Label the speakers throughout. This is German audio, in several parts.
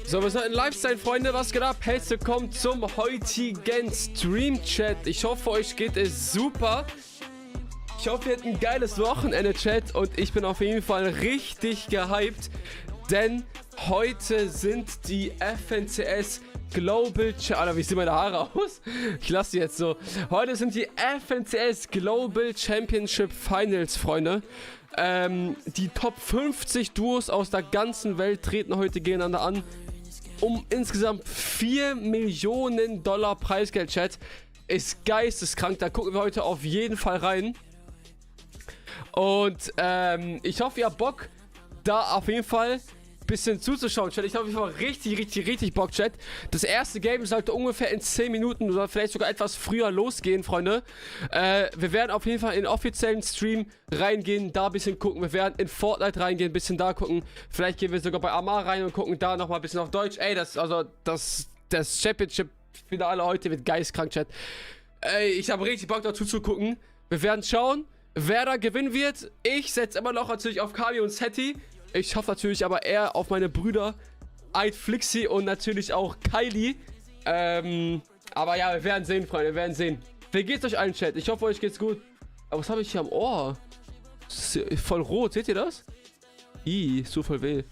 Speaker 1: So, wir sollten live sein, Freunde. Was geht ab? Herzlich willkommen zum heutigen Stream-Chat. Ich hoffe, euch geht es super. Ich hoffe, ihr habt ein geiles Wochenende, Chat. Und ich bin auf jeden Fall richtig gehypt. Denn heute sind die FNCS Global... Alter, wie sehen meine Haare aus? Ich lasse die jetzt so. Heute sind die FNCS Global Championship Finals, Freunde. Die Top 50 Duos aus der ganzen Welt treten heute gegeneinander an. Um insgesamt $4 Millionen Preisgeld, Chat. Ist geisteskrank. Da gucken wir heute auf jeden Fall rein. Und ich hoffe, ihr habt Bock, da auf jeden Fall ein bisschen zuzuschauen, Chat. Ich habe auf jeden Fall richtig Bock, Chat. Das erste Game sollte ungefähr in 10 Minuten oder vielleicht sogar etwas früher losgehen, Freunde. Wir werden auf jeden Fall in den offiziellen Stream reingehen, da ein bisschen gucken. Wir werden in Fortnite reingehen, ein bisschen da gucken. Vielleicht gehen wir sogar bei Amar rein und gucken da nochmal ein bisschen auf Deutsch. Ey, das Championship-Finale heute wird geistkrank, Chat. Ey, ich habe richtig Bock dazu zu gucken. Wir werden schauen, wer da gewinnen wird. Ich setze immer noch natürlich auf Kami und Seti. Ich hoffe natürlich aber eher auf meine Brüder Eid, Flixi und natürlich auch Kylie. Aber ja, wir werden sehen, Freunde, wir werden sehen. Wie geht's euch allen, Chat? Ich hoffe, euch geht's gut. Aber was habe ich hier am Ohr? Das ist voll rot, seht ihr das? Ih, so voll weh.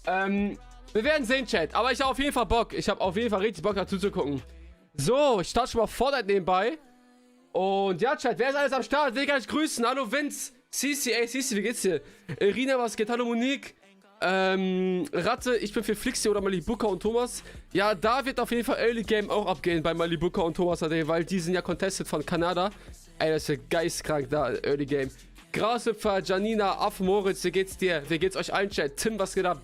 Speaker 1: Wir werden sehen, Chat. Aber ich habe auf jeden Fall Bock. Ich habe auf jeden Fall richtig Bock dazu zu gucken. So, ich starte schon mal Fortnite nebenbei. Und ja, Chat, wer ist alles am Start? Will ich euch grüßen. Hallo, Vince. Cici, ey, Cici, wie geht's dir? Irina, was geht? Hallo, Monique. Ratte, ich bin für Flixi oder Malibuka und Thomas. Ja, da wird auf jeden Fall Early Game auch abgehen bei Malibuka und Thomas, weil die sind ja contested von Kanada. Ey, das ist ja geistkrank da, Early Game. Grashüpfer, Janina, Aff, Moritz, wie geht's dir? Wie geht's euch allen, Chat? Tim, was geht ab?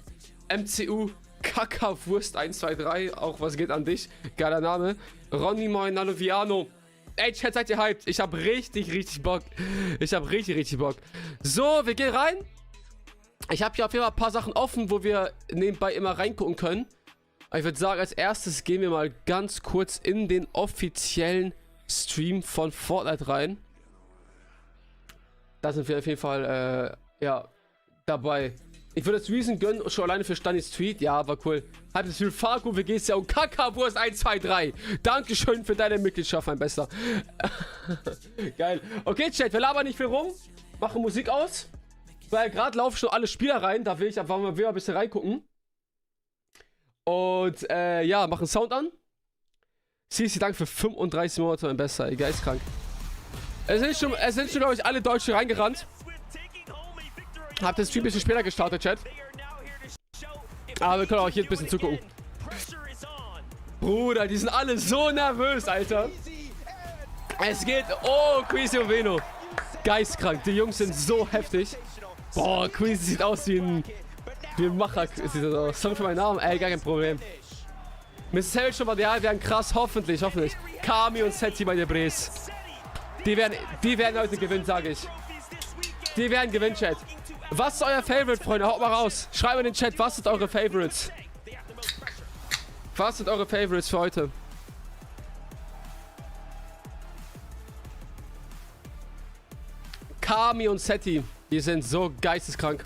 Speaker 1: MCU, Kakawurst 123, auch was geht an dich? Geiler Name. Ronny, moin, hallo, Viano. Ey, Chat, seid ihr hyped? Ich hab richtig Bock. Ich hab richtig Bock. So, wir gehen rein. Ich habe hier auf jeden Fall ein paar Sachen offen, wo wir nebenbei immer reingucken können. Aber ich würde sagen, als erstes gehen wir mal ganz kurz in den offiziellen Stream von Fortnite rein. Da sind wir auf jeden Fall, ja, dabei. Ich würde das Reason gönnen, schon alleine für Stanis Tweet. Ja, war cool. Halb das Spiel Fargo, wie geht's dir? Und Kakawurst 123. Dankeschön für deine Mitgliedschaft, mein Bester. Geil. Okay, Chat, wir labern nicht viel rum. Machen Musik aus. Weil gerade laufen schon alle Spieler rein. Da will ich einfach mal wieder ein bisschen reingucken. Und, ja, machen Sound an. CC, Dank für 35 Monate, mein Bester. Ey, geistkrank. Es sind schon, glaube ich, alle Deutsche reingerannt. Hab das Stream ein bisschen später gestartet, Chat. Aber wir können auch hier ein bisschen zugucken. Bruder, die sind alle so nervös, Alter. Es geht... Oh, Queasy und Veno. Geistkrank. Die Jungs sind so heftig. Boah, Queasy sieht aus wie ein Macher. Sieht das aus. Song für meinen Namen. Ey, gar kein Problem. Mrs. Hell schon mal, ja, werden krass. Hoffentlich. Kami und Seti bei der Bres. Die werden heute gewinnen, sage ich. Die werden gewinnen, Chat. Was ist euer Favorite, Freunde? Haut mal raus. Schreibt in den Chat, was sind eure Favorites? Was sind eure Favorites für heute? Kami und Seti, die sind so geisteskrank.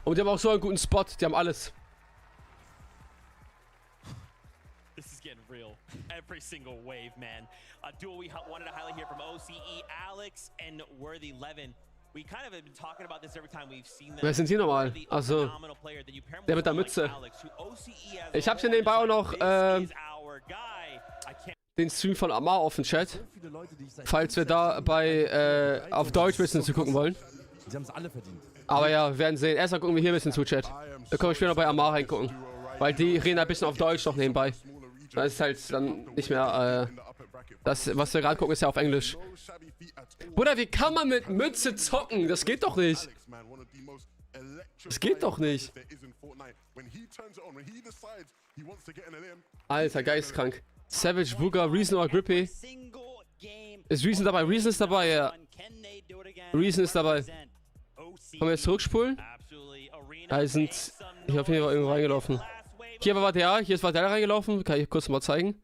Speaker 1: Und die haben auch so einen guten Spot. Die haben alles.
Speaker 2: This is getting real. Every single wave, man. A duel we wanted to highlight here from OCE, Alex and Worthy Levin. We kind of have been talking about this every time we've seen them.
Speaker 1: Wer sind die nochmal? Also, der mit der Mütze. Ich habe hier nebenbei auch noch den Stream von Amar auf dem Chat. Falls wir da bei auf Deutsch ein bisschen zu gucken wollen. Aber ja, wir werden sehen. Erstmal gucken wir hier ein bisschen zu, Chat. Da können wir später noch bei Amar reingucken. Weil die reden ein bisschen auf Deutsch noch nebenbei. Das ist halt dann nicht mehr, das, was wir gerade gucken, ist ja auf Englisch. Bruder, wie kann man mit Mütze zocken? Das geht doch nicht. Das geht doch nicht. Alter, geistkrank. Savage, Booger, Reason oder Grippy. Ist Reason dabei? Reason ist dabei, ja. Reason ist dabei. Können wir jetzt zurückspulen? Da sind... Ich hab hier irgendwo reingelaufen. Hier war der, hier ist der reingelaufen. Kann ich kurz mal zeigen.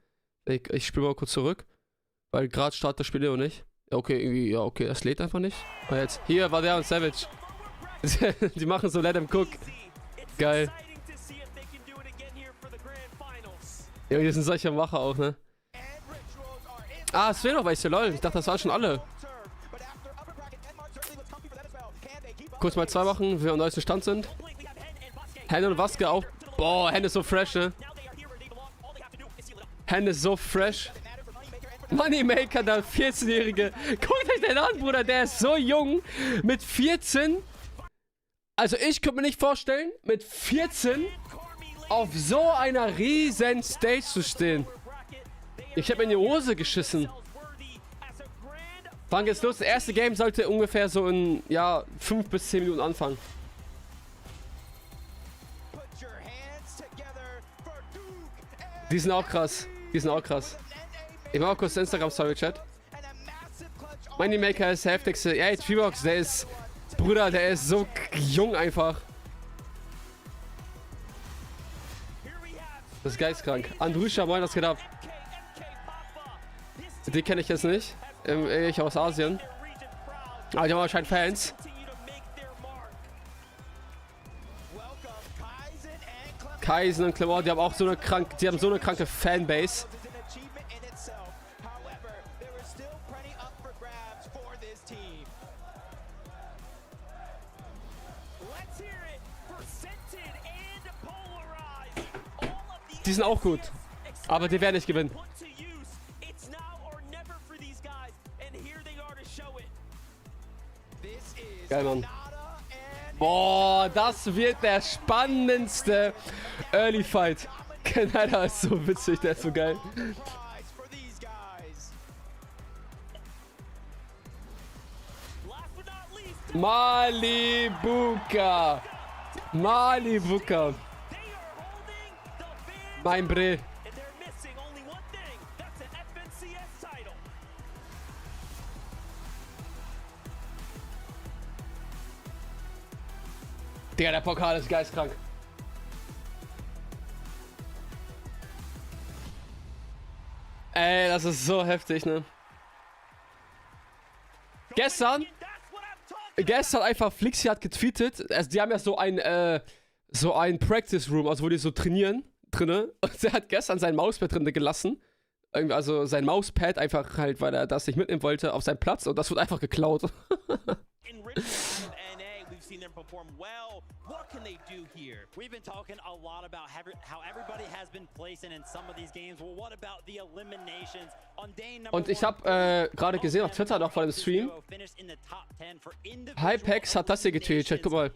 Speaker 1: Ich spiele mal kurz zurück. Weil gerade startet das Spiel ja nicht. Okay, irgendwie, ja, okay, das lädt einfach nicht. Aber jetzt, hier war der und Savage. Die machen so Let him cook. Geil. Ja, hier sind solche Macher auch, ne? Ah, es fehlen noch welche, lol. Ich dachte, das waren schon alle. Kurz mal 2 Wochen, wie wir am neuesten Stand sind. Hände und Waske auch. Boah, Hände ist so fresh, ne? Hände ist so fresh. Moneymaker, der 14-Jährige. Guckt euch den an, Bruder. Der ist so jung. Mit 14. Also ich könnte mir nicht vorstellen, mit 14 auf so einer riesen Stage zu stehen. Ich habe in die Hose geschissen. Wann geht's los? Das erste Game sollte ungefähr so in, ja, 5 bis 10 Minuten anfangen. Die sind auch krass. Die sind auch krass. Ich mach auch kurz Instagram-Story-Chat. Moneymaker ist der heftigste. Ja, T-Box, der ist... Bruder, der ist so jung einfach. Das ist geistkrank. Andrusha, moin, was geht ab? Die kenne ich jetzt nicht. Ich aus Asien. Aber die haben wahrscheinlich Fans. Kaisen und Clement, die haben auch so eine kranke Fanbase. Die sind auch gut. Aber die werden nicht gewinnen. Geil, Mann. Boah, das wird der spannendste Early Fight. Kanada ist so witzig, der ist so geil. Malibuka. Malibuka. Mein Bre. Digga, der Pokal ist geistkrank. Ey, das ist so heftig, ne? Gestern einfach Flixi hat getweetet. Also die haben ja so ein Practice Room, also wo die so trainieren drinne. Und der hat gestern sein Mauspad drinne gelassen. Also sein Mauspad einfach halt, weil er das nicht mitnehmen wollte, auf seinen Platz. Und das wurde einfach geklaut. Seen them perform well. What can they do here? We've been talking a lot about how everybody has been placing in some of these games. Well, what about the eliminations on day number 1? Und ich habe gerade gesehen auf Twitter noch vor dem Stream. Hypex hat das hier getweetet. Guck mal.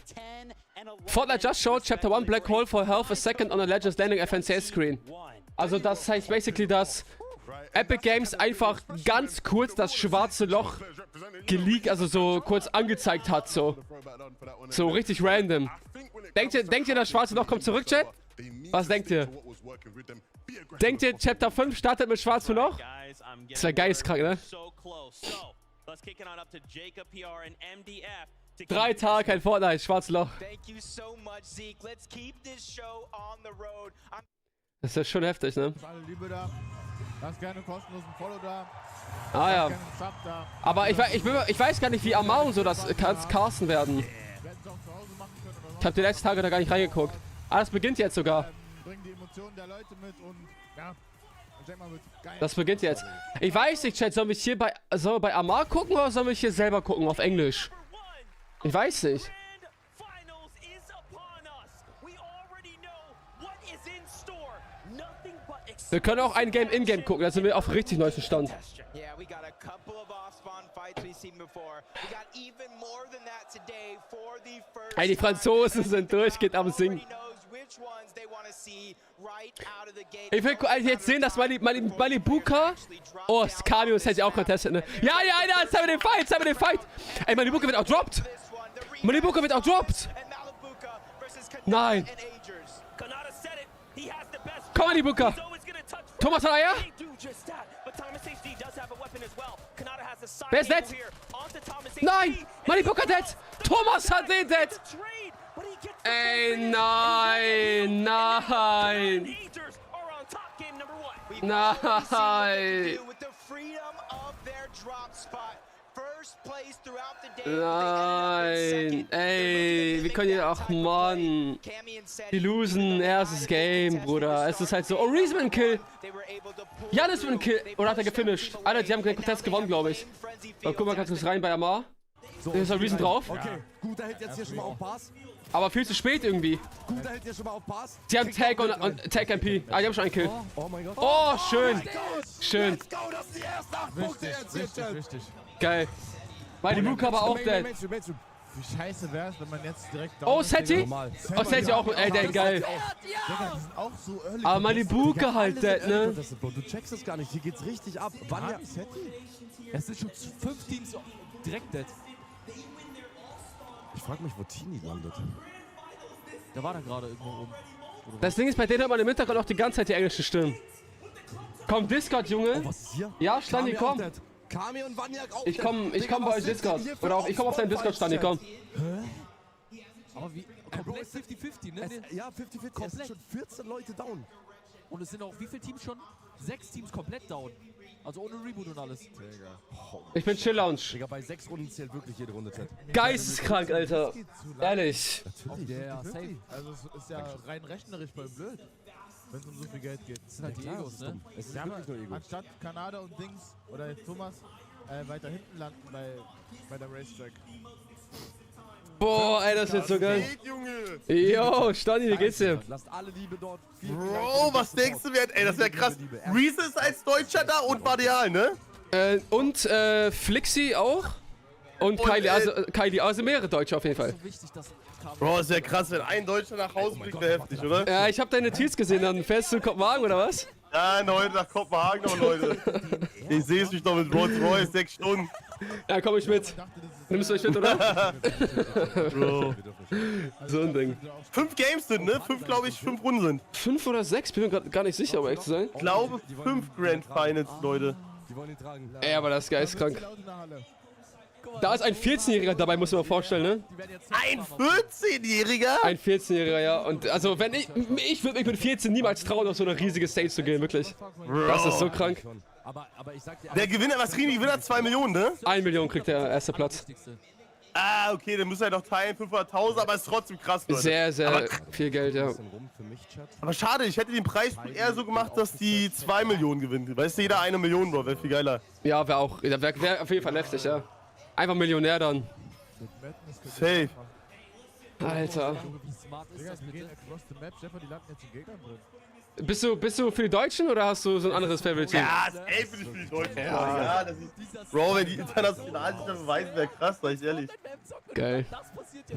Speaker 1: Fortnite just showed Chapter 1 Black Hole for half a second on a Legends Landing FNCS screen. Also das heißt basically, dass Epic Games einfach ganz kurz das schwarze Loch geleakt, also so kurz angezeigt hat, so richtig random. Denkt ihr, das schwarze Loch kommt zurück, Chat? Was denkt ihr? Denkt ihr, Chapter 5 startet mit schwarzem Loch? Das wäre geistkrank, ne? 3 Tage kein Fortnite, schwarzes Loch. Das ist ja schon heftig, ne? Lass gerne kostenlosen Follow da. Ah ja. Aber ich weiß gar nicht, wie Amau so das casten werden. Ich habe die letzten Tage da gar nicht reingeguckt. Ah, das beginnt jetzt sogar. Das beginnt jetzt. Ich weiß nicht, Chat, sollen wir hier bei Amar gucken oder sollen wir hier selber gucken auf Englisch? Ich weiß nicht. Wir können auch ein Game in-game gucken, da sind wir auf richtig neuesten Stand. Ey, die Franzosen sind durchgehend am Singen. Ich will jetzt sehen, dass Malibuka... Oh, Skamius hätte ich auch contestet, ne? Ja, zeig mir den Fight! Ey, Malibuka wird auch dropped! Nein! Komm, Malibuka! Thomas hat Eier? Wer ist dead? Nein! Malibuka dead! Thomas hat den dead! Ey, nein! Nein! Nein! Nein, ey, wir können ja, ach Mann. Die losen erstes Game, Bruder. Es ist halt so, oh, Reese mit einem Kill. Janis mit einem Kill. Oder hat er gefinisht? Alter, die haben den Contest gewonnen, glaube ich. So, guck mal ganz kurz rein bei Amar. Da ist der Reason drauf.
Speaker 3: Okay, gut, der hält jetzt hier schon mal auf Pass.
Speaker 1: Aber viel zu spät irgendwie.
Speaker 3: Gut, der hält hier schon mal auf Pass.
Speaker 1: Sie haben Tag und Tag MP. Ah, die haben schon einen Kill.
Speaker 3: Oh mein Gott.
Speaker 1: Oh, schön. Schön.
Speaker 3: Let's go, das sind die ersten 8 Punkte jetzt.
Speaker 4: Richtig.
Speaker 1: Geil. Weil die Luke aber auch dead.
Speaker 4: Wie scheiße wär's, wenn man jetzt direkt
Speaker 1: Oh, Seti? Oh, Seti auch. Ey, der geil.
Speaker 4: Digga, die sind auch so early.
Speaker 1: Aber mal die Buke halt dead, ne?
Speaker 3: Du checkst das gar nicht, hier geht's richtig ab. Wann ja?
Speaker 4: Es sind schon 5 Teams direkt dead.
Speaker 3: Ich frag mich, wo Tini landet.
Speaker 4: Der war da gerade irgendwo oben.
Speaker 1: Das Ding ist, bei denen hört man im Hintergrund auch die ganze Zeit die englische Stimmen. Komm, Discord, Junge.
Speaker 3: Was ist hier?
Speaker 1: Ja, Stani, komm.
Speaker 3: Kami und Vanjak auch.
Speaker 1: Ich komm bei euch Discord. Oder auch, ich komm auf deinen Discord, Stani, komm.
Speaker 4: Aber wie? Komplett 50-50, ne?
Speaker 3: Ja, 50-50. Es sind schon 14 Leute down.
Speaker 4: Und es sind auch wie viele Teams schon? 6 Teams komplett down. Also ohne Reboot und alles.
Speaker 1: Ich bin Chill Lounge.
Speaker 3: Digga, bei 6 Runden zählt wirklich jede Runde, Chat.
Speaker 1: Geisteskrank, Alter. Ehrlich.
Speaker 4: Ja, safe. Also es ist ja rein rechnerisch voll blöd, wenn es um so viel Geld geht. Das sind halt die Egos, ne?
Speaker 3: Es ist
Speaker 5: Wir haben
Speaker 3: wirklich nur Ego.
Speaker 5: anstatt Kanada und Dings oder jetzt Thomas weiter hinten landen bei der Racetrack.
Speaker 1: Boah, ey, das wird so geil.
Speaker 6: Geht, Junge!
Speaker 1: Yo, Stani, wie geht's dir?
Speaker 3: Lasst alle Liebe dort.
Speaker 6: Bro, was denkst du, ey, das wäre krass. Reese ist als Deutscher da und Bardial, ne?
Speaker 1: Und Flixi auch. Und Kylie, also mehrere Deutsche auf jeden Fall.
Speaker 4: So wichtig, dass
Speaker 6: Bro, ist ja krass, wenn ein Deutscher nach Hause bringt, wäre heftig, oder?
Speaker 1: Ja, ich hab deine Tweets gesehen, dann fährst du in Kopenhagen oder was?
Speaker 6: Ja, heute nach Kopenhagen noch, Leute. Ich sehe mich doch mit Rolls Royce 6 Stunden.
Speaker 1: Ja, komm ich mit. Nimmst du euch mit, oder?
Speaker 6: Bro.
Speaker 1: So ein Ding.
Speaker 6: 5 Games sind, ne? 5, glaube ich, 5 Runden sind.
Speaker 1: 5 oder 6? Bin mir grad gar nicht sicher, um ehrlich zu sein.
Speaker 6: Ich glaube 5 Grand Finals, Leute.
Speaker 3: Die wollen ihn tragen.
Speaker 1: Ey, aber das ist geistkrank.
Speaker 5: Laut in der Halle.
Speaker 1: Da ist ein 14-Jähriger dabei, muss man mal vorstellen, ne?
Speaker 6: Ein 14-Jähriger?
Speaker 1: Ein 14-Jähriger, ja. Und also, wenn ich würde mich mit 14 niemals trauen, auf so eine riesige Stage zu gehen, wirklich. Das ist so krank.
Speaker 3: Aber ich sag dir,
Speaker 6: Der Gewinner, was kriegen die Gewinner? 2 Millionen, ne?
Speaker 1: 1 Million kriegt der erste Platz.
Speaker 6: Ah, okay, dann müssen wir noch teilen, 500.000, aber ist trotzdem krass, Leute.
Speaker 1: Sehr, sehr viel Geld, ja.
Speaker 3: rum für mich, Chat.
Speaker 6: Aber schade, ich hätte den Preis eher so gemacht, dass die 2 Millionen gewinnen. Weißt du, jeder 1 Million, Bro, wäre viel geiler.
Speaker 1: Ja, wäre auch, wär auf jeden Fall heftig, ja. Einfach Millionär dann.
Speaker 6: Safe.
Speaker 1: Alter.
Speaker 4: Wie smart ist
Speaker 5: Digga,
Speaker 4: das
Speaker 5: wir gehen
Speaker 4: bitte?
Speaker 5: across the map. Stefan, die landen jetzt in Gegnern drin.
Speaker 1: Bist du für die Deutschen oder hast du so ein anderes Favorite-Team?
Speaker 6: Ja, safe bin ich für die Deutschen. Ja, das ist... Bro, wenn die international sich da beweisen, wäre krass, sag ich ehrlich.
Speaker 1: Geil.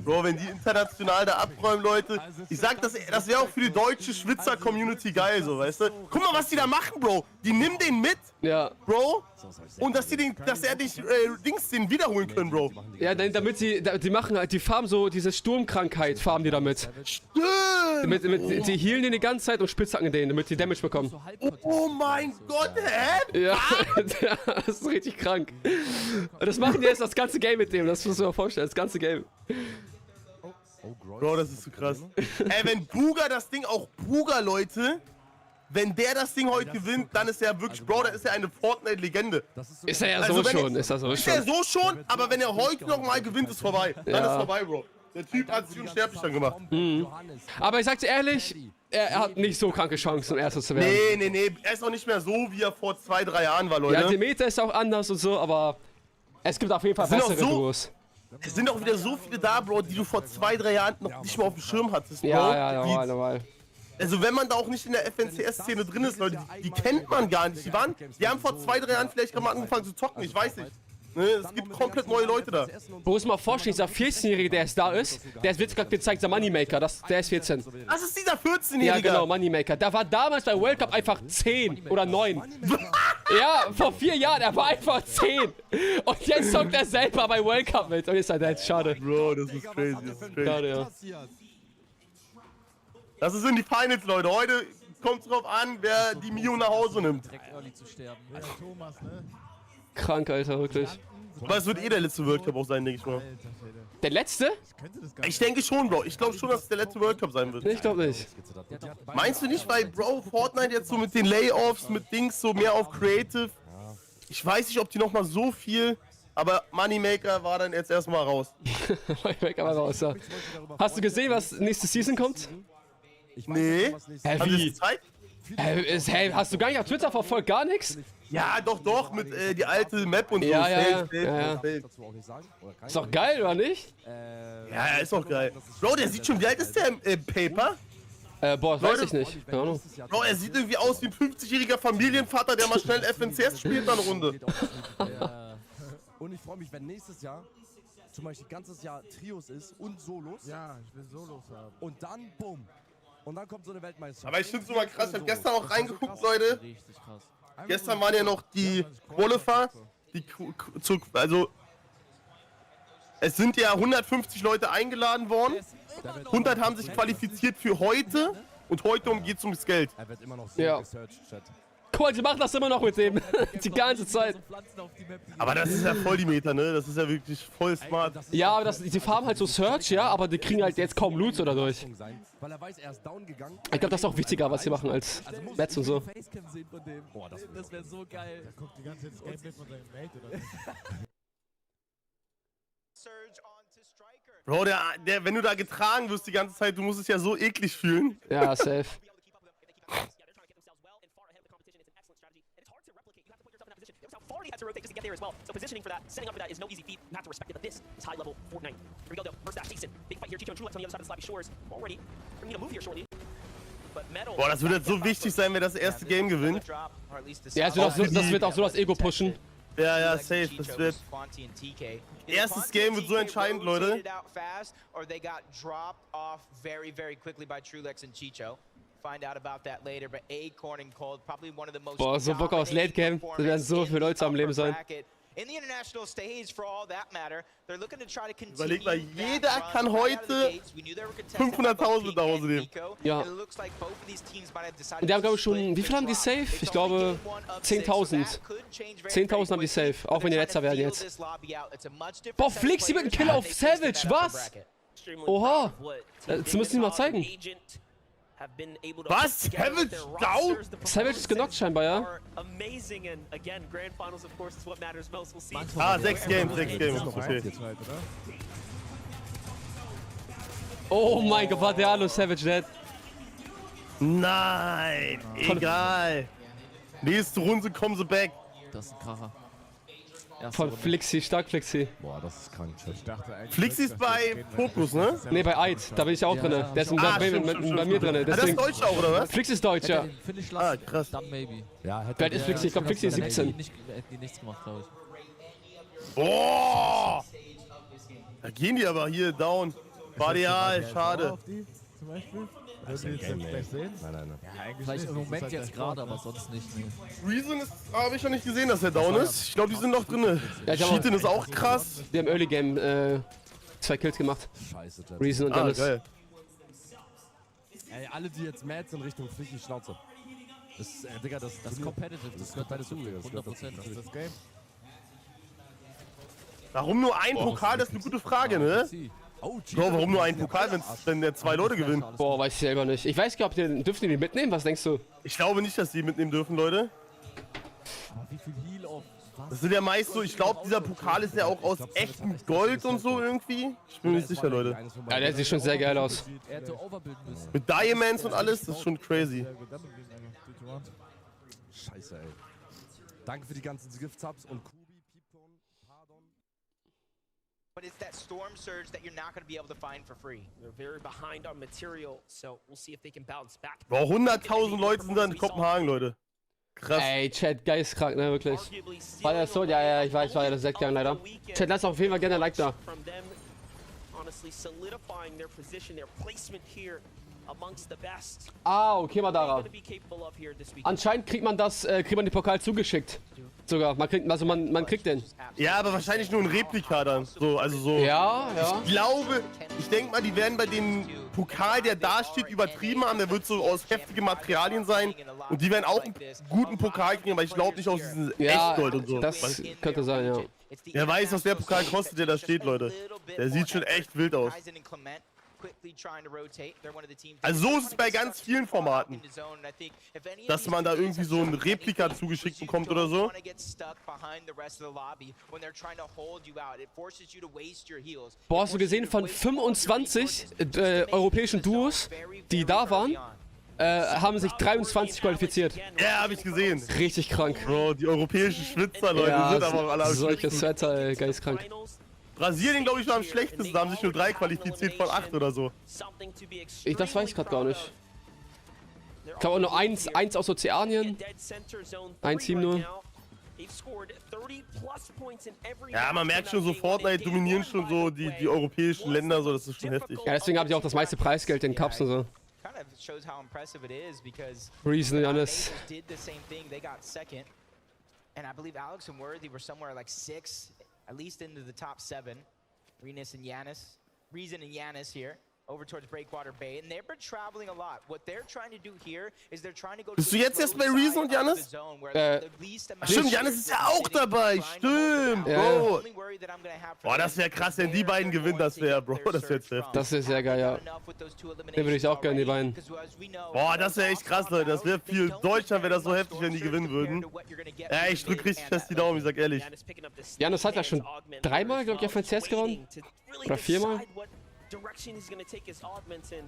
Speaker 6: Bro, wenn die international da abräumen, Leute. Ich sag, das wäre auch für die deutsche Schwitzer-Community geil, so, weißt du? Guck mal, was die da machen, Bro. Die nehmen den mit,
Speaker 1: Ja.
Speaker 6: Bro. Und dass er nicht den wiederholen können, Bro.
Speaker 1: Ja, damit die machen halt, die farmen so diese Sturmkrankheit, farmen die damit.
Speaker 6: Stimmt.
Speaker 1: Die healen den die ganze Zeit und spitzhacken den, damit die Damage bekommen.
Speaker 6: Oh mein Gott, hä?
Speaker 1: Ja, das ist richtig krank. Und das machen die jetzt das ganze Game mit dem, das musst du dir mal vorstellen, das ganze Game.
Speaker 6: Bro, das ist zu krass. Ey, wenn Buga das Ding, auch Buga, Leute, wenn der das Ding heute gewinnt, dann ist er wirklich, Bro, dann ist er eine Fortnite-Legende.
Speaker 1: Ist er ja
Speaker 6: Also
Speaker 1: so
Speaker 6: wenn
Speaker 1: schon,
Speaker 6: er-
Speaker 1: ist er so
Speaker 6: Ist er
Speaker 1: schon.
Speaker 6: so schon, aber wenn er heute nochmal gewinnt, ist vorbei. Dann
Speaker 1: Ja.
Speaker 6: ist vorbei, Bro. Der Typ hat sich unsterblich dann gemacht.
Speaker 1: Aber ich sag dir ehrlich, er hat nicht so kranke Chancen, um Erster zu werden.
Speaker 6: Nee. Er ist auch nicht mehr so, wie er vor 2, 3 Jahren war, Leute.
Speaker 1: Ja, die Meta ist auch anders und so, aber es gibt auf jeden Fall
Speaker 6: Sind auch
Speaker 1: bessere
Speaker 6: so-
Speaker 1: Duos.
Speaker 6: Es sind auch wieder so viele da, Bro, die du vor 2, 3 Jahren noch nicht mal auf dem Schirm hattest, Bro.
Speaker 1: Ja,
Speaker 6: Die-
Speaker 1: normal.
Speaker 6: Also wenn man da auch nicht in der FNCS-Szene drin ist, Leute, die kennt man gar nicht. Die haben vor 2, 3 Jahren vielleicht gerade mal angefangen zu zocken, ich weiß nicht. Ne, es gibt komplett neue Leute da.
Speaker 1: Wo es mal vorstellen, dieser 14-Jährige, der jetzt da ist, der wird gerade gezeigt, der Moneymaker, der ist 14.
Speaker 6: Das ist dieser 14-Jährige.
Speaker 1: Ja, genau, Moneymaker. Der war damals bei World Cup einfach 10 oder 9. Ja, vor 4 Jahren, er war einfach 10. Und jetzt zockt er selber bei World Cup mit. Und jetzt ist er jetzt schade.
Speaker 6: Bro, das ist crazy, das ist crazy.
Speaker 1: Schade, ja.
Speaker 6: Das sind die Finals, Leute. Heute kommt es drauf an, wer die Mio nach Hause nimmt.
Speaker 4: Direkt early zu sterben.
Speaker 5: Der Thomas, ne?
Speaker 1: Krank, Alter, wirklich.
Speaker 6: Aber es wird der letzte World Cup auch sein, denke ich mal.
Speaker 5: Alter Schwede.
Speaker 1: Der letzte?
Speaker 5: Könnte das gar
Speaker 6: Ich denke schon, Bro. Ich glaube schon, dass es der letzte World Cup sein wird.
Speaker 1: Ich glaube nicht.
Speaker 6: Meinst du nicht, weil, Bro, Fortnite jetzt so mit den Layoffs, mit Dings so mehr auf Creative? Ich weiß nicht, ob die nochmal so viel aber Moneymaker war dann jetzt erstmal raus.
Speaker 1: Weg aber raus, ja. Hast du gesehen, was nächste Season kommt?
Speaker 6: Nee.
Speaker 1: Hä,
Speaker 6: Haben Sie
Speaker 1: wie?
Speaker 6: das gezeigt?
Speaker 1: Hey, hast du gar nicht auf Twitter verfolgt? Gar nichts?
Speaker 6: Ja, doch, mit die alte Map und so.
Speaker 1: Ja, ja,
Speaker 6: Safe,
Speaker 1: ja.
Speaker 6: safe.
Speaker 1: Ist doch geil, oder nicht?
Speaker 6: Ja, ist auch geil. Bro, der sieht schon, wie alt ist der im Paper?
Speaker 1: Boah, das weiß
Speaker 6: Leute,
Speaker 1: ich nicht. Keine Ahnung.
Speaker 6: Bro, er sieht irgendwie aus wie ein 50-jähriger Familienvater, der mal schnell FNCS spielt nach einer Runde.
Speaker 3: Und ich freue mich, wenn nächstes Jahr zum Beispiel ganzes Jahr Trios ist und Solos.
Speaker 5: Ja, ich will Solos haben.
Speaker 3: Und dann, bumm. Und dann kommt so eine Weltmeisterschaft.
Speaker 6: Aber ich finde es immer krass, ich hab gestern auch reingeguckt, Leute.
Speaker 4: Richtig krass.
Speaker 6: Gestern waren ja noch die Qualifier, also es sind ja 150 Leute eingeladen worden, 100 haben sich qualifiziert für heute und heute geht's ums Geld.
Speaker 3: Er wird immer noch so
Speaker 1: Ja.
Speaker 3: gesearched, Chat.
Speaker 1: Guck mal, die machen das immer noch mit dem. Die ganze Zeit.
Speaker 6: Aber das ist ja voll die Meta, ne? Das ist ja wirklich voll smart.
Speaker 1: Ja, aber die farmen halt so Search, ja, aber die kriegen halt jetzt kaum Loot oder durch.
Speaker 3: Weil er weiß, er ist down gegangen.
Speaker 1: Ich glaube, das ist auch wichtiger, was sie machen, als Mets und so.
Speaker 4: Facecam sehen von dem. Boah, das wäre so geil.
Speaker 5: Der guckt die ganze Zeit das Gameplay von seinem Mate, oder?
Speaker 6: Bro, wenn du da getragen wirst die ganze Zeit, du musst es ja so eklig fühlen.
Speaker 1: Ja, safe.
Speaker 7: Already had to rotate just to get there as well. So positioning for that, setting up for that is no easy feat. You have to respect it, but this is high-level Fortnite. Here we go, though. First dash, decent. Big fight here. Chicho and TriDan on the other side of the sloppy shores. Already bringing a move here shortly. But Metal...
Speaker 6: Boah, das wird jetzt so wichtig sein, wer das erste Game gewinnt.
Speaker 1: Ja, das wird auch so das Ego pushen.
Speaker 6: Ja, safe, das wird... Erstes Game wird so entscheidend, Leute.
Speaker 1: Boah, so Bock aufs Late Game. Das werden so viele Leute am Leben sein.
Speaker 6: Überleg mal, jeder kann heute 500.000 mit nach Hause nehmen.
Speaker 1: Ja. Und die haben, glaube ich, schon... Wie viel haben die safe? Ich glaube, 10.000. 10.000 haben die safe. Auch wenn die letzter werden jetzt. Boah, Flixi mit einem Kill auf Savage. Was? Oha. Das müssen die mal zeigen.
Speaker 6: Was? Savage down?
Speaker 1: Savage ist genockt scheinbar, ja?
Speaker 6: Ah, 6 Games, okay.
Speaker 1: Oh mein Gott, war der Alu Savage dead.
Speaker 6: Nein, egal. Nächste Runde kommen sie back.
Speaker 4: Das ist ein Kracher.
Speaker 1: Von Flixi, stark Flixi.
Speaker 3: Boah, das ist krank, Chat.
Speaker 5: Ich dachte eigentlich...
Speaker 6: Flixi ist bei Fokus, ne?
Speaker 1: Ne, bei Eid, da bin ich auch drin. Der ist bei mir drin.
Speaker 6: Ah, das ist Deutsch auch, oder was?
Speaker 1: Flixi ist Deutsch, ja.
Speaker 4: Finish
Speaker 6: Ah,
Speaker 4: lassen,
Speaker 6: krass.
Speaker 4: dann maybe.
Speaker 3: Ja,
Speaker 1: Wer ist Flixi? Ich glaube, Flixi ist 17.
Speaker 4: Hätten die nichts gemacht, glaube ich.
Speaker 6: Boah! Da gehen die aber hier down. Bardial, schade.
Speaker 5: Auf die, zum Beispiel?
Speaker 3: Das
Speaker 5: Wenn
Speaker 3: ist
Speaker 5: wir
Speaker 3: ein
Speaker 5: jetzt
Speaker 3: Game,
Speaker 5: gleich sehen?
Speaker 3: Nein.
Speaker 5: Ja, eigentlich
Speaker 4: Vielleicht
Speaker 5: nicht.
Speaker 4: im
Speaker 5: Das ist
Speaker 4: Moment
Speaker 5: halt
Speaker 4: jetzt
Speaker 5: der
Speaker 4: gerade,
Speaker 5: Sport,
Speaker 4: aber sonst nicht. Nee.
Speaker 6: Reason habe ich noch nicht gesehen, dass er down ist. Ich glaube, die sind noch drin.
Speaker 1: Ja, ich hab
Speaker 6: Cheaten ist auch krass.
Speaker 1: Wir haben Early Game 2 Kills gemacht.
Speaker 3: Scheiße, Chat.
Speaker 1: Reason und
Speaker 6: Ah,
Speaker 1: Dennis.
Speaker 6: geil.
Speaker 3: Ey, alle, die jetzt mad sind Richtung Flicky Schnauze. Das, Digga, das
Speaker 4: Das ist competitive, das gehört dazu. 100%.
Speaker 5: Das ist das Game.
Speaker 6: Warum nur ein Pokal? Das ist eine gute Frage, ne?
Speaker 3: Oh,
Speaker 6: Bro, warum nur ein Pokal, wenn der 2 Leute gewinnt?
Speaker 1: Boah, weiß ich selber nicht. Ich weiß gar nicht, dürfen die mitnehmen? Was denkst du?
Speaker 6: Ich glaube nicht, dass die mitnehmen dürfen, Leute.
Speaker 5: Aber wie viel Heal auf was?
Speaker 6: Das sind ja meist so, ich glaube, dieser Pokal ist ja auch aus echtem Gold und so irgendwie. Ich bin mir nicht sicher, Leute.
Speaker 1: Ja, der sieht schon sehr geil aus.
Speaker 4: Er hätte overbilden müssen.
Speaker 6: Mit Diamonds und alles, das ist schon crazy.
Speaker 3: Scheiße, ey. Danke für die ganzen Gift-Subs und Kubi, Piepton, Pardon.
Speaker 7: But it's that storm surge that you're not going to be able to find for free. They're very behind on material, so we'll see if they can bounce back.
Speaker 6: Boah, 100.000 Leute sind da in Kopenhagen, Leute. Krass.
Speaker 1: Ey, Chat, geistkrank, ne, wirklich. War das so? Ja, ich weiß, war ja das Sekgang leider. Chat, lass auf jeden Fall gerne ein Like da.
Speaker 7: Honestly solidifying their position, their placement here amongst the best.
Speaker 1: Ah, okay, Madara.
Speaker 7: Gonna be capable of here this week.
Speaker 1: Anscheinend kriegt man den Pokal zugeschickt. Sogar, man kriegt den.
Speaker 6: Ja, aber wahrscheinlich nur ein Replika dann. So, also so.
Speaker 1: Ja.
Speaker 6: Ich denke mal, die werden bei dem Pokal, der da steht, übertrieben haben. Der wird so aus heftigen Materialien sein. Und die werden auch einen guten Pokal kriegen, aber ich glaube nicht aus diesem
Speaker 1: Ja,
Speaker 6: Echtgold und so.
Speaker 1: das
Speaker 6: Weißt du?
Speaker 1: könnte sein, ja.
Speaker 6: Wer weiß, was der Pokal kostet, der da steht, Leute. Der sieht schon echt wild aus. Also so ist es bei ganz vielen Formaten, dass man da irgendwie so ein Replika zugeschickt bekommt oder so.
Speaker 1: Boah, hast du gesehen, von 25 europäischen Duos, die da waren, haben sich 23 qualifiziert.
Speaker 6: Ja, hab ich gesehen.
Speaker 1: Richtig krank.
Speaker 6: Bro, die europäischen Schwitzer, Leute, sind aber auch alle am
Speaker 1: solches
Speaker 6: schlimmsten.
Speaker 1: Wetter, ey, geistkrank.
Speaker 6: Brasilien, glaube ich, war am schlechtesten. Da haben sich nur 3 qualifiziert von 8 oder so.
Speaker 1: Das weiß ich gerade gar nicht. Ich glaube auch nur eins aus Ozeanien. Ein Team nur.
Speaker 6: Ja, man merkt schon so, Fortnite dominieren schon so die europäischen Länder, so, das ist schon heftig.
Speaker 1: Ja, deswegen haben die auch das meiste Preisgeld in Cups und so. Reason und Janis.
Speaker 8: And I believe Alex and Worthy were somewhere like 6, at least into the top 7. Reason and Yanis here. Over towards Breakwater Bay, and they've been traveling a lot. What they're trying to do here is they're trying to go.
Speaker 6: Bist du jetzt erst bei Reason und Janis? Stimmt, Janis ist ja auch dabei. Stimmt, Bro. Boah, das wäre krass, wenn die beiden gewinnen, das wäre, Bro, das wäre heftig.
Speaker 1: Das ist sehr geil, ja. Den würde ich auch gerne, die beiden.
Speaker 6: Boah, das wäre echt krass, Leute. Das wäre für Deutschland, wäre das so heftig, wenn die gewinnen würden. Ja, ich drück richtig fest die Daumen, ich sag ehrlich.
Speaker 1: Janis hat ja schon 3-mal, glaube ich, auf CS gewonnen. Oder 4-mal.
Speaker 7: Direction he's going to take his augments in.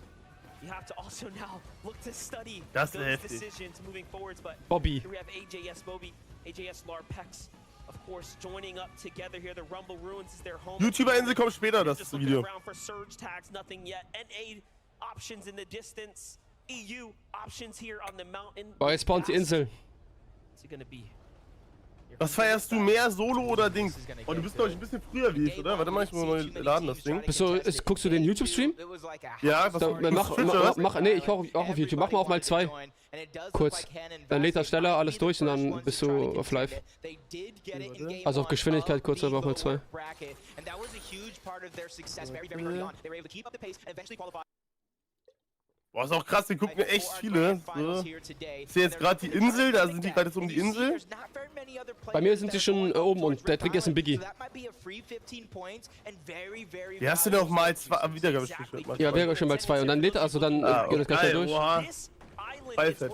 Speaker 7: You have to also now look to study
Speaker 6: those
Speaker 7: decisions moving forwards. But
Speaker 1: Bobby.
Speaker 7: Here we have AJS Bobby, AJS Larpex, of course, joining up together here. The Rumble Ruins is their home.
Speaker 6: YouTuber-Insel kommt später, das Video.
Speaker 7: For surge tags, nothing yet. NA options in the distance. EU options here on the mountain.
Speaker 1: Boah, jetzt spawnt die Insel.
Speaker 7: What's it going to be?
Speaker 6: Was feierst du mehr, Solo oder Dings? Oh, du bist, glaube ich, ein bisschen früher wie ich, oder? Warte mal, ich muss mal laden, das Ding.
Speaker 1: Guckst du den YouTube-Stream?
Speaker 6: Ja, was
Speaker 1: nee, ich auch auf YouTube. Mach mal auf mal 2. Kurz. Dann lädt er schneller alles durch und dann bist du auf Live. Also auf Geschwindigkeit kurz, aber auf mal 2.
Speaker 6: Boah, ist auch krass, die gucken echt viele. So. Ich sehe jetzt gerade die Insel, da sind die gerade jetzt um die Insel.
Speaker 1: Bei mir sind sie schon oben und der Trick ist ein Biggie.
Speaker 6: Wie hast du denn noch mal 2 Wiedergabespiel?
Speaker 1: Ja, wäre schon mal 2 und dann lädt er, also dann geht das gleich durch.
Speaker 6: Beifett.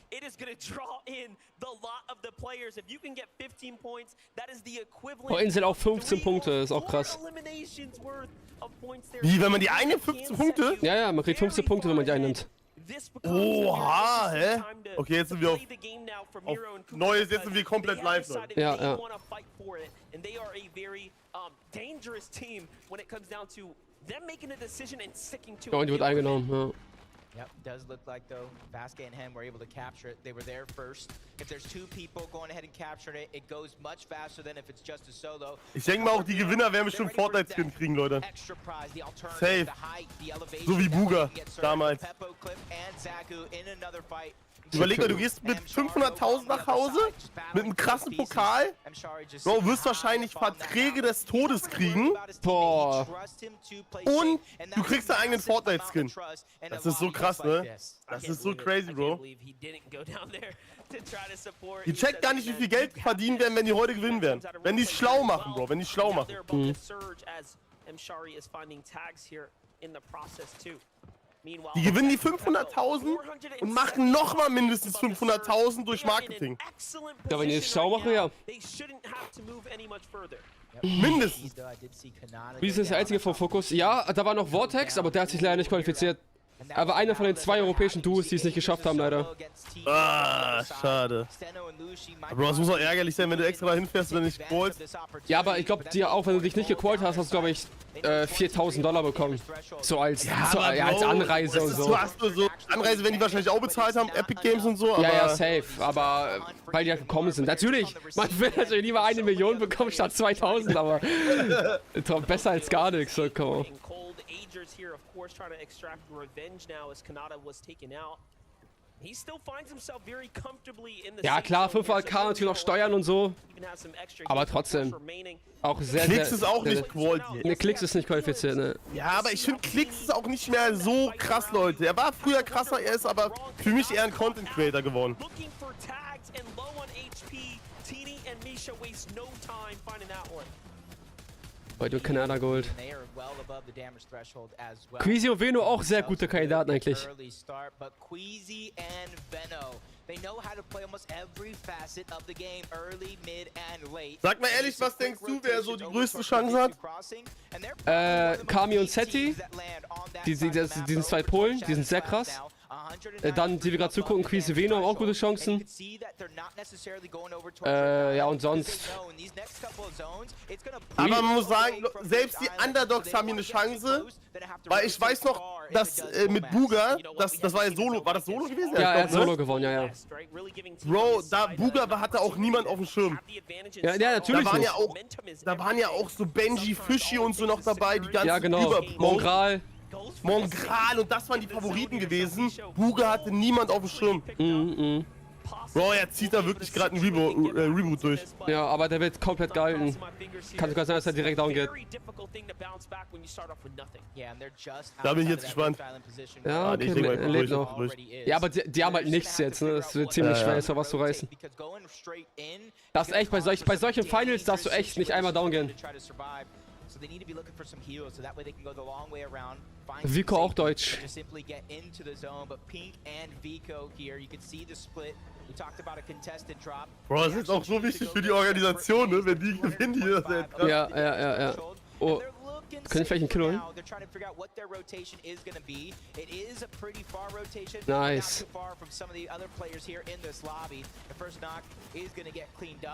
Speaker 7: It is going to draw in the lot of the players. If you can get 15 points, that is the equivalent.
Speaker 1: Oh, Insel auch 15 Punkte, ist auch krass.
Speaker 6: Wie, wenn man die einnimmt, 15 Punkte?
Speaker 1: Ja, man kriegt 15 Punkte, wenn man die einnimmt.
Speaker 6: Oha, hä? Okay, jetzt sind wir auf Neues, jetzt sind wir komplett live, Leute.
Speaker 1: Ja. Oh, und die wird eingenommen, ja.
Speaker 8: Yep, does look like though Vasquez and him were able to capture it. They were there first. If there's 2 people going ahead and capturing it, it goes much faster than if it's just a solo.
Speaker 6: Ich denke mal auch die Gewinner werden bestimmt Fortnite-Skin kriegen, Leute. Safe. So wie Buga damals. Überleg mal, du gehst mit 500.000 nach Hause, mit einem krassen Pokal. Bro, wirst wahrscheinlich Verträge des Todes kriegen.
Speaker 1: Boah.
Speaker 6: Und du kriegst deinen eigenen Fortnite-Skin. Das ist so krass, ne? Das ist so crazy, Bro. Die checkt gar nicht, wie viel Geld verdienen werden, wenn die heute gewinnen werden. Wenn die es schlau machen, Bro, wenn die es schlau machen. Die gewinnen die 500.000 und machen nochmal mindestens 500.000 durch Marketing.
Speaker 1: Ja, wenn die es schlau machen, ja.
Speaker 6: Mindestens.
Speaker 1: Reason ist der einzige vom Fokus. Ja, da war noch Vortex, aber der hat sich leider nicht qualifiziert. Aber einer von den 2 europäischen Duos, die es nicht geschafft haben, leider.
Speaker 6: Ah, schade. Aber es muss auch ärgerlich sein, wenn du extra dahin fährst und nicht callst.
Speaker 1: Ja, aber ich glaube, auch wenn du dich nicht gecallt hast, hast du, glaube ich, $4.000 bekommen. So als Anreise und so.
Speaker 6: Du hast nur so Anreise, wenn die wahrscheinlich auch bezahlt haben, Epic Games und so. Aber
Speaker 1: ja, safe. Aber weil die ja gekommen sind. Natürlich, man will natürlich lieber 1 Million bekommen statt 2.000, aber besser als gar nichts. So, komm.
Speaker 7: Here, of course, trying to extract revenge now as Kanata was taken out. He still finds himself very comfortably in the
Speaker 1: ja klar, 500k natürlich noch Steuern und so, aber trotzdem auch sehr,
Speaker 6: Klicks ist auch nicht qualifiziert.
Speaker 1: Ne, Klicks ist nicht qualifiziert, ne.
Speaker 6: Ja, aber ich finde Klicks ist auch nicht mehr so krass, Leute. Er war früher krasser, er ist aber für mich eher ein Content Creator geworden.
Speaker 1: Heute Kanada Gold.
Speaker 8: They are well above the damage threshold as well.
Speaker 1: Queasy und Veno auch sehr gute Kandidaten eigentlich.
Speaker 8: Early start, but Queasy and Veno, they know how to play almost every facet of the game, early, mid and late.
Speaker 6: Sag mal ehrlich, was denkst du, wer so die größten Chancen hat?
Speaker 1: Kami und Seti. Die sind zwei Polen, die sind sehr krass. Dann, die wir gerade zugucken, Queasy Veno haben auch gute Chancen. Ja, und sonst.
Speaker 6: Aber man muss sagen, selbst die Underdogs haben hier eine Chance. Weil ich weiß noch, dass mit Buga, das war ja Solo, war das Solo gewesen?
Speaker 1: Ja, er hat
Speaker 6: ich glaub,
Speaker 1: Solo gewonnen, ja.
Speaker 6: Bro, da Buga hatte auch niemand auf dem Schirm.
Speaker 1: Ja, natürlich nicht.
Speaker 6: Da waren ja auch so Benji, Fischi und so noch dabei, die ganzen
Speaker 1: Ja, genau. Mongral.
Speaker 6: Mongral und das waren die Favoriten gewesen. Buga hatte niemand auf dem Schirm. Bro, er zieht da wirklich gerade ein Reboot durch.
Speaker 1: Ja, aber der wird komplett gehalten. Kann sogar sein, dass er direkt down geht.
Speaker 6: Da bin ich jetzt gespannt.
Speaker 1: Ja, okay, er lebt noch. Ja, aber die haben halt nichts jetzt, ne? Das wird ziemlich schwer, jetzt noch was zu reißen. Das ist echt, bei solchen Finals darfst du echt nicht einmal down gehen. Vico auch deutsch.
Speaker 6: Bro, das ist auch so wichtig für die Organisation, ne? Wenn die gewinnen, die das jetzt.
Speaker 1: Ja. Oh, können vielleicht einen Kill holen? Nice.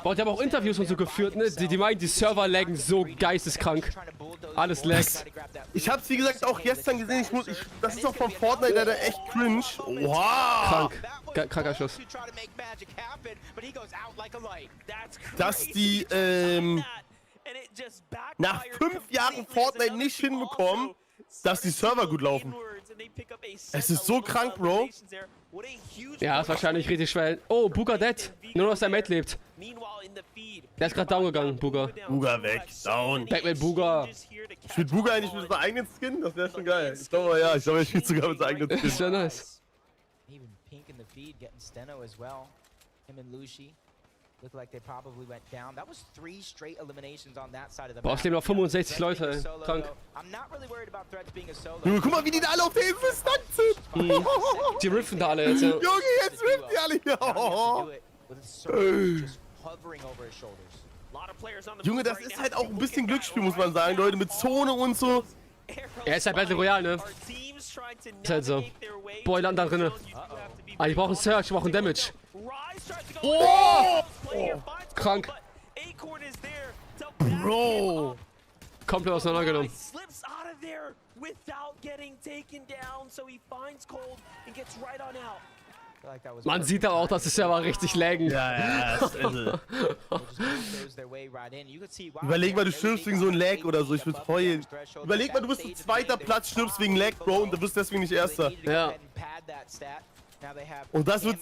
Speaker 1: Boah, die haben auch Interviews und so geführt, ne? Die meinen, die Server laggen so geisteskrank. Alles laggt.
Speaker 6: Ich hab's wie gesagt auch gestern gesehen, das ist auch von Fortnite leider echt cringe. Wow!
Speaker 1: Kranker Schuss.
Speaker 6: Dass die, nach 5 Jahren Fortnite nicht hinbekommen, dass die Server gut laufen. Es ist so krank, Bro.
Speaker 1: Ja, ist wahrscheinlich richtig schwer. Oh, Buga dead. Nur noch, dass der Mate lebt. Der ist gerade down gegangen, Buga.
Speaker 6: Buga weg, down.
Speaker 1: Back mit Buga.
Speaker 6: Spielt Buga eigentlich mit seinem eigenen Skin? Das wäre schon geil. Ich glaube, ja, er spielt sogar mit seinem eigenen Skin.
Speaker 1: Ist ja nice. Boah, es leben noch 65 Leute, ey. Krank.
Speaker 6: Junge, guck mal, wie die da alle auf der Insel stuck sind.
Speaker 1: Die riffen da alle jetzt, ja.
Speaker 6: Junge, jetzt riffen die alle hier. Junge, das ist halt auch ein bisschen Glücksspiel, muss man sagen, Leute, mit Zone und so.
Speaker 1: Er ist halt Battle Royale, ne? Ist halt so. Boah, die landen da drinne. Ah, die brauchen Search, die brauchen Damage. Oh! Krank.
Speaker 6: Bro.
Speaker 1: Komplett auseinandergenommen. Man sieht aber auch, dass die Server richtig laggen.
Speaker 6: Ja, Überleg mal, du stirbst wegen so einem Lag oder so, ich würde heulen. Überleg mal, du bist ein zweiter Platz, stirbst wegen Lag, Bro, und du bist deswegen nicht erster.
Speaker 1: Ja.
Speaker 6: Und das wird,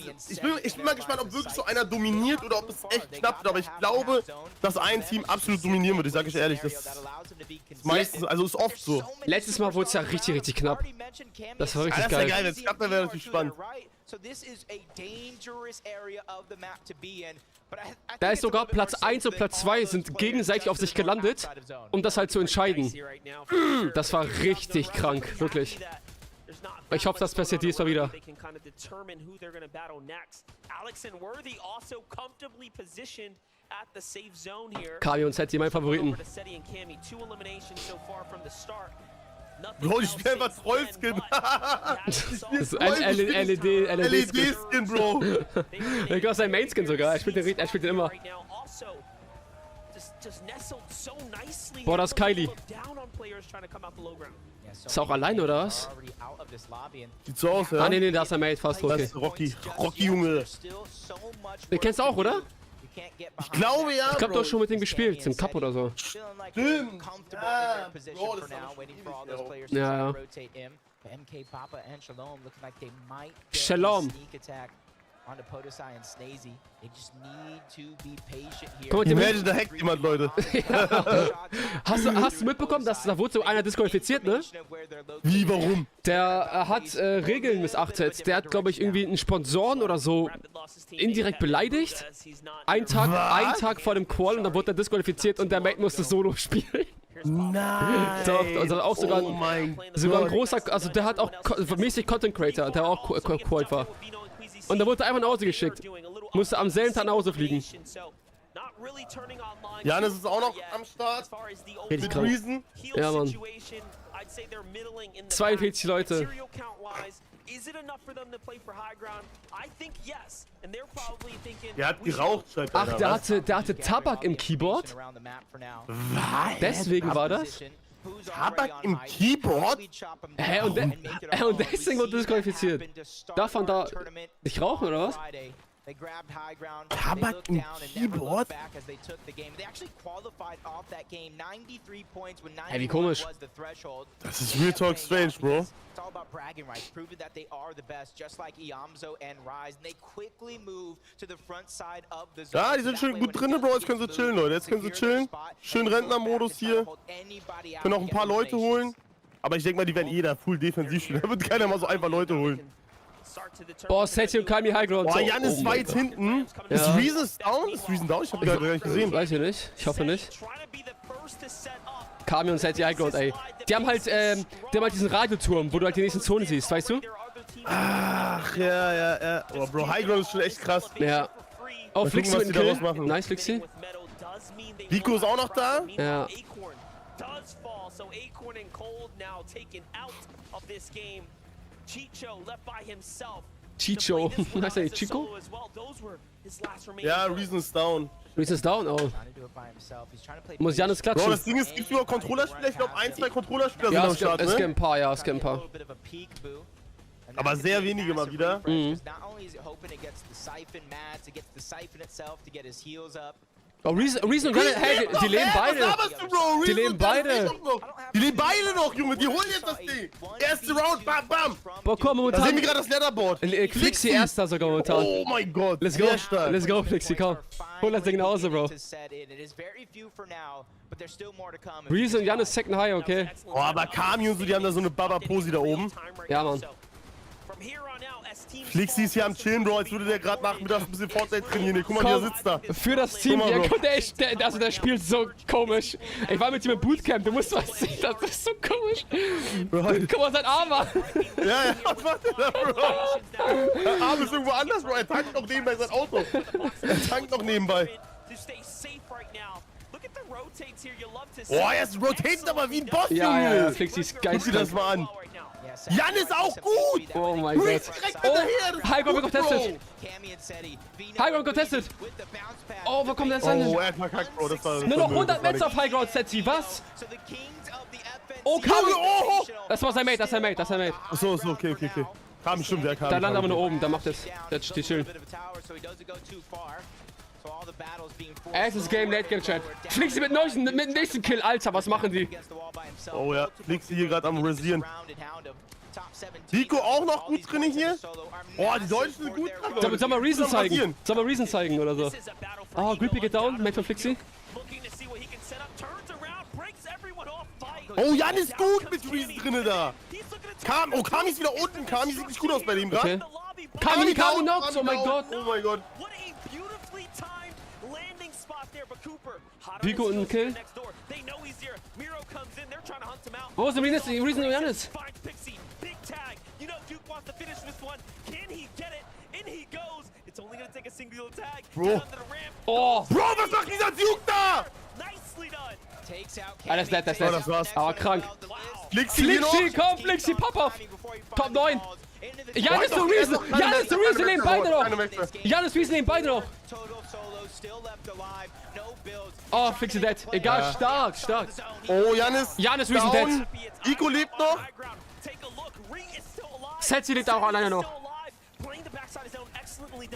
Speaker 6: ich bin mal gespannt, ob wirklich so einer dominiert oder ob es echt knapp wird, aber ich glaube, dass ein Team absolut dominieren wird, ich sage euch ehrlich, das ist meistens, also ist oft so.
Speaker 1: Letztes Mal wurde es ja richtig knapp. Das war richtig geil.
Speaker 6: Das ist ja geil, wenn es klappt, dann wäre natürlich spannend.
Speaker 1: Da ist sogar Platz 1 und Platz 2 sind gegenseitig auf sich gelandet, um das halt zu entscheiden. Das war richtig krank, wirklich. Ich hoffe, das passiert diesmal wieder. Kami und Seti, meine Favoriten.
Speaker 6: Bro, ich spiel einfach Trollskin.
Speaker 1: Das ist ein LED-Skin,
Speaker 6: Bro.
Speaker 1: Ich glaube, sein Main-Skin sogar. Er spielt den immer. Boah, das ist Kylie. Ist er auch allein, oder was?
Speaker 6: Sieht so aus, ja?
Speaker 1: Ah, nee, da ist der Mate fast. Okay.
Speaker 6: Das ist Rocky, Junge.
Speaker 1: Den kennst du auch, oder?
Speaker 6: Ich glaube, ja,
Speaker 1: Ich glaube,
Speaker 6: Bro.
Speaker 1: du hast schon mit dem gespielt, im Cup oder so.
Speaker 6: Stimmt. Ja, Bro, das ist
Speaker 1: Ja. Shalom. Guck mal,
Speaker 6: Imagine, da hackt jemand, Leute.
Speaker 1: Hast du mitbekommen, dass da wurde so einer disqualifiziert, ne?
Speaker 6: Wie, warum?
Speaker 1: Der hat Regeln missachtet. Der hat, glaube ich, irgendwie einen Sponsoren oder so indirekt beleidigt. Ein Tag vor dem Qual und dann wurde er disqualifiziert und der Mate musste Solo spielen.
Speaker 6: Nein.
Speaker 1: Also auch sogar,
Speaker 6: Oh mein
Speaker 1: sogar ein
Speaker 6: Gott.
Speaker 1: großer, also der hat auch mäßig Content Creator, der auch Quote war. Und da wurde er einfach nach Hause geschickt. Musste am selben Tag nach Hause fliegen.
Speaker 6: Janis ist auch noch am Start.
Speaker 1: Richtig
Speaker 6: Mit
Speaker 1: krank.
Speaker 6: Reason.
Speaker 1: Ja, Mann. 42 Leute.
Speaker 6: Der hat geraucht, schreibt
Speaker 1: Ach,
Speaker 6: einer,
Speaker 1: der hatte Tabak im Keyboard?
Speaker 6: Was?
Speaker 1: Deswegen war das?
Speaker 6: Tabak im Keyboard?
Speaker 1: Hä, und deswegen wurde disqualifiziert. Darf man da nicht rauchen, oder was?
Speaker 6: Tabak im Keyboard?
Speaker 1: Hey, wie komisch.
Speaker 6: Das ist Real Talk strange, Bro.
Speaker 8: It's all about bragging rights, proving that they are the best, just like Iamzo and Rise. And they quickly move to the front side of the zone.
Speaker 6: Ja, die sind schön gut drin, Bro. Jetzt können sie chillen, Leute. Jetzt können sie chillen. Schön Rentnermodus hier. Können auch ein paar Leute holen. Aber ich denke mal, die werden jeder full defensiv spielen. Da wird keiner mal so einfach Leute holen.
Speaker 1: Boah, Setty und Kami Highground.
Speaker 6: Boah, Jan ist weit hinten. Ist
Speaker 1: Ja.
Speaker 6: Reason down? Ist Reason down? Ich hab ihn gerade gar nicht gesehen.
Speaker 1: Weiß ich nicht. Ich hoffe nicht. Kami und Setty Highground, ey. Die haben halt diesen Radioturm, wo du halt die nächsten Zonen siehst, weißt du?
Speaker 6: Ach, ja. Oh, Bro, Highground ist schon echt krass.
Speaker 1: Ja. Oh,
Speaker 6: Mal
Speaker 1: Flixi
Speaker 6: gucken,
Speaker 1: mit
Speaker 6: was
Speaker 1: dem
Speaker 6: die daraus
Speaker 1: Kill.
Speaker 6: machen.
Speaker 1: Nice, Flixi.
Speaker 6: Vico ist auch noch da.
Speaker 1: Ja. Chicho. Heißt der nicht Chico?
Speaker 6: Ja, Reason ist down.
Speaker 1: Reason ist down, oh. Muss Janis
Speaker 6: Bro,
Speaker 1: klatschen.
Speaker 6: das Ding ist, es gibt nur Controllerspieler. Ich glaube, 1, 2 Controllerspieler sind
Speaker 1: Ja,
Speaker 6: am
Speaker 1: es gibt
Speaker 6: Start,
Speaker 1: ein
Speaker 6: ne?
Speaker 1: paar, ja, es gibt ein paar.
Speaker 6: Aber sehr wenige mal wieder.
Speaker 1: Oh, Reason und Gunner, hey, die leben beide. Die leben beide.
Speaker 6: Die leben beide noch, Junge. Die holen jetzt das Ding. Erste Round, bam, bam.
Speaker 1: Boah, komm,
Speaker 6: Da
Speaker 1: momentan.
Speaker 6: sehen wir gerade das Leaderboard.
Speaker 1: Flixi erster sogar momentan.
Speaker 6: Oh mein Gott.
Speaker 1: Let's go.
Speaker 6: Sehr stark.
Speaker 1: Let's go, Flixi, komm. Hol das Ding nach Hause, Bro. Reason und Janis second high, okay.
Speaker 6: Oh, aber Kami und so, die haben da so eine Baba-Posi da oben.
Speaker 1: Ja, Mann.
Speaker 6: Flixi ist hier am Chillen, Bro, als würde der gerade nachmittags ein bisschen Fortnite trainieren. Hier, guck mal, wie er sitzt da.
Speaker 1: Für das Team,
Speaker 6: Guck mal, Bro.
Speaker 1: also der spielt so komisch. Ich war mit ihm im Bootcamp, du musst was sehen, das ist so komisch. Guck mal, sein Arm an.
Speaker 6: Ja, was macht der da, Bro? Der Arm ist irgendwo anders, Bro. Er tankt noch nebenbei sein Auto. Er tankt noch nebenbei. Boah, er ist rotated aber wie ein Boss, Junge.
Speaker 1: Ja, Flixi ist geil.
Speaker 6: Guck dir das mal an. Jan ist auch gut!
Speaker 1: Oh mein Gott.
Speaker 6: Direkt hinterher!
Speaker 1: Highground wird
Speaker 6: Gut,
Speaker 1: contested. Highground contested. Oh, wo kommt der jetzt
Speaker 6: Bro.
Speaker 1: an?
Speaker 6: Oh, er hat verkackt, Bro. Das war,
Speaker 1: Nur noch 100
Speaker 6: das war
Speaker 1: Meters auf Highground, Setzi, was? Oh,
Speaker 6: Junge,
Speaker 1: Kami!
Speaker 6: oh!
Speaker 1: Das war sein Mate, das ist sein Mate, das ist sein Mate.
Speaker 6: Achso, okay. Kam stimmt, der kam.
Speaker 1: Da landet aber nur oben, da macht es. Jetzt steht chillen. Erstes Game, Late Game Chat. Flixi mit dem nächsten Kill, Alter, was machen die?
Speaker 6: Oh ja, Flixi hier gerade am Rasieren. Vico auch noch gut drin hier? Oh, die Deutschen sind gut drin.
Speaker 1: Soll mal Reason zeigen? Soll mal Reason zeigen oder so? Oh, Creepy geht down, Mate von Flixi.
Speaker 6: Oh, Jan ist gut mit Reason drinne da. Kami ist wieder unten. Kami sieht nicht gut aus bei dem
Speaker 1: Okay.
Speaker 6: gerade.
Speaker 1: Kami
Speaker 6: down,
Speaker 1: knockt, oh mein Gott.
Speaker 6: Oh mein Gott.
Speaker 1: Vico und ein Kill. Wo ist der Reason und Janis?
Speaker 6: Bro.
Speaker 1: Oh,
Speaker 6: Bro, was macht dieser Duke da?
Speaker 1: das ist nett, das ist
Speaker 6: Oh,
Speaker 1: nett.
Speaker 6: das war's.
Speaker 1: Aber krank.
Speaker 6: Flixi hier noch.
Speaker 1: Flixi, komm, Flixi, pop auf. Top 9. Janis und Reason, Janis und Reason nehmen beide noch. Janis und Reason nehmen beide noch. Oh, Flixi dead. Egal, stark.
Speaker 6: Oh,
Speaker 1: Janis Reason dead.
Speaker 6: Vico lebt noch.
Speaker 1: Setzi lebt auch alleine noch.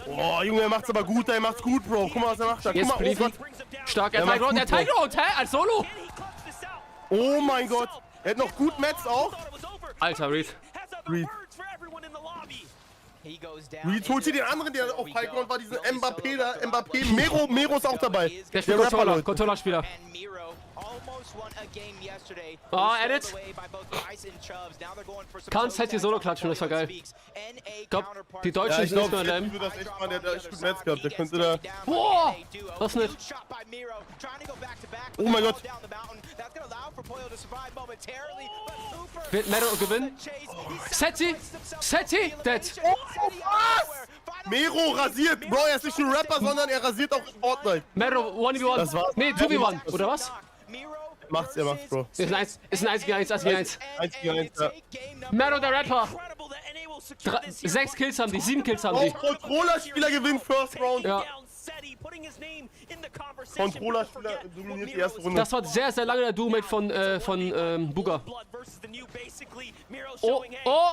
Speaker 6: Oh, Junge, er macht's aber gut, er macht's gut, Bro. Guck mal, was er macht da. Guck
Speaker 1: Jetzt
Speaker 6: mal, oh
Speaker 1: Bleefy.
Speaker 6: Gott.
Speaker 1: Stark,
Speaker 6: Er macht gut,
Speaker 1: er hat Highground, hä? Als Solo.
Speaker 6: Oh mein Gott. Er hat noch gut Mets auch.
Speaker 1: Alter, Reed.
Speaker 6: Reed holt hier den anderen, der auf Highground war, diesen Mbappé da. Mero ist auch dabei.
Speaker 1: Der spielt
Speaker 6: Rapper, Leute.
Speaker 1: Controllerspieler. Edit. Kannst halt hier Solo klatschen, das war geil. Ich glaub, die Deutschen
Speaker 6: ich
Speaker 1: sind nicht
Speaker 6: glaube,
Speaker 1: mehr
Speaker 6: Chat
Speaker 1: LM.
Speaker 6: würde das echt mal, der hat echt gut Netz gehabt, der könnte da...
Speaker 1: Boah! Was nicht?
Speaker 6: Oh mein Gott.
Speaker 1: Wird Meadow gewinnen? Seti! Seti! Dead!
Speaker 6: Mero rasiert! Bro, er ist nicht nur Rapper, sondern er rasiert auch in Fortnite.
Speaker 1: Meadow 1v1.
Speaker 6: Das war's.
Speaker 1: Nee, 2v1, oder was?
Speaker 6: Er macht's, Bro.
Speaker 1: Ist ein 1 gegen 1, 1 gegen 1.
Speaker 6: 1 gegen 1, ja.
Speaker 1: Meadow, der Rapper! 6 Kills haben die, 7 Kills haben die.
Speaker 6: Controller-Spieler gewinnt First Round.
Speaker 1: Ja.
Speaker 6: Controller-Spieler dominiert die erste Runde.
Speaker 1: Das war sehr, sehr lange der Duo-Mate von Buga. Oh, oh!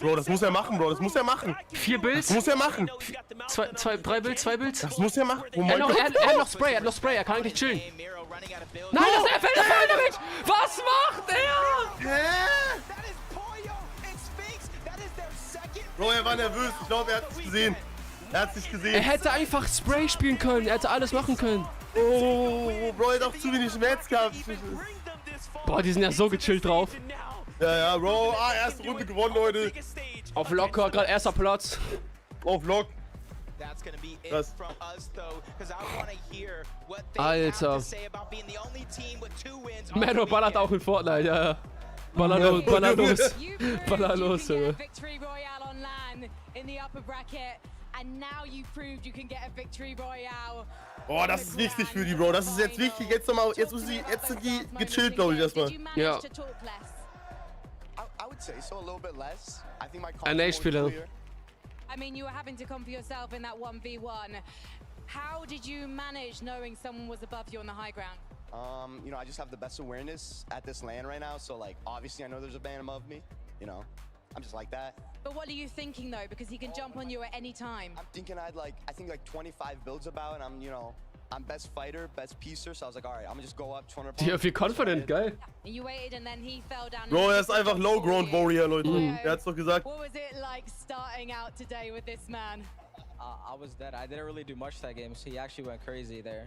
Speaker 6: Bro, das muss er machen, Bro, das muss er machen.
Speaker 1: 4 Builds.
Speaker 6: Das muss er machen.
Speaker 1: 3 Builds, 2 Builds.
Speaker 6: Das muss er machen. Oh
Speaker 1: Er
Speaker 6: mein Gott.
Speaker 1: hat noch Spray, er kann eigentlich chillen. Nein, er fällt damit! Was macht er?
Speaker 6: Hä? Bro, er war nervös. Ich glaube, er hat es gesehen. Er hat es nicht
Speaker 1: Er
Speaker 6: gesehen.
Speaker 1: hätte einfach Spray spielen können, er hätte alles machen können.
Speaker 6: Oh, Bro, er hat auch zu wenig Schmerz gehabt.
Speaker 1: Boah, die sind ja so gechillt drauf.
Speaker 6: Ja, Bro. Erste Runde gewonnen, Leute.
Speaker 1: Auf locker, gerade erster Platz.
Speaker 6: Auf Lock.
Speaker 8: Das.
Speaker 1: Alter. Meadow ballert auch in Fortnite, ja. Baller los, baller los. Baller los, Junge.
Speaker 9: Victory Royale on LAN in the upper bracket. And now you proved you can get a Victory Royale.
Speaker 6: Oh, das ist wichtig für die, Bro. Das ist jetzt wichtig. Jetzt nochmal, jetzt sind die gechillt, glaube ich, erstmal.
Speaker 1: Ja. Ein A-Spieler.
Speaker 9: I mean, you were having to come for yourself in that 1v1. How did you manage knowing someone was above you on the high ground?
Speaker 10: You know, I just have the best awareness at this LAN right now, so like obviously I know there's a man above me, you know. I'm just like that.
Speaker 9: But what are you thinking though? Because he can jump on you at any time.
Speaker 10: I'm thinking I think like 25 builds about, and I'm, you know, I'm best fighter, best piecer, so I was like, all right, I'm gonna just go up 200
Speaker 1: Ja, wie confident, geil.
Speaker 9: And you waited and then he fell down.
Speaker 6: Bro, er ist einfach Low-Ground Warrior, Leute. Er hat's doch gesagt.
Speaker 9: What was it like starting out today with this man?
Speaker 11: I was dead. I didn't really do much that game, so he actually went crazy there.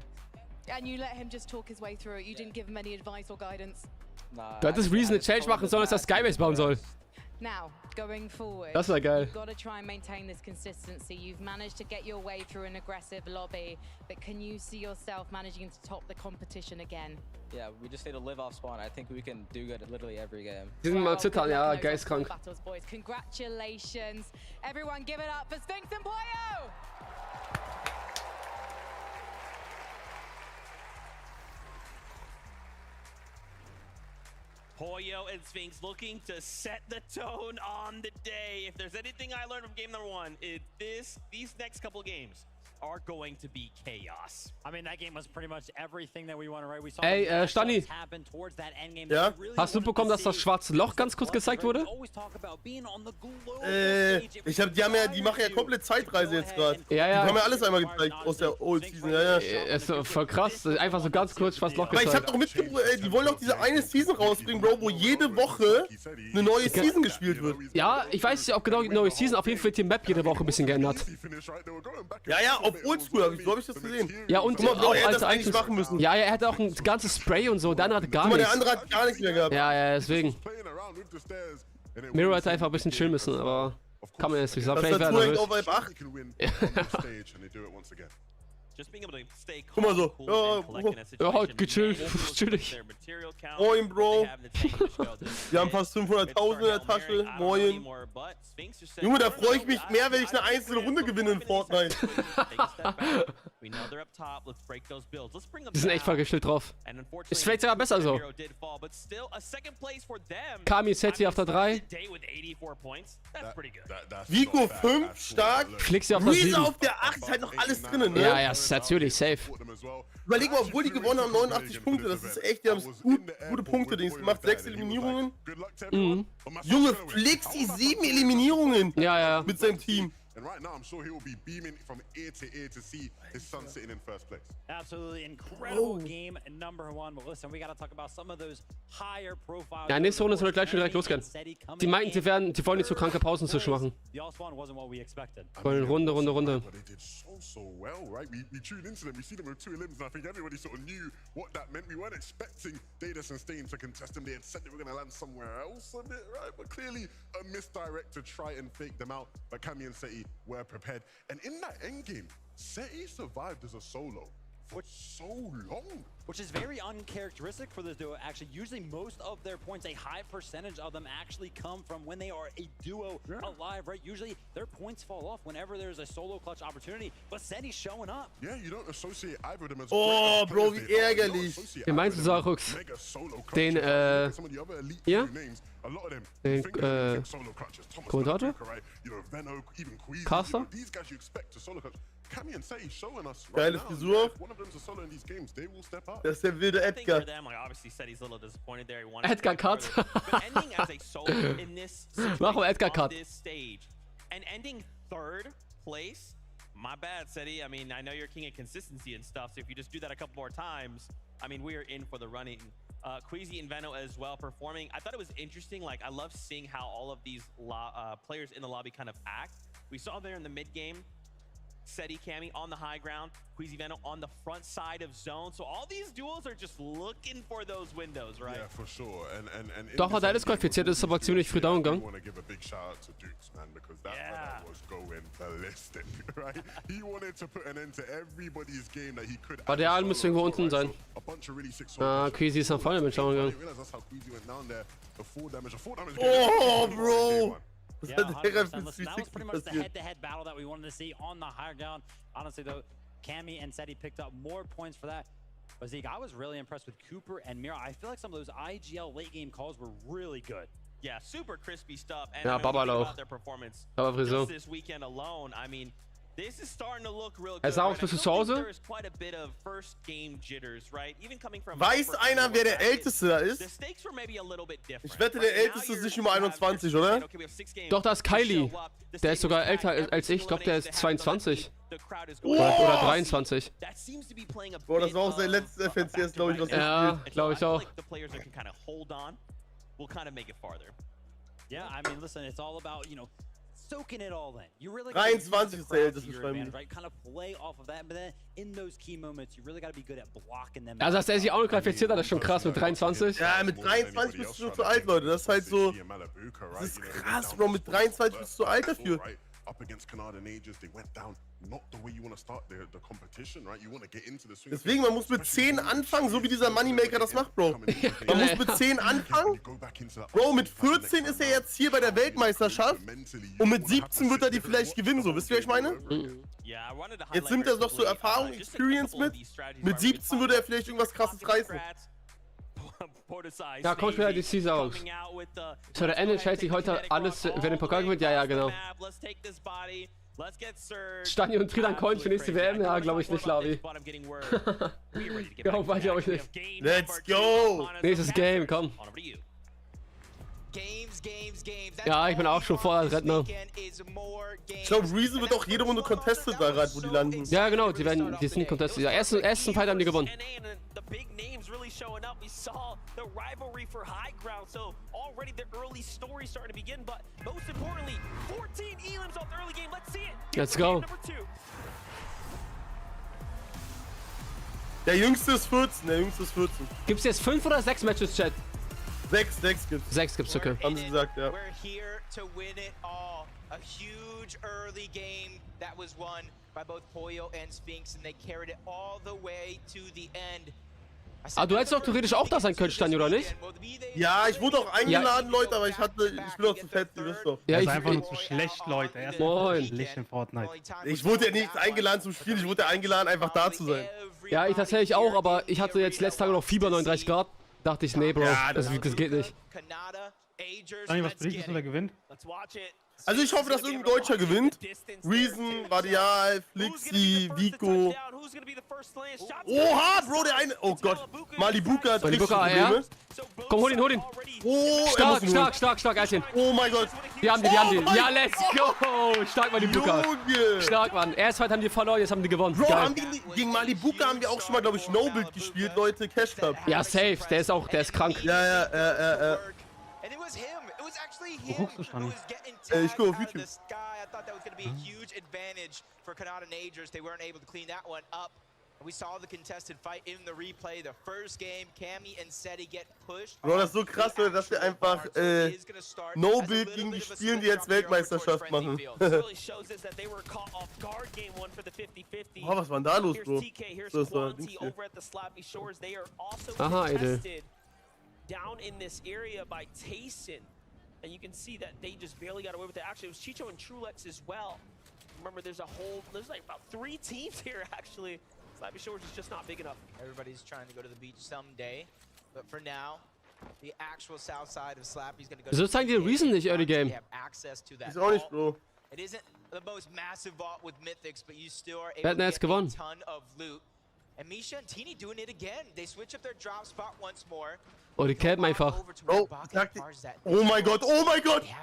Speaker 9: And you let him just talk his way through it. You didn't give him any advice or guidance.
Speaker 11: Nah,
Speaker 1: Du hättest Reason eine Change machen sollen, dass er Skybase bauen soll.
Speaker 9: Now, going forward,
Speaker 1: Das war geil.
Speaker 9: you've got to try and maintain this consistency. You've managed to get your way through an aggressive lobby, but can you see yourself managing to top the competition again?
Speaker 11: Yeah, we just need to live off spawn. I think we can do good at literally every game.
Speaker 1: Die sind mal
Speaker 9: Well,
Speaker 1: zittern,
Speaker 9: good luck
Speaker 1: ja,
Speaker 9: in those
Speaker 1: geistkrank.
Speaker 9: battles, boys. Congratulations. Everyone give it up for Sphinx and Pollo!
Speaker 2: Pollo and Sphinx looking to set the tone on the day. If there's anything I learned from game number 1, these next couple games are going to be chaos.
Speaker 12: I mean, that game was pretty much everything that we wanted, right? We saw
Speaker 1: Ey, Stani.
Speaker 12: happen towards that end game.
Speaker 6: Ja?
Speaker 1: Hast du mitbekommen, dass das schwarze Loch ganz kurz gezeigt wurde?
Speaker 6: Die machen ja komplett Zeitreise jetzt gerade.
Speaker 1: Ja, ja.
Speaker 6: Die haben ja alles einmal gezeigt aus der Old Season, ja.
Speaker 1: Ist so voll krass. Einfach so ganz kurz schwarzes Loch
Speaker 6: Aber ich hab
Speaker 1: gezeigt.
Speaker 6: doch mitgebracht, die wollen doch diese eine Season rausbringen, Bro, wo jede Woche eine neue Season gespielt wird.
Speaker 1: Ja, ich weiß nicht, ob genau die neue Season, auf jeden Fall wird die Map jede Woche ein bisschen geändert.
Speaker 6: Ja, auf Oldschool habe ich, glaube ich, das gesehen.
Speaker 1: Ja, und
Speaker 6: Guck mal, Bro,
Speaker 1: auch
Speaker 6: er hätte
Speaker 1: als
Speaker 6: das eigentlich
Speaker 1: Items.
Speaker 6: machen müssen.
Speaker 1: Ja, er hätte auch ein ganzes Spray und so, der andere hatte gar
Speaker 6: Guck mal, der
Speaker 1: nichts.
Speaker 6: andere hat gar nichts mehr gehabt.
Speaker 1: Ja, deswegen. Miro hätte einfach ein bisschen chillen müssen, aber kann man jetzt nicht sagen.
Speaker 6: Das
Speaker 1: Vielleicht
Speaker 6: dazu
Speaker 1: wäre
Speaker 6: hängt
Speaker 1: er
Speaker 6: auf Vibe 8.
Speaker 2: Just being able to stay
Speaker 6: Guck mal so.
Speaker 2: calm, cool, and collect in a situation
Speaker 1: Ja, gechillt,
Speaker 2: minimal
Speaker 1: chillig.
Speaker 2: their material count,
Speaker 6: Moin, Bro.
Speaker 2: they have the tank to show this.
Speaker 6: Wir haben fast 500.000 in der Tasche. Moin. Junge, da freue ich mich mehr, wenn ich eine einzelne Runde gewinne in Fortnite.
Speaker 1: Die sind echt voll gechillt drauf. Ist vielleicht sogar besser so. Kami Seti auf der 3.
Speaker 6: Vico 5, stark.
Speaker 1: Flixi auf der 7.
Speaker 6: Reese auf der 8 ist halt noch alles drinnen, ne?
Speaker 1: Ja, ja, ist natürlich safe.
Speaker 6: Überleg mal, obwohl die gewonnen haben, 89 Punkte. Das ist echt, die haben gute Punkte-Dings gemacht. 6 Eliminierungen.
Speaker 1: Mhm.
Speaker 6: Junge, Flixi 7 Eliminierungen
Speaker 1: Ja, ja.
Speaker 6: mit seinem Team.
Speaker 13: And right now, I'm sure he will be beaming from ear to ear to see his son sitting in first place.
Speaker 12: Absolutely incredible game number 1. But listen, we got to talk about some of those higher profile.
Speaker 1: Ja, nächste Runde soll er gleich schon direkt losgehen. Die meinten, die wollen nicht so kranke Pausen zwischen machen. Wollen Runde.
Speaker 13: But they did so well, right? We tuned into them, we see them with 2 limbs, and I think everybody sort of knew what that meant. We weren't expecting Dadas and Stain to contest them. They had said they were going to land somewhere else a bit, right? But clearly a misdirect to try and fake them out. But Cammy and Seti were prepared. And in that endgame, Seti survived as a solo for so long.
Speaker 12: Which is very uncharacteristic for this duo. Actually, usually most of their points, a high percentage of them actually come from when they are a duo alive, right? Usually their points fall off whenever there's a solo clutch opportunity, but Seti's showing up.
Speaker 13: Yeah, you don't associate either of them as
Speaker 6: Oh, Bro, wie ärgerlich.
Speaker 1: Wie meinst du, Sarux? Den, hier? Den, Kommentator? Caster?
Speaker 6: Geile Frisur. Das ist der wilde Edgar.
Speaker 1: Edgar Cut. Mach mal Edgar Cut.
Speaker 2: And ending 3rd place, my bad, Seti. I mean, I know you're king of consistency and stuff, so if you just do that a couple more times, I mean, we are in for the running. Queasy and Veno as well performing. I thought it was interesting. Like, I love seeing how all of these players in the lobby kind of act. We saw there in the mid game, Seti, Cammy on the high ground, Queasy Veno on the front side of zone. So all these duels are just looking for those windows, right?
Speaker 13: Yeah, for sure. And
Speaker 1: Doch, hat er disqualifiziert, ist aber ziemlich früh down gegangen.
Speaker 13: I want to give a big shout out to Dukes, man, because that brother was going ballistic, right? He wanted to put an end to everybody's game that he could.
Speaker 1: Aber der Al müsste irgendwo unten sein. Ah, Queasy ist nach vorne mit Schauen gegangen.
Speaker 6: Oh, Bro!
Speaker 12: Yeah, 100%. Listen, that was pretty much the head-to-head battle that we wanted to see on the higher ground. Honestly, though, Cammy and Seti picked up more points for that. But Zeke, I was really impressed with Cooper and Mira. I feel like some of those IGL late-game calls were really good.
Speaker 2: Yeah, super crispy stuff. And
Speaker 1: Ja, Babalo.
Speaker 2: about their performance
Speaker 1: Aber Frisur.
Speaker 2: just this weekend alone, I mean, this is starting to look real good.
Speaker 1: Hey, Sarux, bist du zu Hause?
Speaker 2: There is quite a bit of first game jitters, right? Even coming from
Speaker 6: Weiß einer, wer der Älteste da ist?
Speaker 2: the stakes were maybe a little bit different.
Speaker 6: Ich wette, der Älteste ist nicht Nummer 21, oder?
Speaker 1: Doch, da ist Kylie. Der ist sogar älter als ich. Ich glaube, der ist 22. Oder 23.
Speaker 6: Boah, das war auch sein letztes FNCS, glaube ich, was
Speaker 1: Ja, glaube ich auch.
Speaker 12: Yeah, I mean, listen, it's all about, you know, soaking it all in. You really
Speaker 6: 23 ist der älteste Schwein.
Speaker 12: right? Kind of play off of that, but then in those key moments, you really got to be good at blocking them.
Speaker 1: Also, dass er sich auch noch qualifiziert hat, ist schon krass mit 23.
Speaker 6: Ja, mit 23 bist du schon zu alt, Leute. Das ist halt so. Das ist krass, Bro. Mit 23 bist du zu alt dafür.
Speaker 13: Up against Canadian ages, they went down not the way you want to start the competition, right? You want to get into the swing.
Speaker 6: Deswegen, man muss mit 10 anfangen, so wie dieser Moneymaker das macht, Bro. Man muss mit 10 anfangen. Bro, mit 14 ist er jetzt hier bei der Weltmeisterschaft und mit 17 wird er die vielleicht gewinnen, so. Wisst ihr, was ich meine? Jetzt nimmt er noch so Erfahrung, Experience mit. Mit 17 würde er vielleicht irgendwas krasses reißen.
Speaker 1: Ja, komm später die Caesar aus. So, der Ende entscheidet sich heute alles, wer den Pokal gewinnt. Ja, genau. Stani und Tridan Coin für nächste WM? Ja, glaube ich nicht, Lavi. Ja, weiß ich auch nicht.
Speaker 6: Let's go!
Speaker 1: Nächstes Game, komm. Ja, ich bin auch schon voll als Redner.
Speaker 6: Ich glaube, Reason wird auch jede Runde contested da gerade, wo die landen.
Speaker 1: Ja, genau, die sind contested. Ja, ersten Fight haben die gewonnen.
Speaker 7: Showing up, we saw the rivalry for high ground, so already the early story starting to begin, but most importantly, 14 elims off the early game. Let's see it.
Speaker 1: Let's go.
Speaker 6: Der Jüngste ist 14,
Speaker 1: Gibt's jetzt 5 oder 6 Matches, Chat?
Speaker 6: 6 gibt's.
Speaker 1: 6 gibt's, okay.
Speaker 6: Haben sie gesagt, ja.
Speaker 8: We're here to win it all. A huge early game that was won by both Pollo and Sphinx, and they carried it all the way to the end.
Speaker 1: Ah, du hättest doch theoretisch auch da sein können, Stani, oder nicht?
Speaker 6: Ja, ich wurde auch eingeladen, Leute, aber ich bin doch zu fett, ihr wisst doch.
Speaker 1: Ja,
Speaker 14: ich einfach nur zu schlecht, Leute. Er ist
Speaker 1: Moin.
Speaker 14: schlecht in Fortnite.
Speaker 6: Ich wurde ja nicht eingeladen zum Spiel, ich wurde ja eingeladen, einfach da zu sein.
Speaker 1: Ja, ich tatsächlich auch, aber ich hatte jetzt letzte Tage noch Fieber 39 Grad. Dachte ich, nee, Bro, das geht nicht.
Speaker 14: Stani, was berichtest du, wer gewinnt?
Speaker 6: Also ich hoffe, dass irgendein Deutscher gewinnt. Reason, Radial, Flixi, Vico. Oha, Bro, der eine... Oh Gott. Malibuka hat richtig Probleme.
Speaker 1: Komm, hol ihn.
Speaker 6: Oh,
Speaker 1: Stark, Alter.
Speaker 6: Oh mein Gott.
Speaker 1: Die haben die. Ja, let's go. Stark, Mann, die Buka.
Speaker 6: Junge.
Speaker 1: Stark, Mann. Erst heute haben die verloren, jetzt haben die gewonnen.
Speaker 6: Bro,
Speaker 1: Geil.
Speaker 6: gegen Malibuka haben wir auch schon mal, glaube ich, No-Build gespielt, Leute. Cash Cup.
Speaker 1: Ja, safe. Der ist krank.
Speaker 6: Ja.
Speaker 14: Wo guckst du, Stani?
Speaker 6: Ich gucke auf YouTube.
Speaker 8: We saw the contested fight in the replay. The first game, Cammy and Seti get pushed.
Speaker 6: Bro, das ist so krass, Leute, dass wir einfach No-Build gegen die spielen, die jetzt Weltmeisterschaft machen. Oh, was war denn da los, Bro? Das war
Speaker 1: Aha, Edel.
Speaker 7: Down in this area by Tayson. And you can see that they just barely got away with it. Actually, it was Chicho and Trulex as well. Remember, there's like about 3 teams here, actually. Slappy Shores is just not big enough.
Speaker 8: Everybody's trying to go to the beach someday, but for now, the actual south side of Slappy's going to go.
Speaker 1: So zeigen die Reason nicht Early Game.
Speaker 6: Ist auch nicht, Bro.
Speaker 8: It isn't the most massive vault with Mythics, but you still are
Speaker 1: Wer
Speaker 8: able
Speaker 1: hat
Speaker 8: to
Speaker 1: denn
Speaker 8: get
Speaker 1: jetzt gewonnen?
Speaker 8: a ton of loot. And Misha and Teeny doing it again. They switch up their drop spot once more.
Speaker 1: Oh, die campen einfach.
Speaker 6: Oh, oh mein Gott.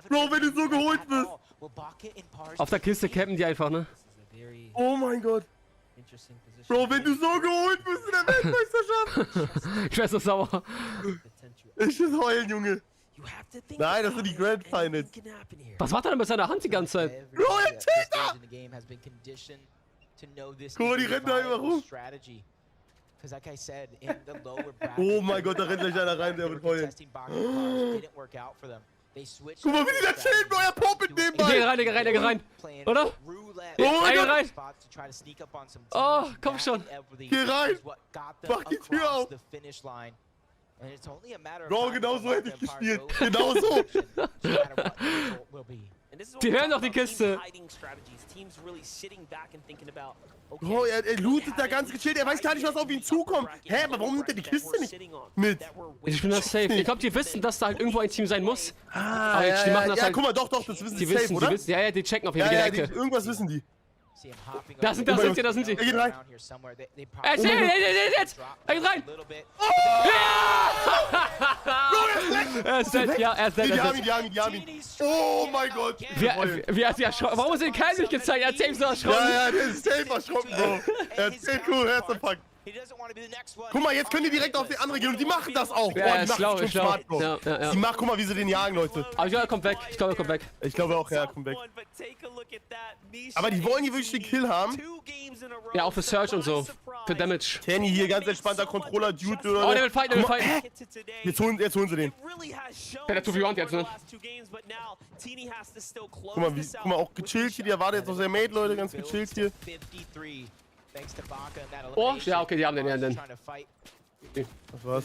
Speaker 6: Bro, wenn du so geholt bist.
Speaker 1: Auf der Kiste campen die einfach, ne?
Speaker 6: Oh mein Gott. Bro, wenn du so geholt bist in der Weltmeisterschaft.
Speaker 1: Ich wär so sauer.
Speaker 6: Ich will heulen, Junge. Nein, das sind die Grand Finals.
Speaker 1: Was macht er denn mit seiner Hand die ganze Zeit?
Speaker 6: Bro, er chillt da! Guck mal, die rennen da einfach rum. Oh mein Gott, da rennt gleich einer rein, der wird heulen. Guck mal, wie die da chillen, Bro, er popelt nebenbei.
Speaker 1: Geh rein. Oder?
Speaker 6: Oh mein Gott.
Speaker 1: Rein. Oh, komm schon.
Speaker 6: Geh rein. Mach die Tür auf. Bro, genau so hätte ich gespielt. Genau so.
Speaker 1: Die hören doch die Kiste.
Speaker 6: Bro, er lootet da ganz gechillt. Er weiß gar nicht, was auf ihn zukommt. Hä, aber warum nimmt er die Kiste nicht mit?
Speaker 1: Ich bin das safe. Ich glaube, die wissen, dass da halt irgendwo ein Team sein muss.
Speaker 6: Ah,
Speaker 1: aber die machen das halt.
Speaker 6: Guck mal, doch, das wissen
Speaker 1: die
Speaker 6: safe, oder?
Speaker 1: Ja, die checken auf jeden Fall die Ecke.
Speaker 6: Irgendwas wissen die.
Speaker 1: Da sind sie.
Speaker 6: Er geht rein.
Speaker 1: Jetzt! Er geht rein! Er ist dead, ja, er ist dead.
Speaker 6: Die haben ihn. Oh mein Gott.
Speaker 1: Wie hat sie erschrocken? Warum ist den Kerl nicht gezeigt? Er hat safe so erschrocken.
Speaker 6: Ja, der ist safe erschrocken, Bro. Er hat safe cool Herzinfarkt. Guck mal, jetzt können die direkt auf die andere gehen und die machen das auch.
Speaker 1: Ja,
Speaker 6: die
Speaker 1: schlau.
Speaker 6: smart, Bro.
Speaker 1: Ja.
Speaker 6: Die machen, guck mal, wie sie den jagen, Leute.
Speaker 1: Aber ich glaube, er kommt weg.
Speaker 6: Ich glaube auch, ja, er kommt weg. Aber die wollen hier wirklich den Kill haben.
Speaker 1: Ja, auch für Search und so. Für Damage.
Speaker 6: Kenny hier, ganz entspannter Controller-Dude.
Speaker 1: Oh, der will fighten,
Speaker 6: Jetzt holen sie den.
Speaker 1: Der hat 2v1 jetzt, ne?
Speaker 6: Guck mal, auch gechillt hier. Die erwartet jetzt noch sehr Mate, Leute, ganz gechillt hier.
Speaker 1: Oh, ja, okay, die haben den.
Speaker 6: Okay, das war's.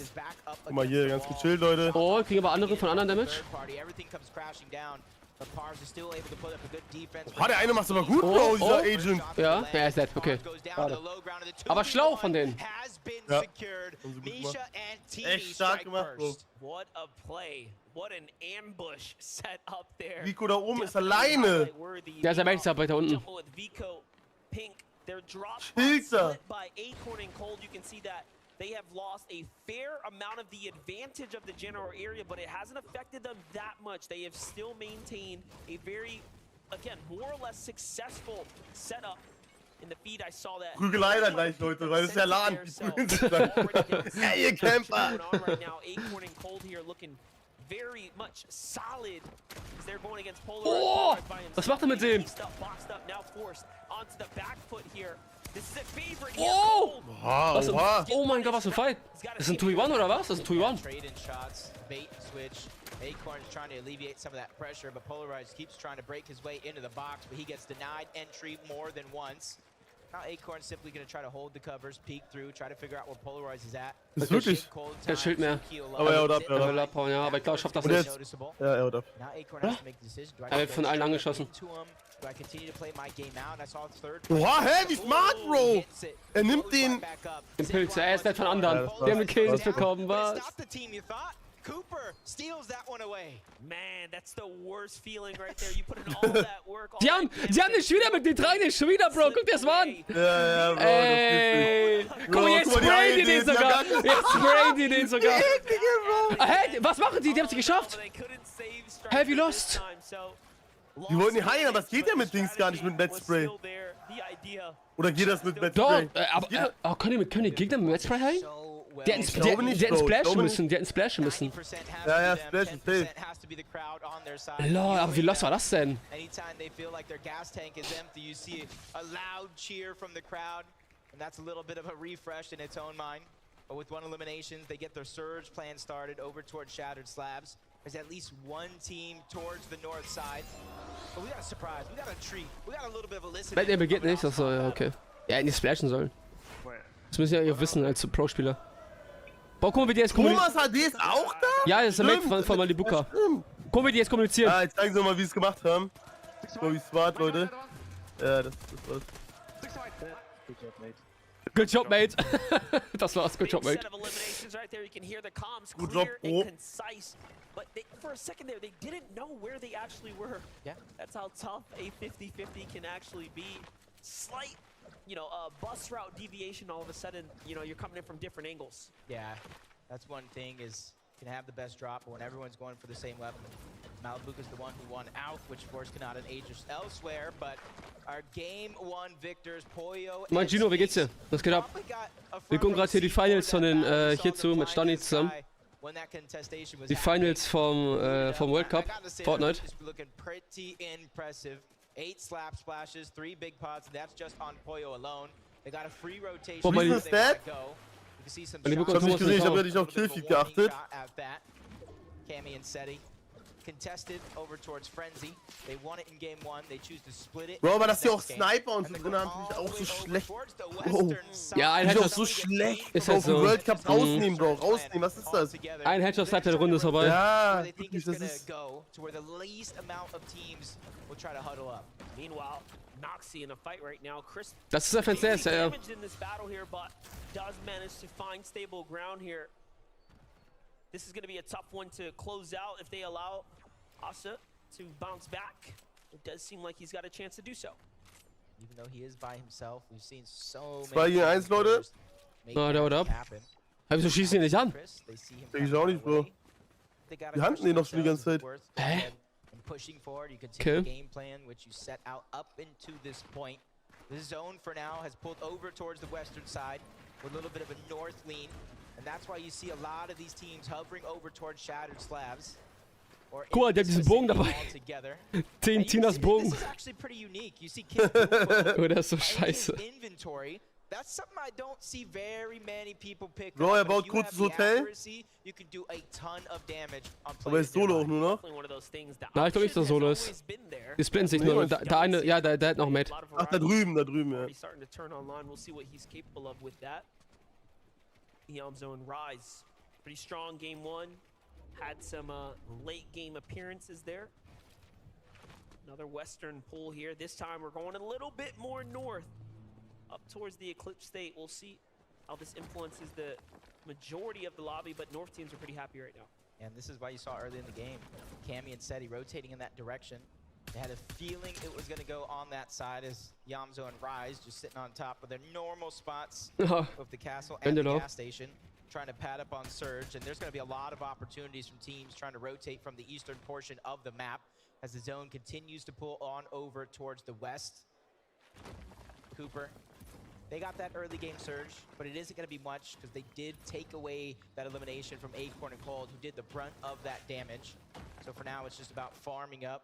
Speaker 6: Guck mal hier, ganz gechillt, Leute.
Speaker 1: Oh, kriegen aber andere von anderen Damage.
Speaker 6: Oh, der eine macht's aber gut, Bro, dieser Agent.
Speaker 1: Ja, er ist dead, okay. Schade. Aber schlau von denen.
Speaker 6: Ja. Echt stark gemacht, Bro.
Speaker 7: What a play. What an ambush set up there.
Speaker 6: Vico da oben ist alleine.
Speaker 1: Der ist der Weltsarbeiter unten.
Speaker 7: Their drop
Speaker 6: Hilfe!
Speaker 7: by Acorn and Cold, you can see that they have lost a fair amount of the advantage of the general area, but it hasn't affected them that much. They have still maintained a very, again, more or less successful setup. In the feed I saw that.
Speaker 6: Prügelei dann gleich, Leute, weil das ist der Laden. Hey, ihr Camper!
Speaker 7: Right now, Acorn and Cold here looking very much solid as they're going against Polar.
Speaker 1: Oh! Was macht er mit dem? Oh! Oh mein Gott, was für ein Fight! Das ist ein 2v1 oder was? Das ist ein 2v1.
Speaker 8: Acorn is trying to alleviate some of that pressure, but Polarized keeps trying to break his way into the box, but he gets denied entry more than once. Now Acorn's simply going to try to hold the covers, peek through, try to figure out where Polarized is at.
Speaker 6: Das ist wirklich.
Speaker 1: Der Schild mehr.
Speaker 6: Aber er haut ab,
Speaker 1: ja, aber ich glaube, er schafft das nicht.
Speaker 6: Ja, er haut ab.
Speaker 1: Er wird von allen angeschossen.
Speaker 6: Oha, hä, wie smart, Bro! Er nimmt den
Speaker 1: Pilz, er ist nicht von anderen. Die haben den Kill nicht bekommen, was?
Speaker 8: Cooper steals that one away.
Speaker 7: Man, that's the worst feeling right there. You put in all that work.
Speaker 1: Die haben nicht wieder mit den drei nicht schon wieder, Bro. Guck dir das mal an.
Speaker 6: Ja, Bro.
Speaker 1: Ey. Guck mal, jetzt sprayen die den sogar. Jetzt sprayen die den sogar. Hä? Was machen die? Die haben es geschafft. Hä, wie lost?
Speaker 6: Die wollten die heilen, aber es geht ja mit Dings gar nicht mit Metspray. Oder geht das mit Metspray?
Speaker 1: Doch, aber können die Gegner mit Metspray heilen? Die hätten splashen müssen.
Speaker 6: Ja, splashen, safe.
Speaker 1: Lol, aber wie lost war das denn?
Speaker 8: Anytime they feel like their gas tank is empty, you see a loud cheer from the crowd, and that's a little bit of a refresh in its own mind. But with one eliminations, they get their surge plan started over towards Shattered Slabs. There's at least one team towards the north side. But we got a surprise, we got a treat, we got a little bit of a listen.
Speaker 1: Batman geht nicht, achso, ja, okay. Ja, hätten die splashen sollen. Das müssen ja wissen als Pro-Spieler. Boah, guck mal, wie die jetzt kommunizieren.
Speaker 6: Thomas HD ist auch da?
Speaker 1: Ja, das ist der Mate von Malibuka. Guck mal, wie die jetzt kommunizieren.
Speaker 6: Ja, jetzt zeigen sie mal, wie sie es gemacht haben. So wie smart, Leute. Ja, das war's.
Speaker 1: Good job, Mate. Das war's, good job, Mate.
Speaker 6: Good job, Bro.
Speaker 7: But for a second there, they didn't know where they actually were.
Speaker 8: Yeah.
Speaker 7: That's how tough a 50-50 can actually be. Slight, bus route deviation, all of a sudden, you're coming in from different angles.
Speaker 8: Yeah, that's one thing is you can have the best drop, but when everyone's going for the same weapon. Malibuka's the one who won out, which of course cannot age us elsewhere, but our game one victors, Pollo.
Speaker 1: Mein Gino, wie geht's dir? Was geht ab? Wir gucken gerade hier die Finals von den hierzu mit Stani zusammen. Die Finals vom World Cup, Fortnite.
Speaker 8: 8 slap splashes, 3 big pots, and that's just on Pollo alone. They got a free rotation.
Speaker 6: Boah, mein Stat? Ich hab nicht gesehen, ich hab ja nicht auf Killfeed geachtet.
Speaker 8: Cammy and Seti contested over towards Frenzy. They won it in game 1. They choose to split it.
Speaker 6: Bro, aber dass die auch Sniper und so drin haben, finde ich auch so schlecht. Bro.
Speaker 1: Ja, ein
Speaker 6: Headshot
Speaker 1: Headshot
Speaker 6: so schlecht.
Speaker 1: ist halt so.
Speaker 6: World Cup rausnehmen, Bro. Rausnehmen, was ist das?
Speaker 1: Ein Headshot seit der Runde ist vorbei.
Speaker 6: Ja, wirklich, das ist.
Speaker 7: Meanwhile, Noxy in a fight right now. Chris
Speaker 1: Das ist FNCS, ja.
Speaker 7: damaged in this battle here, but does manage to find stable ground here. This is going to be a tough one to close out if they allow Asa to bounce back. It does seem like he's got a chance to do so.
Speaker 8: Even though he is by himself, we've seen so
Speaker 6: 2 gegen 1, Leute.
Speaker 1: Na, der haut ab. Wieso schießen die nicht an?
Speaker 6: Ich auch nicht, Bro. Die handeln den doch schon die ganze Zeit.
Speaker 1: Hä?
Speaker 8: Pushing forward, you can see the game plan which you set out up into this point. The zone for now has pulled over towards the western side with a little bit of a north lean, and that's why you see a lot of these teams hovering over towards Shattered Slabs.
Speaker 1: Guck mal, der hat diesen Bogen dabei. Tinas Bogen.
Speaker 8: This is actually pretty unique. You see
Speaker 1: Oh, der ist so scheiße.
Speaker 8: inventory. That's something I don't see very many people pick
Speaker 6: Bro,
Speaker 8: up.
Speaker 6: er baut kurzes Hotel.
Speaker 8: You can do a ton of damage on
Speaker 6: Aber er ist Solo auch nur noch.
Speaker 1: Na, ich glaube nicht, dass er Solo ist. Die splitten sich nur. Der eine, ja, der hat noch Mate.
Speaker 6: Ach, da drüben, ja.
Speaker 7: Zone Rise, pretty strong game 1. Had some late game appearances there. Another western pull here. This time we're going a little bit more north, up towards the Eclipse State. We'll see how this influences the majority of the lobby, but North teams are pretty happy right now.
Speaker 8: And this is why you saw early in the game, Cammy and Seti rotating in that direction. They had a feeling it was going to go on that side as Yamzo and Rise just sitting on top of their normal spots of the castle and the gas station, trying to pad up on Surge. And there's going to be a lot of opportunities from teams trying to rotate from the eastern portion of the map as the zone continues to pull on over towards the west. Cooper, they got that early game surge, but it isn't going to be much because they did take away that elimination from Acorn and Cold, who did the brunt of that damage. So for now, it's just about farming up.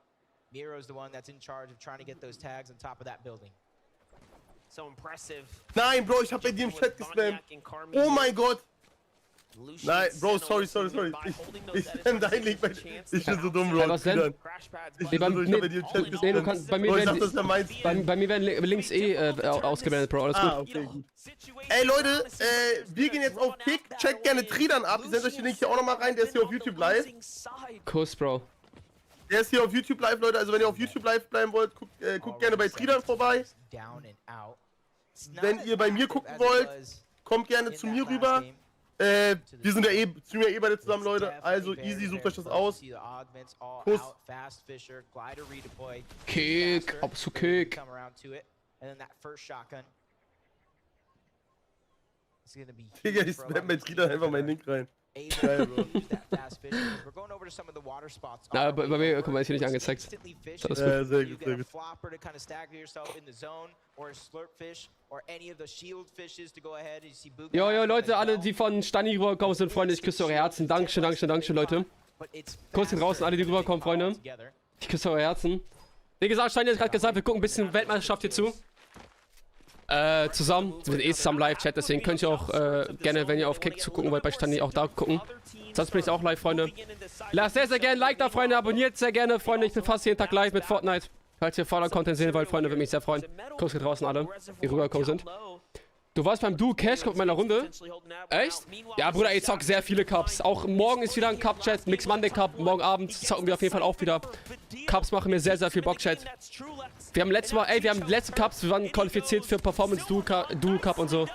Speaker 8: Miro's the one that's in charge of trying to get those tags on top of that building.
Speaker 7: So impressive.
Speaker 6: Nein, Bro, ich hab bei dir im Chat gespammt. Oh mein Gott. Nein, Bro, sorry. Ich spam dein Link bei dir. Ich bin so dumm, Bro.
Speaker 1: Was denn?
Speaker 6: Ich bin so, ich hab bei dir im Chat gespammt.
Speaker 1: Du kannst, bei mir werden Links ausgeblendet, Bro. Alles gut.
Speaker 6: Okay, gut. Ey, Leute, wir gehen jetzt auf Kick. Checkt gerne TriDan ab. Ich sende euch den Link hier auch nochmal rein. Der ist hier auf YouTube live.
Speaker 1: Kuss, Bro.
Speaker 6: Der ist hier auf YouTube live, Leute. Also wenn ihr auf YouTube live bleiben wollt, guckt gerne bei TriDan vorbei. Wenn ihr bei mir gucken wollt, kommt gerne zu mir rüber. Wir sind ja streamen ja beide zusammen, Leute. Also easy, sucht euch das aus. Kuss.
Speaker 1: Kick, ab zu Kick.
Speaker 6: Digga, ich spam bei TriDan einfach meinen Link rein. Geil, Bro.
Speaker 1: Na, bei mir, guck mal, ist hier nicht angezeigt. Das ist
Speaker 6: sehr gut, sehr gut.
Speaker 1: Jo, Leute, alle, die von Stani rüberkommen sind, Freunde, ich küsse eure Herzen. Dankeschön, Leute. Kurz hier draußen, alle, die rüberkommen, Freunde. Ich küsse eure Herzen. Wie gesagt, Stani hat gerade gesagt, wir gucken ein bisschen Weltmeisterschaft hier zu. Zusammen. Wir sind eh zusammen Live-Chat, deswegen könnt ihr auch gerne, wenn ihr auf Kick zugucken wollt, bei Stani auch da gucken. Sonst bin ich auch live, Freunde. Lasst sehr gerne ein Like da, Freunde. Abonniert sehr gerne, Freunde. Ich bin fast jeden Tag live mit Fortnite. Falls ihr Vorder-Content sehen wollt, Freunde, würde mich sehr freuen. Kurz hier draußen alle, die rübergekommen sind. Du warst beim Duo Cash Cup in meiner Runde? Echt? Ja, Bruder, ich zock sehr viele Cups. Auch morgen ist wieder ein Cup-Chat, Mix Monday Cup. Morgen Abend zocken wir auf jeden Fall auch wieder. Cups machen mir sehr viel Bock, Chat. Wir haben letztes Mal, wir haben letzte Cups, wir waren qualifiziert für Performance Duo Cup und so.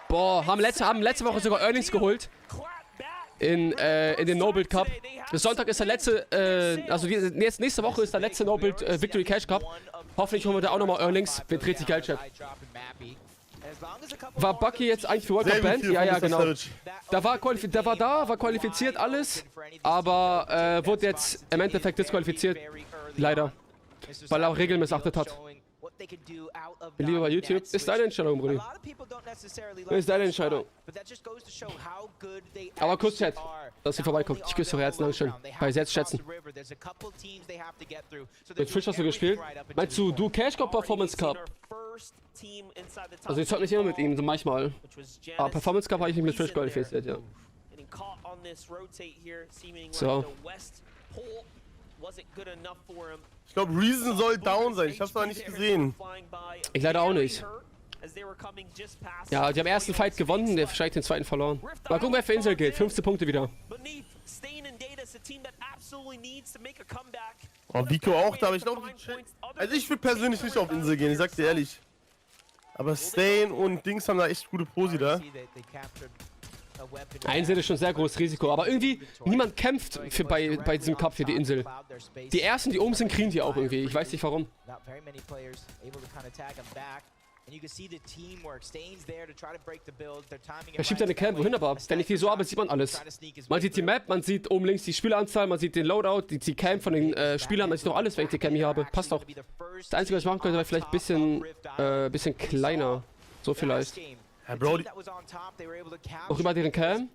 Speaker 1: Boah, haben letzte Woche sogar Earnings geholt. In den No-Build Cup. Bis Sonntag ist der letzte, also nächste Woche ist der letzte No-Build Victory Cash Cup. Hoffentlich holen wir da auch nochmal Earnings. Wird richtig geil, Chat. War Bucky jetzt eigentlich für World Cup Band? Ja, genau. War qualifiziert alles, aber wurde jetzt im Endeffekt disqualifiziert. Leider. Weil er auch Regeln missachtet hat. Lieber bei YouTube. Ist deine Entscheidung, Brudi. Ist deine Entscheidung. Aber kurz, Chat, dass ihr vorbeikommt. Ich küsse eure Herzen, Dankeschön. Bei Jetzt schätzen. Mit Fisch hast du gespielt? Meinst du Cash Cup Performance Cup? Also ich zock nicht immer mit ihm, so manchmal. Aber Performance Cup habe ich mich mit Fisch qualifiziert, ja. So.
Speaker 6: Ich glaube, Reason soll down sein. Ich hab's noch nicht gesehen.
Speaker 1: Ich leider auch nicht. Ja, die haben den ersten Fight gewonnen, der wahrscheinlich den zweiten verloren. Mal gucken, wer für Insel geht. 15 Punkte wieder.
Speaker 6: Oh, Vico auch da, aber ich glaube, also ich würde persönlich nicht auf Insel gehen, ich sag dir ehrlich. Aber Stain und Dings haben da echt gute Posi da.
Speaker 1: Insel ist schon sehr großes Risiko, aber irgendwie niemand kämpft bei diesem Cup für die Insel. Die ersten, die oben sind, kriegen die auch irgendwie. Ich weiß nicht warum. Er schiebt seine Cam, wohin aber? Wenn ich die so habe, sieht man alles. Man sieht die Map, man sieht oben links die Spieleranzahl, man sieht den Loadout, die Cam von den Spielern, man sieht doch alles, wenn ich die Cam hier habe. Passt doch. Das Einzige, was ich machen könnte, wäre vielleicht ein bisschen kleiner. So vielleicht.
Speaker 6: Ja, Bro,
Speaker 1: auch über deren Cam?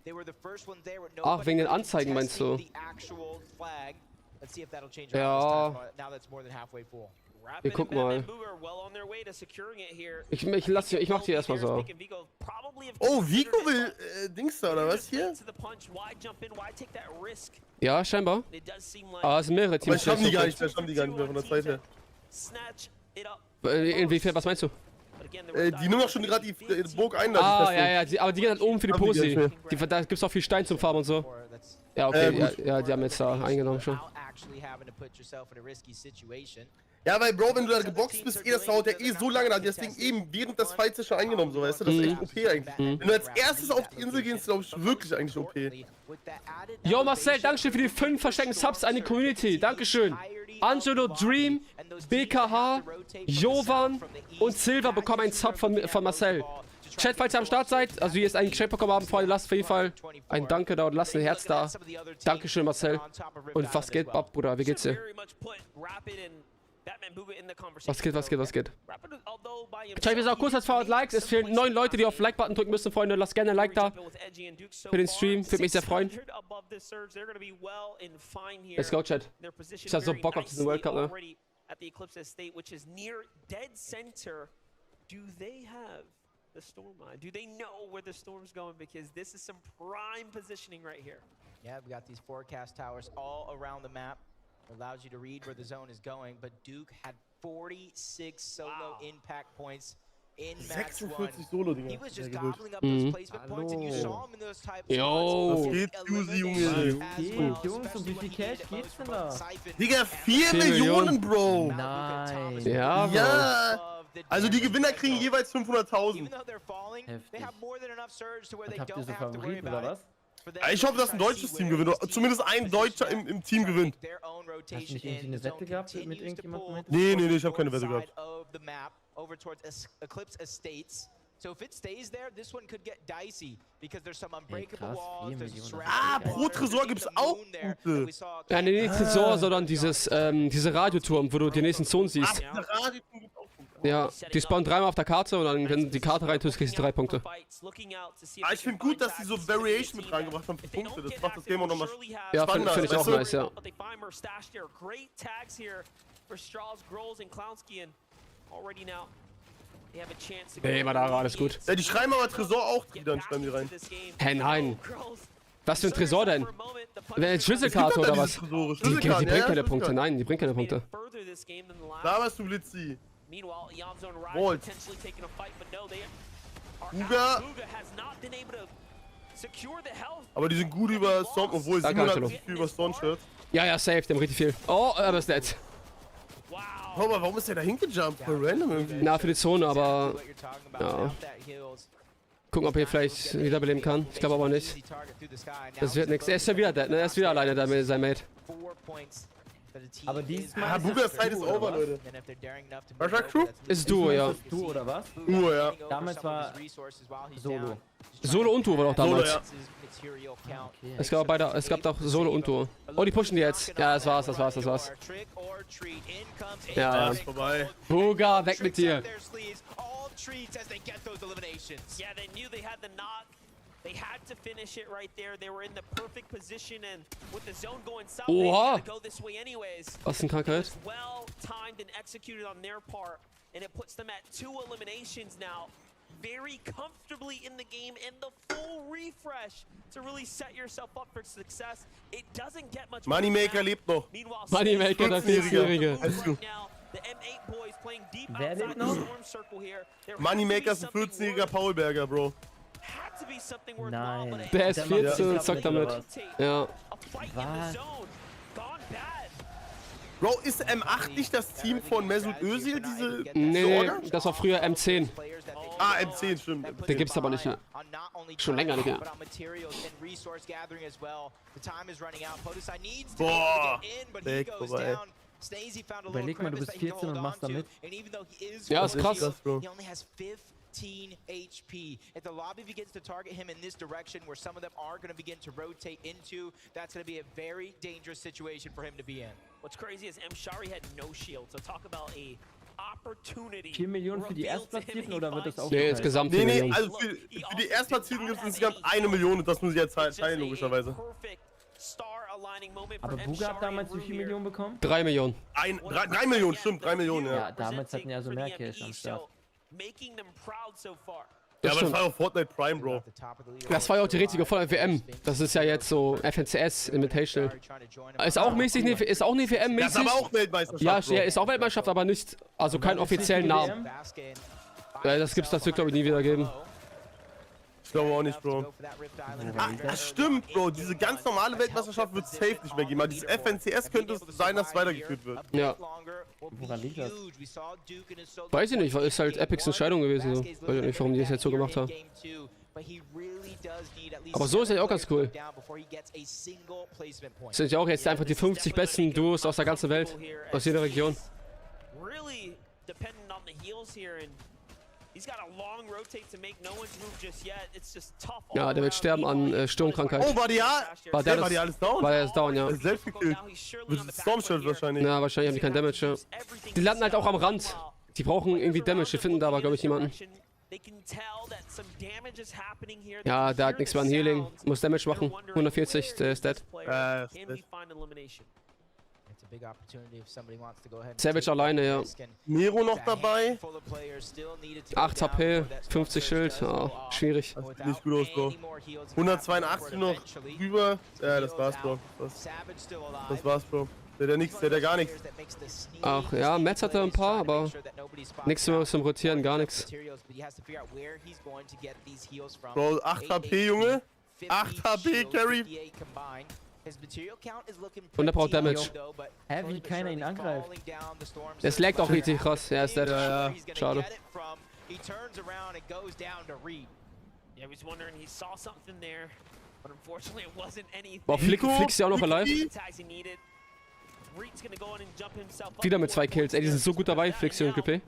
Speaker 1: Ach, wegen den Anzeigen meinst du? Ja. Wir gucken mal. Ich mach die erstmal so.
Speaker 6: Oh, Vico will Dings da, oder was hier?
Speaker 1: Ja, scheinbar. Aber es sind mehrere Teams.
Speaker 6: Aber ich die gar nicht mehr von der Seite.
Speaker 1: Inwiefern, was meinst du?
Speaker 6: Die nehmen doch schon gerade die Burg ein.
Speaker 1: Ja, aber die gehen halt oben für die Posi. Da gibt's auch viel Stein zum Farben und so. Ja, okay, ja, die haben jetzt da eingenommen schon.
Speaker 6: Ja, weil Bro, wenn du da geboxt bist, das dauert ja eh so lange da, deswegen eben während des Fights ja schon eingenommen, so, weißt du, das ist echt OP eigentlich. Wenn du als erstes auf die Insel gehst, glaube ich wirklich eigentlich OP.
Speaker 1: Yo Marcel, Dankeschön für die 5 versteckten Subs an die Community, Dankeschön. Angelo, Dream, BKH, Jovan und Silver bekommen einen Sub von Marcel. Chat, falls ihr am Start seid, also hier ist ein Geschenk bekommen haben, Freunde, lasst auf jeden Fall ein Danke da und lasst ein Herz da. Dankeschön Marcel. Und was geht ab, Bruder, wie geht's dir? Was geht? Chat, wir sind auch kurz als 200 Likes. Es fehlen 9 Leute, die auf den Like-Button drücken müssen, Freunde. Lasst gerne ein Like da für den Stream. Würde mich sehr freuen. Let's go, Chat. Ich hab so Bock auf diesen World Cup, ne?
Speaker 7: The storm line. Do they know where the storm's going? Because this is some prime positioning right here.
Speaker 8: Yeah, we got these forecast towers all around the map. Allows you to read where the zone is going. But Duke had 46 solo impact points in match
Speaker 6: 46 Solo, Digga.
Speaker 8: He was just gobbling up those placement points, and you saw him in those types of
Speaker 1: Yo.
Speaker 6: Was geht, Junge?
Speaker 11: Jungs, um wie viel Cash geht's denn da?
Speaker 6: Digga, 4 Millionen, Bro!
Speaker 11: Nice.
Speaker 1: Ja,
Speaker 6: ja. Also die Gewinner kriegen jeweils 500.000.
Speaker 14: Heftig. Und habt ihr so Favoriten oder was?
Speaker 6: Ich hoffe, dass ein deutsches Team gewinnt. Oder zumindest ein Deutscher im Team gewinnt.
Speaker 14: Hast du nicht irgendwie eine Wette gehabt mit irgendjemandem?
Speaker 6: Nee, ich habe keine Wette gehabt.
Speaker 8: So if it stays there, this one could get dicey because there's some unbreakable walls,
Speaker 14: 4
Speaker 8: there's a
Speaker 14: Millionen.
Speaker 8: surrounding
Speaker 6: Ah, pro Tresor gibt's auch gute.
Speaker 1: Ja, nee, nicht Tresor, sondern diese Radioturm, wo du die nächsten Zonen siehst.
Speaker 6: Ah, der Radioturm gibt's auch gute.
Speaker 1: Ja, die spawnen dreimal auf der Karte und dann, wenn du die Karte reintust, kriegst du 3 Punkte.
Speaker 6: Ah, ich finde gut, dass die so Variation mit reingebracht haben für Punkte. Das macht das Game auch nochmal
Speaker 1: Ja, finde ich auch nice, ja. Ey, Madara, alles gut.
Speaker 6: Ja, die schreiben aber Tresor auch, dann schreiben die rein.
Speaker 1: Hä, nein. Was für ein Tresor denn? Eine Schlüsselkarte oder was? Die bringt keine Punkte, nein, die bringt keine Punkte.
Speaker 6: Da warst du, Blitzi. Wolrd. Buga. Aber die sind gut über Storm, obwohl 700 viel über Storm-Shirts.
Speaker 1: Ja, safe, dem richtig viel. Oh, aber ist nett.
Speaker 6: Oh, aber warum ist der da hingejumpt? Voll random irgendwie.
Speaker 1: Na, für die Zone, aber... Ja. Gucken, ob er vielleicht wiederbeleben kann. Ich glaube aber nicht. Das wird nichts. Er ist schon wieder dead, ne? Er ist wieder alleine da mit seinem Mate.
Speaker 14: Aber diesmal.
Speaker 6: Ah, Bugas Zeit ist over, Leute. Was sagst du?
Speaker 1: Ist Duo, ja.
Speaker 14: Duo oder was?
Speaker 6: Duo, ja.
Speaker 14: Damals war Solo.
Speaker 1: Solo und Duo war doch damals.
Speaker 6: Solo,
Speaker 14: Okay.
Speaker 1: Es gab doch Solo und Duo. Oh, die pushen die jetzt. Ja, das war's. Ja,
Speaker 6: ist vorbei.
Speaker 1: Buga, weg mit dir.
Speaker 7: They had to finish it right there. They were in the perfect position, and with the zone going south,
Speaker 1: Oha.
Speaker 7: they had to go this way anyways.
Speaker 1: Was eine Krankheit.
Speaker 7: It was well timed and executed on their part, and it puts them at 2 eliminations now. Very comfortably in the game, and the full refresh to really set yourself up for success. It doesn't get much.
Speaker 6: Moneymaker lebt noch.
Speaker 1: Moneymaker, der 14-Jährige.
Speaker 14: Wer lebt noch?
Speaker 6: Moneymaker ist ein 14-jähriger Paulberger, Bro.
Speaker 14: Nein.
Speaker 1: Der ist 14 und zockt damit. Ja.
Speaker 14: Was?
Speaker 6: Bro, ist M8 nicht das Team von Mesut Özil, diese
Speaker 1: Nee, das war früher M10.
Speaker 6: Ah, M10, stimmt.
Speaker 1: Den gibt's aber nicht mehr. Schon länger nicht mehr.
Speaker 6: Boah, weg, vorbei.
Speaker 14: Überleg mal, du bist 14 und machst damit.
Speaker 1: Ja, ist krass.
Speaker 8: 15 HP. If the lobby begins to target him in this direction, where some of them are going to begin to rotate into, that's going to be a very dangerous situation for him to be in.
Speaker 7: What's crazy is Shari had no shield, so talk about a opportunity.
Speaker 14: 4 Millionen für die Erstplatzierten oder wird das auch?
Speaker 1: Nee, insgesamt 4
Speaker 6: Nee,
Speaker 1: Millionen.
Speaker 6: also für die Erstplatzierten gibt es insgesamt 1 Million und das muss ich jetzt teilen, logischerweise.
Speaker 14: Aber Buga hat damals wie viel Millionen bekommen?
Speaker 1: 3 Millionen.
Speaker 6: 3 Millionen, stimmt, 3 Millionen, ja.
Speaker 14: Ja, damals hatten ja so mehr Cash am Start.
Speaker 6: Ja, aber das war auch Fortnite Prime, Bro.
Speaker 1: Das war ja auch die richtige Fortnite WM. Das ist ja jetzt so FNCS Invitational. Ist auch mäßig, ist auch eine WM mäßig.
Speaker 6: Das ist aber auch Weltmeisterschaft.
Speaker 1: Ja, ist auch Weltmeisterschaft, aber nicht, also keinen offiziellen Namen. Das wird glaube ich nie wieder geben.
Speaker 6: Ich glaube auch nicht, Bro. Ah, das stimmt, Bro. Diese ganz normale Weltmeisterschaft wird safe nicht mehr geben. Aber dieses FNCS könnte es sein, dass es weitergeführt wird.
Speaker 1: Ja.
Speaker 14: Woran liegt das?
Speaker 1: Weiß ich nicht, ist halt Epics Entscheidung gewesen. So. Weiß ich nicht, warum die das jetzt so gemacht haben. Aber so ist ja auch ganz cool. Das sind ja auch jetzt einfach die 50 besten Duos aus der ganzen Welt. Aus jeder Region. Ja, der wird sterben an Sturmkrankheit.
Speaker 6: Oh, war der alles down?
Speaker 1: War der ist down, ja.
Speaker 6: Er ist selbst gekillt. Wird Stormshield wahrscheinlich.
Speaker 1: Ja, wahrscheinlich haben die kein Damage, ja. Die landen halt auch am Rand. Die brauchen irgendwie Damage, die finden da aber, glaube ich, niemanden. Ja, der hat nichts mehr an Healing. Muss Damage machen. 140, der ist dead. Savage alleine, ja.
Speaker 6: Nero noch dabei.
Speaker 1: 8 HP, 50 Schild. Oh, schwierig.
Speaker 6: Das sieht nicht gut aus, Bro. 182 noch drüber. Ja, das war's, Bro. Das war's, Bro. Der hat gar nichts.
Speaker 1: Ach ja, Metz hatte ein paar, aber nichts mehr zum Rotieren, gar nichts.
Speaker 6: Bro, 8 HP, Junge. 8 HP, Carry.
Speaker 1: Und er braucht Damage.
Speaker 15: Hä, wie keiner ihn angreift?
Speaker 1: Es laggt auch richtig krass. Ja, ist dead.
Speaker 6: Ja.
Speaker 1: Schade. Boah, Flick ist ja auch noch alive. Wieder mit 2 Kills. Ey, die sind so gut dabei, Flixi und GP.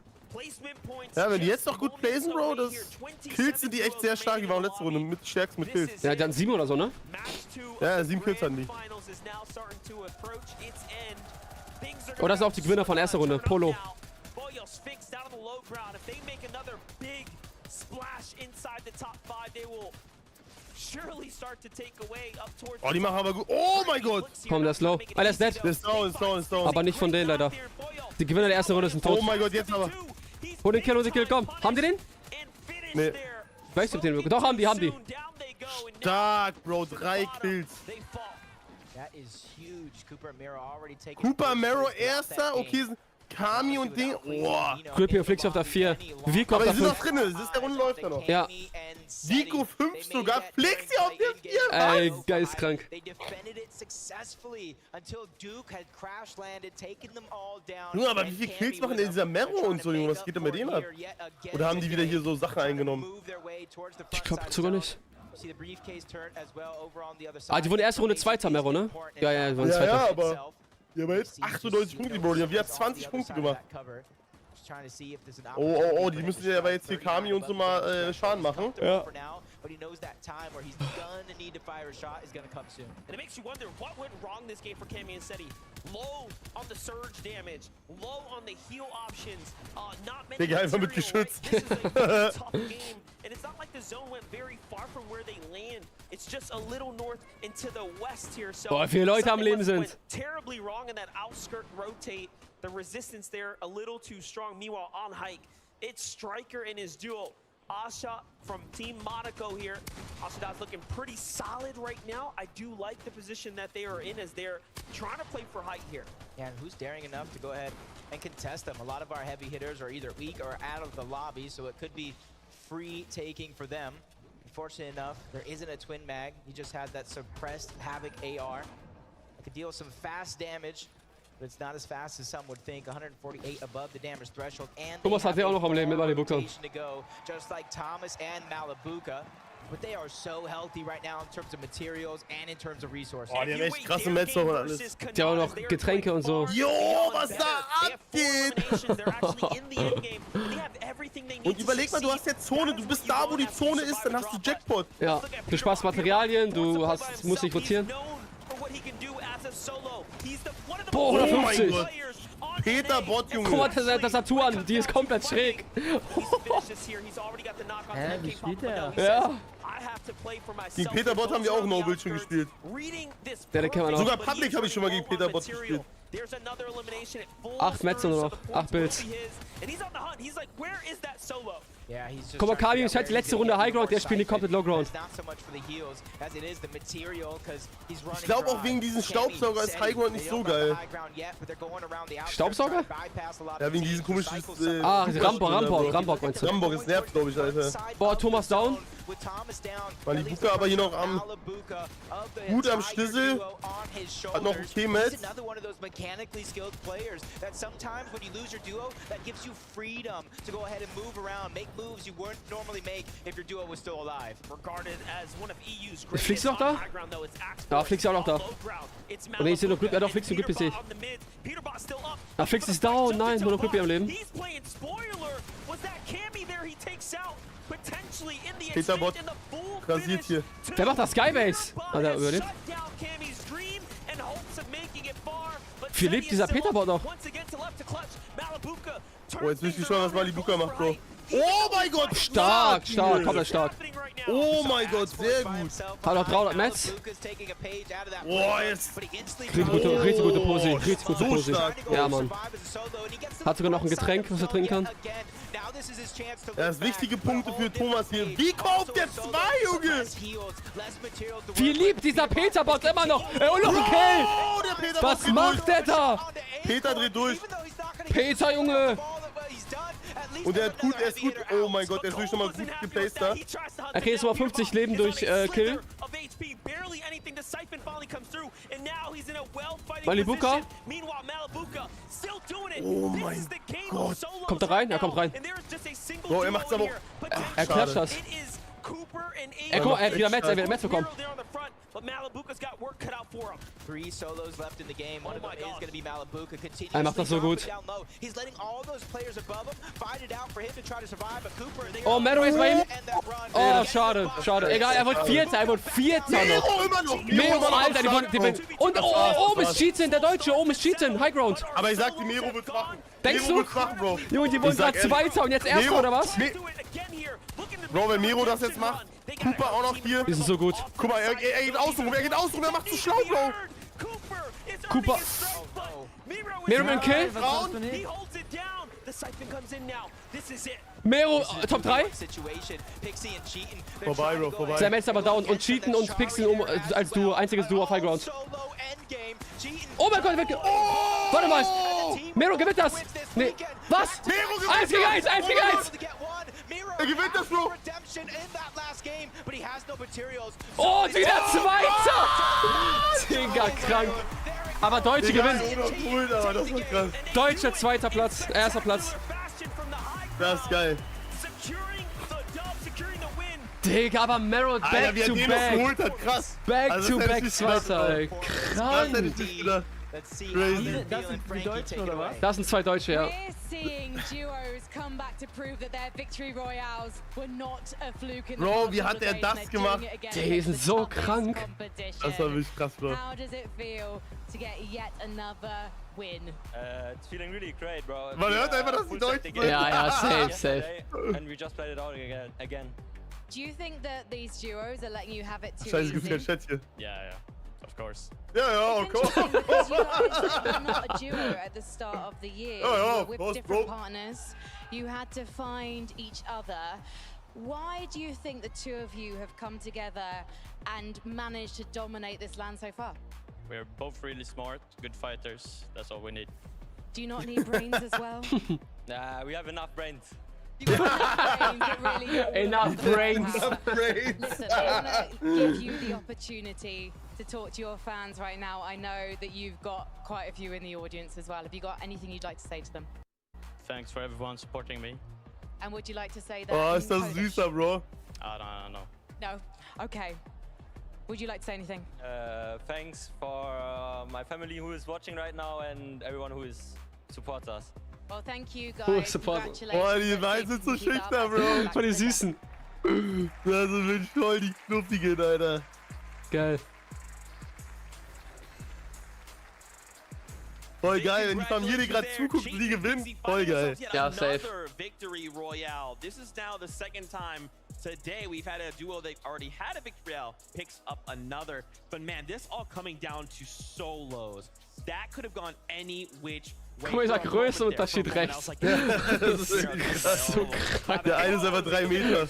Speaker 6: Ja, wenn die jetzt noch gut placen, Bro, das Kills sind die echt sehr stark. Die waren letzte Runde mit stärkst mit Kills.
Speaker 1: Ja, die hatten 7 oder so, ne?
Speaker 6: Ja, 7 Kills hatten die.
Speaker 1: Oh, das sind auch die Gewinner von erster Runde. Polo.
Speaker 6: Oh, die machen aber gut. Oh mein Gott!
Speaker 1: Komm, der ist low. Ah, der ist dead.
Speaker 6: Der ist down.
Speaker 1: Aber nicht von denen leider. Die Gewinner der ersten Runde sind tot.
Speaker 6: Oh mein Gott, jetzt aber.
Speaker 1: Hol den Kill, komm. Haben die den?
Speaker 6: Nee.
Speaker 1: Weißt du, ob den. Doch, haben die.
Speaker 6: Stark, Bro. 3 Kills. Cooper Mero erster. Okay, Kami und Ding. Boah.
Speaker 1: Grippy und Flix auf der 4. Vico auf
Speaker 6: aber
Speaker 1: der
Speaker 6: die sind
Speaker 1: 5.
Speaker 6: noch drin. Das ist der Runde läuft da noch.
Speaker 1: Ja.
Speaker 6: Vico 5 sogar. Flixi auf der 4.
Speaker 1: Ey, geistkrank.
Speaker 6: Junge, aber wie viele Kills machen denn dieser Mero und so, Junge? Was geht denn bei denen ab? Oder haben die wieder hier so Sachen eingenommen?
Speaker 1: Ich glaube sogar nicht. Ah, die wurden erste Runde Zweiter, Mero, ne? Ja, die wurden Zweiter.
Speaker 6: Ja, aber... Ja, aber jetzt 98 Punkte, Bro. Die haben wieder 20 Punkte gemacht. Oh, die müssen ja aber jetzt hier Kami und so mal Schaden machen. Ja. Digga, einfach mit Geschütz.
Speaker 7: And it's not like the zone went very far from where they land. It's just a little north into the west here. So
Speaker 1: boah, viele Leute am Leben sind.
Speaker 7: Terribly wrong in that outskirt rotate. The resistance there a little too strong. Meanwhile, on hike, it's Striker and his duo. Asha from Team Monaco here. Asha's looking pretty solid right now. I do like the position that they are in as they're trying to play for height here.
Speaker 8: Yeah, and who's daring enough to go ahead and contest them? A lot of our heavy hitters are either weak or out of the lobby, so it could be free taking for them. Fortunate enough, there isn't a twin mag. He just had that suppressed Havoc AR. It could deal some fast damage, but it's not as fast as some would think. 148 above the damage threshold, and
Speaker 1: Thomas hat ja auch noch am Leben mit Malibuka.
Speaker 8: Just like Thomas and Malibuka. But they are so healthy right now in terms of materials and in terms of resources.
Speaker 6: Oh, die haben echt krasse Metzer und alles.
Speaker 1: Die haben auch noch Getränke und so.
Speaker 6: Jo, was da abgeht! Und überleg mal, du hast jetzt Zone, du bist da, wo die Zone ist, dann hast du Jackpot.
Speaker 1: Ja, du sparst Materialien, du musst nicht rotieren. Boah, 150.
Speaker 6: Peter Bot, Junge.
Speaker 1: Guck mal seine Tastatur an, die ist komplett schräg.
Speaker 15: Hä, wie spielt der?
Speaker 1: Ja.
Speaker 6: Gegen Peter Bot haben wir auch No-Build schon gespielt.
Speaker 1: Ja, den kennen wir noch.
Speaker 6: Sogar Public habe ich schon mal gegen Peter Bot gespielt.
Speaker 1: 8 Metz nur noch, 8 Builds. Guck mal, Kami ist halt die letzte Runde High Ground, der spielt die komplett Low Ground.
Speaker 6: Ich glaube auch wegen diesem Staubsauger ist High Ground nicht so geil.
Speaker 1: Staubsauger?
Speaker 6: Ja, wegen diesem komischen...
Speaker 1: Rambock meinst du?
Speaker 6: Rambock ist nervt, glaube ich, Alter.
Speaker 1: Boah, Thomas down.
Speaker 6: Malibuka aber hier noch gut am Schlüssel. Hat noch okay Metz.
Speaker 1: Ist Flix noch da? Ja, Flix ist auch noch da. Und ich sehe noch Glück, ja doch, Flix und Glück sehe ich. Ja, Flix ist down, nein, nur noch Glück am Leben.
Speaker 6: Peter Bot rasiert hier.
Speaker 1: Der macht das Skybase. Hat er überlebt? Wie lebt dieser Peter Bot noch?
Speaker 6: Oh, jetzt will ich schon, was Malibuka macht, Bro. Oh mein Gott,
Speaker 1: stark, komplett stark.
Speaker 6: Oh mein Gott, sehr gut.
Speaker 1: Hat noch 300 Metz.
Speaker 6: Oh, jetzt.
Speaker 1: Richtig gute Pose, Ja, Mann. Hat sogar noch ein Getränk, was er trinken kann.
Speaker 6: Das ist wichtige Punkte für Thomas hier. Wie kauft der 2, Junge?
Speaker 1: Wie liebt dieser Peter-Bot immer noch? Und noch ein Kill. Was macht der da?
Speaker 6: Peter dreht durch.
Speaker 1: Peter, Junge.
Speaker 6: Und er ist gut. Oh mein Gott, er ist wirklich nochmal gut geplaced da.
Speaker 1: Er kriegt jetzt mal 50 Leben durch Kill. Malibuka.
Speaker 6: Oh mein Gott.
Speaker 1: Kommt er rein? Er kommt rein.
Speaker 6: Bro, er macht's aber auch.
Speaker 1: Er klatscht das. Er hat wieder Metz bekommen. Er macht das so gut. Oh, Mero ist bei ihm. Oh, schade, schade. Egal, er wurde Vierter, noch.
Speaker 6: Mero immer noch.
Speaker 1: Mero, Alter, die und oben ist Cheatin, der Deutsche, oben ist Cheatin, High Ground.
Speaker 6: Aber ich sag, die Mero wird machen.
Speaker 1: Denkst
Speaker 6: Mero
Speaker 1: du?
Speaker 6: wird machen, Bro.
Speaker 1: Junge, die wurden gerade Zweiter und jetzt Erster, oder was?
Speaker 6: Bro, wenn Mero das jetzt macht, Cooper auch noch hier.
Speaker 1: Die sind so gut.
Speaker 6: Guck mal, er geht außen rum, er macht zu schlau, Bro.
Speaker 1: Cooper. Mero mit dem Kill. Mero, Top 3.
Speaker 6: Vorbei, Bro, vorbei.
Speaker 1: Sam ist aber down und Cheaten und Pixel als Duo, einziges Duo auf High Ground. Oh mein Gott, oh! Warte mal. Mero gewinnt das. Nee. Was?
Speaker 6: Mero gewinnt
Speaker 1: 1 gegen 1, 1 gegen 1.
Speaker 6: Er gewinnt das, Bro.
Speaker 1: Oh, wieder Zweiter. Digga, krank. Aber Deutsche gewinnen.
Speaker 6: Cool, aber das war krass.
Speaker 1: Deutscher zweiter Platz, erster Platz.
Speaker 6: Das ist geil.
Speaker 1: Digga, aber Mero back to back.
Speaker 6: Geholt hat, krass.
Speaker 1: Back
Speaker 6: Also,
Speaker 1: to
Speaker 6: das hätte
Speaker 1: back
Speaker 6: ich nicht gedacht,
Speaker 1: Zweiter, ey.
Speaker 6: Das hätte ich nicht gedacht. Crazy.
Speaker 15: Das sind die Deutschen, oder was?
Speaker 1: Das sind 2 Deutsche, ja.
Speaker 9: We're seeing duos come back to prove that their victory royales were not a fluke in the
Speaker 6: Bro,
Speaker 9: past
Speaker 6: wie hat er
Speaker 9: days,
Speaker 6: das
Speaker 9: and they're
Speaker 6: gemacht?
Speaker 9: doing it again
Speaker 1: Die
Speaker 9: against
Speaker 1: sind
Speaker 9: the
Speaker 1: so
Speaker 9: toughest
Speaker 1: krank.
Speaker 9: competition.
Speaker 6: Das war wirklich krass, Bro.
Speaker 9: How does it feel to get yet another win?
Speaker 11: It's feeling really great, bro.
Speaker 6: Man hört einfach, dass die Deutschen sind.
Speaker 1: Ja, ja, safe, safe.
Speaker 11: And we just played it out again.
Speaker 9: Do you think that these duos are letting you have it too
Speaker 6: Scheiße, gibt's
Speaker 9: easy?
Speaker 6: kein Chat hier.
Speaker 11: Yeah, of course.
Speaker 6: Ja, of course.
Speaker 9: Because you guys were not a duo at the start of the year.
Speaker 6: Yeah,
Speaker 9: You were
Speaker 6: of
Speaker 9: with
Speaker 6: course,
Speaker 9: different
Speaker 6: bro.
Speaker 9: partners. You had to find each other. Why do you think the two of you have come together and managed to dominate this land so far?
Speaker 11: We're both really smart, good fighters. That's all we need.
Speaker 9: Do you not need brains as well?
Speaker 11: Nah, we have enough brains.
Speaker 9: You have enough brains, but really
Speaker 1: Enough brains.
Speaker 9: Listen, I want to give you the opportunity to talk to your fans right now. I know that you've got quite a few in the audience as well. Have you got anything you'd like to say to them?
Speaker 11: Thanks for everyone supporting me.
Speaker 9: And would you like to say that?
Speaker 6: Oh,
Speaker 9: in
Speaker 6: ist das
Speaker 9: Polish?
Speaker 6: süßer, Bro.
Speaker 11: I don't know.
Speaker 9: No? Okay. Would you like to say anything?
Speaker 11: Thanks for my family who is watching right now and everyone who is supports us.
Speaker 9: Well, thank you
Speaker 1: Cool
Speaker 9: guys.
Speaker 1: support.
Speaker 9: Congratulations.
Speaker 6: Boah, die
Speaker 9: Let's
Speaker 6: beiden
Speaker 9: see
Speaker 6: sind so
Speaker 9: if we can keep
Speaker 6: schüchtern,
Speaker 9: up.
Speaker 6: Bro.
Speaker 1: Voll die Süßen.
Speaker 6: Das sind wirklich voll die Knuffigen, Alter.
Speaker 1: Geil.
Speaker 6: Voll geil, wenn die Familie gerade zuguckt und die gewinnt. Voll geil.
Speaker 1: Ja, safe.
Speaker 2: Victory Royale. This is now the second time today we've had a duo that already had a victory royale picks up another. But man, this all coming down to solos. That could have gone any which way.
Speaker 1: Guck mal, dieser Größenunterschied rechts.
Speaker 6: Das ist
Speaker 1: so krank.
Speaker 6: Der eine ist einfach 3 Meter.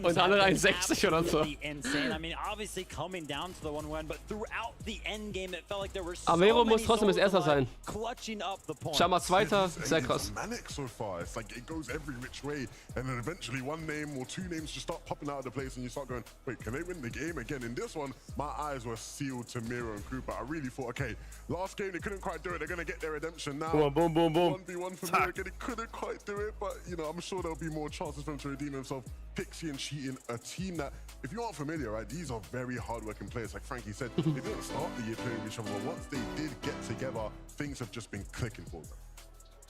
Speaker 1: Und der andere 1,60 oder so.
Speaker 12: Insane. I mean, obviously coming down to the 1-1, but throughout the end game, it felt like there were so
Speaker 1: Amero
Speaker 12: many
Speaker 1: muss trotzdem als
Speaker 12: solos
Speaker 1: Erster sein.
Speaker 12: clutching up the points.
Speaker 1: Schau mal, Zweiter, sehr
Speaker 13: It's
Speaker 1: krass.
Speaker 13: manic so far. It's like it goes every which way, and then eventually one name or two names just start popping out of the place, and you start going, "Wait, can they win the game again?" In this one, my eyes were sealed to Miro and Cooper. I really thought, okay, last game they couldn't quite do it. They're gonna get their redemption now.
Speaker 6: Boom, boom, boom, boom.
Speaker 13: 1v1 for Miro again. He couldn't quite do it, but you know, I'm sure there'll be more chances for him to redeem himself. Pixie and Cheating, a team that, if you aren't familiar, right, these are very hard-working players. Like Frankie said, they didn't start the year playing with each other, but once they did get together, things have just been clicking for them.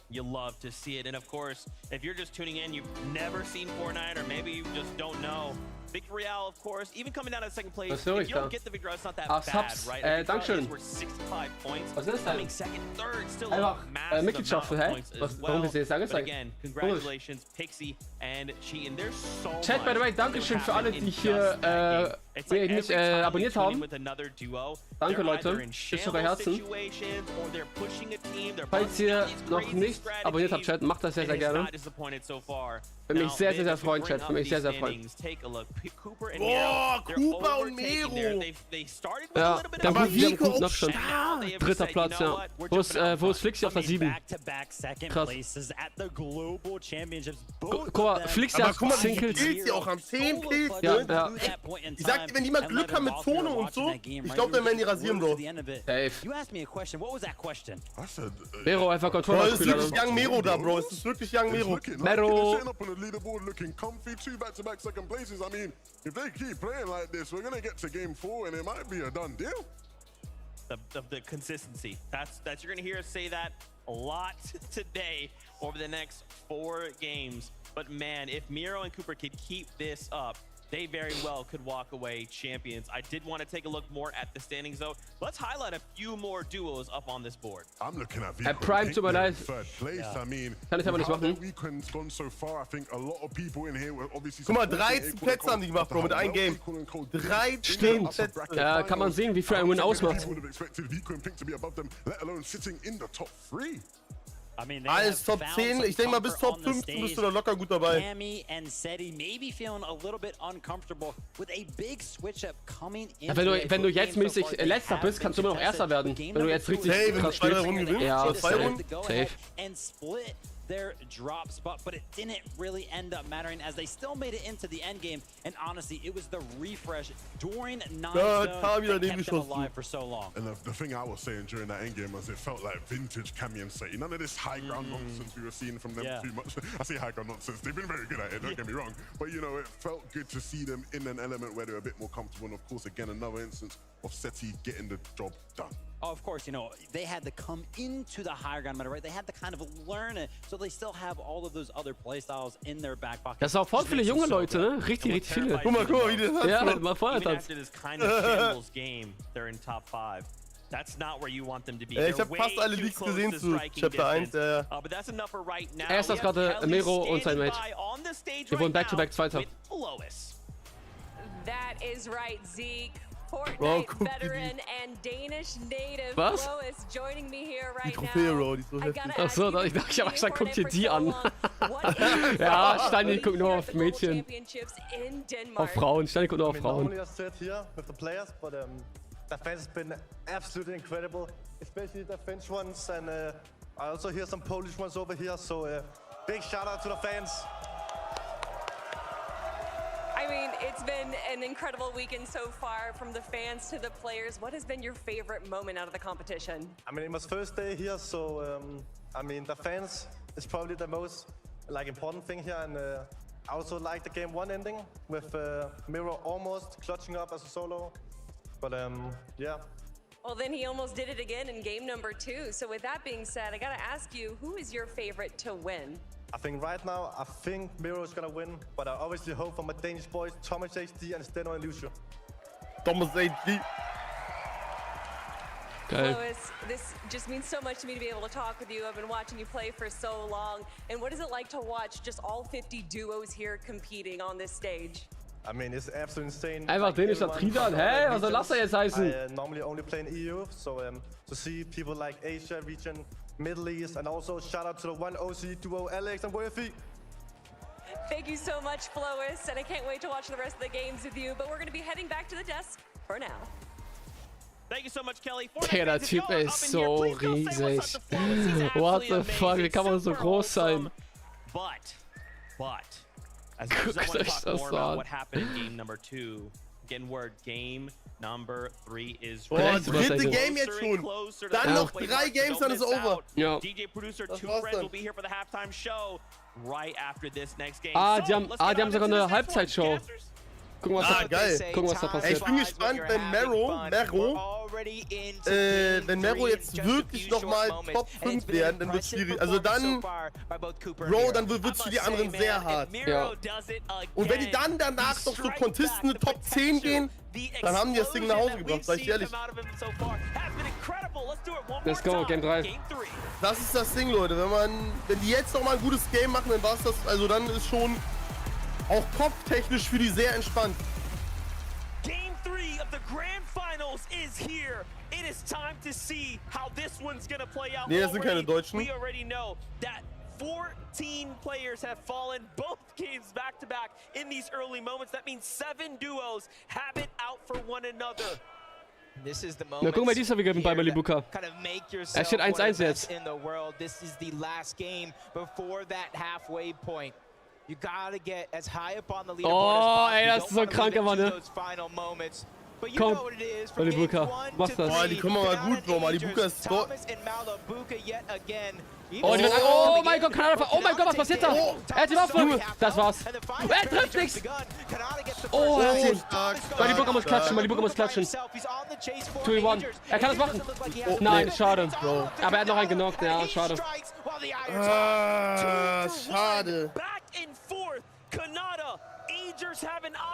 Speaker 2: You love to see it. And of course, if you're just tuning in, you've never seen Fortnite, or maybe you just don't know. Victory Royale, of course, even coming down to second place,
Speaker 1: Was höre
Speaker 2: if
Speaker 1: ich
Speaker 2: you
Speaker 1: da?
Speaker 2: don't get the victory, it's not that
Speaker 1: Ah,
Speaker 2: bad,
Speaker 1: Subs.
Speaker 2: right?
Speaker 1: Dankeschön.
Speaker 2: We're 65 points.
Speaker 1: Was ist das
Speaker 2: Coming
Speaker 1: denn?
Speaker 2: second, third, still
Speaker 1: Einfach
Speaker 2: a massive
Speaker 1: Mitgliedschaft,
Speaker 2: amount of
Speaker 1: hä?
Speaker 2: points as
Speaker 1: Warum
Speaker 2: well.
Speaker 1: ist das jetzt
Speaker 2: But
Speaker 1: angezeigt?
Speaker 2: again, congratulations, Pixie and Cheating. There's so
Speaker 1: Chat, by the way,
Speaker 2: much
Speaker 1: Dankeschön
Speaker 2: that
Speaker 1: für alle,
Speaker 2: happened
Speaker 1: die
Speaker 2: in
Speaker 1: hier
Speaker 2: just that game. It's like
Speaker 1: nicht
Speaker 2: every time we
Speaker 1: abonniert
Speaker 2: tune in
Speaker 1: haben.
Speaker 2: with another duo,
Speaker 1: Danke,
Speaker 2: they're
Speaker 1: Leute.
Speaker 2: either in
Speaker 1: Küsst eure
Speaker 2: shambles
Speaker 1: Herzen.
Speaker 2: situations, or they're pushing a team, they're
Speaker 1: Falls
Speaker 2: busting
Speaker 1: ihr
Speaker 2: out these
Speaker 1: noch
Speaker 2: crazy
Speaker 1: nicht abonniert habt, Chat, macht das sehr, sehr
Speaker 2: and it's
Speaker 1: gerne.
Speaker 2: not disappointed so far.
Speaker 1: Würde mich
Speaker 2: Now,
Speaker 1: sehr, sehr, sehr
Speaker 2: if we
Speaker 1: freuen,
Speaker 2: bring
Speaker 1: Chat.
Speaker 2: up
Speaker 1: Würde mich sehr,
Speaker 2: these
Speaker 1: sehr freuen.
Speaker 2: standings, take a look. Cooper and
Speaker 6: Boah,
Speaker 2: Mero, they're
Speaker 6: Cooper und
Speaker 2: overtaking
Speaker 6: Mero.
Speaker 2: there. They started with a
Speaker 1: Ja,
Speaker 2: little bit
Speaker 1: der
Speaker 2: of
Speaker 1: haben
Speaker 6: wie
Speaker 1: guten
Speaker 6: auch
Speaker 1: Abstand.
Speaker 2: and now
Speaker 1: dritter Platz, ja. Wo ist Flixi auf der 7? Krass. Guck mal, Flixi hat 10 Kills.
Speaker 6: Die auch haben 10 Kills.
Speaker 1: Ja.
Speaker 6: Ich sag dir, wenn die mal Glück haben mit Zone und so, ich glaube, dann werden die rasieren, Bro.
Speaker 1: Safe. Mero einfach Controller.
Speaker 6: Bro, es ist wirklich Young Mero da, Bro. Es ist wirklich Young Mero.
Speaker 1: Mero.
Speaker 13: If they keep playing like this, we're gonna get to game 4 and it might be a done deal.
Speaker 2: The consistency. That's you're gonna hear us say that a lot today over the next 4 games. But man, if Miro and Cooper could keep this up, they very well could walk away champions. I did want to take a look more at the standings though. Let's highlight a few more duos up on this board.
Speaker 13: I'm looking at
Speaker 1: Prime tut mir leid.
Speaker 13: I mean,
Speaker 1: kann ich aber nicht machen.
Speaker 13: Weekend's gone so far. I think a lot of people in here were obviously.
Speaker 6: Guck mal, 13 Plätze haben die gemacht, Bro, mit einem Game. 13
Speaker 1: Stimmt. Ja, kann man sehen, wie viel ein Win ausmacht.
Speaker 6: Alles Top 10, ich denke mal bis Top 15 bist du da locker gut dabei.
Speaker 1: Ja, wenn du jetzt mäßig Letzter bist, kannst du immer noch Erster werden. Wenn du jetzt richtig krass spielst. Ja, safe.
Speaker 12: Their drop spot, but it didn't really end up mattering as they still made it into the end game. And honestly, it was the refresh during 9 that kept them alive for so long.
Speaker 13: And the thing I was saying during that end game was it felt like vintage Cammy and Seti. None of this high ground nonsense we were seeing from them too much. I say high ground nonsense. They've been very good at it, don't get me wrong. But you know, it felt good to see them in an element where they're a bit more comfortable. And of course, again, another instance of Seti getting the job done.
Speaker 12: Oh, of course, you know, they had to come into the higher ground meta, right? They had to kind of learn it, so they still have all of those other playstyles in their back pocket.
Speaker 1: Das sind auch voll viele junge Leute, ne? Richtig viele.
Speaker 6: Guck mal, wie das hat.
Speaker 1: Ja, mal vorher
Speaker 2: After this kind of shambles game, they're in top 5. That's not where you want them to be.
Speaker 6: Ich habe fast alle Leaks gesehen zu Chapter 1.
Speaker 2: But that's enough for right now.
Speaker 1: Er ist das gerade Mero und sein Mate. Wir wurden Back-to-Back Zweiter.
Speaker 9: That is right, Zeke. Fortnite veteran and Danish native Lois joining me here right now.
Speaker 1: Achso, ich dachte, ich habe gesagt, guck dir die an. Ja, Steini guckt nur auf Mädchen. Auf Frauen, Steini guckt nur auf Frauen.
Speaker 16: The fans has been absolutely incredible, especially the French ones, and I also hear some Polish ones over here, so big shout out to the fans.
Speaker 9: I mean, it's been an incredible weekend so far, from the fans to the players. What has been your favorite moment out of the competition?
Speaker 16: I mean, it was first day here, so I mean, the fans is probably the most important thing here, and I also like the game 1 ending with Miro almost clutching up as a solo, but yeah.
Speaker 9: Well, then he almost did it again in game number 2. So with that being said, I gotta ask you, who is your favorite to win?
Speaker 16: I think right now, Miro is gonna win, but I obviously hope for my Danish boys, Thomas HD and Steno and Lucio.
Speaker 6: Thomas HD.
Speaker 9: Lois, this just means so much to me to be able to talk with you. I've been watching you play for so long. And what is it like to watch just all 50 duos here competing on this stage?
Speaker 16: I mean, it's absolutely insane.
Speaker 1: Einfach dänischer TriDan. Hä? Was soll das da jetzt heißen?
Speaker 16: I normally only play in EU, so to see people like Asia region, Middle East, and also shout out to the one OC duo, Alex and Worthy.
Speaker 9: Thank you so much, Lois, and I can't wait to watch the rest of the games with you, but we're going to be heading back to the desk for now.
Speaker 2: Thank you so much, Kelly.
Speaker 1: Der Typ ist so riesig. What the fuck, wie kann man so groß sein?
Speaker 2: But, as much as I want to talk more about what happened in game number 2, again, word game number 3 is
Speaker 6: ready. Dritte Game jetzt schon. Dann noch 3 Games, dann ist es over.
Speaker 1: Ja.
Speaker 2: DJ Producer, 2 friends will be here for the halftime show right after this next game.
Speaker 1: Die haben sogar eine Halbzeitshow. Gucken, was da passiert.
Speaker 6: Ey, ich bin gespannt, wenn Mero jetzt wirklich nochmal Top 5 werden, dann wird es schwierig. Also dann, Bro, dann wird es für die anderen sehr hart.
Speaker 1: Ja.
Speaker 6: Und wenn die dann danach noch so Contisten Top 10 gehen, dann haben die das Ding nach Hause gebracht, sag ich ehrlich.
Speaker 1: Let's go, Game 3.
Speaker 6: Das ist das Ding, Leute. Wenn die jetzt nochmal ein gutes Game machen, dann war's das, also dann ist schon auch kopftechnisch für die sehr entspannt.
Speaker 7: Game 3 of the Grand Finals is here. It is time to see how this one's gonna play out.
Speaker 6: Nee, das sind keine Deutschen.
Speaker 7: We already know that 14 players have fallen both games back to back in these early moments. That means 7 duos have it out for one another.
Speaker 1: Na, guck mal, diesmal wieder bei Malibuka. Er steht 1-1 jetzt. Oh, ey, das ist so krank, Mann, ne? Komm, Malibuka, mach das.
Speaker 6: Boah, die kommen aber gut, Bro. Malibuka ist dort.
Speaker 1: Oh, oh mein Gott, Kanada. Oh mein Gott, was passiert da? Er hat die Waffe. Das war's. Er trifft nichts. Oh, er hat ihn. Malibuka muss klatschen, Malibuka muss klatschen. 2-1. Er kann das machen. Nein, schade. Aber er hat noch einen genockt. Ja, schade.
Speaker 6: Schade.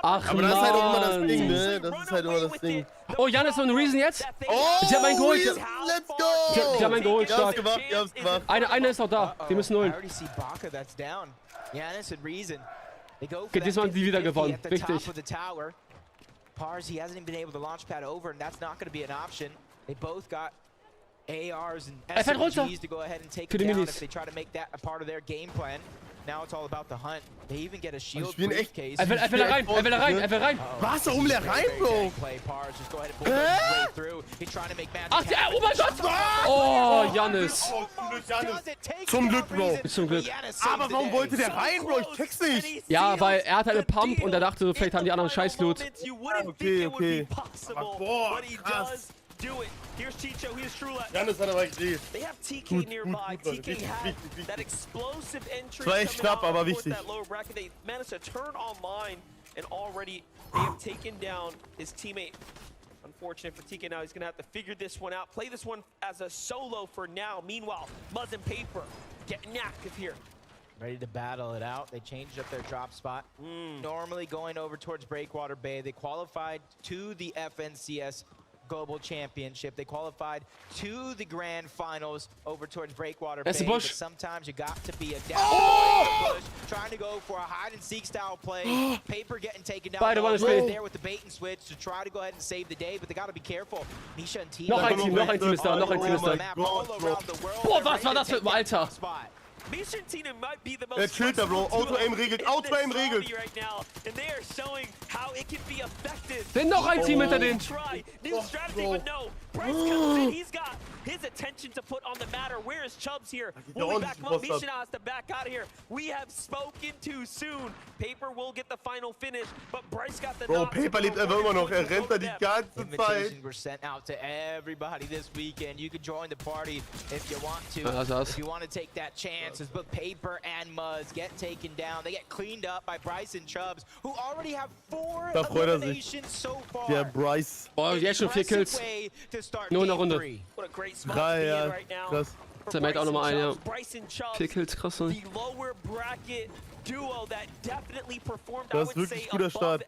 Speaker 1: Ach,
Speaker 6: aber das ist halt auch immer das Ding, ne? Das ist halt immer das Ding.
Speaker 1: Oh, Janis und Reason jetzt?
Speaker 6: Oh,
Speaker 1: sie haben einen geholt.
Speaker 6: Let's go!
Speaker 1: Die haben einen geholt, stark.
Speaker 6: Die haben's gemacht.
Speaker 1: Eine ist noch da. Die müssen holen. Okay, diesmal haben die wieder gewonnen. Richtig.
Speaker 8: Parsi hasn't even been able to launch pad over, and that's not going to be an option. They both got ARs and SMGs to go ahead and take it down if they try to make that a part of their game plan. Now it's all about the hunt. They even get a shield briefcase.
Speaker 1: Er will da rein, er will da rein, er will rein.
Speaker 6: Was? Warum der rein, Bro?
Speaker 1: Ach, ja, oh mein Gott! Oh, Janis.
Speaker 6: Zum Glück, Bro.
Speaker 1: Zum Glück.
Speaker 6: Aber warum wollte der rein, Bro? Ich check's nicht.
Speaker 1: Ja, weil er hat eine Pump und er dachte, vielleicht haben die anderen Scheiß-Loot.
Speaker 6: Okay. Boah, krass. Janis hat aber gesehen. Gut. Das war echt knapp, aber wichtig.
Speaker 7: Unfortunate for TK now. He's gonna have to figure this one out. Play this one as a solo for now. Meanwhile, Muzz and Paper getting active here.
Speaker 8: Ready to battle it out. They changed up their drop spot. Normally going over towards Breakwater Bay. They qualified to the FNCS Global Championship. They qualified to the Grand Finals over towards Breakwater Bay. But sometimes you got to be a down push, trying to go for a hide and seek style play. Paper getting taken down right there with the bait and switch to try to go ahead and save the day, but they got to be careful. Nisha and Team.
Speaker 1: Noch ein Team ist da, noch ein Team ist da. Boah, was war das für ein Alter?
Speaker 6: Er chillt da, Bro. Auto-Aim regelt, Auto-Aim regelt.
Speaker 1: Denn noch ein Team hinter denen.
Speaker 7: His attention to put on the matter. Where is Chubbs here? Will we back him up? Misha has to back out of here. We have spoken too soon. Paper will get the final finish, but Bryce got the
Speaker 6: Bro, Paper lebt einfach immer noch. Er rennt da die ganze Zeit.
Speaker 8: Invitations were sent out to everybody this weekend. You can join the party if you want to. If you want to take that chance, but Paper and Muzz get taken down. They get cleaned up by Bryce and Chubbs, who already have 4 eliminations so far.
Speaker 6: Der Bryce.
Speaker 1: Oh, jetzt schon 4 Kills. Nur eine Runde.
Speaker 6: 3, ja. Krass.
Speaker 1: Zermäht auch nochmal ein, ja. 4 Kills, krass.
Speaker 6: Das ist wirklich guter Start.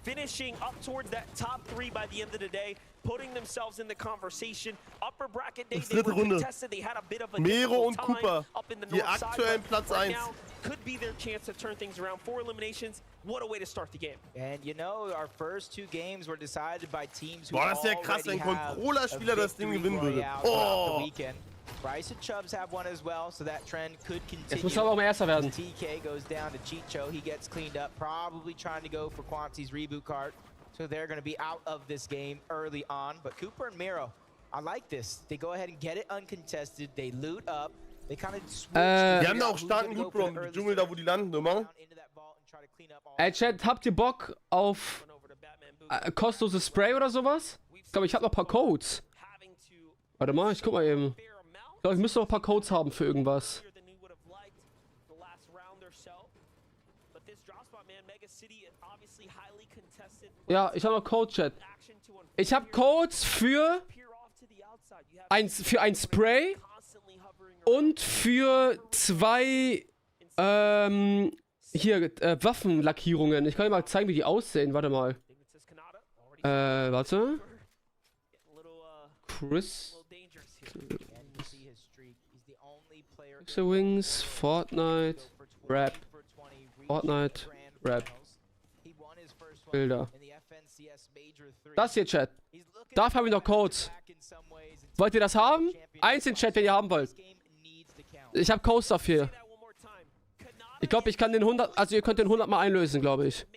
Speaker 7: Finishing up towards that top 3 by the end of the day, putting themselves in the conversation. Upper bracket day, they were contested. They had a bit of a
Speaker 6: Mero und
Speaker 7: time
Speaker 6: Cooper,
Speaker 7: up in the
Speaker 6: die
Speaker 7: north
Speaker 6: aktuellen
Speaker 7: side,
Speaker 6: Platz 1.
Speaker 7: Now could be their chance to turn things around. 4 eliminations. What a way to start the game.
Speaker 8: And you know, our first 2 games were decided by teams who
Speaker 6: Boah, das ist ja krass, wenn Controller-Spieler das Ding gewinnen würde. Oh!
Speaker 8: Bryce and Chubbs have one as well, so that trend could continue.
Speaker 1: Jetzt muss aber auch mal Erster werden.
Speaker 8: TK goes down to Chicho. He gets cleaned up, probably trying to go for Quanti's reboot card. So they're going to be out of this game early on. But Cooper and Miro, I like this. They go ahead and get it uncontested. They loot up. They kind of switch.
Speaker 6: Die haben da auch starken Loot, Bro. Im Dschungel, da wo die landen, normal.
Speaker 1: Ey, Chat, habt ihr Bock auf kostenloses Spray oder sowas? Ich glaube, ich habe noch ein paar Codes. Warte mal, ich guck mal eben. Ich glaube, ich müsste noch ein paar Codes haben für irgendwas. Ja, ich habe noch Code, Chat. Ich habe Codes für ein Spray und für 2 hier Waffenlackierungen. Ich kann dir mal zeigen, wie die aussehen. Warte mal. Warte. Chris. Wings, Fortnite, Rap. Fortnite, Rap. Bilder. Das hier, Chat. Dafür habe ich noch Codes. Wollt ihr das haben? Eins in Chat, wenn ihr haben wollt. Ich habe Codes dafür. Ich glaube, ich kann den 100, also ihr könnt den 100 mal einlösen, glaube ich.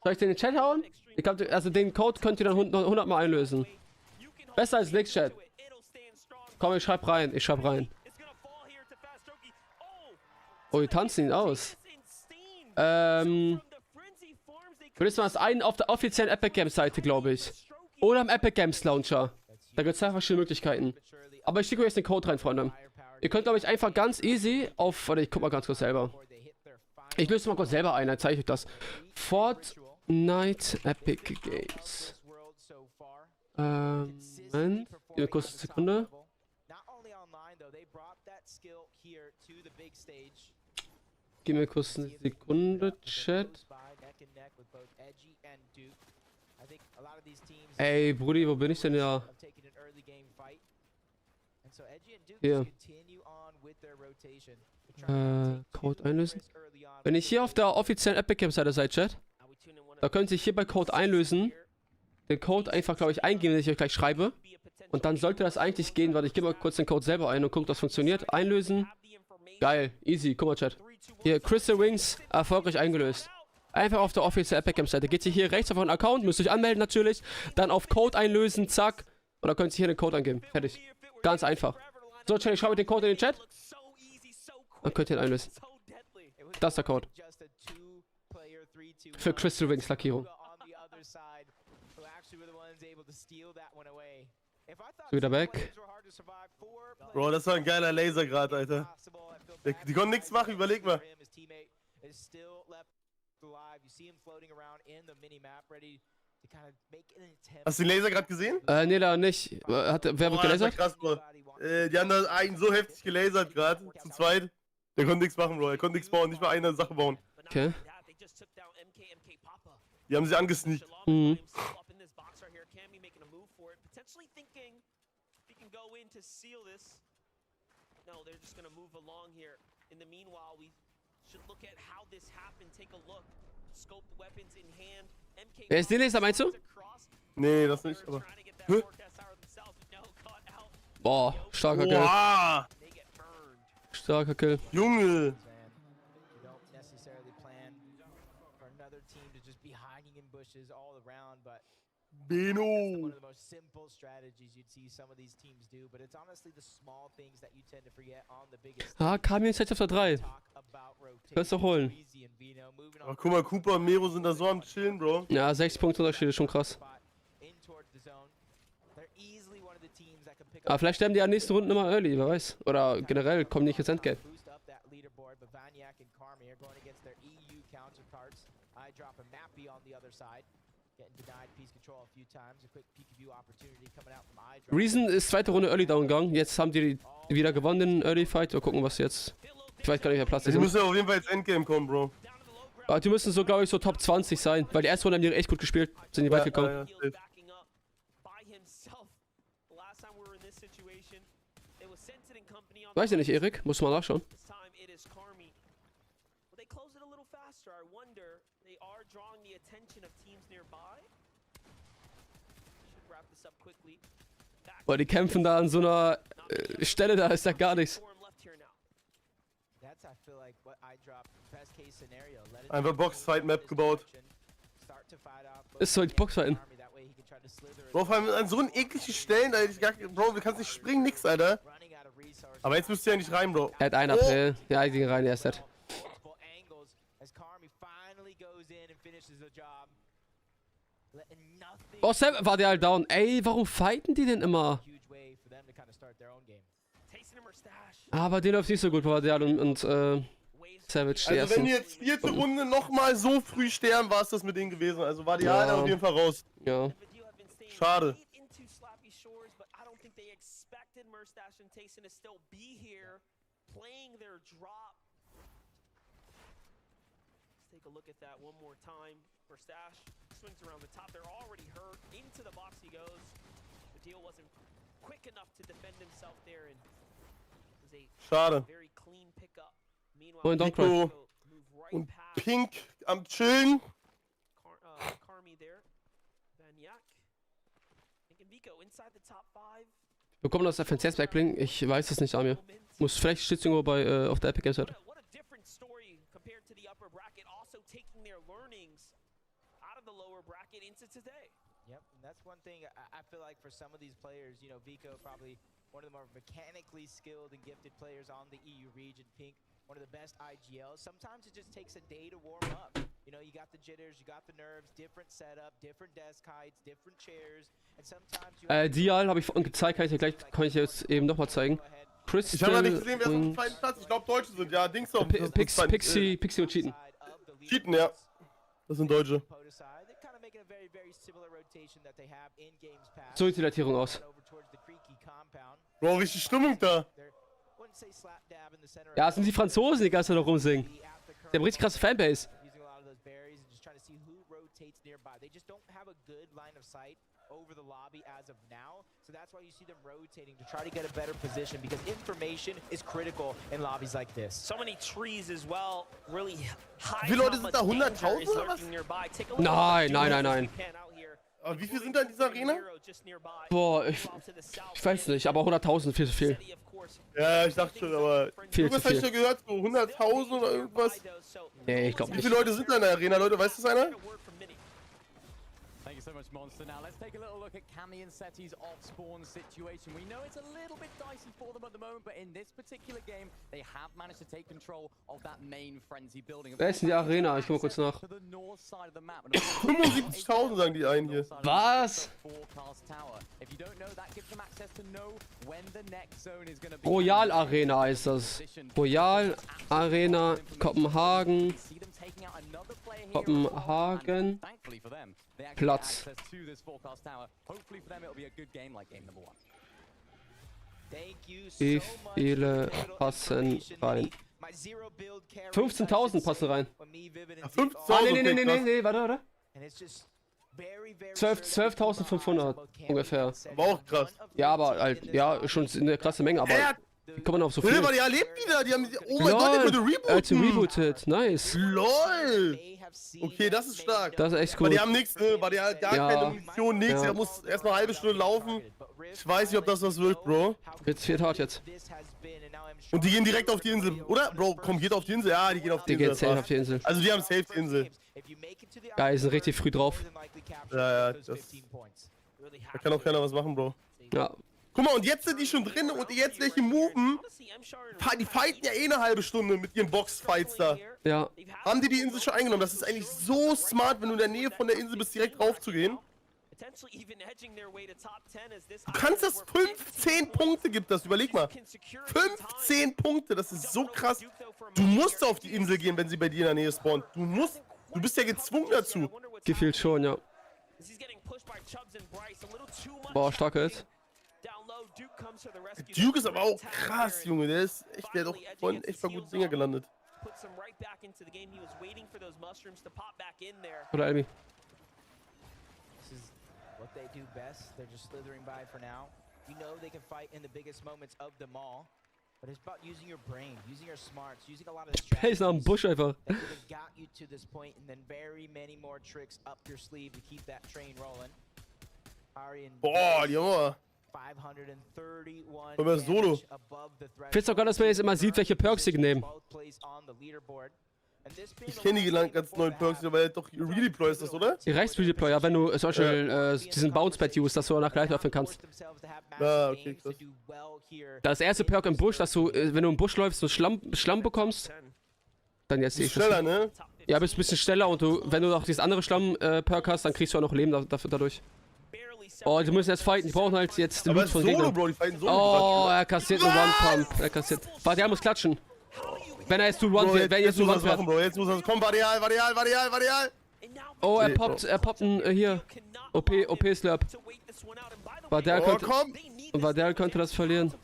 Speaker 1: Soll ich den in den Chat hauen? Ich glaube, also den Code könnt ihr dann 100 Mal einlösen. Besser als nichts, Chat. Komm, ich schreib rein. Oh, die tanzen ihn aus. Würdest du das einen auf der offiziellen Epic Games Seite, glaube ich. Oder am Epic Games Launcher. Da gibt es zwei verschiedene Möglichkeiten. Aber ich schicke euch jetzt den Code rein, Freunde. Ihr könnt, glaube ich, einfach ganz easy auf... Warte, ich guck mal ganz kurz selber. Ich löse mal kurz selber ein, dann zeige ich euch das. Fortnite Epic Games. Moment. Gib mir kurz eine Sekunde. Gib mir kurz eine Sekunde, Chat. Ey, Brudi, wo bin ich denn ja? Hier. Code einlösen. Wenn ich hier auf der offiziellen Epic Games Seite seid, Chat, da könnt ihr hier bei Code einlösen. Den Code einfach, glaube ich, eingeben, den ich euch gleich schreibe. Und dann sollte das eigentlich gehen. Warte, ich gebe mal kurz den Code selber ein und gucke, ob das funktioniert. Einlösen. Geil, easy. Guck mal, Chat. Hier, Crystal Wings, erfolgreich eingelöst. Einfach auf der offiziellen Epic Games Seite. Geht ihr hier rechts auf euren Account, müsst ihr euch anmelden natürlich. Dann auf Code einlösen, zack. Und dann könnt ihr hier den Code eingeben. Fertig. Ganz einfach. So, Chat, ich schreibe den Code in den Chat. Dann könnt ihr ihn einlösen. Das ist der Code. Für Crystal Wings Lackierung. Wieder weg.
Speaker 6: Bro, das war ein geiler Laser gerade, Alter. Die konnten nichts machen, überleg mal. Hast du den Laser gerade gesehen?
Speaker 1: Nee, da nicht. Wer wird gelasert?
Speaker 6: Krass, Bro. Die haben da einen so heftig gelasert gerade, zu zweit. Der konnte nichts machen, Bro. Er konnte nichts bauen, nicht mal eine Sache bauen.
Speaker 1: Okay.
Speaker 6: Die haben sie angesneakt.
Speaker 1: Mhm. Wer ist den Laser, meinst du?
Speaker 6: Nee, das nicht, aber... Hä?
Speaker 1: Boah, starker Kill.
Speaker 6: Boah.
Speaker 1: Starker Kill.
Speaker 6: Junge! Beno!
Speaker 1: Ah, Kami ist jetzt auf der 3. Kannst du holen.
Speaker 6: Aber guck mal, Cooper und Mero sind da so am Chillen, Bro.
Speaker 1: Ja, 6 Punkte Unterschied ist schon krass. Aber vielleicht sterben die an nächsten Runden immer early, wer weiß. Oder generell kommen nicht ins Endgame. Reason ist zweite Runde Early Down gegangen. Jetzt haben die wieder gewonnen den Early Fight. Wir gucken, was jetzt. Ich weiß gar nicht, wer Platz ist.
Speaker 6: Die müssen ja auf jeden Fall ins Endgame kommen, Bro.
Speaker 1: Aber die müssen so, glaube ich, so Top 20 sein. Weil die erste Runde haben die echt gut gespielt. Sind die weit gekommen.
Speaker 6: Ja.
Speaker 1: Weiß ich nicht, Erik. Muss mal nachschauen. Boah, die kämpfen da an so einer Stelle, da ist ja gar nichts.
Speaker 6: Einfach Boxfight-Map gebaut.
Speaker 1: Ist so die Boxfighten.
Speaker 6: Bro, vor allem an so einen ekligen Stellen, da hätte ich gar... Bro, du kannst nicht springen, nix, Alter. Aber jetzt müsst ihr ja nicht rein, Bro.
Speaker 1: Er hat 1 April. Ja, ich gehe rein, er ist dead. Oh, Sam war der halt down. Ey, warum fighten die denn immer? Aber den läuft nicht so gut, Vardial und Savage.
Speaker 6: Also wenn die jetzt vierte Runde nochmal so früh sterben, war es das mit denen gewesen. Also war die Alter auf jeden Fall raus.
Speaker 1: Ja.
Speaker 6: Schade.
Speaker 7: Take a look at that one more time for Stash. Swings around the top. They're already hurt. Into the box he goes. The deal wasn't quick enough to defend himself there, and it was a
Speaker 6: Schade.
Speaker 7: very clean pickup.
Speaker 1: Moin,
Speaker 6: Nico und Pink am Chillen.
Speaker 7: Carmi there. Banyak. And Vico inside the top 5.
Speaker 1: Wir bekommen das FNCS Backbling. Ich weiß es nicht, Amir. Muss vielleicht steht es irgendwo bei auf der Epic Games Seite.
Speaker 2: the lower bracket into today.
Speaker 8: Yep, and that's one thing I feel like for some of these players, you know, Vico probably one of the more mechanically skilled and gifted players on the EU region. Pink, one of the best IGLs. Sometimes it just takes a day to warm up. You know, you got the jitters, you got the nerves, different setup, different desk heights, different chairs, and sometimes you
Speaker 1: Dial habe ich vorhin gezeigt, kann ich jetzt eben nochmal zeigen. Crystal.
Speaker 6: Ich habe nicht gesehen, wer ist auf dem zweiten Platz. Ich glaube, Deutsche sind. Ja, Dings doch.
Speaker 1: Pixie und Cheaten.
Speaker 6: Cheaten, ja. Das sind Deutsche.
Speaker 1: So sieht die Datierung aus.
Speaker 6: Bro, richtig Stimmung da.
Speaker 1: Ja, das sind die Franzosen, die ganze Zeit noch rumsingen. Die haben richtig krasse Fanbase.
Speaker 8: Over the lobby as of now, so that's why you see them rotating to try to get a better position, because information is critical in lobbies like this.
Speaker 2: So many trees as well, really high.
Speaker 6: Wie viele Leute sind da? 100.000 oder was?
Speaker 1: Nein.
Speaker 6: Aber wie viele sind da in dieser Arena?
Speaker 1: Boah, ich weiß nicht, aber 100.000 viel zu viel.
Speaker 6: Ja, ich dachte schon, aber
Speaker 1: Viel
Speaker 6: irgendwas
Speaker 1: zu
Speaker 6: habe ich
Speaker 1: viel.
Speaker 6: ja gehört, so 100.000 oder irgendwas.
Speaker 1: Nee, ich glaube
Speaker 6: Wie
Speaker 1: nicht.
Speaker 6: viele Leute sind da in der Arena, Leute? Weiß das einer?
Speaker 17: Thank you so much, Monster. Now let's take a little look at Cammy and Seti's off-spawn situation. We know it's a little bit dicey for them at the moment, but in this particular game, they have managed to take control of that main frenzy building.
Speaker 1: Wer ist in die Arena? Ich guck mal kurz nach.
Speaker 6: 75.000 sagen die einen hier.
Speaker 1: Was? Royal Arena heißt das. Royal Arena Kopenhagen. Kopenhagen. Platz. Wie viele passen rein? 15.000 passen rein.
Speaker 6: 15.000?
Speaker 1: Nee, warte. 12.500 ungefähr.
Speaker 6: Aber auch krass.
Speaker 1: Ja, aber halt, ja, schon eine krasse Menge, aber wie kommt man auf so viel?
Speaker 6: Die erlebt wieder, die haben, oh mein Gott, der wurde
Speaker 1: rebootet, nice.
Speaker 6: LOL! Okay, das ist stark.
Speaker 1: Das ist echt
Speaker 6: Weil
Speaker 1: cool.
Speaker 6: die haben nichts, ne? Weil die halt gar keine Munition, nichts.
Speaker 1: Ja.
Speaker 6: Er muss erstmal eine halbe Stunde laufen. Ich weiß nicht, ob das was wird, Bro.
Speaker 1: Jetzt wird hart jetzt.
Speaker 6: Und die gehen direkt auf die Insel, oder? Bro, komm, geht auf die Insel. Ja, die gehen auf die Insel.
Speaker 1: Die gehen safe auf die Insel.
Speaker 6: Also die haben safe die Insel.
Speaker 1: Ja, die sind richtig früh drauf.
Speaker 6: Ja, da kann auch keiner was machen, Bro.
Speaker 1: Ja.
Speaker 6: Guck mal, und jetzt sind die schon drin und jetzt welche moven. Die fighten ja eh eine halbe Stunde mit ihren Boxfights da.
Speaker 1: Ja.
Speaker 6: Haben die Insel schon eingenommen? Das ist eigentlich so smart, wenn du in der Nähe von der Insel bist, direkt rauf zu gehen. Du kannst das 15 Punkte gibt das, überleg mal. 15 Punkte, das ist so krass. Du musst auf die Insel gehen, wenn sie bei dir in der Nähe spawnt. Du bist ja gezwungen dazu.
Speaker 1: Gefühlt schon, ja. Boah, stark ist.
Speaker 6: Duke ist aber auch krass, Junge. Der ist echt, der hat auch vorhin echt mal gute Dinger gelandet.
Speaker 1: Oder Elmi.
Speaker 8: What they do best, they're just slithering by for now. You know they can fight in the biggest moments of them all, but it's about using your brain, using your smarts, using a lot of
Speaker 1: Space am Busch einfach.
Speaker 8: that could have got you to this point, and then very many more tricks up your sleeve to keep that train rolling. Ari and
Speaker 6: Boah, Junge.
Speaker 8: 531
Speaker 6: Aber Solo.
Speaker 1: Ich find's auch geil, dass man jetzt immer sieht, welche Perks sie nehmen.
Speaker 6: Ich kenne die ganz neuen Perks, aber doch Redeploy ist das, oder?
Speaker 1: Die Rechtsredeploy, ja, wenn du zum Beispiel diesen Bounce-Pad use, dass du danach gleich laufen kannst.
Speaker 6: Ah, okay, krass.
Speaker 1: Das erste Perk im Busch, dass du, wenn du im Busch läufst, so Schlamm bekommst. Dann jetzt
Speaker 6: Ist schneller, ne?
Speaker 1: Ja, bist ein bisschen schneller und wenn du auch dieses andere Schlamm-Perk hast, dann kriegst du auch noch Leben dadurch. Oh, die müssen jetzt fighten, die brauchen halt jetzt den Loot von Gegnern.
Speaker 6: Bro, die fighten Solo.
Speaker 1: Oh, er kassiert einen One-Pump. Er kassiert. Warte, er muss klatschen. Wenn er jetzt zu One wird, wenn jetzt zu One
Speaker 6: machen, Bro. Jetzt muss er. Komm, Varial.
Speaker 1: Oh, er poppt hier. OP-Slurp. Vardell könnte das verlieren.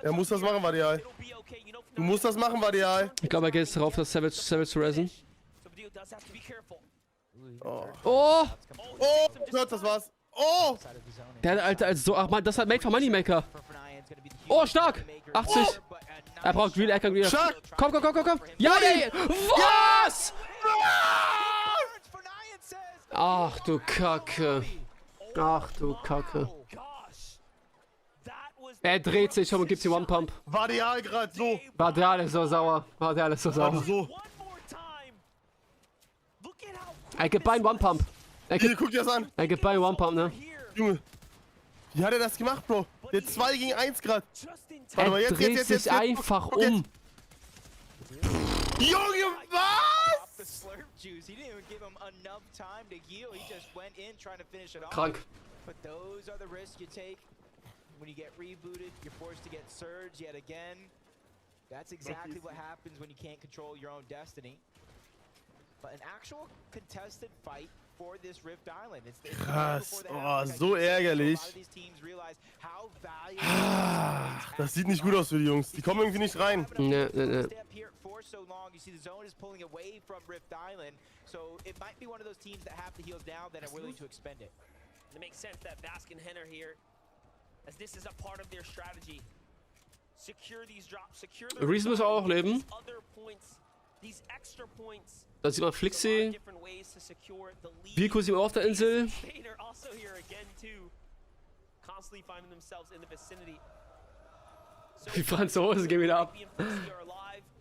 Speaker 6: Er muss das machen, Varial. Du musst das machen, Varial.
Speaker 1: Ich glaube, er geht jetzt darauf, das Savage zu ressen.
Speaker 6: Oh.
Speaker 1: Oh!
Speaker 6: Oh, das war's. Oh!
Speaker 1: Der Alter, also so, ach man, das hat Made for Moneymaker. Oh, stark! 80. Er braucht Real, er kann wieder.
Speaker 6: Stark!
Speaker 1: Komm! Ja, ey! Was? Ach du Kacke. Er dreht sich um und gibt die One-Pump.
Speaker 6: Varial gerade so.
Speaker 1: War der alles so sauer.
Speaker 6: Also so.
Speaker 1: Er gibt beiden One-Pump.
Speaker 6: Hier, guck dir das an.
Speaker 1: Er gibt beiden One-Pump, ne?
Speaker 6: Junge. Wie hat er das gemacht, Bro? Der 2 gegen 1 gerade.
Speaker 1: Er dreht sich einfach um.
Speaker 6: Junge, was?
Speaker 1: Krank.
Speaker 8: But those are the risks you take. When you get rebooted, you're forced to get surged yet again. That's exactly what happens when you can't control your own destiny. But an actual contested fight for this Rift Island.
Speaker 6: Krass. Oh, so ärgerlich. Das sieht nicht gut aus für die Jungs. Die kommen irgendwie nicht rein.
Speaker 1: Ne.
Speaker 8: So long, you see the zone is pulling away from Rift Island, so it might be one of those teams that have the heals now that are willing to expend it.
Speaker 7: It makes sense that Bask and Hen are here, as this is a part of their strategy. Secure these drops, secure the
Speaker 1: Reason muss auch leben.
Speaker 7: other points, these extra points.
Speaker 1: Da sieht man Flixi. Vico ist immer auf der Insel.
Speaker 7: Also here again too, constantly finding themselves in the vicinity.
Speaker 1: Die Franzosen gehen wieder ab.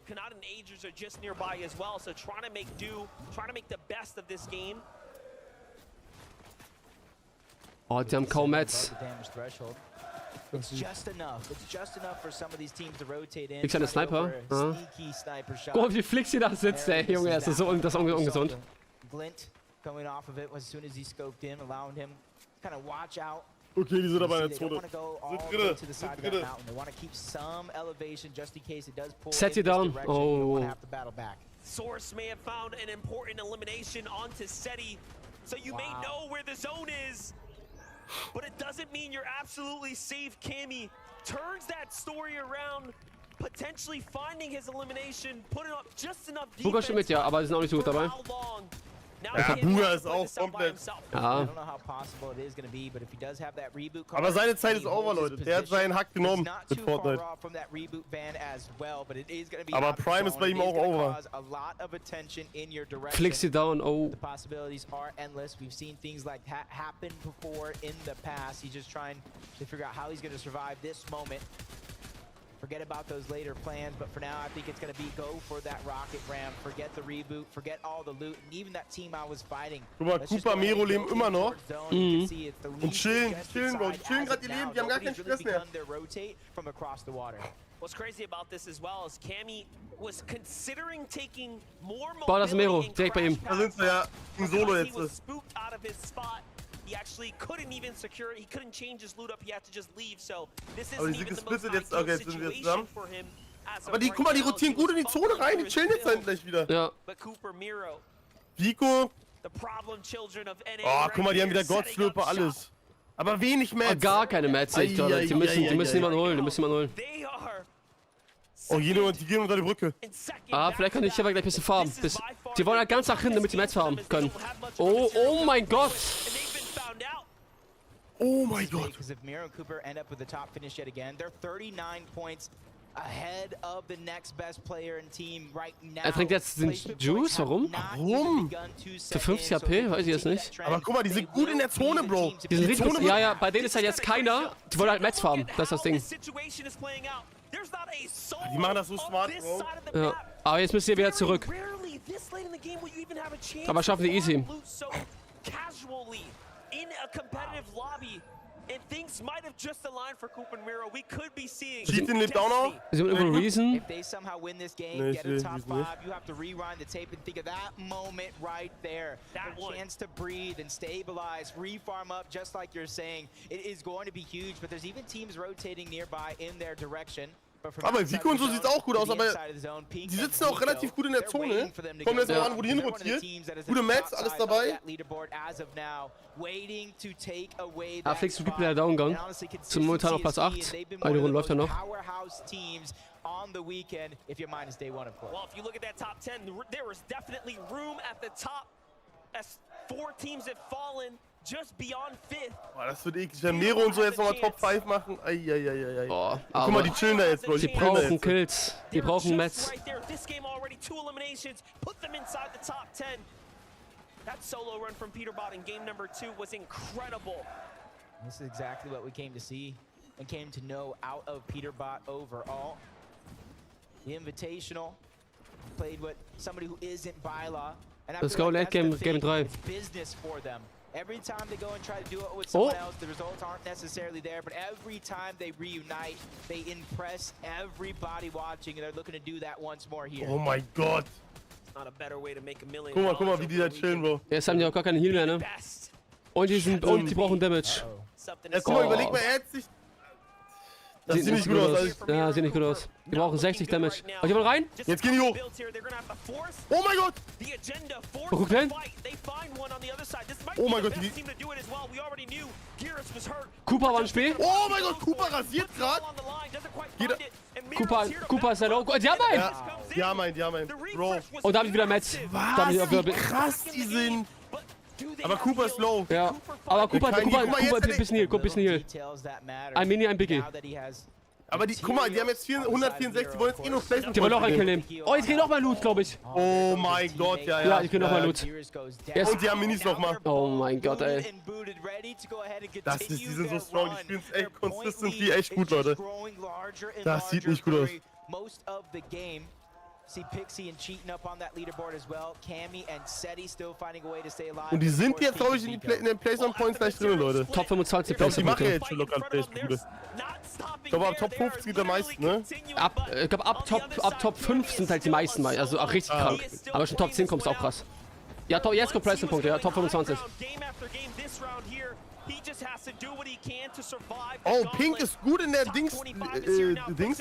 Speaker 7: Kanada and Agers are just nearby as well, so trying to make do, trying to make the best of this game.
Speaker 1: Oh, die haben kaum Mats.
Speaker 8: It's just enough. It's just enough for some of these teams to rotate in.
Speaker 1: Flixi hat eine Sniper. Guck mal, wie Flixi da sitzt, ey. Junge, das ist so ungesund.
Speaker 8: Glint coming off of it as soon as he scoped in, allowing him kind of watch out.
Speaker 6: Okay, die sind aber in der
Speaker 8: Zone.
Speaker 1: Set you down. Oh.
Speaker 7: Source may have found an important elimination onto SETI, so you may know where the zone is, but it doesn't mean you're absolutely safe. Cammy turns that story around, potentially finding his elimination, putting up just enough defense.
Speaker 1: Buga stimmt mit, ja, aber sie sind auch nicht so gut dabei.
Speaker 6: Ja, Buga ist auch komplett.
Speaker 1: Ja.
Speaker 6: Aber seine Zeit ist over, Leute. Der hat seinen Hack genommen mit Fortnite. Aber Prime ist bei ihm auch over.
Speaker 1: Flixi down, oh.
Speaker 8: The possibilities are endless. We've seen things like that happen before in the past. He's just trying to figure out how he's going to survive this moment. Forget about those later plans, but for now, I think it's going to be go for that rocket ram. Forget the reboot, forget all the loot, and even that team I was fighting.
Speaker 6: Guck mal, Cooper, Mero leben immer noch. Und chillen, Bro. Die chillen gerade ihr Leben, die haben gar keinen Stress mehr.
Speaker 7: What's crazy about this as well is Cammy was considering taking more
Speaker 1: Boah, das ist Mero, direkt bei ihm.
Speaker 6: Da sind sie ja im Solo jetzt.
Speaker 7: He was spooked out of his spot. He actually couldn't even secure it. He couldn't change his loot up. He had to just leave. So this isn't even the most ideal situation for him.
Speaker 6: Aber die, guck mal, die rotieren gut in die Zone rein. Die chillen jetzt halt gleich wieder.
Speaker 1: Ja.
Speaker 6: Vico. Oh, guck mal, die haben wieder Gottflöper, alles. Aber wenig Mats.
Speaker 1: Gar keine Mats, sehe ich gerade. Die müssen jemanden holen. Oh,
Speaker 6: die gehen unter die Brücke.
Speaker 1: Vielleicht kann ich aber gleich ein bisschen farmen. Die wollen ja ganz nach hinten, damit die Mats farmen können. Oh mein Gott.
Speaker 6: Oh mein Gott.
Speaker 8: Because if Miro and Cooper end up with the top finish yet again, they're 39 points ahead of the next best player in team right now.
Speaker 1: Er trinkt jetzt den Juice, warum? Für 50 HP? Weiß ich jetzt nicht.
Speaker 6: Aber guck mal, die sind gut in der Zone, Bro.
Speaker 1: Die sind richtig gut. Ja, bei denen ist halt jetzt keiner. Die wollen halt Mats farmen. Das ist das Ding.
Speaker 6: Die machen das so smart, Bro.
Speaker 1: Ja. Aber jetzt müsst ihr wieder zurück. Aber schaffen die easy.
Speaker 7: In a competitive lobby, and things might have just aligned for Coop and Miro. We could be seeing.
Speaker 6: Cheating lebt auch noch.
Speaker 1: Is it a reason?
Speaker 8: If they somehow win this game, get a top 5, you have to rewind the tape and think of that moment right there. That chance to breathe and stabilize, refarm up, just like you're saying. It is going to be huge, but there's even teams rotating nearby in their direction.
Speaker 6: Aber Vico und so sieht auch gut aus, aber die sitzen auch relativ gut in der Zone. Kommen jetzt mal an, wo die hinrotiert. Gute Mats, alles dabei.
Speaker 1: Flix gibt wieder down gegangen. Zum momentan auf Platz 8. Eine Runde läuft ja noch.
Speaker 8: On the weekend, if your mind is day one, of course.
Speaker 7: Well, if you look at that top 10, there was definitely room at the top as 4 teams have fallen. Just beyond 5th.
Speaker 6: Boah, das wird eklig. Wenn Mero und so jetzt nochmal Top 5 machen. Eieieiei.
Speaker 1: Boah,
Speaker 6: guck mal, die chillen da jetzt, Bro.
Speaker 1: Die brauchen Kills. Die brauchen Mats.
Speaker 7: This game already 2 eliminations. Put them inside the top 10. That solo run from Peterbot in game number 2 was incredible.
Speaker 8: This is exactly what we came to see and came to know out of Peterbot overall. The Invitational played with somebody who isn't Byla.
Speaker 1: Let's go, Late Game 3.
Speaker 8: Every time they go and try to do it with someone else, the results aren't necessarily there, but every time they reunite, they impress everybody watching, and they're looking to do that once more here.
Speaker 6: Oh mein Gott.
Speaker 7: Not a better way to make a million.
Speaker 6: Guck mal, wie die da chillen, Bro.
Speaker 1: Jetzt haben die auch gar keine Heal mehr, ne? Und die brauchen Damage.
Speaker 6: Ja, guck mal, überleg mal, er hat sich... Das sieht nicht gut aus.
Speaker 1: Ja, sieht nicht gut aus. Die brauchen 60 Damage. Und jemand rein?
Speaker 6: Jetzt gehen die hoch. Oh mein Gott!
Speaker 1: Guck hin.
Speaker 6: Oh mein Gott,
Speaker 1: Cooper war ein Spiel.
Speaker 6: Oh mein Gott, Cooper rasiert gerade.
Speaker 1: Cooper ist ja low. Die haben einen!
Speaker 6: Die haben einen. Bro.
Speaker 1: Und da habe ich wieder Metz.
Speaker 6: Was? Wie krass die sind. Aber Cooper ist low.
Speaker 1: Ja, aber Cooper hat ein bisschen Heal, Ein Mini, ein Biggie.
Speaker 6: Aber die, guck mal, die haben jetzt 164, wollen jetzt eh nur Placement.
Speaker 1: Die wollen auch einen Kill nehmen. Oh, jetzt kriegen noch mal Loot, glaube ich.
Speaker 6: Oh mein Gott, ja.
Speaker 1: Ja, ich krieg noch mal Loot.
Speaker 6: Und die haben Minis noch mal.
Speaker 1: Oh mein Gott, ey.
Speaker 6: Die sind so strong, die spielen echt consistently echt gut, Leute. Das sieht nicht gut aus.
Speaker 8: See Pixie and cheating up on that leaderboard as well. Cammy and Seti still finding a way to stay alive.
Speaker 6: Und die sind jetzt, glaube ich, in den Placement Points gleich drin, Leute.
Speaker 1: Top 25
Speaker 6: Placement Points. Die machen jetzt schon locker Placement. Ich glaube, ab Top 50 sind der meisten, ne?
Speaker 1: Ich glaube, ab Top 5 sind halt die meisten, also auch richtig krank. Aber schon Top 10 kommst auch krass. Ja, jetzt kommt Placement Punkte, ja, Top 25.
Speaker 6: Oh, Pink ist gut in der Dings.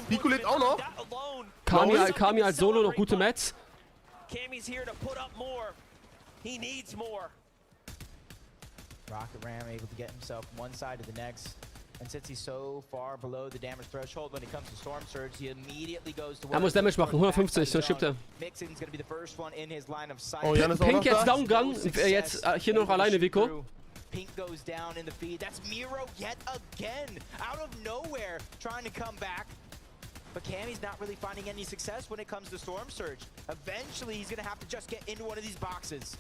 Speaker 6: Pico lebt auch noch.
Speaker 1: Kami als Solo noch gute Mats.
Speaker 8: Rocket Ram able to get himself from one side to the next. And since he's so far below the damage threshold when it comes to Storm Surge, he immediately goes to...
Speaker 1: Er muss Damage machen, 150, sonst stirbt er.
Speaker 6: Oh, Jan ist auch
Speaker 1: Pink jetzt downgegangen, jetzt hier noch alleine, Vico.
Speaker 8: Pink goes down in the feed. That's Miro yet again, out of nowhere, trying to come back. But Cammy's not really finding any success when it comes to Storm Surge. Eventually, he's gonna have to just get into one of these boxes.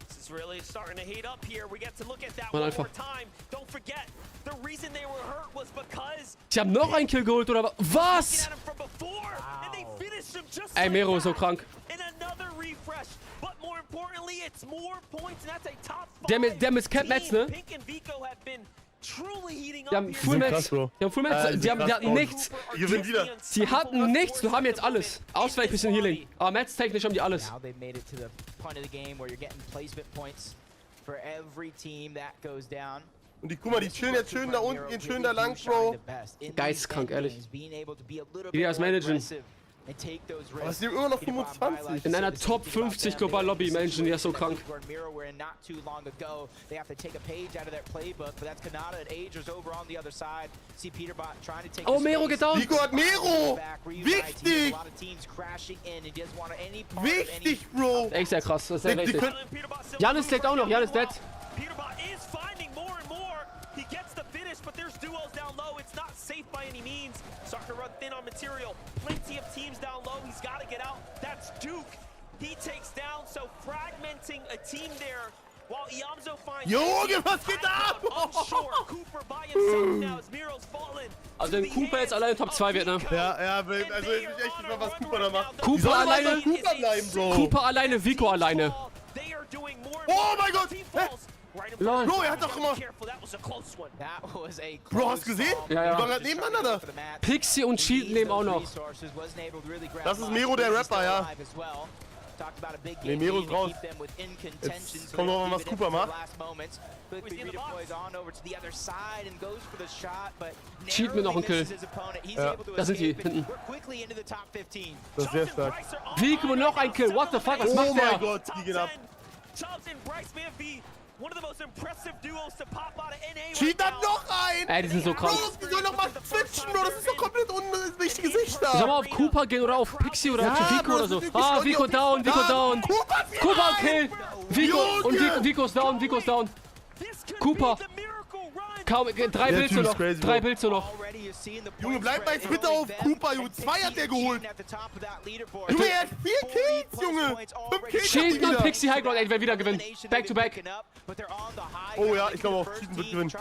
Speaker 7: This is really starting to heat up here. We get to look at that one more time. Don't forget, the reason they were hurt was because...
Speaker 1: Sie haben noch einen Kill geholt, oder was? Ey, Mero ist so krank. Der mit Camp Metz, ne? Die haben Full Metz. Die hatten nichts. Sie hatten nichts, wir haben jetzt alles. Ausweichen, bisschen Healing. Aber Metz technisch haben die alles.
Speaker 6: Und die, guck mal, die chillen jetzt schön da unten, gehen schön da lang, Bro.
Speaker 1: Geistkrank, ehrlich. Die das managen.
Speaker 6: Aber es sind immer noch 25.
Speaker 1: In einer Top 50 Global Lobby managen, die ist so krank. Oh, Mero geht down.
Speaker 6: Vico hat Mero. Wichtig. Wichtig, Bro.
Speaker 1: Echt sehr krass, das ist sehr wichtig. Janis legt auch noch, Janis dead.
Speaker 7: He gets the finish, but there's duos down low. It's not safe by any means. Starting to run thin on material. Plenty of teams down low. He's got to get out. That's Duke. He takes down, so fragmenting a team there. While Iamzo finds...
Speaker 6: Junge, was geht ab?
Speaker 7: Cooper by himself now as Miro's fallen.
Speaker 1: Also wenn Cooper jetzt alleine Top 2 wird, ne?
Speaker 6: Ja, also ich weiß echt nicht mal, was Cooper da macht.
Speaker 1: Cooper alleine,
Speaker 6: Cooper bleiben, Bro.
Speaker 1: Cooper alleine, Vico alleine.
Speaker 6: Oh mein Gott!
Speaker 1: Lol.
Speaker 6: Bro, er hat doch immer... Bro, hast du gesehen?
Speaker 1: Ja, ja.
Speaker 6: Die waren halt nebeneinander da.
Speaker 1: Pixie und Shield nehmen auch noch.
Speaker 6: Das ist Mero, der Rapper, ja. Ne, Mero ist raus. Jetzt kommt noch mal, was Cooper macht.
Speaker 1: Shield mir noch einen Kill.
Speaker 6: Ja,
Speaker 1: da sind die, hinten.
Speaker 6: Das ist sehr stark.
Speaker 1: Vico noch ein Kill, what the fuck, was macht der?
Speaker 6: Oh mein Gott, die gehen ab. Cheat hat noch ein!
Speaker 1: Ey, die sind so krank.
Speaker 6: Bro, die sollen noch mal switchen, Bro, das ist doch komplett unwichtige Sicht da.
Speaker 1: Sollen wir auf Cooper gehen oder auf Pixie oder auf Vico oder so? Ah, Vico down, Vico down. Cooper Kill. Vico und Vico ist down, Vico ist down. Cooper. Kaum, 3 Bilds nur noch, 3 Bilds nur noch.
Speaker 6: Junge, bleib mal jetzt bitte auf Cooper, Junge. 2 hat der geholt. Junge, er hat 4 Kills, Junge. 5 Kills
Speaker 1: Cheaten und Pixie High Ground, ey, wer wieder gewinnen. Back to back.
Speaker 6: Oh ja, ich glaube auch, Cheaten wird gewinnen.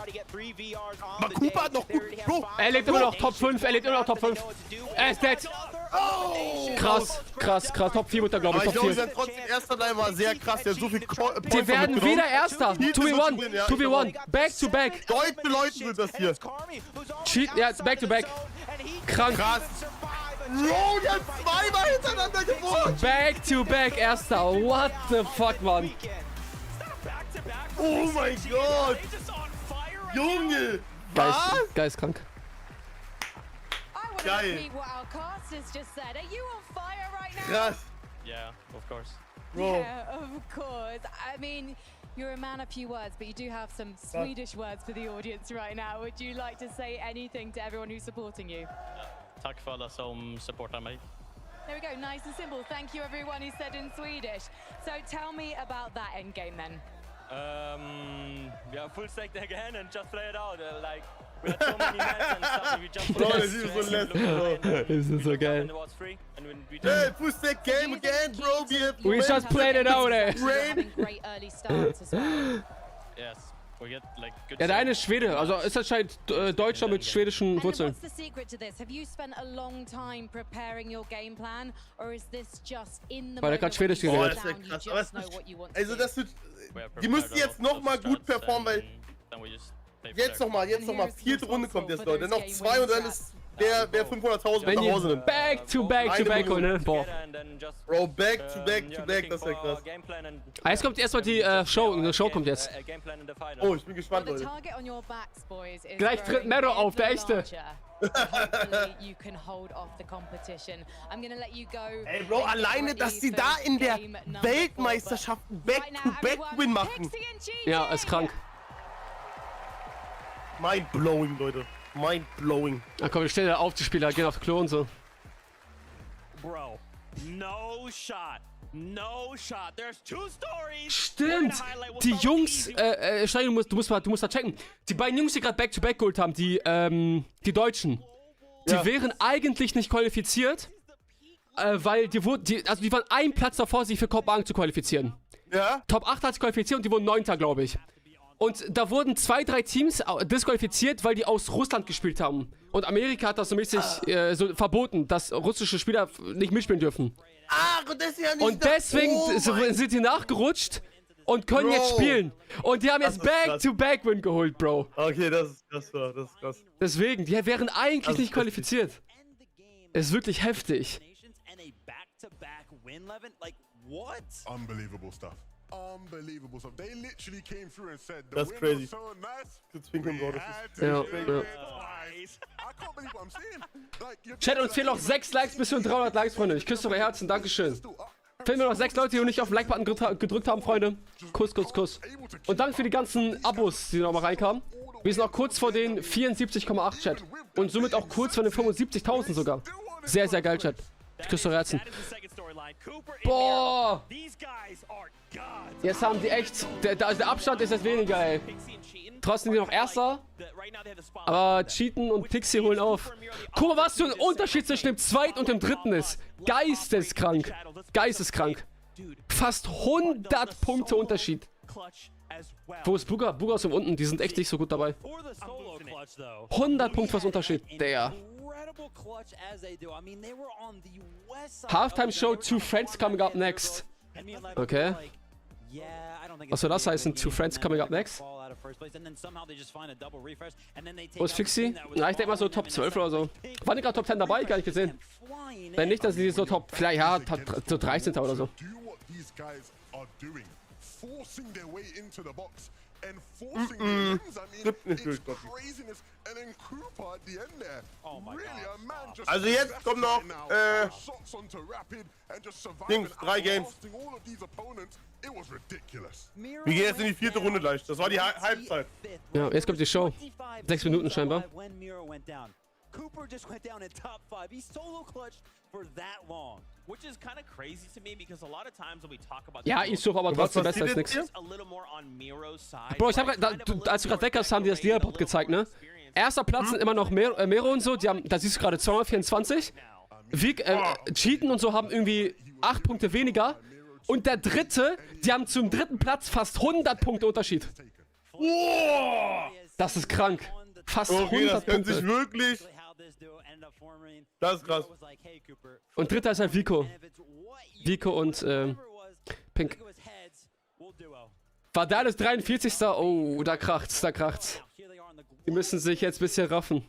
Speaker 6: Aber Cooper hat noch gut. Bro,
Speaker 1: Er lebt immer noch Top 5, er lebt immer noch Top 5. Er ist dead. Krass, krass, krass. Top 4 wird er, glaube ich.
Speaker 6: Aber ich
Speaker 1: Top
Speaker 6: glaube,
Speaker 1: 4.
Speaker 6: sein trotzdem erster Teil war sehr krass. Der hat so viel Points
Speaker 1: Die werden
Speaker 6: mitgenommen.
Speaker 1: wieder Erster. 2v1. 2v1. Back to back.
Speaker 6: Deutsche Leute sind das hier.
Speaker 1: Cheat, ja, back to back. Krank.
Speaker 6: Krass. Bro, der hat 2-mal hintereinander gewonnen.
Speaker 1: Back to back Erster. What the fuck, Mann.
Speaker 6: Oh mein Gott. Junge.
Speaker 1: Geistkrank.
Speaker 6: Geil. Krass.
Speaker 11: Yeah, of course.
Speaker 6: Bro.
Speaker 9: Yeah, of course. I mean, you're a man of few words, but you do have some Swedish words for the audience right now. Would you like to say anything to everyone who's supporting you?
Speaker 11: Tack för alla som supportar mig.
Speaker 9: There we go, nice and simple. Thank you everyone who said in Swedish. So tell me about that end game then.
Speaker 11: Yeah, full stack again and just play it out. Like, we had so many mats and stuff, and we just
Speaker 1: Das ist so geil.
Speaker 6: Hey, full stack game again, bro.
Speaker 1: We just played it out, ey.
Speaker 9: Great early starts as well.
Speaker 11: Yes, we get like good.
Speaker 1: Ja, der eine ist Schwede, also ist anscheinend Deutscher mit schwedischen Wurzeln.
Speaker 9: What's the secret to this? Have you spent a long time preparing your game plan, or is this just in the
Speaker 1: Weil er gerade Schwedisch
Speaker 6: Oh,
Speaker 1: geredet
Speaker 6: das
Speaker 1: hat.
Speaker 6: ist ja krass. Also das wird, die müssen jetzt nochmal gut performen, weil jetzt nochmal 4. Runde kommt jetzt, Leute. Noch 2 und dann ist wer 500.000
Speaker 1: Wenn
Speaker 6: nach
Speaker 1: die
Speaker 6: Hause nimmt.
Speaker 1: back to back holen, ne? Boah.
Speaker 6: Bro, back to back, das ist ja krass.
Speaker 1: Jetzt kommt erstmal die Show, eine Show kommt jetzt.
Speaker 6: Oh, ich bin gespannt, Leute.
Speaker 1: Gleich tritt Mero auf, der echte.
Speaker 6: Ey, Bro, alleine, dass sie da in der Weltmeisterschaft Back-to-Back-Win machen.
Speaker 1: Ja, ist krank.
Speaker 6: Mind-blowing, Leute. Mind-blowing.
Speaker 1: Na komm, wir stellen auf, die Spieler gehen auf Klo und so.
Speaker 2: Bro, no shot. No shot. There's 2 stories.
Speaker 1: Stimmt! Die Jungs, Stein, du musst da checken. Die beiden Jungs, die gerade Back-to-Back geholt haben, die Deutschen, die wären eigentlich nicht qualifiziert, weil die waren einen Platz davor, sich für Kopenhagen zu qualifizieren.
Speaker 6: Ja?
Speaker 1: Top 8 hat sich qualifiziert und die wurden 9. glaube ich. Und da wurden 2, 3 Teams disqualifiziert, weil die aus Russland gespielt haben. Und Amerika hat das so mäßig so verboten, dass russische Spieler nicht mitspielen dürfen. Und deswegen sind die nachgerutscht und können jetzt spielen. Und die haben jetzt Back-to-Back-Win geholt, Bro.
Speaker 6: Okay, das ist krass.
Speaker 1: Deswegen, die wären eigentlich nicht qualifiziert. Ist wirklich heftig.
Speaker 13: Unbelievable stuff. Unbelievable stuff. They literally came through and said the
Speaker 6: That's
Speaker 13: win
Speaker 6: crazy.
Speaker 13: was so nice.
Speaker 6: Bro, das ist
Speaker 1: Ja.
Speaker 13: I can't believe what I'm saying. Like,
Speaker 1: Chat, uns fehlen noch 6 Likes bis zu 300 Likes, Freunde. Ich küsse eure Herzen, Dankeschön. Fehlen mir noch 6 Leute, die noch nicht auf den Like-Button gedrückt haben, Freunde. Kuss, Kuss, Kuss. Und danke für die ganzen Abos, die noch mal reinkamen. Wir sind auch kurz vor den 74,8, Chat. Und somit auch kurz vor den 75.000 sogar. Sehr, sehr geil, Chat. Ich küsse eure Herzen. Boah! Jetzt haben die echt... Der Abstand ist jetzt weniger, ey. Trotzdem sind die noch Erster. Aber Cheaten und Pixie holen auf. Guck mal, was für ein Unterschied zwischen dem 2. und dem 3. ist. Geisteskrank. Geisteskrank. Fast 100 Punkte Unterschied. Wo ist Booger? Booger ist unten. Die sind echt nicht so gut dabei. 100 Punkte was Unterschied. Der. Halftime Show, 2 Friends coming up next. Okay. Was soll das heißen? 2 Friends coming up next? Wo ist Fixie? Na, ich denke mal so Top 12 oder so. Waren die gerade Top 10 dabei? Gar nicht gesehen. Wenn nicht, dass sie so Top, vielleicht ja, so 13. oder so.
Speaker 13: And forcing the wins, I mean, it's craziness. And then Cooper at the end there. Oh my really, a man just
Speaker 6: also jetzt kommt noch,
Speaker 13: shots onto Rapid and just
Speaker 6: Dings, 3 Games.
Speaker 13: all of these opponents. It was ridiculous.
Speaker 6: Wir gehen jetzt in die 4. Runde gleich. Das war die Halbzeit.
Speaker 1: Ja, jetzt kommt die Show. 6 Minuten scheinbar.
Speaker 2: Cooper just went down in top 5. He solo clutched for that long, which is kind of crazy to me because a lot of times when we talk about
Speaker 1: ja, ich suche aber trotzdem besser als nix. Bro, ich hab grad, als du gerade weg hast, haben die das Leaderboard gezeigt, ne? Erster Platz sind immer noch Mero und so, die haben, da siehst du gerade 224. Cheaten und so haben irgendwie 8 Punkte weniger. Und der dritte, die haben zum dritten Platz fast 100 Punkte Unterschied.
Speaker 6: Oh!
Speaker 1: Das ist krank. Fast
Speaker 6: Okay,
Speaker 1: 100
Speaker 6: das könnte
Speaker 1: Punkte.
Speaker 6: sich wirklich... Das ist krass.
Speaker 1: Und dritter ist halt Vico. Vico und Pink. Vadal ist 43. Oh, da kracht's, da kracht's. Die müssen sich jetzt ein bisschen raffen.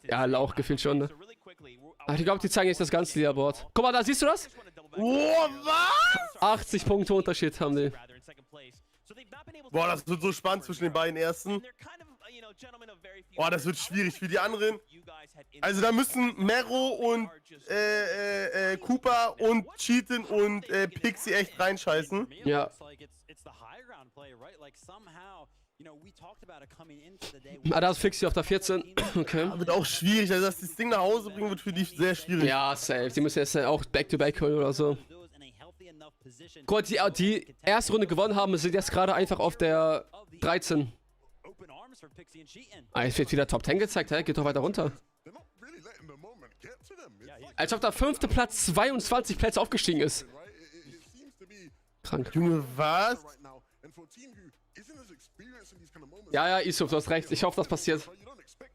Speaker 1: Ja, Lauch gefühlt schon, ne? Ach, ich glaube, die zeigen jetzt das ganze Leaderboard. Guck mal, da siehst du das?
Speaker 6: Oh, was?
Speaker 1: 80 Punkte Unterschied haben die.
Speaker 6: Boah, das wird so spannend zwischen den beiden Ersten. Boah, das wird schwierig für die anderen. Also da müssen Mero und Cooper und Cheaten und Pixie echt reinscheißen.
Speaker 1: Ja. Ah, da ist Fixie auf der 14. Okay.
Speaker 6: Wird auch schwierig, also dass das Ding nach Hause bringen wird für die sehr schwierig.
Speaker 1: Ja, safe. Die müssen jetzt auch Back-to-Back holen oder so. Gut, die erste Runde gewonnen haben, sind jetzt gerade einfach auf der 13. Ah, jetzt wird wieder Top 10 gezeigt, hä? Geht doch weiter runter. Als ob der 5. Platz 22 Plätze aufgestiegen ist. Krank.
Speaker 6: Junge, was?
Speaker 1: Ja, Isuf, du hast recht. Ich hoffe, das passiert.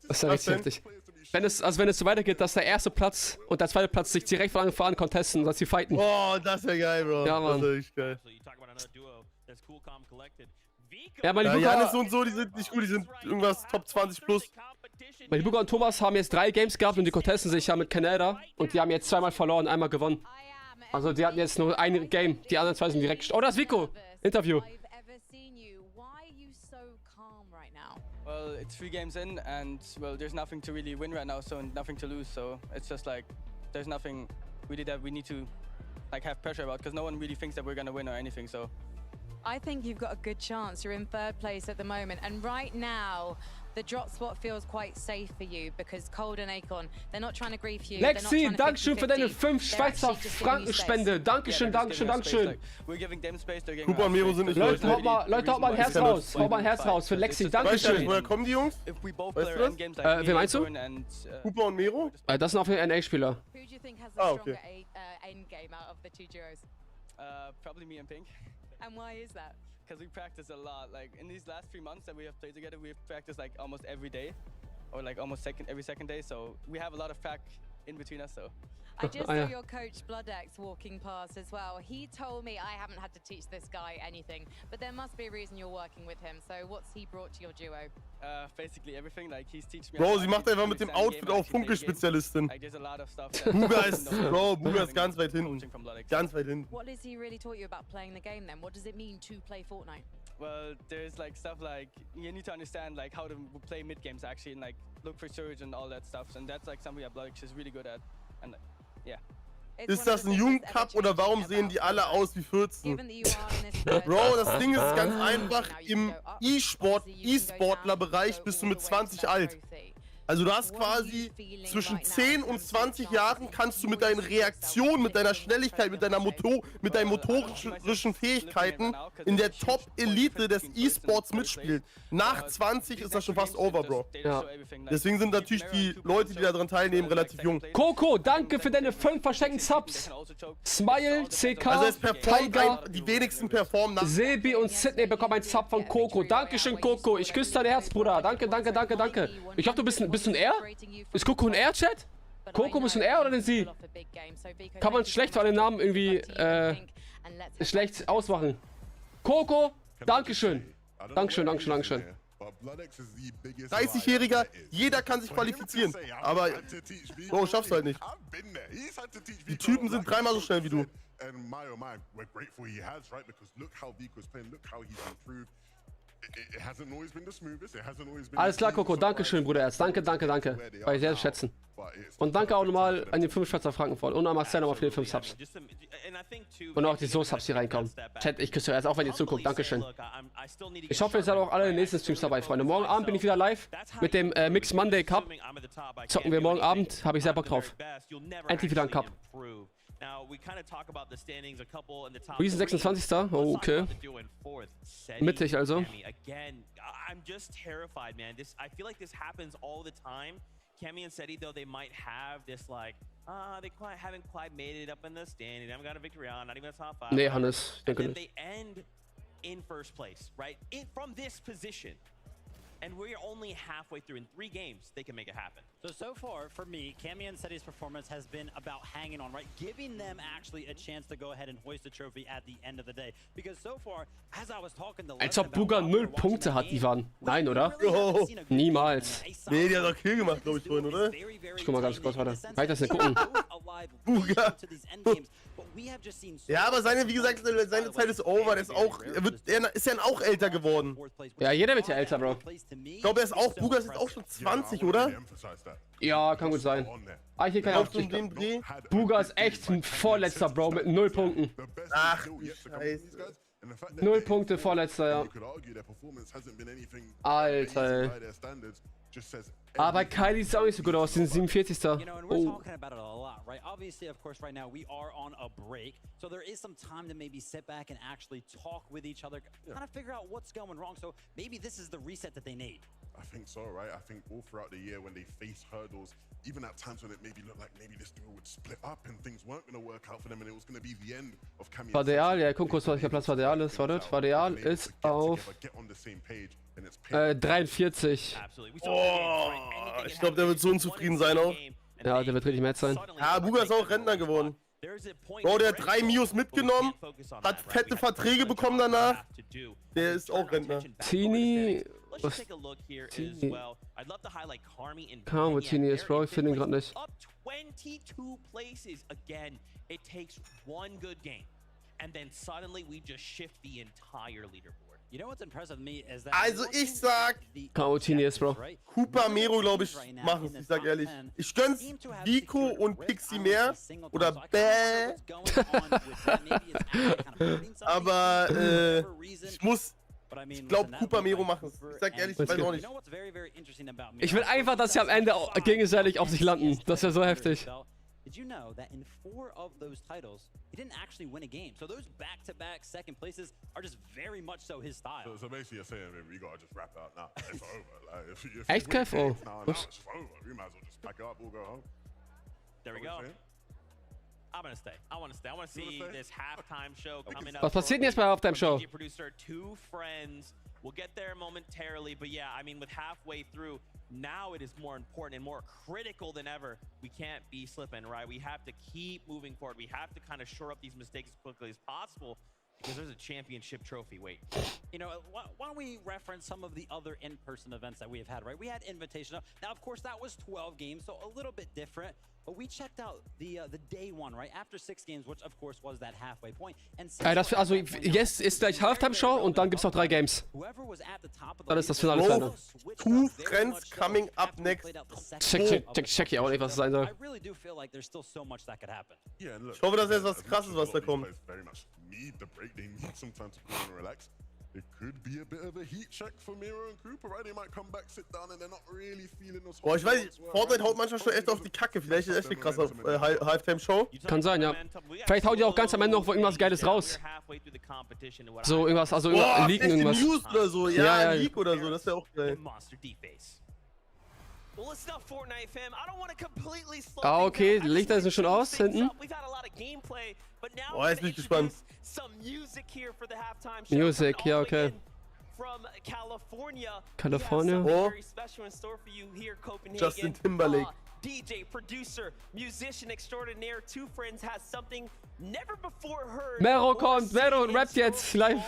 Speaker 1: Das ist ja richtig heftig. Wenn es so weitergeht, dass der erste Platz und der zweite Platz sich direkt von Anfang an contesten, dass sie fighten.
Speaker 6: Oh, das wäre geil, Bro.
Speaker 1: Ja, Mann.
Speaker 6: Das wäre echt geil.
Speaker 1: Ja, meine
Speaker 6: Janis und so, die sind nicht gut, die sind irgendwas Top 20 plus.
Speaker 1: Meine Buga und Thomas haben jetzt 3 Games gehabt und die contesten sich ja mit Canada. Und die haben jetzt zweimal verloren, einmal gewonnen. Also die hatten jetzt nur ein Game, die anderen 2 sind direkt... Oh, da ist Vico! Interview.
Speaker 18: Well, it's 3 games in, and well, there's nothing to really win right now, so nothing to lose. So it's just like there's nothing really that we need to like have pressure about, because no one really thinks that we're gonna win or anything. So
Speaker 9: I think you've got a good chance. You're in 3rd place at the moment, and right now the drop spot feels quite safe for you because Cold and Acorn, they're not trying to grief you.
Speaker 1: Lexi, Dankeschön für deine 5 Schweizer Franken Spende. Dankeschön, Dankeschön, Dankeschön.
Speaker 6: Cooper und Mero sind nicht
Speaker 1: Leute, haut mal ein Herz raus. Haut mal ein Herz raus für Lexi. Dankeschön.
Speaker 6: Woher kommen die Jungs? Weißt du das?
Speaker 1: Wer meinst du?
Speaker 6: Cooper und Mero?
Speaker 1: Das sind auf jeden Fall NA-Spieler.
Speaker 6: Ah, okay.
Speaker 18: probably me and Pink.
Speaker 9: And why is that?
Speaker 18: Because we practice a lot. Like in these last 3 months that we have played together, we have practiced like almost every day, or like almost every second day. So we have a lot of prac in between us. So
Speaker 9: I just saw your coach Bloodex walking past as well. He told me I haven't had to teach this guy anything, but there must be a reason you're working with him. So what's he brought to your duo?
Speaker 18: Basically everything. Like he's teaching me.
Speaker 6: Bro, sie macht einfach mit dem Outfit auch Funke-Spezialistin.
Speaker 18: Like there's a lot of stuff.
Speaker 6: Buga ist ganz weit hinten. Ganz weit hinten.
Speaker 9: What has he really taught you about playing the game then? What does it mean to play Fortnite?
Speaker 18: Well, there's like stuff like you need to understand like how to play mid games actually, and like look for surge and all that stuff. And that's like something that Bloodex is really good at. And yeah.
Speaker 6: Ist das ein Jugendcup oder warum sehen die alle aus wie 14? Bro, das Ding ist ganz einfach, im E-Sportler-Bereich bist du mit 20 alt. Also du hast quasi zwischen 10 und 20 Jahren kannst du mit deinen Reaktionen, mit deiner Schnelligkeit, mit deinen motorischen Fähigkeiten in der Top-Elite des E-Sports mitspielen. Nach 20 ist das schon fast over, Bro.
Speaker 1: Ja.
Speaker 6: Deswegen sind natürlich die Leute, die daran teilnehmen, relativ jung.
Speaker 1: Coco, danke für deine 5 verschenkten Subs. Smile, CK,
Speaker 6: also es performt die wenigsten performen nach.
Speaker 1: Sebi und Sydney bekommen einen Sub von Coco. Dankeschön, Coco. Ich küsse dein Herz, Bruder. Danke, danke, danke, danke. Ich hoffe, du bist ein R? Ist Coco ein R-Chat? Coco, bist du ein R oder ein Sie? Kann man schlecht von den Namen irgendwie schlecht ausmachen. Coco, Dankeschön. Dankeschön, Dankeschön, Dankeschön.
Speaker 6: 30-Jähriger, jeder kann sich qualifizieren. Aber, Bro, schaffst du halt nicht. Die Typen sind 3-mal so schnell wie du.
Speaker 1: Alles klar, Coco. Dankeschön, Bruder Erz. Danke, danke, danke. War ich sehr zu schätzen. Und danke auch nochmal an die 5 Schweizer Franken voll. Und an Marcel nochmal für die 5 Subs. Und auch die So-Subs, die reinkommen. Chat, ich küsse euch auch, wenn ihr zuguckt. Dankeschön. Ich hoffe, ihr seid auch alle in den nächsten Streams dabei, Freunde. Morgen Abend bin ich wieder live mit dem Mix Monday Cup. Zocken wir morgen Abend. Habe ich sehr Bock drauf. Endlich wieder ein Cup. Reason 26. Oh, okay. Mittig also.
Speaker 2: Again, I'm just terrified, man. I feel like this happens all the time. Cammy and Seti, though, they might have this like, they haven't quite made it up in the standing. They haven't got a victory on, not even a top 5.
Speaker 1: Nee, Hannes, denke
Speaker 2: and then
Speaker 1: nicht.
Speaker 2: they end in first place, right? From this position. And we're only halfway through. In 3 games, they can make it happen.
Speaker 12: So far, for me, Cammy and Seti's performance has been about hanging on, right? Giving them actually a chance to go ahead and hoist the trophy at the end of the day. Because so far, as I was talking to
Speaker 1: Als ob Buga 0 Punkte hat, Ivan. Nein, oder? Niemals.
Speaker 6: Nee, die hat doch Kill gemacht, glaube ich, vorhin, oder?
Speaker 1: Ich guck mal ganz kurz, warte. Kann ich das nicht gucken?
Speaker 6: Buga. Ja, aber wie gesagt, seine Zeit ist over. Er ist ja auch älter geworden.
Speaker 1: Ja, jeder wird ja älter, Bro.
Speaker 6: Ich glaube, Buga ist jetzt auch schon 20, oder?
Speaker 1: Ja, kann gut sein. Hier kann ich Buga ist echt ein Vorletzter, Bro, mit 0 Punkten.
Speaker 6: Ach, Scheiße.
Speaker 1: 0 Punkte, Vorletzter, ja. Alter. Aber bei Kylie sieht es auch nicht so gut aus, den 47. Oh.
Speaker 12: Obviously, of course, right now we are on a break, so there is some time to maybe sit back and actually talk with each other, kind of figure out what's going wrong. So maybe this is the reset that they need.
Speaker 13: I think so, right? I think all throughout the year when they face hurdles, even at times when it maybe looked like maybe this duo would split up and things weren't going to work out for them and it was going to be the end of Cammy.
Speaker 1: Vadeal, ja, guck kurz, welcher Platz Vadeal ist. Wartet, Vadeal ist auf 43.
Speaker 6: Oh, ich glaube, der wird so unzufrieden sein auch.
Speaker 1: Ja, der wird richtig mad sein.
Speaker 6: Ja, Buga ist auch Rentner geworden. Bro, der hat 3 Mios mitgenommen, hat fette Verträge bekommen danach. Der ist auch Rentner.
Speaker 1: Tini. Was? Tini. Kaum, wo Tini ist, Bro, ich finde ihn gerade nicht.
Speaker 2: 22 places again. It takes one good game, and then suddenly we just shift the entire leaderboard.
Speaker 12: You know what's impressive to me is that
Speaker 6: Also ich sag,
Speaker 1: Tini ist, Bro.
Speaker 6: Cooper, Mero, glaube ich, machen es, ich sag ehrlich. Ich gönn's Vico und Pixie mehr. Oder Bäh. Aber ich glaube, Cooper, Mero machen es. Ich sag ehrlich, ich weiß auch nicht.
Speaker 1: Ich will einfach, dass sie am Ende gegenseitig auf sich landen. Das wäre so heftig.
Speaker 12: Did you know that in 4 of those titles, he didn't actually win a game? So those back-to-back second places are just very much so his style.
Speaker 13: So basically you're saying we gotta just wrap it up now. It's over. Like, if
Speaker 1: Echt, Kev? Oh.
Speaker 13: It's over. We might as well just pack it up, we'll go home.
Speaker 2: There we go. I'm gonna stay. I want to stay. I want to see this halftime show coming up.
Speaker 1: Was passiert denn jetzt bei Halftime Show?
Speaker 2: Producer, 2 friends. We'll get there momentarily, but yeah, I mean, with halfway through, now it is more important and more critical than ever. We can't be slipping, right? We have to keep moving forward. We have to kind of shore up these mistakes as quickly as possible because there's a championship trophy. Wait.
Speaker 12: You know, why don't we reference some of the other in-person events that we have had, right? We had Invitational. Now, of course, that was 12 games, so a little bit different. But we checked out the day one, right? After 6 games, which of course was that halfway point. And
Speaker 1: also jetzt ist gleich Halftime Show und dann gibt's noch 3 Games. Dann ist das Finale fertig.
Speaker 6: 2 friends coming up next.
Speaker 1: Check hier auch nicht, was es sein soll.
Speaker 6: Ich hoffe, dass jetzt was Krasses, was da kommt.
Speaker 13: It could be a bit of a heat check for Miro and Cooper, right? They might come back, sit down, and they're not really feeling those.
Speaker 6: Boah, ich weiß nicht, Fortnite haut manchmal schon echt auf die Kacke. Vielleicht ist echt eine krasse Halftime-Show.
Speaker 1: Kann sein, ja. Vielleicht haut die auch ganz am Ende noch irgendwas Geiles raus. So irgendwas, also leaken irgendwas.
Speaker 6: News oder so, ja, Leak oder so, das wäre auch geil.
Speaker 1: Ah, okay, die Lichter sind schon aus, hinten.
Speaker 6: Boah, jetzt bin ich gespannt.
Speaker 1: Music, ja, okay. California.
Speaker 6: Oh. Justin Timberlake.
Speaker 7: DJ, producer, musician extraordinaire, 2 friends has something never before heard.
Speaker 1: Mero kommt, Mero rappt jetzt live.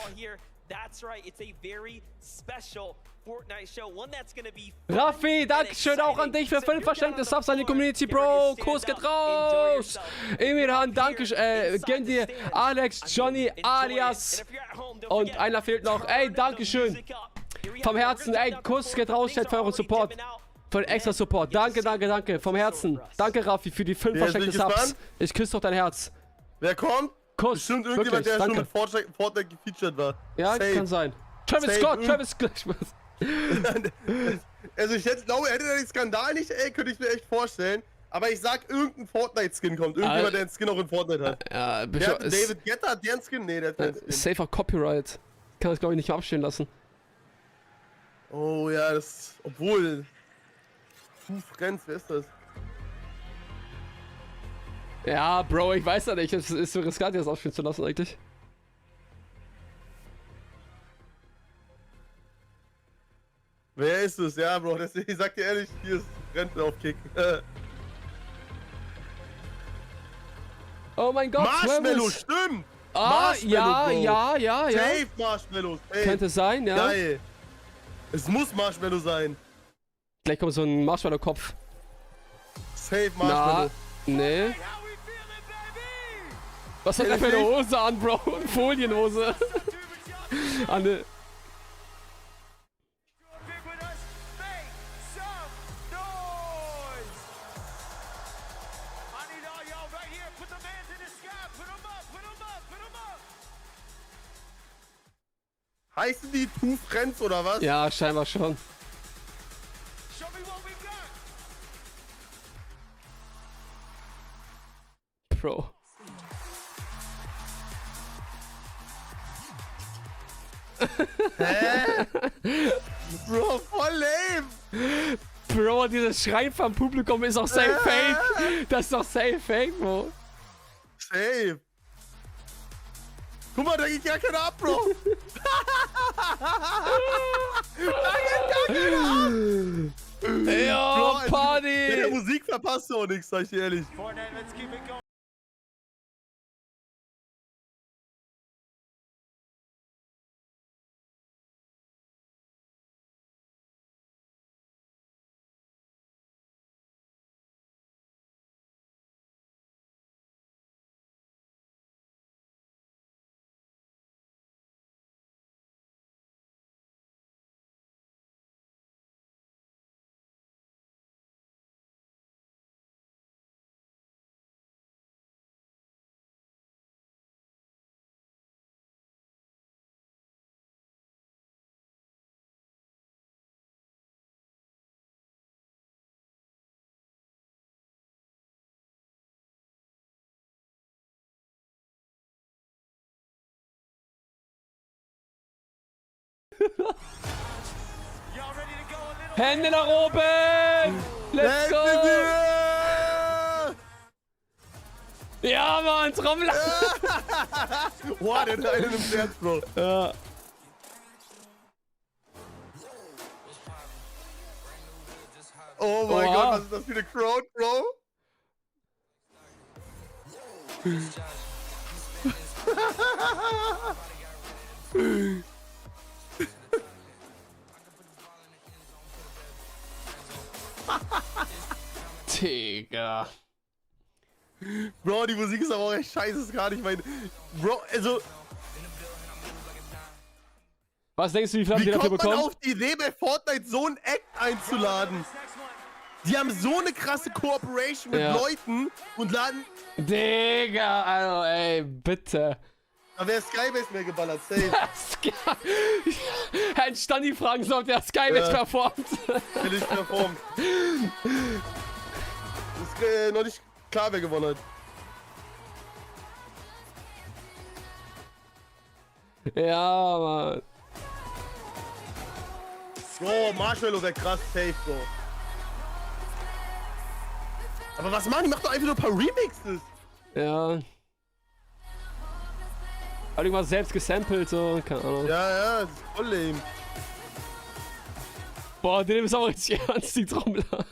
Speaker 7: That's right, it's a very special Fortnite show, one that's gonna be
Speaker 1: Raffi, dankeschön auch an dich für 5 verschenkte Subs an die Community, Bro. Kuss geht raus. Emirhan, danke, gönn dir. Alex, Johnny, Alias. Und einer fehlt noch. Ey, dankeschön. Vom Herzen, ey, Kuss geht raus, Chat, für euren Support. Für den extra Support. Danke, danke, danke. Vom Herzen. Danke, Raffi, für die 5 verschenkte Subs. Ich küsse doch dein Herz.
Speaker 6: Wer kommt?
Speaker 1: Kuss.
Speaker 6: Bestimmt irgendjemand, der schon mit Fortnite gefeatured war.
Speaker 1: Ja, kann sein. Travis Scott, Travis Scott.
Speaker 6: Also ich glaube, hätte er den Skandal nicht, ey, könnte ich mir echt vorstellen. Aber ich sag, irgendein Fortnite-Skin kommt. Irgendjemand, der einen Skin auch in Fortnite hat.
Speaker 1: Ja,
Speaker 6: David Guetta hat der einen Skin? Nee, der hat keinen Skin.
Speaker 1: Safer Copyright. Kann das, glaube ich, nicht mehr abstehen lassen.
Speaker 6: Oh ja, das... Obwohl... Friends, wer ist das?
Speaker 1: Ja, Bro, ich weiß ja nicht. Es ist so riskant, das ausspielen zu lassen, eigentlich.
Speaker 6: Wer ist es? Ja, Bro, deswegen, ich sag dir ehrlich, hier ist Renten auf Kick.
Speaker 1: Oh mein Gott,
Speaker 6: Marshmallow,
Speaker 1: Travis.
Speaker 6: stimmt!
Speaker 1: Ah, ja,
Speaker 6: Bro.
Speaker 1: ja.
Speaker 6: Safe Marshmallow, safe.
Speaker 1: Könnte sein, ja.
Speaker 6: Geil. Es muss Marshmallow sein.
Speaker 1: Gleich kommt so ein Marshmallow-Kopf.
Speaker 6: Safe Marshmallow.
Speaker 1: Nee. Was hat er für eine Hose an, Bro? Folienhose. Anne.
Speaker 6: Heißen die Two Friends oder was?
Speaker 1: Ja, scheinbar schon. Bro.
Speaker 6: Hä? Bro, voll lame!
Speaker 1: Bro, dieses Schreien vom Publikum ist doch safe fake. Das ist doch safe fake, Bro.
Speaker 6: Safe. Guck mal, da geht gar keiner ab, Bro. Da geht gar keiner ab.
Speaker 1: Ja,
Speaker 6: Bro,
Speaker 1: Party.
Speaker 6: Mit der Musik verpasst du auch nichts, sag ich dir ehrlich.
Speaker 17: Fortnite, let's keep it going.
Speaker 1: Hände nach oben! Let's go! Ja, Mann, Trommel!
Speaker 6: Boah, der hat einen im Herz, Bro.
Speaker 1: Ja.
Speaker 6: Oh mein Gott, was ist das für eine Crowd, Bro?
Speaker 1: Digga.
Speaker 6: Bro, die Musik ist aber auch echt scheiße, ist gar nicht mein... Bro, also...
Speaker 1: Was denkst du, wie viel haben die dafür bekommen?
Speaker 6: Wie kommt man auf die Idee, bei Fortnite so einen Act einzuladen? Die haben so eine krasse Kooperation mit Leuten und laden...
Speaker 1: Digga, also ey, bitte.
Speaker 6: Da wäre Skybase mehr geballert, safe.
Speaker 1: Herrn Standi fragen soll, ob der Skybase performt.
Speaker 6: Will ich performt. Ist noch nicht klar, wer gewonnen hat.
Speaker 1: Ja, Mann.
Speaker 6: Bro, Marshmallow wäre krass, safe, Bro. Aber was machen die? Macht doch einfach nur ein paar Remixes.
Speaker 1: Ja. Hat irgendwas selbst gesampelt, so, keine Ahnung.
Speaker 6: Ja, das ist voll lame.
Speaker 1: Boah, den ist auch richtig ernst, die Trommler.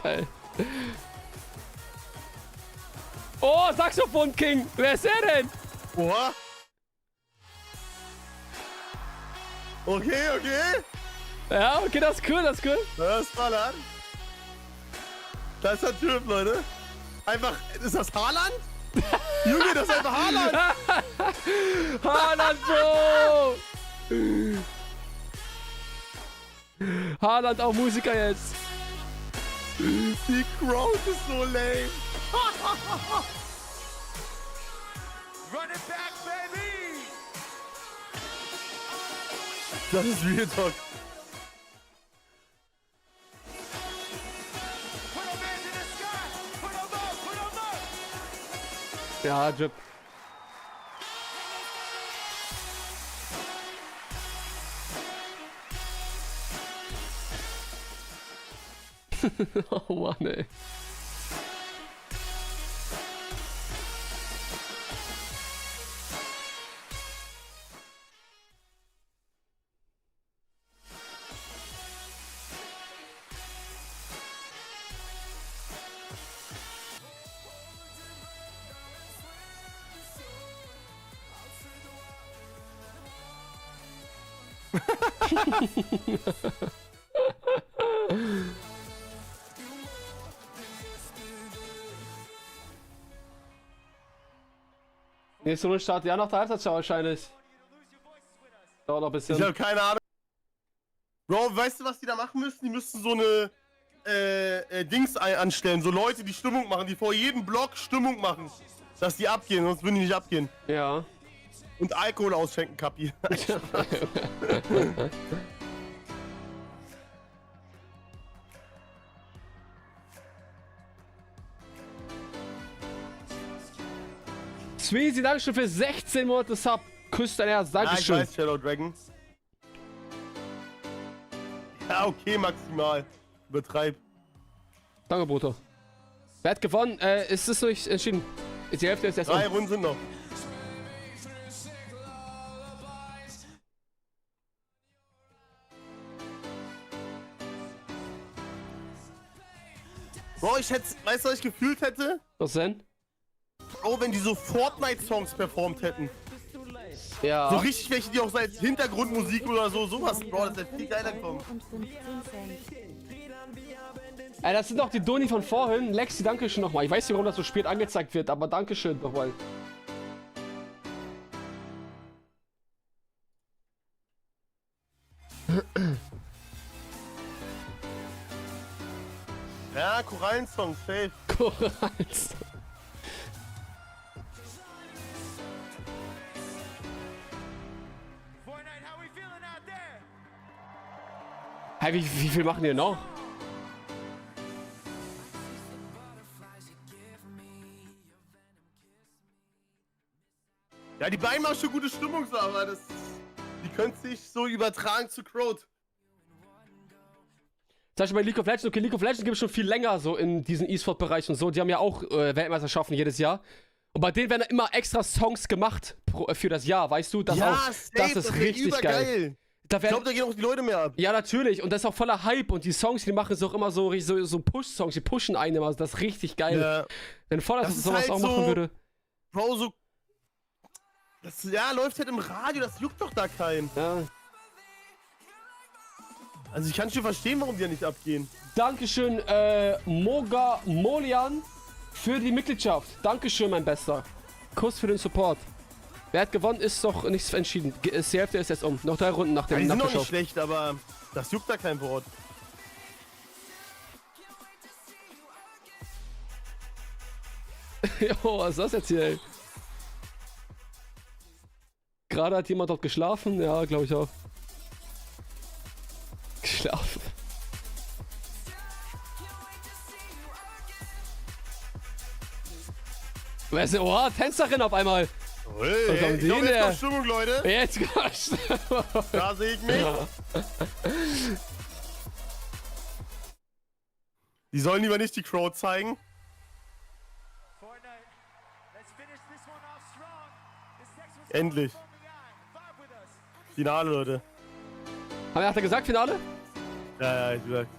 Speaker 1: Geil. Oh, Saxophon King! Wer ist er denn?
Speaker 6: Oha. Okay.
Speaker 1: Ja, okay, das ist cool, das ist cool.
Speaker 6: Das ballert. Da ist der Typ, Leute. Einfach, ist das Haaland? Junge, das ist einfach Haaland!
Speaker 1: Haaland, Bro! Haaland, auch Musiker jetzt.
Speaker 6: Die Crowd ist so lame.
Speaker 17: Run it back, baby!
Speaker 6: Das ist Real Talk.
Speaker 17: Put 'em hands in the sky!
Speaker 1: Ja, Drip. Oh Mann, ey. Nächste Runde startet ja nach der Halbzeitschau wahrscheinlich. Dauert noch ein bisschen.
Speaker 6: Ich habe keine Ahnung. Bro, weißt du, was die da machen müssen? Die müssten so eine Dings anstellen. So Leute, die Stimmung machen, die vor jedem Block Stimmung machen. Dass die abgehen, sonst würden die nicht abgehen.
Speaker 1: Ja.
Speaker 6: Und Alkohol ausschenken, Kapi.
Speaker 1: Sweezy, Dankeschön für 16 Monate Sub. Küsst dein Herz, Dankeschön.
Speaker 6: Ja, ich weiß, Shadow Dragon. Ja, okay, maximal. Übertreib.
Speaker 1: Danke, Bruder. Wer hat gewonnen? Ist es durch entschieden? Ist die Hälfte jetzt erst
Speaker 6: 3 Runden sind noch. Bro, ich hätte, weißt du, was ich gefühlt hätte?
Speaker 1: Was denn?
Speaker 6: Oh, wenn die so Fortnite-Songs performt hätten.
Speaker 1: Ja.
Speaker 6: So richtig welche, die auch so als Hintergrundmusik oder so, sowas, Bro, das wäre viel geiler gekommen.
Speaker 1: Ey, das sind doch die Doni von vorhin. Lexi, Dankeschön nochmal. Ich weiß nicht, warum das so spät angezeigt wird, aber Dankeschön nochmal.
Speaker 6: Ja, Korallensong, safe.
Speaker 1: Korallensong. Hey, wie viel machen die noch?
Speaker 6: Ja, die beiden machen schon gute Stimmung, so, aber das, die können sich so übertragen zu Crowd.
Speaker 1: Zum Beispiel bei League of Legends, okay, League of Legends gibt es schon viel länger so in diesen E-Sport-Bereich und so. Die haben ja auch Weltmeisterschaften jedes Jahr. Und bei denen werden immer extra Songs gemacht für das Jahr, weißt du? Das
Speaker 6: ja,
Speaker 1: auch,
Speaker 6: safe,
Speaker 1: das ist richtig geil.
Speaker 6: Ich glaube, da gehen auch die Leute mehr ab.
Speaker 1: Ja, natürlich. Und das ist auch voller Hype. Und die Songs, die machen, sind auch immer so Push-Songs. Die pushen einen immer. Das ist richtig geil. Ja. Wenn voll, dass es sowas halt auch machen würde.
Speaker 6: Bro, so. Das ja, läuft halt im Radio. Das juckt doch da keinen.
Speaker 1: Ja.
Speaker 6: Also, ich kann schon verstehen, warum die ja nicht abgehen.
Speaker 1: Dankeschön, Moga Molian, für die Mitgliedschaft. Dankeschön, mein Bester. Kuss für den Support. Wer hat gewonnen, ist doch nichts entschieden. Die Hälfte ist jetzt um. Noch 3 Runden nach dem
Speaker 6: Die sind noch nicht schlecht, aber das juckt da kein Wort.
Speaker 1: Jo, was ist das jetzt hier, ey? Gerade hat jemand dort geschlafen? Ja, glaube ich auch. Geschlafen. Wer ist denn? Oh, Tänzerin auf einmal.
Speaker 6: Hey, ich glaube, jetzt kommt Stimmung, Leute.
Speaker 1: Jetzt kommt Stimmung.
Speaker 6: Da sehe ich mich. Die sollen lieber nicht die Crowd zeigen. Endlich. Finale, Leute.
Speaker 1: Hat er gesagt, Finale?
Speaker 6: Ja, ich gesagt.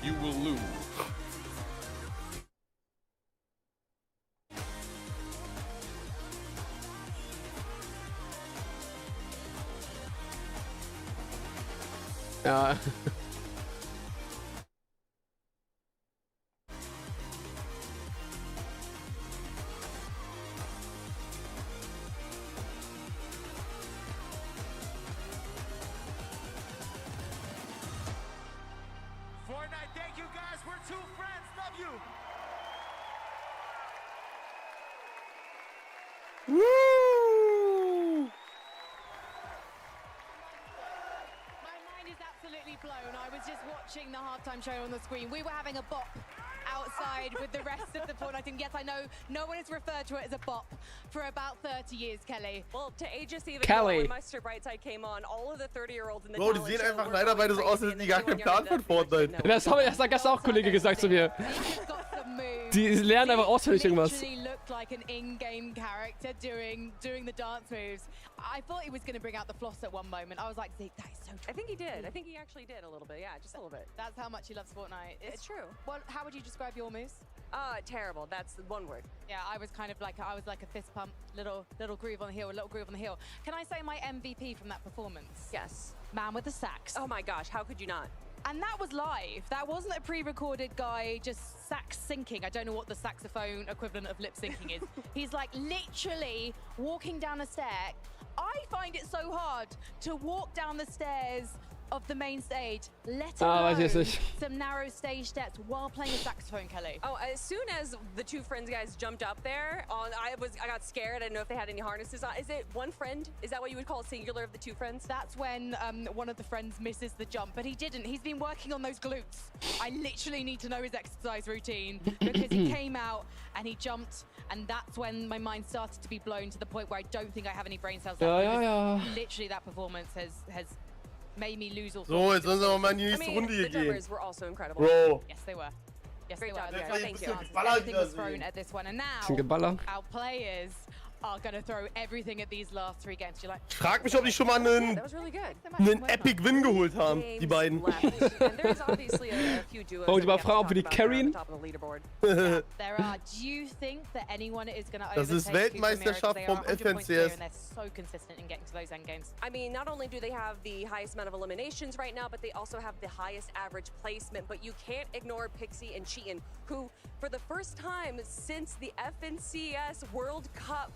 Speaker 13: You will lose.
Speaker 1: Ja.
Speaker 17: Fortnite, thank you guys. We're two friends. Love you.
Speaker 6: Woo!
Speaker 9: My mind is absolutely blown. I was just watching the halftime show on the screen. We were having a bop outside. alongside with the rest of the Fortnite team. Yes, I know no one has referred to it as a bop for about 30 years, Kelly.
Speaker 19: Well, to Aegis even
Speaker 1: Kelly.
Speaker 19: when Meister Brightside came on, all of the 30-year-olds in the
Speaker 6: Bro, die
Speaker 19: talent
Speaker 6: sehen
Speaker 19: show
Speaker 6: einfach
Speaker 19: were
Speaker 6: leider
Speaker 19: going
Speaker 6: beide so aus, als
Speaker 19: crazy,
Speaker 6: hätten die gar keinen Plan von Fortnite.
Speaker 1: Das hat gestern auch ein Kollege gesagt zu mir. Die lernen einfach auswendig irgendwas.
Speaker 9: Literally looked like an in-game character doing the dance moves. I thought he was going to bring out the floss at one moment. I was like, Zeke, that is so true.
Speaker 19: I think he did. I think he actually did a little bit. Yeah, just a little bit.
Speaker 9: That's how much he loves Fortnite.
Speaker 19: It's true.
Speaker 9: Well, how would you describe your moves?
Speaker 19: Terrible. That's one word.
Speaker 9: Yeah, I was kind of like a fist pump, little groove on the heel, a little groove on the heel. Can I say my MVP from that performance?
Speaker 19: Yes.
Speaker 9: Man with the sax.
Speaker 19: Oh my gosh, how could you not?
Speaker 9: And that was live. That wasn't a pre-recorded guy just sax syncing. I don't know what the saxophone equivalent of lip syncing is. He's like literally walking down a stair. I find it so hard to walk down the stairs of the main stage, let alone some narrow stage steps while playing a saxophone, Kelly.
Speaker 19: Oh, as soon as the two friends guys jumped up there, I got scared. I didn't know if they had any harnesses on. Is it one friend? Is that what you would call singular of the two friends?
Speaker 9: That's when one of the friends misses the jump, but he didn't. He's been working on those glutes. I literally need to know his exercise routine because he came out and he jumped, and that's when my mind started to be blown to the point where I don't think I have any brain cells left. Literally, that performance has made me lose all.
Speaker 6: So, jetzt sollen wir mal in die nächste Runde hier
Speaker 19: the
Speaker 6: gehen.
Speaker 19: numbers were also incredible.
Speaker 6: Bro.
Speaker 9: Yes, they were. Yes,
Speaker 19: Great
Speaker 9: they
Speaker 19: job,
Speaker 9: were.
Speaker 19: guys. Thank you.
Speaker 9: Everything was thrown at this one, and now our players are going to throw everything at these last three games. You're like,
Speaker 6: Ich frag mich, ob die schon mal einen Epic Win geholt haben, die beiden.
Speaker 1: Oh, die mal fragen, ob wir die carryen.
Speaker 9: There are. Do you think that anyone is going to
Speaker 6: Das ist Weltmeisterschaft vom FNCS.
Speaker 9: So consistent in getting to those end games.
Speaker 19: I mean, not only do they have the highest amount of eliminations right now, but they also have the highest average placement. But you can't ignore Pixie and Cheatin', who, for the first time since the FNCS World Cup,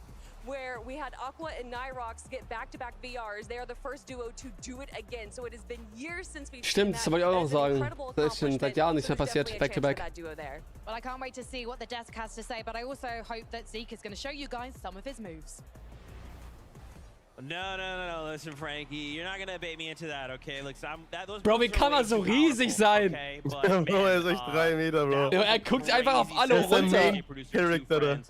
Speaker 19: where we had Aqua and Nyrox get back-to-back VRs, they are the first duo to do it again. So it has been years since we've seen
Speaker 1: Stimmt, das wollte ich auch noch sagen. Das ist schon seit Jahren nicht mehr passiert, back-to-back.
Speaker 9: Well, I can't wait to see what the desk has to say, but I also hope that Zeke is going to show you guys some of his moves.
Speaker 2: No. Listen, Frankie, you're not gonna bait me into that, okay? Look, those
Speaker 1: Bro, wie kann man so riesig sein?
Speaker 2: okay, but,
Speaker 6: Bro, er ist echt 3 Meter, Bro.
Speaker 1: Er guckt einfach auf alle runter.
Speaker 6: Charakter da.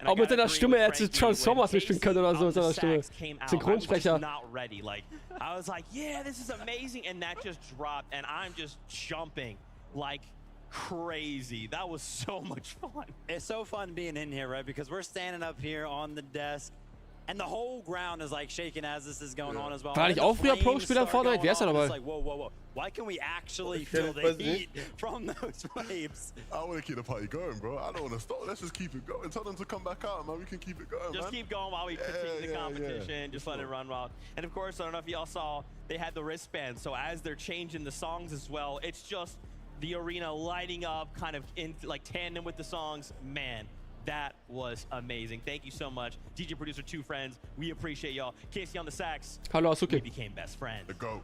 Speaker 1: Auch mit seiner Stimme, er hätte Transformers bestimmt können oder so mit seiner Stimme. Synchronsprecher.
Speaker 2: I was like, yeah, this is amazing, and that just dropped, and I'm just jumping like crazy. That was so much fun.
Speaker 12: It's so fun being in here, right? Because we're standing up here on the desk, and the whole ground is like shaking as this is going on as well.
Speaker 1: War nicht auch früher Pro-Spieler in Fortnite? Wer ist da dabei?
Speaker 12: Like, whoa. Why can we actually feel the heat from those waves?
Speaker 13: I want to keep the party going, bro. I don't want to stop. Let's just keep it going. Tell them to come back out, man. We can keep it going,
Speaker 2: Just keep going while we continue the competition. Just let it run wild. And of course, I don't know if y'all saw, they had the wristbands. So as they're changing the songs as well, it's just the arena lighting up kind of in like tandem with the songs. Man, that was amazing. Thank you so much, DJ Producer, two friends. We appreciate y'all. Casey on the sax.
Speaker 1: Hallo, Asuke.
Speaker 2: We became best friends. The GOAT.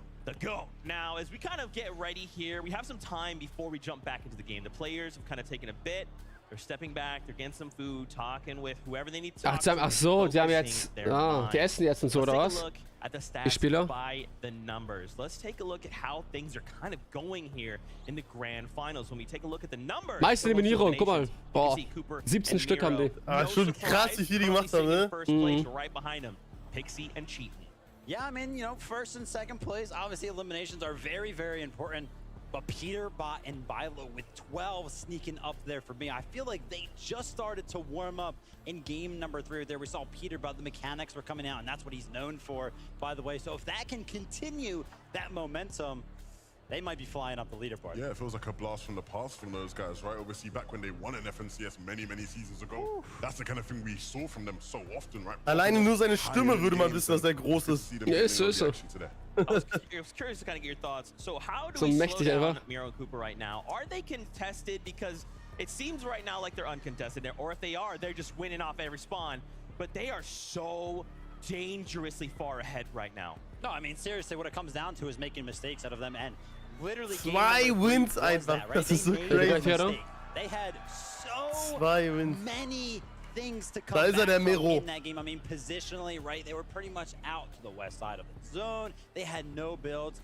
Speaker 2: Now, as we kind of get ready here, we have some time before we jump back into the game. The players have kind of taken a bit. They're stepping back, they're getting some food, talking with whoever they need to talk to.
Speaker 1: Ach so, die haben jetzt, die essen jetzt und so, oder was? Die Spieler?
Speaker 2: By the numbers. Let's take a look at how things are kind of going here in the grand finals. When we take a look at the numbers.
Speaker 1: Meiste Eliminierung, guck mal. Boah, 17 Stück haben die.
Speaker 6: Ah, schon krass, wie viel die gemacht haben, ne?
Speaker 2: First place right behind them, Pixie and Cheatin'.
Speaker 12: Yeah, I mean, you know, first and second place, obviously eliminations are very, very important. But Peter, Bot, and Bilo with 12 sneaking up there for me. I feel like they just started to warm up in game number 3 there. We saw Peter, but the mechanics were coming out, and that's what he's known for, by the way. So if that can continue that momentum, they might be flying up the leaderboard.
Speaker 13: Yeah, it feels like a blast from the past from those guys, right? Obviously, back when they won an FNCS many seasons ago, that's the kind of thing we saw from them so often, right?
Speaker 6: Alleine nur seine Stimme würde man wissen, dass er groß ist.
Speaker 1: Ja, ist so.
Speaker 2: I was curious to kind of get your thoughts. So how do we slow down Miro and Cooper right now? Are they contested? Because it seems right now like they're uncontested there, or if they are, they're just winning off every spawn. But they are so dangerously far ahead right now.
Speaker 12: No, I mean, seriously, what it comes down to is making mistakes out of them, and literally
Speaker 6: 2 Wins einfach, das ist so crazy.
Speaker 12: They had so
Speaker 6: 2 Wins.
Speaker 12: many things to come
Speaker 6: Da ist er, der
Speaker 12: back from
Speaker 6: Mero.
Speaker 12: in that game. I mean, positionally, right, they were pretty much out to the west side of the zone. They had no builds.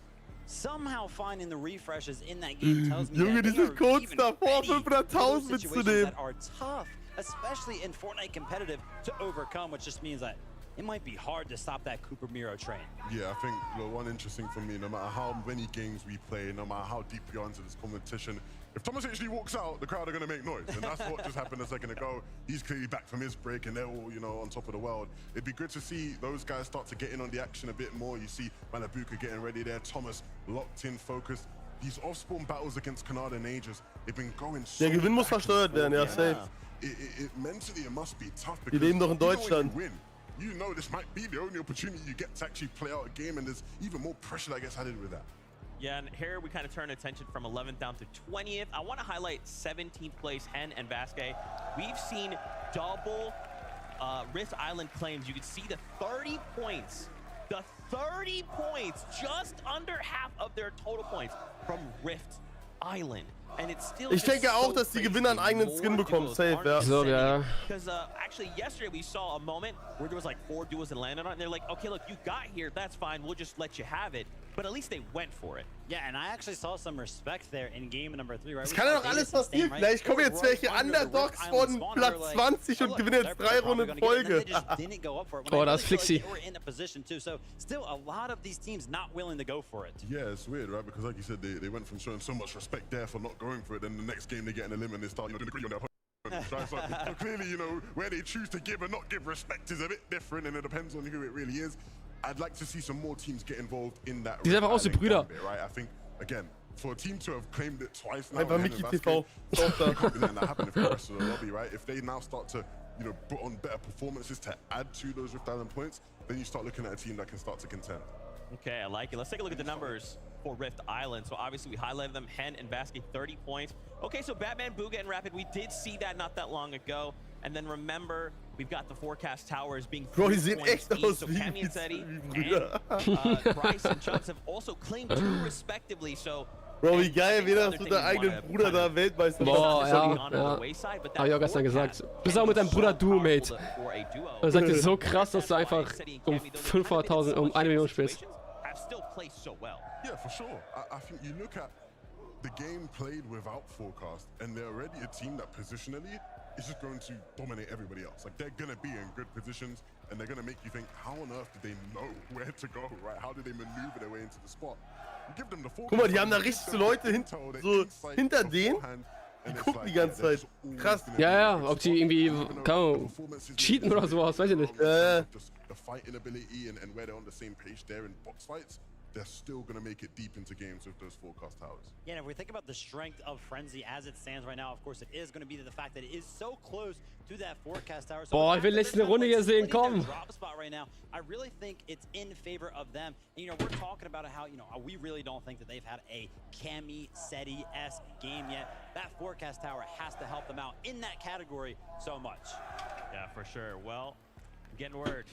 Speaker 12: somehow finding the refreshes in that game tells me
Speaker 6: Junge,
Speaker 12: that
Speaker 6: die
Speaker 12: they
Speaker 6: sind
Speaker 12: are
Speaker 6: kurz
Speaker 12: even
Speaker 6: davor,
Speaker 12: ready for
Speaker 6: 500.000
Speaker 12: those situations
Speaker 6: mitzunehmen.
Speaker 12: that are tough, especially in Fortnite competitive, to overcome, which just means that it might be hard to stop that Cooper Miro train.
Speaker 13: Yeah, I think the one interesting for me, no matter how many games we play, no matter how deep we are into this competition, if Thomas actually walks out, the crowd are going to make noise. And that's what just happened a second ago. He's clearly back from his break and they're all, you know, on top of the world. It'd be good to see those guys start to get in on the action a bit more. You see Manabuka getting ready there, Thomas locked in, focused. These off-spawn battles against Canada and Aegis, they've been going so
Speaker 6: Der Gewinn muss versteuert werden, ja, safe.
Speaker 13: Mentally, it must be tough
Speaker 6: Die leben doch in Deutschland.
Speaker 13: You know this might be the only opportunity you get to actually play out a game, and there's even more pressure that gets added with that.
Speaker 2: Yeah, and here we kind of turn attention from 11th down to 20th. I want to highlight 17th place Hen and Vasquez. We've seen double Rift Island claims. You can see the 30 points. The 30 points, just under half of their total points from Rift Island. And it's still
Speaker 6: Ich denke auch, dass die Gewinner einen eigenen Skin bekommen, safe, ja.
Speaker 1: So, ja.
Speaker 2: Because actually yesterday we saw a moment where there was like 4 duels that landed on it, and they're like, okay, look, you got here, that's fine, we'll just let you have it. But at least they went for it.
Speaker 12: Yeah, and I actually saw some respect there in game number 3, right?
Speaker 6: Es kann ja noch alles passieren. Vielleicht kommen jetzt welche Underdogs von Platz 20 und gewinnen jetzt 3 Runden in Folge.
Speaker 1: Oh, das ist Flixi.
Speaker 12: Still a lot of these teams not willing to go for it.
Speaker 13: Yeah, it's weird, right? Because like you said, they went from showing so much respect there for not going for it, then the next game they get in a limit and they start, you know, doing the green on their opponent. So clearly, you know, where they choose to give and not give respect is a bit different, and it depends on who it really is. I'd like to see some more teams get involved in that.
Speaker 1: Die sind einfach aus wie Brüder.
Speaker 13: Right? I think, again, for a team to have claimed it twice now,
Speaker 6: Einfach Mickey TV.
Speaker 13: that happened if the rest of the lobby, right? If they now start to, you know, put on better performances to add to those Rift Island points, then you start looking at a team that can start to contend.
Speaker 2: Okay, I like it. Let's take a look at the numbers for Rift Island. So obviously we highlighted them, Hen and Vasquez, 30 points. Okay, so Batman, Booga, and Rapid, we did see that not that long ago. And then remember, we've got the forecast towers being 3 points each. So Cammy and Seti and Bryce and Chubbs have also claimed 2 respectively. So
Speaker 6: Bro, wie geil, wie das mit deinem eigenen Bruder da Weltmeister.
Speaker 1: Boah, ja. Hab ich auch gestern gesagt. Bist auch mit deinem Bruder Duo, Mate. Er sagt, es ist so krass, dass du einfach um 500.000, um 1 Million spielst.
Speaker 13: Yeah, for sure. I think you look at the game played without forecast, and they're already a team that positionally is just going to dominate everybody else. Like, they're going to be in good positions, and they're going to make you think, how on earth did they know where to go, right? How did they maneuver their way into the spot? You give them the forecast.
Speaker 6: Guck mal, die haben da richtig so Leute hinter denen. Die gucken die ganze Zeit. Krass.
Speaker 1: Ja, ja, ob die irgendwie, cheaten oder sowas, weiß ich nicht.
Speaker 13: Just the fighting ability and where they're on the same page there in box fights, they're still going to make it deep into games with those forecast towers.
Speaker 12: Yeah, and if we think about the strength of Frenzy as it stands right now, of course, it is going to be the fact that it is so close to that forecast tower. So
Speaker 1: boah, ich will letzte Runde hier sehen, komm.
Speaker 12: Drop spot right now, I really think it's in favor of them. And, you know, we're talking about how, you know, we really don't think that they've had a Cammy, Seti-esque game yet. That forecast tower has to help them out in that category so much.
Speaker 2: Yeah, for sure. Well, I'm getting word.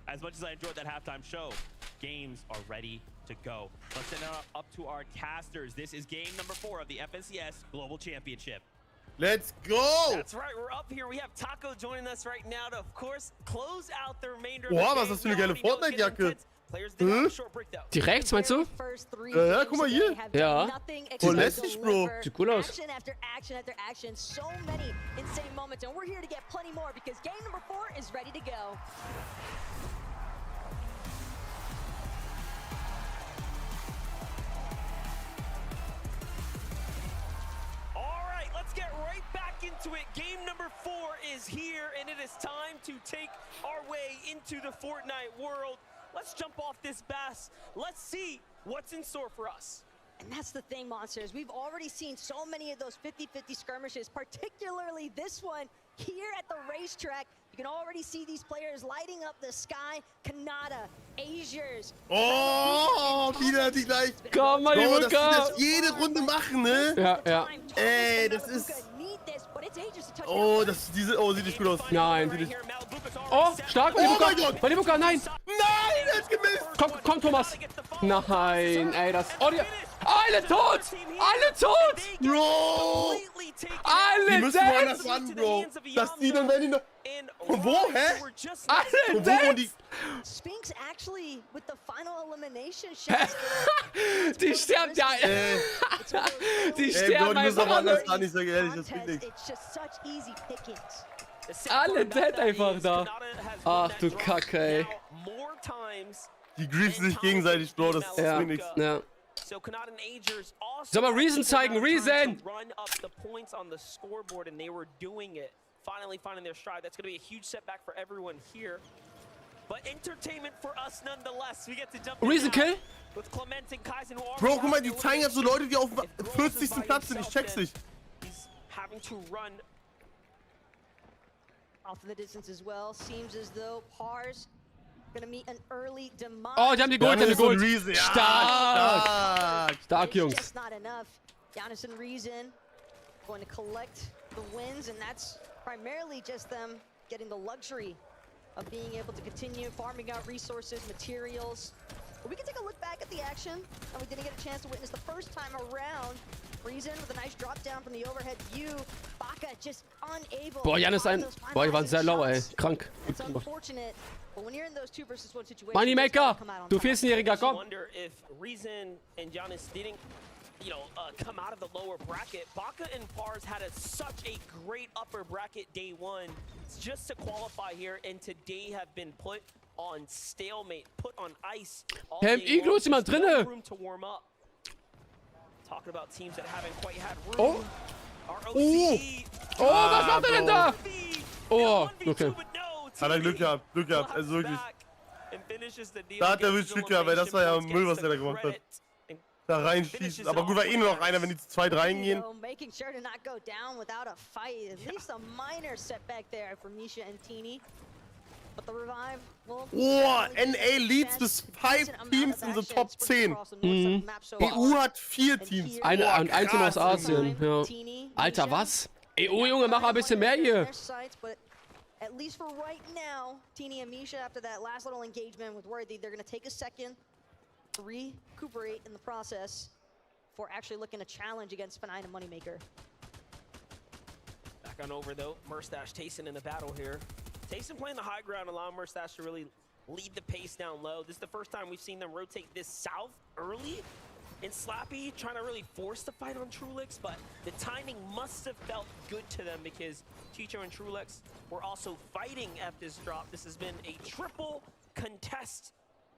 Speaker 2: As much as I enjoyed that halftime show, games are ready to go. Let's send it up to our casters. This is game number 4 of the FNCS Global Championship.
Speaker 6: Let's go!
Speaker 7: That's right, we're up here. We have Taco joining us right now to, of course, close out the remainder
Speaker 6: Boah, was ist das für eine geile Fortnite-Jacke?
Speaker 1: Die rechts, meinst du?
Speaker 6: Ja, guck mal hier.
Speaker 1: Ja.
Speaker 6: Voll lässig, Bro.
Speaker 1: Sieht cool aus.
Speaker 20: Action after action after action. So many insane moments, and we're here to get plenty more because game number 4 is ready to go.
Speaker 7: Let's get right back into it. Game number 4 is here, and it is time to take our way into the Fortnite world. Let's jump off this bus. Let's see what's in store for us.
Speaker 20: And that's the thing, Monsters. We've already seen so many of those 50-50 skirmishes, particularly this one here at the racetrack. You can already see these players lighting up the sky. Kanada, Asiers.
Speaker 6: Oh, wieder die gleich.
Speaker 1: Komm mal, die
Speaker 6: dass die das jede Runde machen, ne?
Speaker 1: Ja, ja.
Speaker 6: Ey, das ist... Oh, das ist diese... Oh, sieht nicht gut aus.
Speaker 1: Nein, sieht nicht... Oh, stark,
Speaker 6: oh mein Gott!
Speaker 1: Malibuka, nein!
Speaker 6: Nein, er hat gemisst!
Speaker 1: Komm, Thomas! Nein, ey, das... Oh, die... Alle tot! Alle tot!
Speaker 6: Bro! Die müssen
Speaker 1: Dead!
Speaker 6: woanders ran, Bro. Dass die dann, wenn die noch... Von wo, hä?
Speaker 1: Alle
Speaker 6: Von wo die...
Speaker 20: Spinks actually with the final elimination shots.
Speaker 1: Die sterben ja. Die sterben
Speaker 6: Bro, die müssen
Speaker 1: einfach
Speaker 6: aber anders
Speaker 1: alle.
Speaker 6: ran, ich sage ehrlich, das bringt nichts.
Speaker 20: It's just such easy pickings.
Speaker 1: Alle dead einfach da. Ach du Kacke, ey.
Speaker 6: Die griefen sich gegenseitig, Bro, das bringt nichts.
Speaker 1: Ja. Soll mal Reason zeigen, Reason!
Speaker 7: Finally finding their stride. That's going to be a huge setback for everyone here. But entertainment for us nonetheless. We get to jump
Speaker 1: Reason Kill?
Speaker 7: with Clement and Kaizen.
Speaker 6: Bro, guck mal, die zeigen jetzt so Leute, die auf 40. Platz sind. Ich check's nicht.
Speaker 7: He's having to run
Speaker 20: off the distance as well. Seems as though Pars gonna meet an early demise.
Speaker 1: Oh, die haben die Gold, die haben die Gold.
Speaker 6: Ja,
Speaker 1: Stark! Stark, Jungs.
Speaker 20: Just not enough. Giannis and Reason going to collect the wins, and that's primarily just them getting the luxury of being able to continue farming out resources, materials. But we can take a look back at the action, and we didn't get a chance to witness the first time around. Reason with a nice drop down from the overhead view. Baka just unable.
Speaker 1: Boah, Janis Boah, die waren sehr low, ey. Krank.
Speaker 20: It's unfortunate, but when you're in those 2-versus-1 situations,
Speaker 1: Moneymaker! Du 14-Jähriger, komm!
Speaker 7: I wonder if Reason and Giannis didn't, you know, come out of the lower bracket. Baka and Pars had such a great upper bracket day one just to qualify here, and today have been put on stalemate, put on ice.
Speaker 1: Hä, im Iglo ist jemand drinne!
Speaker 7: Room to warm up. Talking about teams that haven't quite had room.
Speaker 1: Oh! Oh, was macht er denn da? Oh, okay.
Speaker 6: Hat er Glück gehabt, also wirklich. Da hat er wirklich Glück gehabt, weil das war ja Müll, was er da gemacht hat. Da reinschießen, aber gut, war eh nur noch einer, wenn die zu zweit reingehen.
Speaker 20: Making sure to not go down without a fight. At least a minor setback there for Misha and Teeny. But the revive, well,
Speaker 6: Oh, NA leads with 5 teams in the top 10. EU hat 4 Teams.
Speaker 1: Ein Team aus Asien, ja. Alter, was? EU, Junge, mach mal ein bisschen mehr hier.
Speaker 20: At least for right now, Teeny and Misha, after that last little engagement with Worthy, they're going to take a second to recuperate in the process for actually looking to challenge against Fanine and Moneymaker.
Speaker 7: Back on over though, Murstache Tayson in the battle here. Tayson playing the high ground, allowing Murstache to really lead the pace down low. This is the first time we've seen them rotate this south early. And Slappy trying to really force the fight on Trulix, but the timing must have felt good to them because Chicho and Trulix were also fighting at this drop. This has been a triple contest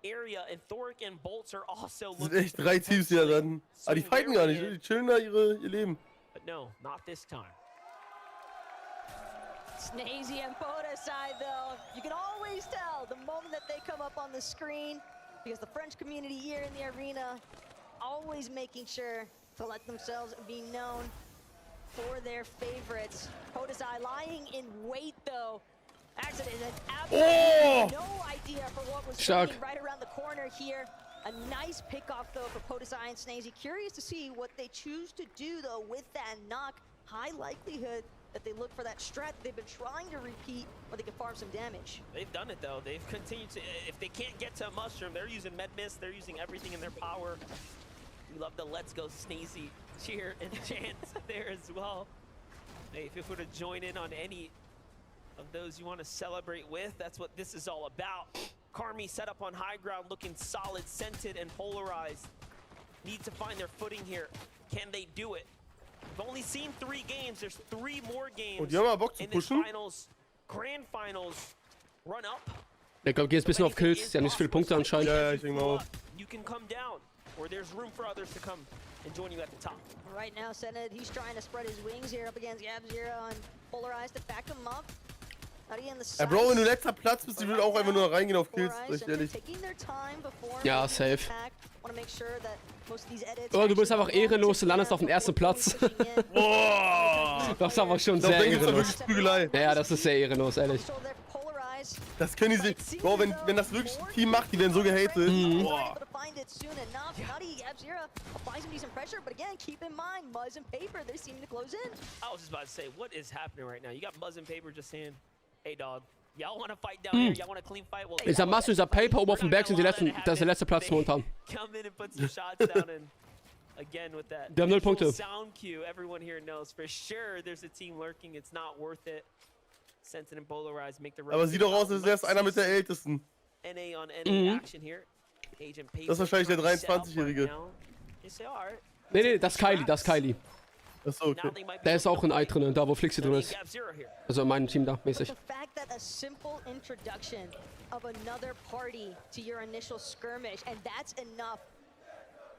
Speaker 7: area, and Thoric and Bolts are also
Speaker 6: Das sind echt 3 Teams, die da dran. Aber die fighten gar nicht, die chillen da ihr Leben.
Speaker 7: But no, not this time.
Speaker 20: Snazy and Podesai, though, you can always tell the moment that they come up on the screen because the French community here in the arena always making sure to let themselves be known for their favorites. Podesai lying in wait, though. Accident had absolutely no idea for what was waiting right around the corner here. A nice pickoff, though, for Podesai and Snazy. Curious to see what they choose to do, though, with that knock. High likelihood that they look for that strat they've been trying to repeat where they can farm some damage.
Speaker 7: They've done it though. They've continued to, if they can't get to a mushroom, they're using med mist, they're using everything in their power. We love the let's go Snazy cheer and chant there as well. Hey, if you were to join in on any of those you want to celebrate with, that's what this is all about. Karmi set up on high ground, looking solid, scented and polarized. Need to find their footing here. Can they do it? We've only seen 3 games. There's 3 more games
Speaker 6: Und die haben aber Bock zu
Speaker 7: in this
Speaker 6: pushen.
Speaker 7: finals, grand finals. Run up.
Speaker 1: Ich glaube, geht jetzt ein bisschen auf Kills. Die haben nicht so viele Punkte anscheinend.
Speaker 6: Ja, ich denke mal auch.
Speaker 7: You can come down, or there's room for others to come and join you at the top.
Speaker 20: Right now, Senate, he's trying to spread his wings here up against Gab0 and Polarized to back him up.
Speaker 6: Bro, wenn du letzter Platz bist, die will auch einfach nur reingehen auf Kills, recht ehrlich.
Speaker 1: Ja, safe. Oh, du bist einfach ehrenlos, du landest auf dem ersten Platz.
Speaker 6: Boah!
Speaker 1: Das ist aber schon sehr ehrenlos.
Speaker 6: Prügelei.
Speaker 1: Ja, das ist sehr ehrenlos, ehrlich.
Speaker 6: Das können die sich. Bro, wenn das wirklich ein Team macht, die werden so gehatet. Boah.
Speaker 7: I was just about to say, what is happening right now? You got Muzz and Paper just saying, hey dog, y'all want to fight down here? Y'all want a clean fight? Well,
Speaker 1: Dieser Master, dieser Paper oben auf dem Berg sind das ist der letzte Platz momentan.
Speaker 7: Come in and put some shots down and Again with that
Speaker 1: Die haben 0 Punkte.
Speaker 7: sound cue, everyone here knows for sure there's a team lurking. It's not worth it. Sensitive and polarized make the
Speaker 6: Aber sieht doch aus, als wäre es einer mit der Ältesten.
Speaker 7: NA on NA action here. Agent
Speaker 6: Das ist wahrscheinlich der 23-Jährige.
Speaker 1: Nee, das ist Kylie, das ist Kylie.
Speaker 6: Achso, okay.
Speaker 1: Der ist auch in Ei drin, da wo Flixi drin ist. Also in meinem Team da, mäßig.
Speaker 20: The fact that a simple introduction of another party to your initial skirmish, and that's enough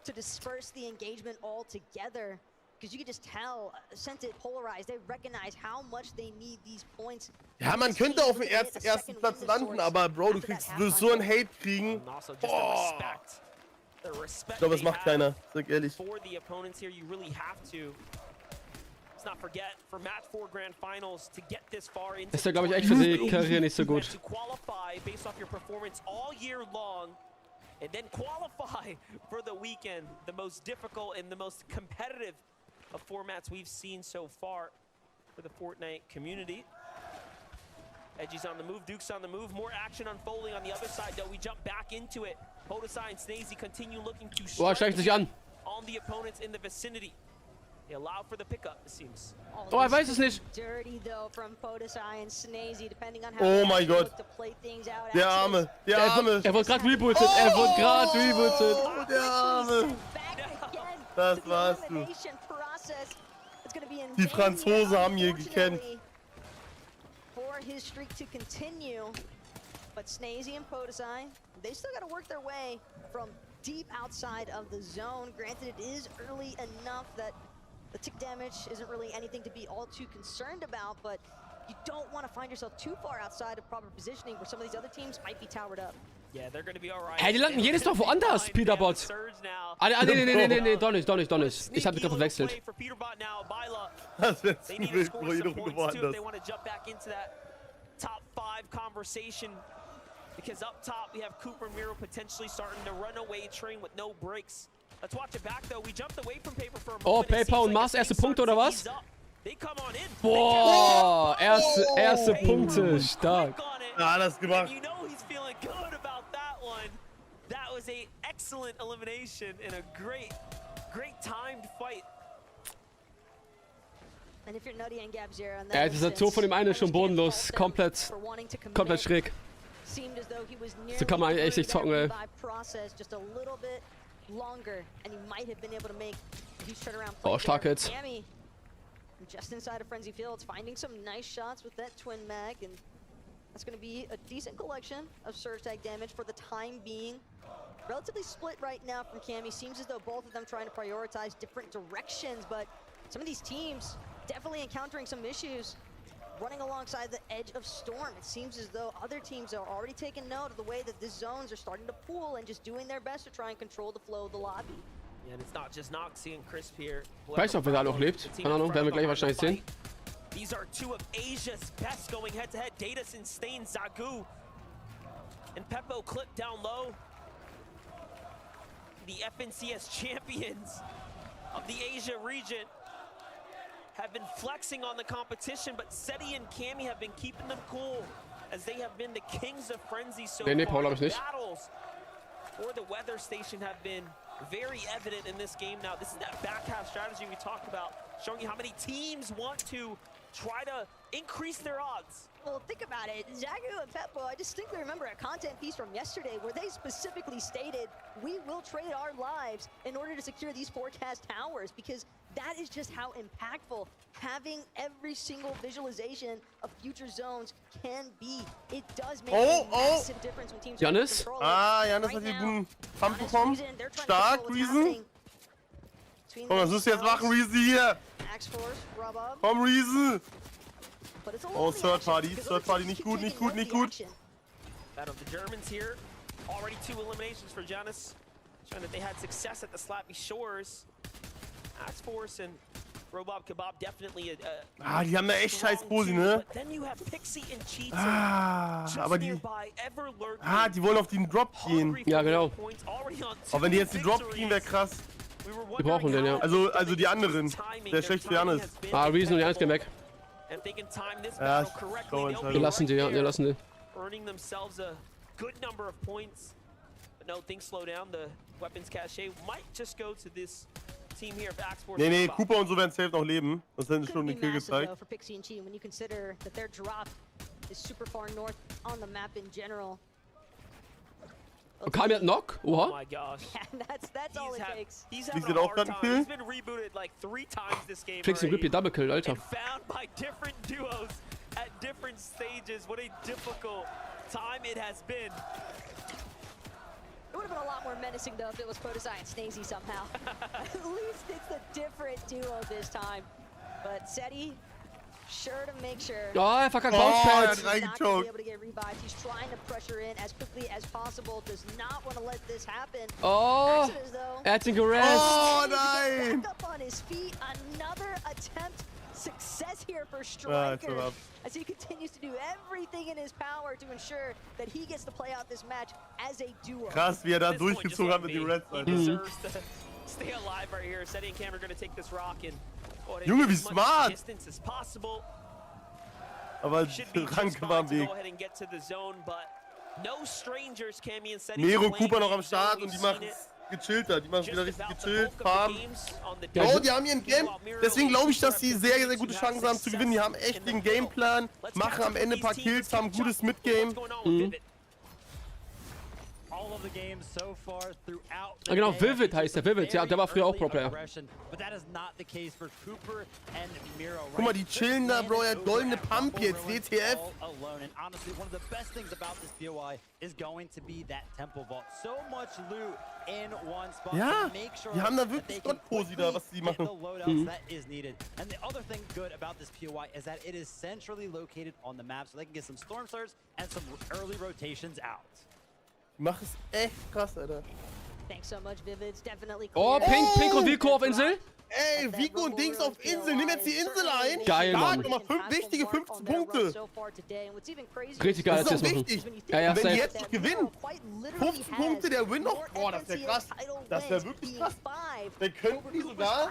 Speaker 20: to disperse the engagement altogether. Because you can just tell, Sensitive, polarized, they recognize how much they need these points.
Speaker 6: Ja, man könnte auf dem ersten Platz landen, aber Bro, du wirst so einen Hate kriegen. Boah. Ich glaube, das macht keiner, sag ehrlich.
Speaker 1: Ist ja, glaube ich, echt für die Karriere nicht so gut.
Speaker 7: And then qualify for the weekend, the most difficult and the most competitive of formats we've seen so far for the Fortnite community. Edgy's on the move, Duke's on the move, more action unfolding on the other side though. We jump back into it. Podesai and Snazy continue looking to
Speaker 1: Strengt sich an.
Speaker 7: on the opponents in the vicinity. They allow for the pickup, it seems.
Speaker 1: Oh, er weiß es nicht.
Speaker 6: Oh mein Gott. Der Arme, der Arme.
Speaker 1: Er wurde gerade rebootet, er wurde gerade rebootet.
Speaker 6: Oh, der Arme. Das warst du. Die Franzosen haben hier gekämpft.
Speaker 20: For his streak to continue, but Snazy and Podesai, they still got to work their way from deep outside of the zone. Granted, it is early enough that the tick damage isn't really anything to be all too concerned about, but you don't want to find yourself too far outside of proper positioning where some of these other teams might be towered up.
Speaker 7: Yeah, they're going to be all right.
Speaker 1: Hey, die landen jedes Mal woanders, Peterbot. Nee, doch nicht. Ich habe gerade verwechselt.
Speaker 6: Das wird zu wild, wo jeder woanders.
Speaker 7: They want to jump back into that top 5 conversation. Because up top, we have Cooper and Miro potentially starting to run away train with no breaks. Let's watch it back though. We jumped away from Paper for a moment.
Speaker 1: Oh, Paper und Mars erste Punkte oder was? Boah, erste Punkte, stark.
Speaker 6: Ja, das gemacht.
Speaker 7: You know he's feeling good about that one. That was a excellent elimination and a great timed fight.
Speaker 20: And if you're Nutty and Gab Zero,
Speaker 1: Ja, dieser Tor von dem einen ist schon bodenlos, komplett schräg. So kann man eigentlich echt nicht zocken, ey. Oh, stark jetzt.
Speaker 20: Just inside of Frenzy Fields, finding some nice shots with that twin mag, and that's going to be a decent collection of surge tag damage for the time being. Relatively split right now from Cammy. Seems as though both of them trying to prioritize different directions, but some of these teams definitely encountering some issues running alongside the edge of Storm. It seems as though other teams are already taking note of the way that the zones are starting to pool and just doing their best to try and control the flow of the lobby.
Speaker 7: Yeah, and it's not just Noxy and Crisp here.
Speaker 1: Ich weiß nicht, ob er da noch lebt. Keine Ahnung, werden wir gleich wahrscheinlich sehen.
Speaker 7: These are two of Asia's best going head to head. Datus and Stain, Zagu, and Peppo clipped down low. The FNCS champions of the Asia region have been flexing on the competition, but Seti and Cammy have been keeping them cool as they have been the kings of frenzy so far. The battles for the weather station have been very evident in this game now. This is that back half strategy we talked about, showing you how many teams want to try to increase their odds.
Speaker 20: Well, think about it. Zagu and Peppo, I distinctly remember a content piece from yesterday where they specifically stated, we will trade our lives in order to secure these forecast towers, because that is just how impactful having every single visualization of future zones can be. It does make a massive difference when teams
Speaker 1: Jannis?
Speaker 6: Jannis hat hier guten Kampf bekommen. Stark, Reason. Komm, was musst du jetzt machen, Reason hier? Komm, Reason. Oh, Third Party nicht gut.
Speaker 7: Battle of the Germans here. Already 2 eliminations for Jannis, showing that they had success at the Slappy Shores. Axe Force and Robot Kebab definitely
Speaker 6: die haben eine echt scheiß Posi, ne? Aber die wollen auf den Drop gehen.
Speaker 1: Ja, genau.
Speaker 6: Aber wenn die jetzt den Drop kriegen, wäre krass.
Speaker 1: Die brauchen den, ja.
Speaker 6: Also die anderen. Der schlecht für Jannis.
Speaker 1: Reason und Jannis gehen weg.
Speaker 6: Ja,
Speaker 1: Wir lassen die, ja, wir lassen die.
Speaker 7: Earning themselves a good number of points. But no, things slow down. The weapons cache might just go to this
Speaker 2: team here of Axeforce.
Speaker 6: Nee, Cooper und so werden safe noch leben. Das hätten sie schon den Kill gezeigt.
Speaker 20: For Pixie and Chi, when you consider that their drop is super far north on the map in general.
Speaker 1: Und Kami hat Knock?
Speaker 2: Oh
Speaker 1: Oha.
Speaker 2: my gosh.
Speaker 20: That's all it takes.
Speaker 2: He's
Speaker 6: Fliegt
Speaker 2: having
Speaker 6: den
Speaker 2: a
Speaker 6: auch
Speaker 2: hard
Speaker 6: gerade
Speaker 2: time.
Speaker 6: einen
Speaker 2: He's
Speaker 6: Kill?
Speaker 2: been rebooted like 3 times this game
Speaker 1: Flix und Grippy Double Kill, Alter.
Speaker 2: and found by different duos at different stages. What a difficult time it has been.
Speaker 20: It would have been a lot more menacing though if it was Protosci and Snazy somehow. At least it's a different duo this time. But Seti, sure to make sure.
Speaker 1: Oh, er verkackt
Speaker 6: er
Speaker 1: Bouncepad.
Speaker 6: hat reingechoked.
Speaker 20: Able to get revived. He's trying to pressure in as quickly as possible. Does not want to let this happen.
Speaker 1: Oh,
Speaker 20: Exodus, though.
Speaker 1: er hat ihn gerest.
Speaker 6: Oh nein!
Speaker 20: Back up on his feet. Another attempt. Success here for
Speaker 6: Ah,
Speaker 20: Striker
Speaker 6: so
Speaker 20: as he continues to do everything in his power to ensure that he gets to play out this match as a duo.
Speaker 6: Krass, wie er da durchgezogen hat mit den Reds,
Speaker 2: He
Speaker 6: Alter.
Speaker 2: deserves to stay alive right here. Seti and Cam are going to take this rock and
Speaker 6: Junge, wie
Speaker 2: as much
Speaker 6: smart!
Speaker 2: distance as possible.
Speaker 6: Aber
Speaker 2: Should be
Speaker 6: Ranke
Speaker 2: just
Speaker 6: war am
Speaker 2: fine to
Speaker 6: Weg.
Speaker 2: go ahead and get to the zone, but no strangers, Cammy and Seti.
Speaker 6: Mero,
Speaker 2: playing
Speaker 6: Cooper noch
Speaker 2: in
Speaker 6: am
Speaker 2: the zone.
Speaker 6: Start und
Speaker 2: We've
Speaker 6: die
Speaker 2: seen
Speaker 6: machen
Speaker 2: it
Speaker 6: gechillter. Die machen wieder
Speaker 2: just
Speaker 6: richtig
Speaker 2: about the
Speaker 6: gechillt,
Speaker 2: bulk of the
Speaker 6: farm.
Speaker 2: games on the
Speaker 6: Oh, die haben hier ein Game. Deswegen glaube ich, dass die sehr, sehr gute Chancen haben zu gewinnen. Die haben echt den Gameplan, machen am Ende ein paar Kills, haben ein gutes Midgame.
Speaker 12: All of the games so far throughout
Speaker 1: Ja, genau, Vivid heißt der. Vivid, ja, der war früher auch Pro-Player.
Speaker 12: But that is not the case for Cooper and Miro.
Speaker 6: Guck mal, die chillen da, Bro. Er hat goldene Pump jetzt, WTF.
Speaker 12: Alone. And honestly, one of the best things about this POI is going to be that Temple Vault. So much loot in one spot.
Speaker 6: Ja,
Speaker 12: to make sure
Speaker 6: die haben da
Speaker 12: that
Speaker 6: wirklich
Speaker 12: they can
Speaker 6: Gott-Posi da, was die
Speaker 12: get the
Speaker 6: machen.
Speaker 12: loadouts that is needed. And the other thing good about this POI is that it is centrally located on the map, so they can get some storm surge and some early rotations out.
Speaker 6: Die machen es echt krass, Alter.
Speaker 20: Thanks so much, Vivid. It's definitely
Speaker 1: Oh,
Speaker 20: clear.
Speaker 1: Pink und Vico auf Insel.
Speaker 6: Ey, Vico und Dings auf Insel. Nimm jetzt die Insel ein.
Speaker 1: Geil, Mann.
Speaker 6: Nochmal wichtige 15 Punkte.
Speaker 1: Richtig geil,
Speaker 6: Das
Speaker 1: als
Speaker 6: ist
Speaker 1: wir
Speaker 6: auch
Speaker 1: es machen.
Speaker 6: wichtig.
Speaker 1: Ja, ja,
Speaker 6: Wenn die
Speaker 1: safe.
Speaker 6: jetzt nicht gewinnen, 15 Punkte, der Win noch. Boah, das wäre krass. Das wäre wirklich krass. Dann könnten die sogar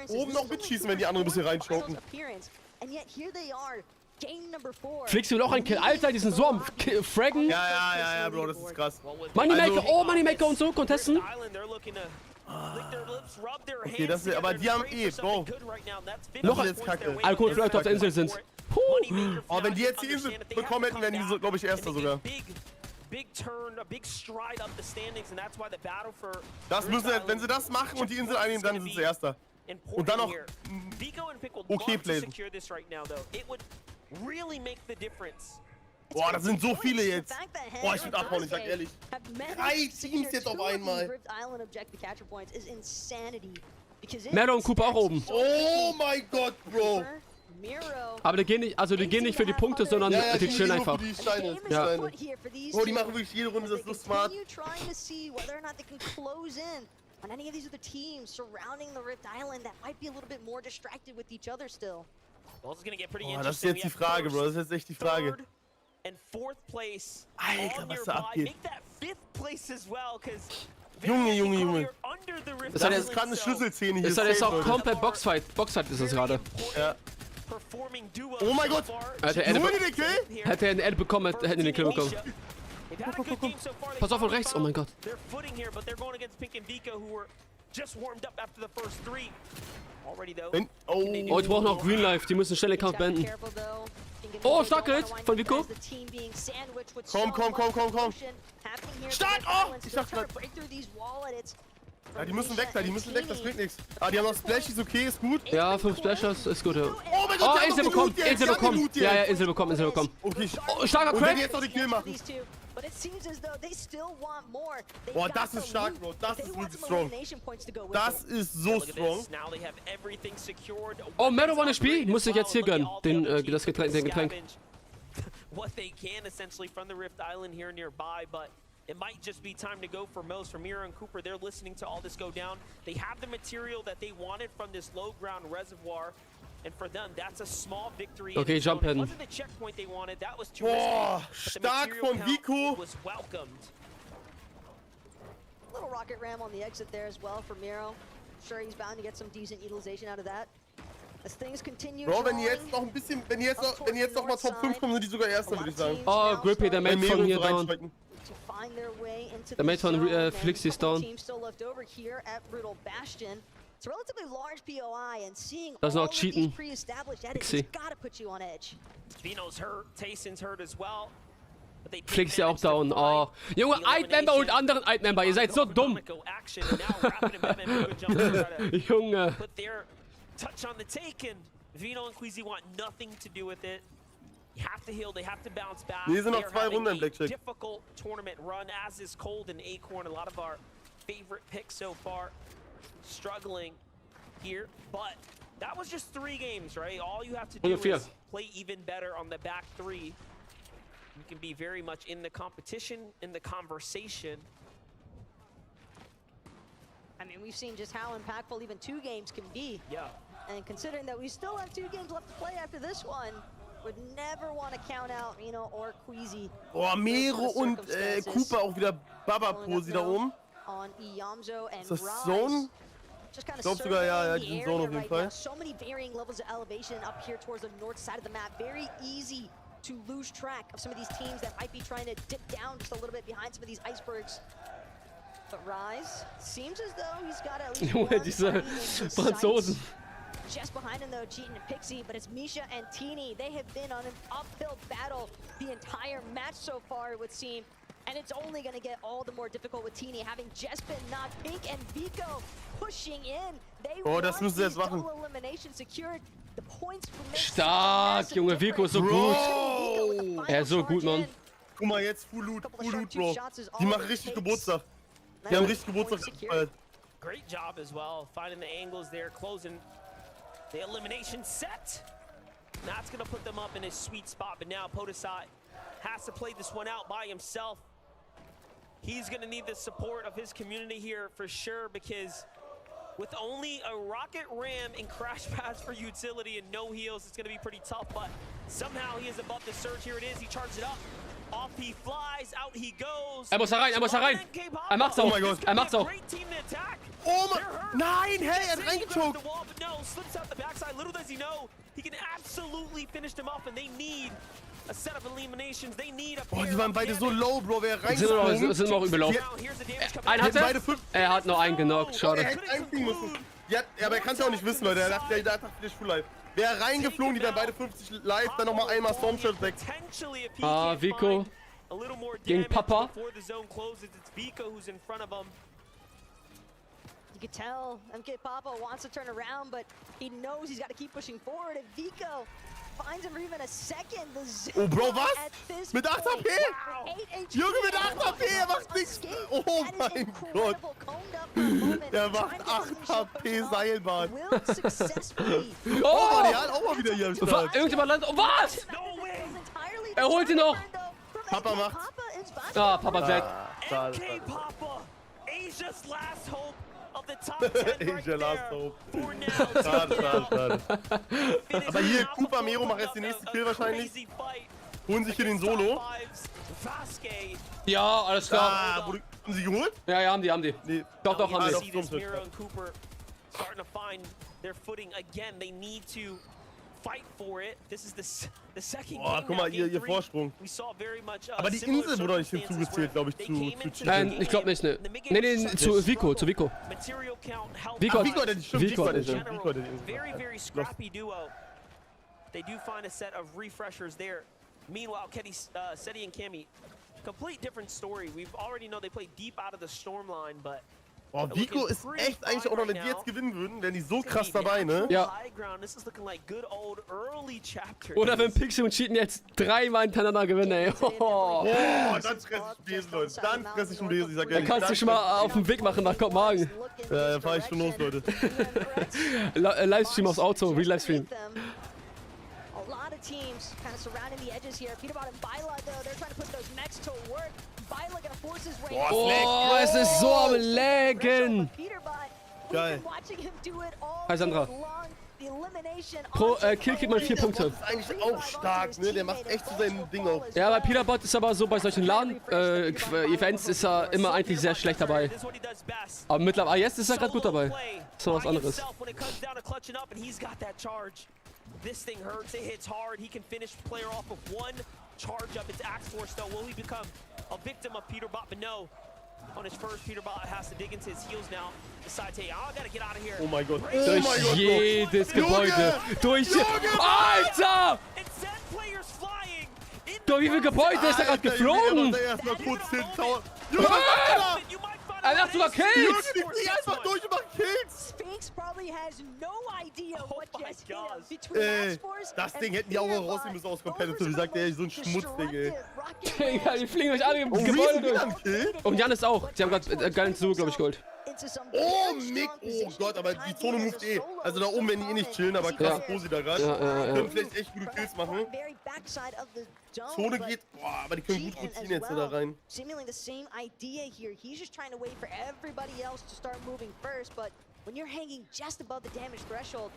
Speaker 6: oben noch mitschießen, wenn die anderen ein bisschen reinschocken.
Speaker 1: Flix will auch ein Kill. Alter, diesen so am Fraggen.
Speaker 6: Ja, Bro, das ist krass.
Speaker 1: Moneymaker,
Speaker 6: Also-
Speaker 1: oh, Moneymaker und so, contesten.
Speaker 6: Okay, das ist, aber die haben Bro.
Speaker 1: Noch
Speaker 6: Das ist jetzt kacke.
Speaker 1: Alkohol für Leute auf der Insel sind.
Speaker 6: Oh, wenn die jetzt die Insel bekommen hätten, wären die, so, glaube ich, Erster sogar.
Speaker 2: Big turn, a big stride up the standings, and that's why the battle for
Speaker 6: Das müssen, wenn sie das machen und die Insel einnehmen, dann sind sie Erster. Und dann noch
Speaker 2: Vico and Pick would
Speaker 6: okay
Speaker 2: love to
Speaker 6: playen.
Speaker 2: secure this right now, though. It would really make the difference.
Speaker 6: Boah, das sind so viele jetzt. Boah, ich würde abhauen, ich sag ehrlich. 3 Teams jetzt auf einmal.
Speaker 1: Mero und Cooper auch oben.
Speaker 6: Oh mein Gott, Bro.
Speaker 1: Aber die gehen nicht, also die gehen nicht für die Punkte, sondern die chillen
Speaker 6: nur
Speaker 1: einfach.
Speaker 6: für die Steine, die
Speaker 1: Ja.
Speaker 6: Steine. Bro, die machen wirklich jede Runde, das ist so smart.
Speaker 20: On any of these other teams surrounding the Rift Island that might be a little bit more distracted with each other still.
Speaker 2: Well, this is gonna get pretty
Speaker 6: Boah, das ist
Speaker 2: interesting.
Speaker 6: jetzt die Frage, Bro. Das ist jetzt echt die Frage.
Speaker 2: Third and fourth place.
Speaker 6: Alter,
Speaker 2: all
Speaker 6: was da
Speaker 2: nearby.
Speaker 6: abgeht.
Speaker 2: Make that fifth place as well, 'cause
Speaker 6: Junge.
Speaker 2: under the Rift
Speaker 6: Das hat jetzt
Speaker 2: Island,
Speaker 6: gerade eine
Speaker 2: so
Speaker 6: Schlüsselszene hier.
Speaker 1: Das ist jetzt
Speaker 6: safe,
Speaker 1: auch
Speaker 6: Leute.
Speaker 1: komplett Boxfight. Boxfight ist das gerade.
Speaker 6: Ja.
Speaker 2: performing duos
Speaker 6: Oh mein
Speaker 2: so
Speaker 6: Gott.
Speaker 2: far.
Speaker 1: Hätte er
Speaker 6: Holen die den Kill?
Speaker 1: hätte er einen Ad bekommen, hätten die den Kill bekommen.
Speaker 2: They've had a good game so far. They
Speaker 1: Pass auf von
Speaker 2: finally
Speaker 1: rechts, oh mein Gott.
Speaker 2: found their footing here, but they're going against Pink and Vico, who were just warmed up after the first 3. Already though.
Speaker 1: Oh, ich brauche noch Green Life, die müssen schnell den Kampf beenden. Oh, stark Hit von Vico.
Speaker 6: Komm. Stark! Oh! Ich dachte grad. Ja, die müssen weg, das bringt nichts. Ah, die haben noch Splash, ist okay, ist gut.
Speaker 1: Ja, 5 Splashers, ist gut, ja.
Speaker 6: Oh mein Gott,
Speaker 1: Oh,
Speaker 6: die haben
Speaker 1: Insel
Speaker 6: noch
Speaker 1: bekommen,
Speaker 6: die Loot jetzt,
Speaker 1: Insel
Speaker 6: die haben die
Speaker 1: bekommen.
Speaker 6: Loot
Speaker 1: Ja,
Speaker 6: jetzt.
Speaker 1: Insel bekommen.
Speaker 6: Okay.
Speaker 1: Oh, starker
Speaker 6: Und wenn die
Speaker 1: Crack.
Speaker 6: jetzt noch die Kill machen. Boah, das ist stark, Bro. Das ist wirklich strong. Das ist so
Speaker 2: Look at
Speaker 6: strong.
Speaker 2: this. Now they have everything secured.
Speaker 1: Oh, Mero wollen das Spiel? Muss ich jetzt hier gönnen, den Getränk.
Speaker 2: What they can essentially from the Rift Island here nearby, but it might just be time to go for most. For Mira and Cooper, they're listening to all this go down. They have the material that they wanted from this low ground reservoir. And for them, that's a small victory.
Speaker 1: Okay, jump
Speaker 2: It
Speaker 1: in.
Speaker 2: wasn't the checkpoint they wanted. That was too
Speaker 6: Boah,
Speaker 2: risky. But the
Speaker 6: stark
Speaker 2: material
Speaker 6: von
Speaker 2: count
Speaker 6: Vico.
Speaker 2: was welcomed.
Speaker 20: Little rocket ram on the exit there as well for Miro. Sure, he's bound to get some decent utilization out of that. As things continue.
Speaker 6: Bro, wenn die jetzt noch ein bisschen, wenn die jetzt noch mal Top 5 kommen, sind die sogar Erster, würde ich sagen.
Speaker 1: Oh, Grippy, der Mate von hier down.
Speaker 20: To find their way into
Speaker 1: Der Mate von Flixi ist down.
Speaker 20: team still left over here at Brutal Bastion. It's a relatively large POI, and seeing
Speaker 1: Das ist
Speaker 20: all
Speaker 1: noch
Speaker 20: of
Speaker 1: cheaten.
Speaker 20: these pre-established edits
Speaker 1: Pixie.
Speaker 20: has got to put you on edge.
Speaker 7: Vino's hurt, Tayson's hurt as well. But they
Speaker 1: Flix ja auch down. Oh. Junge, Eidmember und anderen Eidmember. Ihr seid so dumm. Junge.
Speaker 7: Put their touch on the take, and Vino and Queasy want nothing to do with it. You have to heal, they have to bounce back.
Speaker 6: Nee, sind noch
Speaker 7: They're
Speaker 6: 2
Speaker 7: having
Speaker 6: Runden im
Speaker 7: a
Speaker 6: Blackjack.
Speaker 7: difficult tournament run, as is Cold and Acorn. A lot of our favorite picks so far struggling here, but that was just 3 games, right? All you have to do is play even better on the back 3. You can be very much in the competition, in the conversation.
Speaker 20: I mean, we've seen just how impactful even 2 games can be.
Speaker 7: Yeah.
Speaker 20: And considering that we still have 2 games left to play after this one, would never want to count out, you know, or Queasy.
Speaker 6: Oh, Mero und Cooper auch wieder Baba-Posi da oben.
Speaker 20: On Iyamzo and
Speaker 6: Ist das
Speaker 20: Rise.
Speaker 6: Zone?
Speaker 20: Just kind
Speaker 6: Ich
Speaker 20: of
Speaker 6: glaube sogar, ja,
Speaker 20: surveying
Speaker 6: die
Speaker 20: the
Speaker 6: sind Zone
Speaker 20: area
Speaker 6: auf jeden
Speaker 20: right
Speaker 6: Fall.
Speaker 20: now. So many varying levels of elevation up here towards the north side of the map. Very easy to lose track of some of these teams that might be trying to dip down just a little bit behind some of these icebergs. But Rise seems as though he's got at least one
Speaker 1: Diese
Speaker 20: party in his
Speaker 1: Franzosen.
Speaker 20: sights. Just behind him though, Cheatin' and Pixie, but it's Misha and Teeny. They have been on an uphill battle the entire match so far, it would seem. And it's only gonna get all the more difficult with Teeny having just been knocked. Pink and Vico pushing in. They
Speaker 6: das müssen sie jetzt machen.
Speaker 20: double elimination secured. The points for Mix.
Speaker 1: Stark, Junge. Vico ist so gut. Er ist so gut, Mann.
Speaker 6: Guck mal, jetzt Full Loot, Bro. Die machen richtig Geburtstag. Die haben richtig Geburtstag gefeiert.
Speaker 7: Great job as well, finding the angles there, closing the elimination set. That's gonna put them up in a sweet spot, but now Podesai has to play this one out by himself. He's gonna need the support of his community here for sure, because with only a rocket ram and crash pads for utility and no heals, it's gonna be pretty tough, but somehow he is above the surge. Here it is, he charges it up. Off he flies, out he goes.
Speaker 1: Muss da rein, muss da rein. Macht's auch. Macht's auch.
Speaker 6: Oh mein nein, hey, hat reingechoked.
Speaker 7: No, slips out the backside. Little does he know, he can absolutely finish them off, and they need a set of eliminations. They need a
Speaker 6: Oh, die waren beide so low, Bro. Wer reingesprungen?
Speaker 1: Sind noch überlaufen. Einen hat er hat nur einen genockt, schade.
Speaker 6: Er hätte einfliegen müssen. Ja, aber er kann es ja auch nicht wissen, Leute. Er dachte, der ist full live. Wäre reingeflogen, die wären beide 50 live, dann nochmal einmal Stormshot weg.
Speaker 1: Ah, Vico gegen Papa.
Speaker 20: You could tell MK Papa wants to turn around, but he knows he's got to keep pushing forward. And Vico finds him for even a second.
Speaker 6: Oh, Bro, was? Mit 8 HP? Junge, mit 8 HP, er macht nichts. Oh mein Gott. Der macht 8 HP Seilbahn. Oh, der hat auch mal wieder hier am Start.
Speaker 1: Irgendjemand landet. Oh, was? Er holt ihn noch.
Speaker 6: Papa macht.
Speaker 1: Ah, Papa dead.
Speaker 7: MK Papa, Asia's last hope of the top 10 right
Speaker 6: Asia last
Speaker 7: there.
Speaker 6: hope.
Speaker 7: For now,
Speaker 6: Schade. Aber hier, Cooper, Mero macht jetzt den nächsten Kill wahrscheinlich. Holen sich hier den Solo.
Speaker 1: Ja, alles klar.
Speaker 6: Ah, haben sie geholt?
Speaker 1: Ja, haben die.
Speaker 6: Nee.
Speaker 1: Doch, haben
Speaker 7: You
Speaker 1: die.
Speaker 7: see this Miro and Cooper starting to find their footing again. They need to fight for it. This is the second
Speaker 6: Oh,
Speaker 7: game
Speaker 6: guck mal,
Speaker 7: now,
Speaker 6: ihr
Speaker 7: game 3.
Speaker 6: Vorsprung.
Speaker 7: We saw very much,
Speaker 6: Aber die Insel wurde nicht hinzugezählt, glaube ich, zu
Speaker 1: Nein, ich glaube nicht, ne. Nee, zu Vico.
Speaker 7: Material count helped.
Speaker 1: Vico
Speaker 6: hat die
Speaker 7: Very, very scrappy duo. They do find a set of refreshers there. Meanwhile, Seti and Cammy, complete different story. We've already know they play deep out of the storm line, but
Speaker 6: Oh, Vico ist echt eigentlich auch noch, wenn die jetzt gewinnen würden, wären die so krass dabei, ne?
Speaker 1: Ja. Oder wenn Pixie und Cheaten jetzt 3 Mal hintereinander gewinnen, ey.
Speaker 6: Oh, dann fress ich einen Besen, Leute. Dann fress ich einen Besen, ich sag
Speaker 1: Dann
Speaker 6: ehrlich.
Speaker 1: kannst du dich mal auf den Weg machen nach Kopenhagen.
Speaker 6: Ja, dann fahr ich schon los, Leute.
Speaker 1: Livestream aufs Auto, Real-Livestream.
Speaker 20: A lot of teams kind of surrounding the edges here. Peterbot and Byla, though, they're trying to put those mechs to work. Byla gonna force his way.
Speaker 1: Oh, es ist so am Laggen.
Speaker 6: Geil.
Speaker 1: Hi Sandra. Pro Kill kriegt man 4 Punkte.
Speaker 6: Das ist eigentlich auch stark, ne? Der macht echt so sein Ding auf.
Speaker 1: Ja, bei Peterbot ist aber so, bei solchen LAN-Events ist er immer eigentlich sehr schlecht dabei. Aber mittlerweile, jetzt ist er gerade gut dabei. Das ist noch was anderes.
Speaker 7: This thing hurts, it hits hard. He can finish the player off with one charge up. It's Axe Force though. Will he become a victim of Peterbot? But no, on his first. Peterbot has to dig into his heels now. Decides, hey, I gotta get out of here.
Speaker 6: Oh mein Gott.
Speaker 1: Durch jedes Gebäude. Durch... Alter! Durch wie viele Gebäude ist er gerade geflogen?
Speaker 6: Erstmal kurz hintauen.
Speaker 1: Er macht sogar Kills!
Speaker 6: Die einfach durch und macht Kills!
Speaker 20: Sphinx probably has no idea what just hit him between X-Force
Speaker 6: das Ding hätten die auch rausnehmen müssen aus Competitive. Wie sagt ey, so ein Schmutzding, ey.
Speaker 1: Digga, die fliegen euch alle im Gebäude durch. Und Janis auch. Die haben gerade geilen Zug, glaube ich, geholt.
Speaker 6: Oh, Mick. Oh Gott, aber die Zone moved eh. Also da oben werden die eh nicht chillen, aber krass Posi da gerade. Können vielleicht echt gute Kills machen. Zone geht. Boah, aber die können gut rotieren jetzt da rein.
Speaker 20: Seemingly the same idea here. He's just trying to wait for everybody else to start moving first, but when you're hanging just above the damage threshold,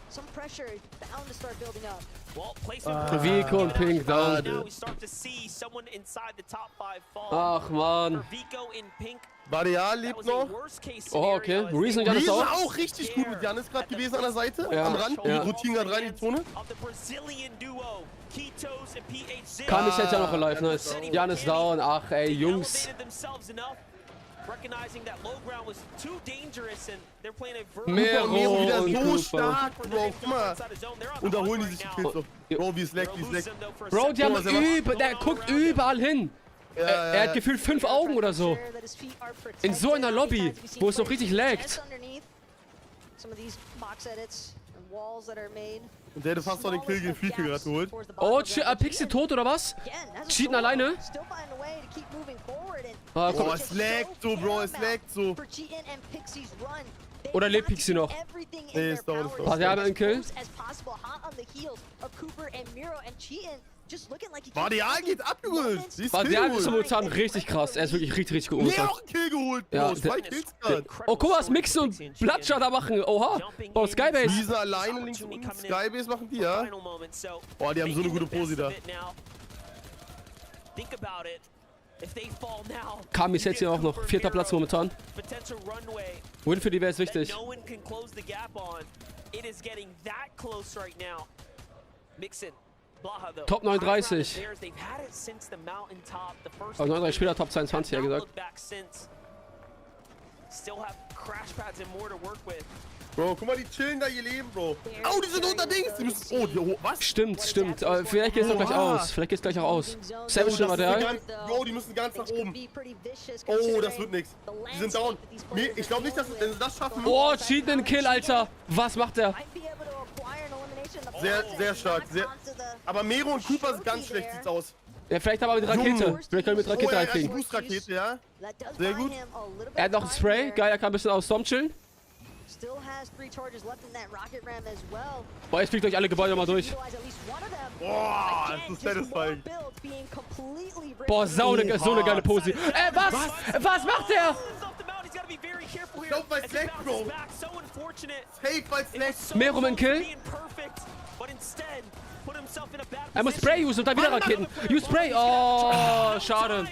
Speaker 20: some pressure is bound to start building up.
Speaker 7: Well, placement
Speaker 1: Vico und Pink down.
Speaker 7: now we start to see someone inside the top 5 fall.
Speaker 1: Ach man.
Speaker 7: Vico in Pink.
Speaker 6: Varial lebt noch.
Speaker 1: Oh, okay. Reason und Janis auch.
Speaker 6: Auch richtig gut mit Janis gerade gewesen an der Seite,
Speaker 1: Ja,
Speaker 6: am Rand. Die
Speaker 1: ja.
Speaker 6: rotieren gerade rein in die Zone.
Speaker 1: Kami ist jetzt ja noch alive, nice. Janis down. Ach ey, Jungs. Mero
Speaker 6: wieder
Speaker 1: und
Speaker 6: so
Speaker 1: Cooper.
Speaker 6: stark, Bro. Guck mal. Und da holen die sich die Kills noch. Bro, wie es leckt, wie es leckt.
Speaker 1: Bro, die haben der guckt überall hin. Er hat gefühlt 5 Augen oder so. In so einer Lobby, wo es noch richtig laggt.
Speaker 6: Und der hätte fast noch den Kill gegen Fieke gerade geholt.
Speaker 1: Oh, Pixie tot oder was? Cheaten alleine? Ah,
Speaker 6: oh, es laggt so, Bro, es laggt so.
Speaker 1: Oder lebt Pixie noch?
Speaker 6: Nee, ist down, ist down.
Speaker 1: Hat er einen Kill?
Speaker 6: Varial geht ab, Junge.
Speaker 1: Varial ist momentan richtig krass. Er ist wirklich richtig gut.
Speaker 6: Nee, auch einen Kill geholt, Bro.
Speaker 1: Ja,
Speaker 6: 2 Kills gerade.
Speaker 1: Oh, guck mal, was Mixen und Bloodstar da machen. Oha. Oh, Skybase.
Speaker 6: Diese alleine links unten. Skybase machen die, ja? Oh, die haben so eine gute Posi da. Kami ist jetzt hier auch noch. 4. Platz momentan. Win für die wäre es wichtig. Top 39. Also 39 Spieler, Top 22, ja gesagt. Bro, guck mal, die chillen da ihr Leben, Bro. Oh, die sind unterdings. Die müssen. Oh, was?
Speaker 1: Stimmt. Vielleicht geht's doch gleich aus. Vielleicht geht's gleich auch aus. Savage nochmal der.
Speaker 6: Bro, die müssen ganz nach oben. Oh, das wird nix. Die sind down. Nee, ich glaube nicht, dass wenn sie das schaffen.
Speaker 1: Oh, cheat den Kill, Alter. Was macht der?
Speaker 6: Sehr, sehr stark. Aber Mero und Cooper sind ganz schlecht, sieht's aus.
Speaker 1: Ja, vielleicht aber mit Rakete. Vielleicht können wir mit Rakete reinkriegen.
Speaker 6: Boost-Rakete, ja. Sehr gut.
Speaker 1: Er hat noch ein Spray. Geil, er kann ein bisschen aus Storm chillen. Boah, jetzt fliegt euch alle Gebäude mal durch.
Speaker 6: Boah, das ist satisfying.
Speaker 1: Boah, so eine geile Pose. Was? Was macht der?
Speaker 6: Ich glaub, weil es leckt, Bro. Safe, weil es leckt.
Speaker 1: Mero mit Kill. Er muss Spray usen und dann wieder Raketen. Use Spray. Oh, schade.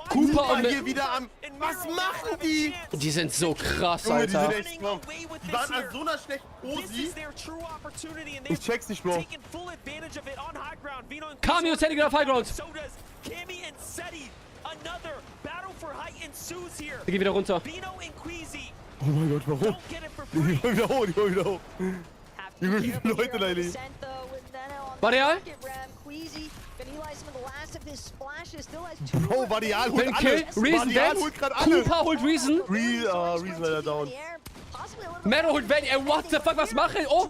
Speaker 1: Cooper und
Speaker 6: hier wieder am. Was machen die?
Speaker 1: Die sind so krass,
Speaker 6: Junge,
Speaker 1: Alter.
Speaker 6: Die sind echt strong. Die waren an so einer schlechten Posi. Ich check's nicht, Bro.
Speaker 1: Kami und Teddy gehen auf Highground. Wir gehen wieder runter.
Speaker 6: Oh mein Gott, warum? Die wollen wieder hoch, die wollen wieder hoch. Wie viele Leute da liegen?
Speaker 1: Varial?
Speaker 6: Bro, Varial holt
Speaker 1: Kill.
Speaker 6: alle.
Speaker 1: Reason dead. Cooper holt Reason.
Speaker 6: Reason leider down.
Speaker 1: Mero holt Vanny. What the fuck, was machen? Oh.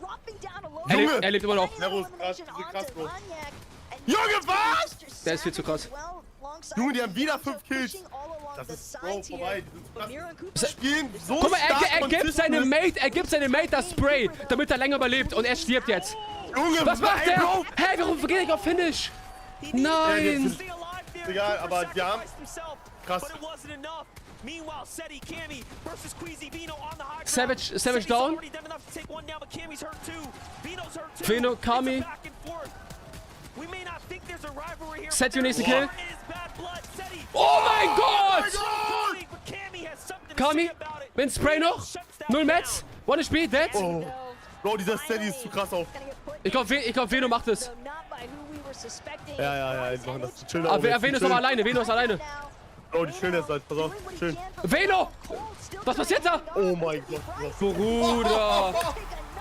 Speaker 1: Er lebt immer noch.
Speaker 6: Mero ist krass, die sind krass, Bro. Junge, was?
Speaker 1: Der ist viel zu krass.
Speaker 6: Junge, die haben wieder 5 Kills. Das ist Bro vorbei. Die spielen so
Speaker 1: Guck mal,
Speaker 6: stark
Speaker 1: er gibt seinem Mate das Spray, damit er länger überlebt und er stirbt jetzt.
Speaker 6: Junge,
Speaker 1: was macht der?
Speaker 6: Bro?
Speaker 1: Hey, warum geht er nicht auf Finish? Nein.
Speaker 6: Egal, aber die haben... Krass.
Speaker 1: Savage down. Veno, Kami. Set your nächsten Kill. Oh mein Gott! Kami, mit Spray noch. 0 Mets. 1 HP, dead.
Speaker 6: Oh. Bro, dieser Steady ist zu krass auf.
Speaker 1: Ich glaub, Veno macht es.
Speaker 6: Ja, die machen das. Chill
Speaker 1: Aber Veno ist aber alleine, Veno ist alleine.
Speaker 6: Oh, die schöne Seite, pass auf. Schön.
Speaker 1: Velo! Was passiert da?
Speaker 6: Oh mein Gott.
Speaker 1: Bruder.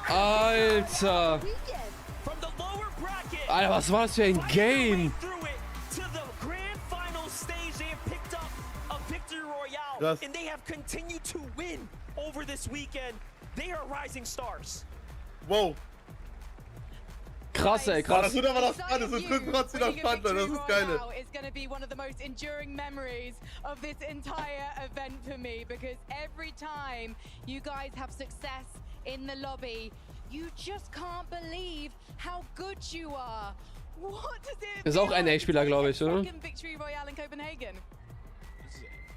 Speaker 1: Alter. Alter, was war das für ein Game?
Speaker 7: Krass. And they have continued to win over this weekend. They are rising stars.
Speaker 6: Wow.
Speaker 1: Krass, ey, krass.
Speaker 6: Das wird aber das Fun, das wird trotzdem das Fun, das ist geil.
Speaker 9: It's going to be one of the most enduring memories of this entire event for me, because every time you guys have success in the lobby, you just can't believe how good you are. What does it
Speaker 1: Ist auch ein A-Spieler, glaube ich, oder?
Speaker 9: Victory Royale in Copenhagen?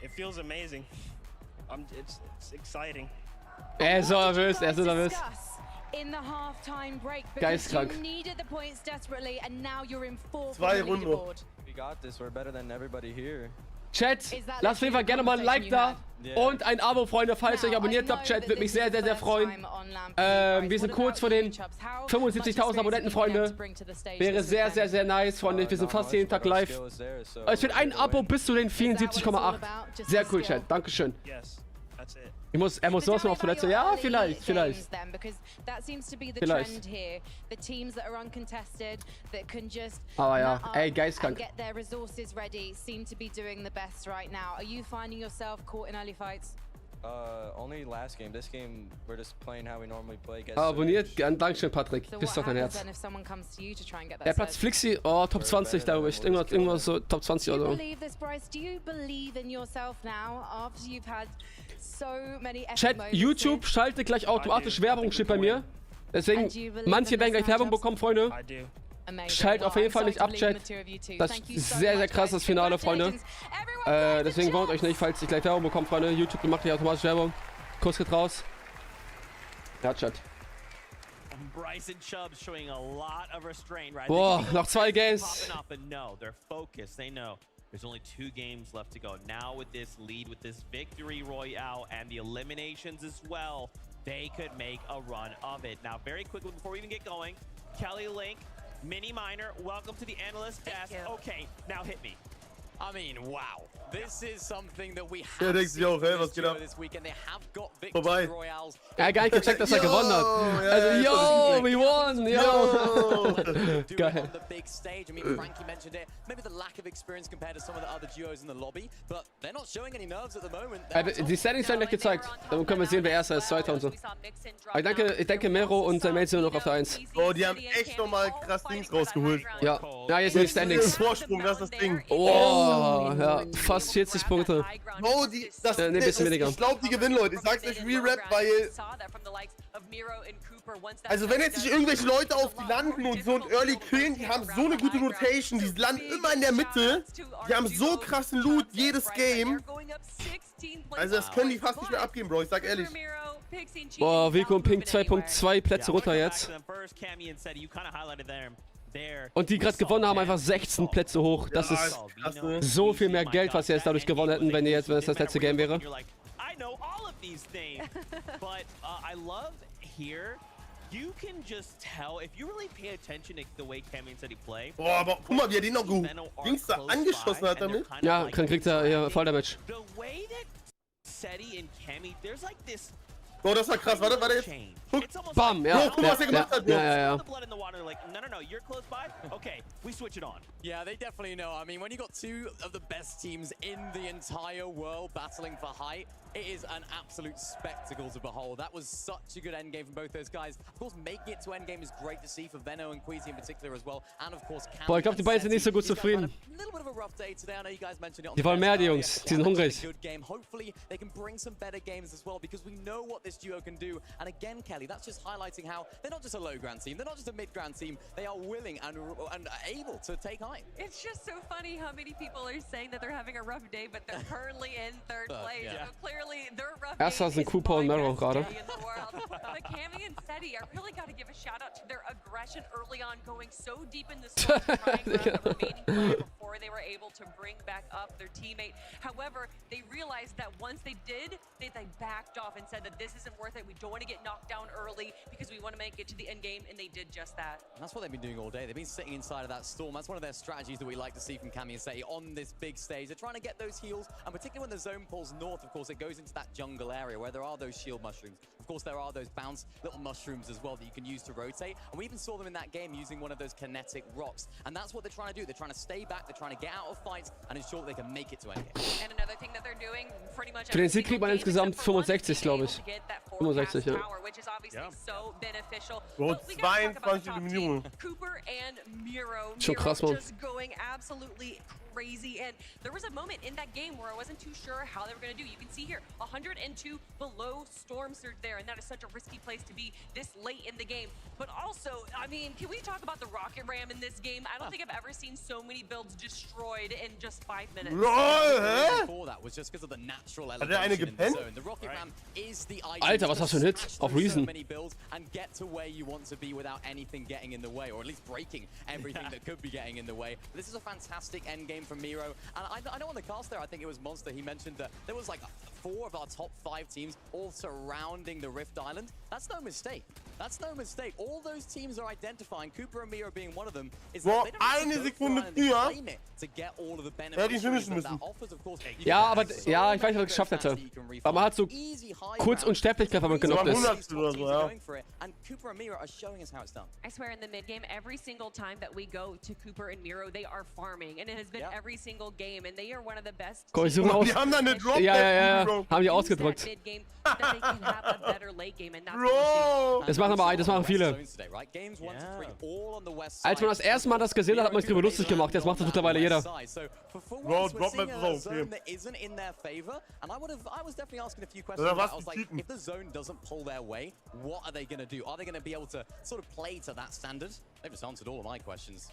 Speaker 21: It feels amazing. It's exciting.
Speaker 1: Er ist so nervös, er ist so nervös.
Speaker 9: In the halftime break,
Speaker 1: Geistkrank.
Speaker 9: you needed the points desperately, and now you're in fourth
Speaker 6: 2
Speaker 9: on the
Speaker 6: Runden.
Speaker 9: leaderboard.
Speaker 11: We got this. We're better than everybody here.
Speaker 1: Chat, lasst auf jeden Fall gerne mal ein Like da und ein Abo, Freunde, falls ihr euch abonniert habt. Chat, würde mich sehr, sehr, sehr freuen. Wir sind kurz vor den 75.000 Abonnenten, Freunde. Wäre sehr, sehr, sehr nice, Freunde. Wir sind fast jeden Tag live. Es wird ein Abo bis zu den 74,8. Sehr cool, Chat. Dankeschön. Er muss sowas noch auf Toilette. Ja, vielleicht. Vielleicht. Aber ja, ey, geistkrank.
Speaker 11: Only last game. This game, we're just playing how we normally play.
Speaker 1: Abonniert, Dankeschön, Patrick. Bist doch dein Herz. Der Platz Flixi, oh, Top 20, glaube ich. Irgendwas so Top 20 oder so. Chat, YouTube schaltet gleich automatisch Werbung, steht bei mir. Deswegen, manche werden gleich Werbung bekommen, Freunde. Schalt auf jeden Fall nicht ab, Chat. Das ist sehr, sehr krass, das Finale, Freunde. Deswegen wundert euch nicht, falls ich gleich Werbung bekomme, Freunde. YouTube macht hier automatisch Werbung. Kurs geht raus. Ja, Chat. Boah, noch 2 Games.
Speaker 2: There's only 2 games left to go. Now with this lead, with this victory royale and the eliminations as well, they could make a run of it. Now, very quickly before we even get going, Kelly Link, Mini Miner, welcome to the analyst desk. Okay, now hit me.
Speaker 17: I mean, wow. This is something that we have seen this weekend. They have got victory royales.
Speaker 1: Er hat gar nicht gecheckt, dass er gewonnen hat. Also, yo, we won, yo. Geil.
Speaker 17: On the big stage. I mean, Frankie mentioned it. Maybe the lack of experience compared to some of the other duos in the lobby, but they're not showing any nerves at the moment.
Speaker 1: Die Settings werden gleich gezeigt. Dann können wir sehen, wer erster ist, zweiter und so. Aber ich denke Mero und sein Mate sind noch auf der 1.
Speaker 6: Oh, die haben echt nochmal krass Dings rausgeholt.
Speaker 1: Ja, jetzt sind die Standings.
Speaker 6: Vorsprung, das ist das Ding.
Speaker 1: Oh, ja, fast 40 Punkte.
Speaker 6: Oh,
Speaker 1: nee, bisschen weniger.
Speaker 6: Ich glaube, die gewinnen, Leute. Ich sag's euch Re-Rap, weil... Also wenn jetzt nicht irgendwelche Leute auf die landen und so ein Early killen, die haben so eine gute Rotation, die landen immer in der Mitte, die haben so krassen Loot jedes Game. Also das können die fast nicht mehr abgeben, Bro, ich sag ehrlich.
Speaker 1: Boah, Vico und Pink 2.2 Plätze runter jetzt. Und die gerade gewonnen haben, einfach 16 Plätze hoch. Das ist so viel mehr Geld, was sie jetzt dadurch gewonnen hätten, wenn es das letzte Game wäre.
Speaker 2: You can just tell if you really pay attention to the way Cammy and Seti play.
Speaker 6: Boah, aber guck mal, wie er den noch Dings da angeschossen hat damit.
Speaker 1: Ja, dann kriegt er hier Volldamage.
Speaker 2: The way that Seti and Cammy, there's like this.
Speaker 6: Oh, das war krass, warte jetzt.
Speaker 1: Guck, bam, ja.
Speaker 6: Guck mal, was er gemacht hat, Bro.
Speaker 1: Ja.
Speaker 2: No, you're close by. Okay, we switch it on.
Speaker 17: Yeah, they definitely know. I mean, when you got 2 of the best teams in the entire world battling for height, it is an absolute spectacle to behold. That was such a good endgame from both those guys. Of course, making it to endgame is great to see for Venno and Queasy in particular as well. And of course,
Speaker 1: Boah, ich glaube, die beiden sind nicht so gut zufrieden. Die wollen mehr, die Jungs. Die sind hungrig.
Speaker 17: Hopefully, they can bring some better games as well, because we know what this duo can do. And again, Kelly, that's just highlighting how they're not just a low-ground team, they're not just a mid-ground team, they are willing and able to take height.
Speaker 19: It's just so funny how many people are saying that they're having a rough day, but they're currently in 3rd place.
Speaker 17: Yeah.
Speaker 19: So clearly
Speaker 1: Erster sind Cooper und Merrow gerade.
Speaker 19: But Cammy and Seti, I really got to give a shout out to their aggression early on, going so deep in the storm, trying to grab the remaining player before they were able to bring back up their teammate. However, they realized that once they did, they backed off and said that this isn't worth it. We don't want to get knocked down early because we want to make it to the end game, and they did just that.
Speaker 17: And that's what they've been doing all day. They've been sitting inside of that storm. That's one of their strategies that we like to see from Cammy and Seti on this big stage. They're trying to get those heals, and particularly when the zone pulls north, of course, it goes into that jungle area where there are those shield mushrooms. Of course, there are those bounce little mushrooms as well that you can use to rotate. And we even saw them in that game using one of those kinetic rocks. And that's what they're trying to do. They're trying to stay back, they're trying to get out of fights and ensure that they can make it to endgame.
Speaker 19: And another thing that they're doing pretty much
Speaker 1: Für den Sieg kriegt man insgesamt 65, glaube ich. 65, ja.
Speaker 19: which is obviously so beneficial.
Speaker 6: Bro, 22 Eliminierungen.
Speaker 19: Cooper and Miro,
Speaker 1: Schon krass, Mann.
Speaker 19: just going absolutely crazy. And there was a moment in that game where I wasn't too sure how they were going to do. You can see here, 102 below storm surge there, and that is such a risky place to be this late in the game. But also, I mean, can we talk about the rocket ram in this game? I don't think I've ever seen so many builds destroyed in just 5 minutes.
Speaker 6: Hat er eine gepennt?
Speaker 1: Alter, was hast du für ein Hit? Auf Reason.
Speaker 17: And get to where you want to be without anything getting in the way, or at least breaking everything that could be getting in the way. This is a fantastic end game from Miro, and I know on the cast there, I think it was Monster, he mentioned that there was like 4 of our top 5 teams all surrounding the Rift Island. That's no mistake. That's no mistake. All those teams are identifying, Cooper and Miro being one of them, is that they don't have to go for it and claim it to get all of the benefits that offers, of course.
Speaker 1: Ja, aber ja, ich weiß nicht, ob ich es geschafft hätte. Aber man hat so kurz Unsterblichkeit, wenn man genockt ist.
Speaker 17: And Cooper and Miro are showing us how it's done.
Speaker 19: I swear in the mid game, every single time that we go to Cooper and Miro, they are farming, and it has been every single game, and they are one of the best.
Speaker 1: Komm, ich suche aus.
Speaker 6: Die haben da eine Drop.
Speaker 1: Ja, haben die ausgedrückt. Das machen aber das machen viele. Als man das erste Mal das gesehen hat, hat man sich darüber lustig gemacht. Jetzt macht das mittlerweile jeder.
Speaker 6: Bro, Drop mit ist okay.
Speaker 17: If the zone doesn't pull their way, what are they going to do? Are they going to be able to sort of play to that standard? They've just answered all of my questions.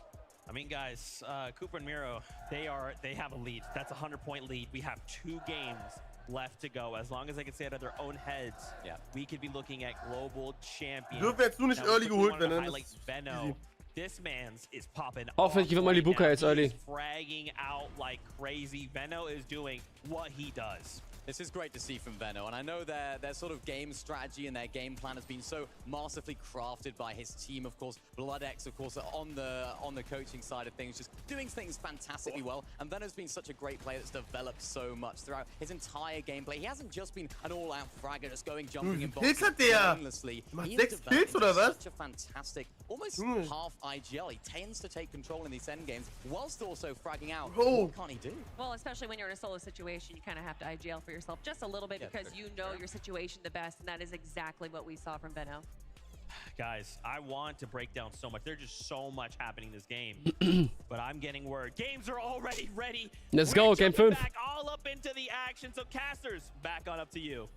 Speaker 2: I mean, guys, Cooper and Miro, they have a lead. That's a 100-point lead. We have 2 games left to go. As long as they can stay out of their own heads, we could be looking at global champions.
Speaker 6: Dürfen jetzt nur nicht early geholt werden.
Speaker 2: Benno. This man's is popping.
Speaker 1: Hoffentlich wird mal die Buka jetzt early.
Speaker 2: Fragging out like crazy. Benno is doing what he does.
Speaker 17: This is great to see from Benno, and I know their sort of game strategy and their game plan has been so masterfully crafted by his team, of course. BloodX, of course, on the coaching side of things, just doing things fantastically well. And Benno's been such a great player that's developed so much throughout his entire gameplay. He hasn't just been an all-out fragger, just going, jumping and boxing endlessly. He has developed such a fantastic, almost half IGL. He tends to take control in these end games, whilst also fragging out. What can't he do?
Speaker 19: Well, especially when you're in a solo situation, you kind of have to IGL for yourself just a little bit because you know your situation the best, and that is exactly what we saw from Benno.
Speaker 2: Guys, I want to break down so much. There's just so much happening in this game. But I'm getting word. Games are already ready.
Speaker 1: Let's go, game 5.
Speaker 2: Back all up into the action. So casters, back on up to you.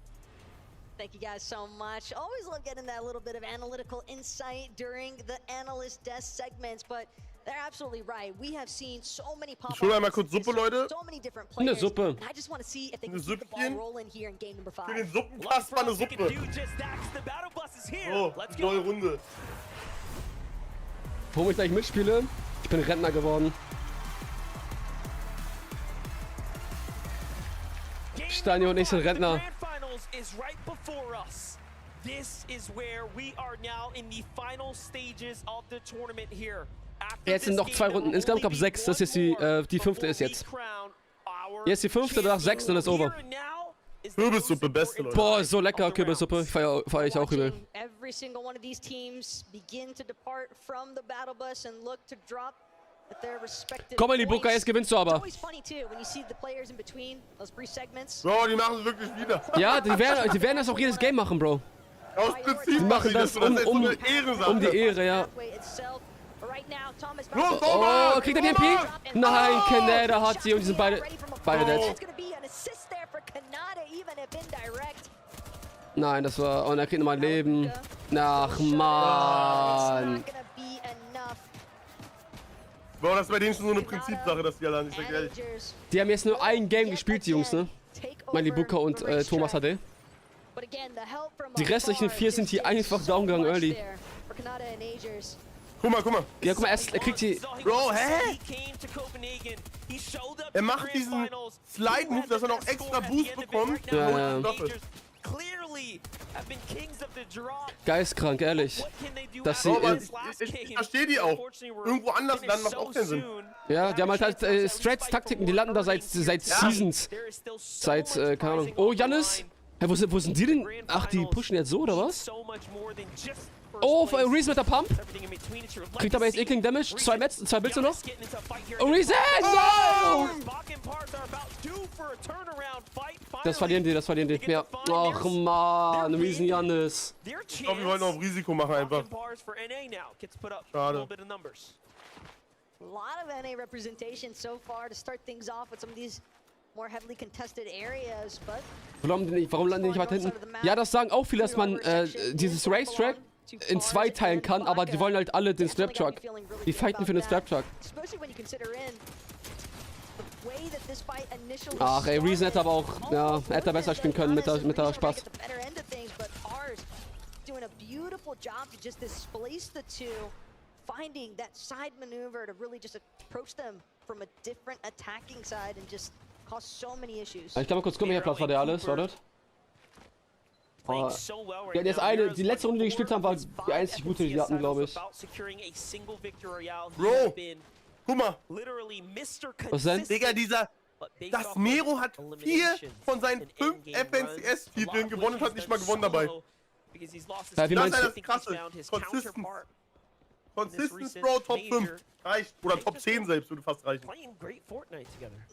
Speaker 20: Thank you guys so much. Always love getting that little bit of analytical insight during the analyst desk segments, but they're absolutely right. We have seen so many pop-ups.
Speaker 6: Ich hole einmal kurz Suppe, Leute.
Speaker 20: So many different players.
Speaker 1: Eine Suppe.
Speaker 20: And I just want to see if they can keep the ball rolling here in game number 5.
Speaker 6: Für den Suppenkast mal eine Suppe. Oh, neue Runde.
Speaker 1: Wo ich gleich mitspiele? Ich bin Rentner geworden. Steini und ich sind Rentner.
Speaker 7: This is where we are now in the final stages of the tournament here.
Speaker 1: Jetzt sind noch 2 Runden. Insgesamt glaube ich 6. Das ist die 5. ist jetzt. Jetzt die 5. danach 6. dann ist over.
Speaker 6: Kürbissuppe, beste Leute.
Speaker 1: Boah, ist so lecker, Kürbissuppe. Feier ich auch übel.
Speaker 20: Every single one of these teams begin to depart from the battle bus and look to drop at their respective.
Speaker 1: Komm in die Buka, jetzt gewinnst du aber.
Speaker 20: Always funny too when you see the players in between those brief segments.
Speaker 6: Bro, die machen es wirklich wieder.
Speaker 1: Ja, die werden das auch jedes Game machen, Bro.
Speaker 6: Aus Prinzip
Speaker 1: die machen das um die Ehre, ja. Oh, kriegt er die MP? Nein, Kanada hat sie und die sind beide dead. Nein, das war... Oh, er kriegt nochmal ein Leben. Ach, Mann.
Speaker 6: Boah, das ist bei denen schon so eine Prinzipsache, dass die alle an sich ehrlich.
Speaker 1: Die haben jetzt nur ein Game gespielt, die Jungs, ne? Mein Libuka und Thomas HD. Die restlichen 4 sind hier einfach down gegangen early.
Speaker 6: Guck mal.
Speaker 1: Ja, guck mal, er kriegt die...
Speaker 6: Bro, hä? Er macht diesen Slide-Move, dass er noch extra Boost bekommt.
Speaker 1: Ja. Geistkrank, ehrlich. Dass sie
Speaker 6: ich verstehe die auch. Irgendwo anders landen macht auch keinen Sinn.
Speaker 1: Ja, die haben halt Strats-Taktiken, die landen da seit Seasons. Seit, keine Ahnung. Oh, Jannis! Hä, wo sind die denn? Ach, die pushen jetzt so, oder was? Oh, Reese mit der Pump. Kriegt aber jetzt ekligen Damage. 2 Bits noch. Oh, Reese! No! Das verlieren die. Ja. Ach man, Riesen Jannis.
Speaker 6: Ich glaube, wir wollen auf Risiko machen einfach. Schade.
Speaker 20: A lot of NA representation so far to start things off with some of these more heavily contested areas, but
Speaker 1: Warum landen die nicht weiter hinten? Ja, das sagen auch viele, dass man dieses Racetrack in 2 teilen kann, aber die wollen halt alle den Snaptruck. Die fighten für den Snaptruck. Ach ey, Reason hätte aber auch, ja, hätte besser spielen können mit der Spaß.
Speaker 20: Finding that side maneuver to really just approach them from a different attacking side and just cause so many issues.
Speaker 1: Ich kann mal kurz gucken, welcher Platz war der alles, wartet. Oh. Ja, die letzte Runde, die gespielt haben, war die einzig gute, die hatten, glaube ich.
Speaker 6: Bro, guck mal.
Speaker 1: Was denn?
Speaker 6: Digga, das Mero hat 4 von seinen 5 FNCS-Titeln gewonnen und hat nicht mal gewonnen dabei.
Speaker 1: Ja, wie meinst
Speaker 6: das
Speaker 1: du?
Speaker 6: ist das Krasse. Consistence, Bro, Top 5. Reicht. Oder Top 10 selbst, würde fast reichen.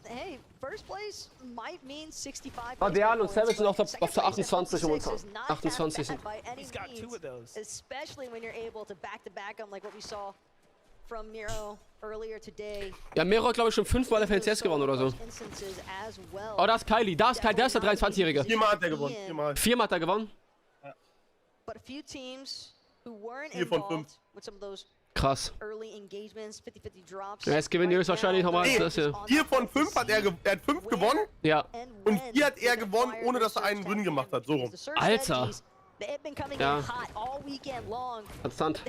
Speaker 20: Hey, first place might mean 65.
Speaker 1: Deal und Savage sind auf der 28 momentan. 28 sind.
Speaker 20: Especially when you're able to back them like what we saw from Mero earlier today.
Speaker 1: Ja, Mero hat, glaube ich, schon 5-mal FNCS gewonnen oder so. Oh, da ist Kylie. Der ist der 23-Jährige.
Speaker 6: 4-mal hat er gewonnen.
Speaker 1: 4-mal hat er gewonnen?
Speaker 6: Ja.
Speaker 20: 4
Speaker 6: von 5.
Speaker 1: Krass.
Speaker 20: Ja,
Speaker 1: jetzt gewinnen die höchstwahrscheinlich nochmal das hier.
Speaker 6: 4 von 5 hat er 5 gewonnen.
Speaker 1: Ja.
Speaker 6: Und 4 hat er gewonnen, ohne dass er einen Win gemacht hat. So rum.
Speaker 1: Alter. Ja. Konstant.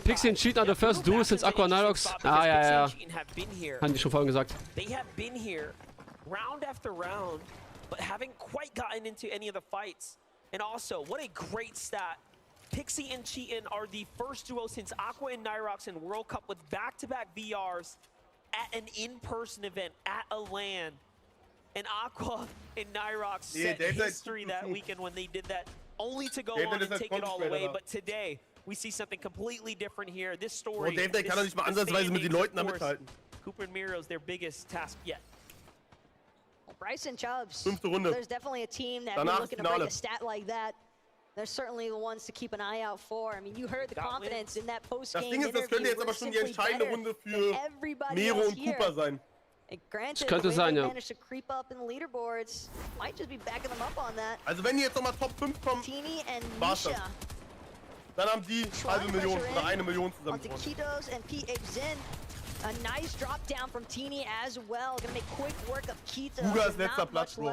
Speaker 1: Pixie and Cheat are the first duel since Aqua Nilox. Ah, ja. Haben die schon vorhin gesagt.
Speaker 7: They have been here round after round, but haven't quite gotten into any of the fights. And also, what a great stat. Pixie and Cheatin are the first duo since Aqua and Nyrox in World Cup with back-to-back VRs at an in-person event at a LAN. And Aqua and Nyrox set history that weekend when they did that, only to go on and take it all away. But today, we see something completely different here. This story,
Speaker 6: Dave kann doch nicht mal ansatzweise mit den Leuten da mithalten.
Speaker 7: Cooper and Miro's their biggest task yet.
Speaker 20: Bryce and Chubbs.
Speaker 6: 5. Runde.
Speaker 20: There's definitely a team that is looking to break a stat like that. They're certainly the ones to keep an eye out for. I mean, you heard the confidence in that post-game interview.
Speaker 6: Das könnte jetzt aber schon die entscheidende Runde für Mero und Cooper sein.
Speaker 20: Granted,
Speaker 1: könnte sein, ja.
Speaker 20: managed to creep up in the leaderboards. Might just be backing them up on that.
Speaker 6: Also wenn die jetzt nochmal Top 5 kommen, war's das. Dann haben die halbe Million oder 1 Million zusammen gewonnen.
Speaker 20: A nice drop down from Teeny as well. Gonna make quick work of Kita.
Speaker 6: Uga ist letzter Platz, Bro.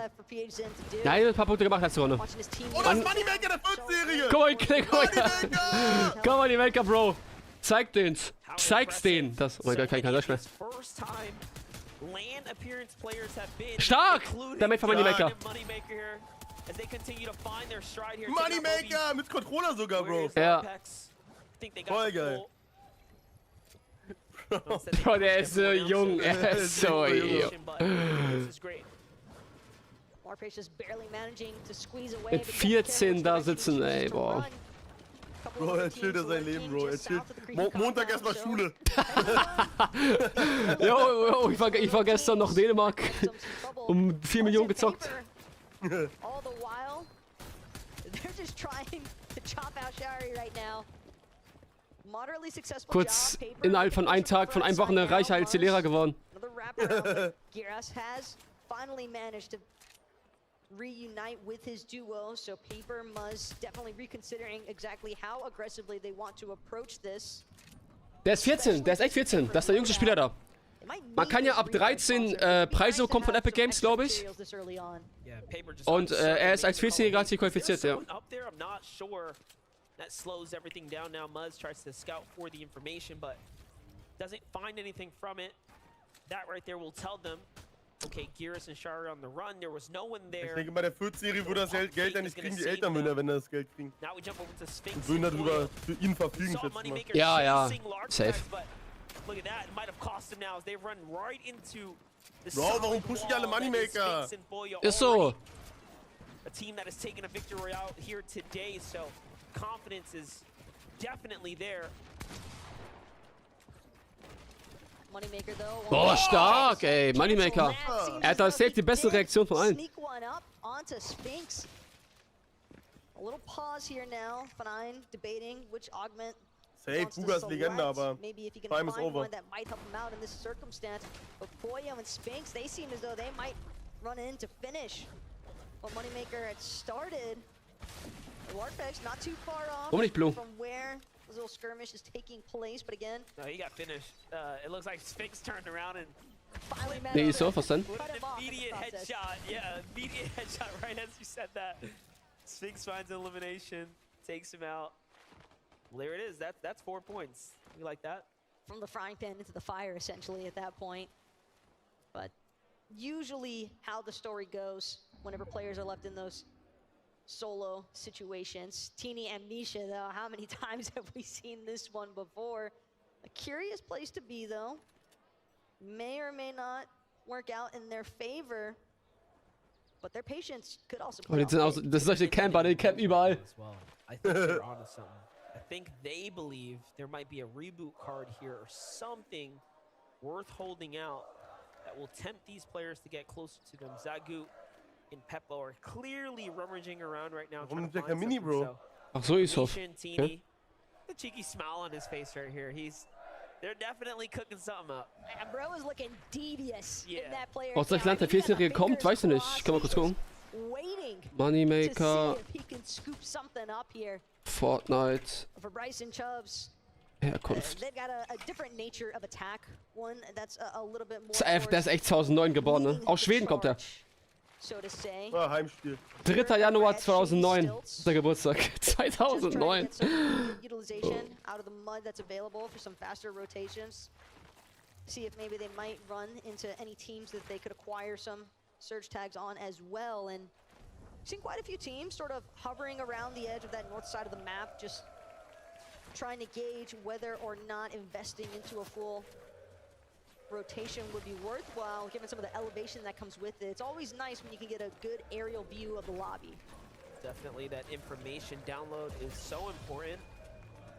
Speaker 1: Ja, hier ein paar Punkte gemacht letzte Runde.
Speaker 6: Oh, das ist Moneymaker, der 14-Jährige!
Speaker 1: Komm mal, die Maker, Bro. Zeig den's. Zeig's denen. Das, oh mein Gott, kein Deutsch mehr. Stark! Der Mate von Moneymaker.
Speaker 6: Moneymaker mit Controller sogar, Bro.
Speaker 1: Ja.
Speaker 6: Voll geil.
Speaker 1: Bro, der ist so jung. Er ist so jung. Mit 14 da sitzen, ey, boah.
Speaker 6: Bro, er chillt ja sein Leben, Bro. Er chillt. Montag erstmal Schule.
Speaker 1: Jo, ich war gestern noch Dänemark. 4 Millionen gezockt. Kurz innerhalb von einem Tag, von einem Wochenende reicher als die Lehrer geworden.
Speaker 20: Reunite with his duo, so Paper must definitely reconsidering exactly how aggressively they want to approach this.
Speaker 1: Der ist 14, der ist echt 14. Das ist der jüngste Spieler da. Man kann ja ab 13 Preise bekommen von Epic Games, glaube ich. Und er ist als 14-Jähriger hat sich qualifiziert, ja.
Speaker 7: That slows everything down now. Muzz tries to scout for the information, but doesn't find anything from it. That right there will tell them, okay, Geras and Shari on the run. There was no one there.
Speaker 6: Ich denke, bei der 14-Serie, wo das Geld dann nicht kriegen, die Eltern würden, wenn er das Geld kriegen.
Speaker 7: Now we jump over to Sphinx.
Speaker 6: Und würden darüber für ihn verfügen, schätze ich mal.
Speaker 1: Ja, ja, safe.
Speaker 7: Look at that, it might have cost him now as they run right into the
Speaker 6: Bro, warum pushen die alle Moneymaker?
Speaker 1: Ist so.
Speaker 7: A team that has taken a victory out here today, so confidence is definitely there.
Speaker 20: Moneymaker though.
Speaker 1: Boah, stark, ey. Moneymaker. Er hat da safe die beste Reaktion von allen.
Speaker 20: Sneak one up onto Sphinx. A little pause here now. Fine, debating which augment.
Speaker 6: Safe, Bugas Legende, aber time is over.
Speaker 20: That might help him out in this circumstance. But Boyo and Sphinx, they seem as though they might run in to finish what Moneymaker had started. Warpex not too far off from where the little skirmish is taking place, but again.
Speaker 7: No, he got finished. It looks like Sphinx turned around and
Speaker 20: finally
Speaker 1: Nee, so, was denn?
Speaker 7: immediate headshot. Yeah, immediate headshot right as you said that. Sphinx finds elimination, takes him out. Well, there it is. That's 4 points. You like that?
Speaker 20: From the frying pan into the fire, essentially, at that point. But usually how the story goes whenever players are left in those solo situations. Teeny and Misha, though, how many times have we seen this one before? A curious place to be, though. May or may not work out in their favor. But their patience could also
Speaker 1: Oh, die sind auch, das ist solche Camper, die campen überall.
Speaker 7: I think they're onto something. I think they believe there might be a reboot card here or something worth holding out that will tempt these players to get closer to them. Zagu and Peppo are clearly rummaging around right now.
Speaker 6: Warum der Mini, Bro?
Speaker 1: Ach so, ist
Speaker 7: The cheeky smile on his face right here. They're definitely cooking something up.
Speaker 20: And Bro is looking devious in that player.
Speaker 1: Aus welchem Land der 14-Jährige kommt, weißt du nicht. Kann man kurz gucken. Moneymaker. Fortnite.
Speaker 20: For Bryson Chubbs.
Speaker 1: Herkunft.
Speaker 20: They've got a different nature of attack. One that's a little bit more.
Speaker 1: Der ist echt 2009 geboren, ne? Aus Schweden kommt er.
Speaker 20: So to say.
Speaker 6: Heimspiel.
Speaker 1: 3. Januar 2009 ist der Geburtstag. 2009.
Speaker 20: Utilization out of the mud that's available for some faster rotations. See if maybe they might run into any teams that they could acquire some surge tags on as well. And seen quite a few teams sort of hovering around the edge of that north side of the map, just trying to gauge whether or not investing into a full rotation would be worthwhile, given some of the elevation that comes with it. It's always nice when you can get a good aerial view of the lobby.
Speaker 7: Definitely that information download is so important,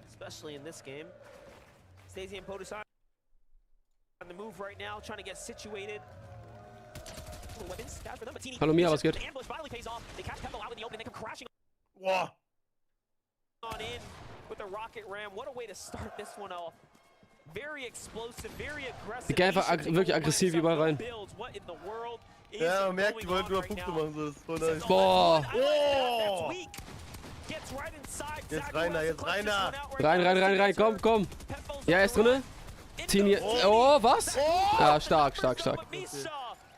Speaker 7: especially in this game. Stacey and Podesai on the move right now, trying to get situated.
Speaker 1: Hallo Mia, was geht?
Speaker 7: Ambush finally pays off. They catch Peppo out in the open, they come crashing on in with a rocket ram. What a way to start this one off. Very explosive, very aggressive.
Speaker 1: Die gehen einfach wirklich aggressiv überall rein.
Speaker 6: Ja, man merkt, die wollten nur Punkte machen. Das ist voll nice.
Speaker 1: Boah.
Speaker 6: Oh. Jetzt rein da, jetzt rein da.
Speaker 1: Rein, komm. Ja, er ist drinne. Teenie. Oh, was? Ja, stark.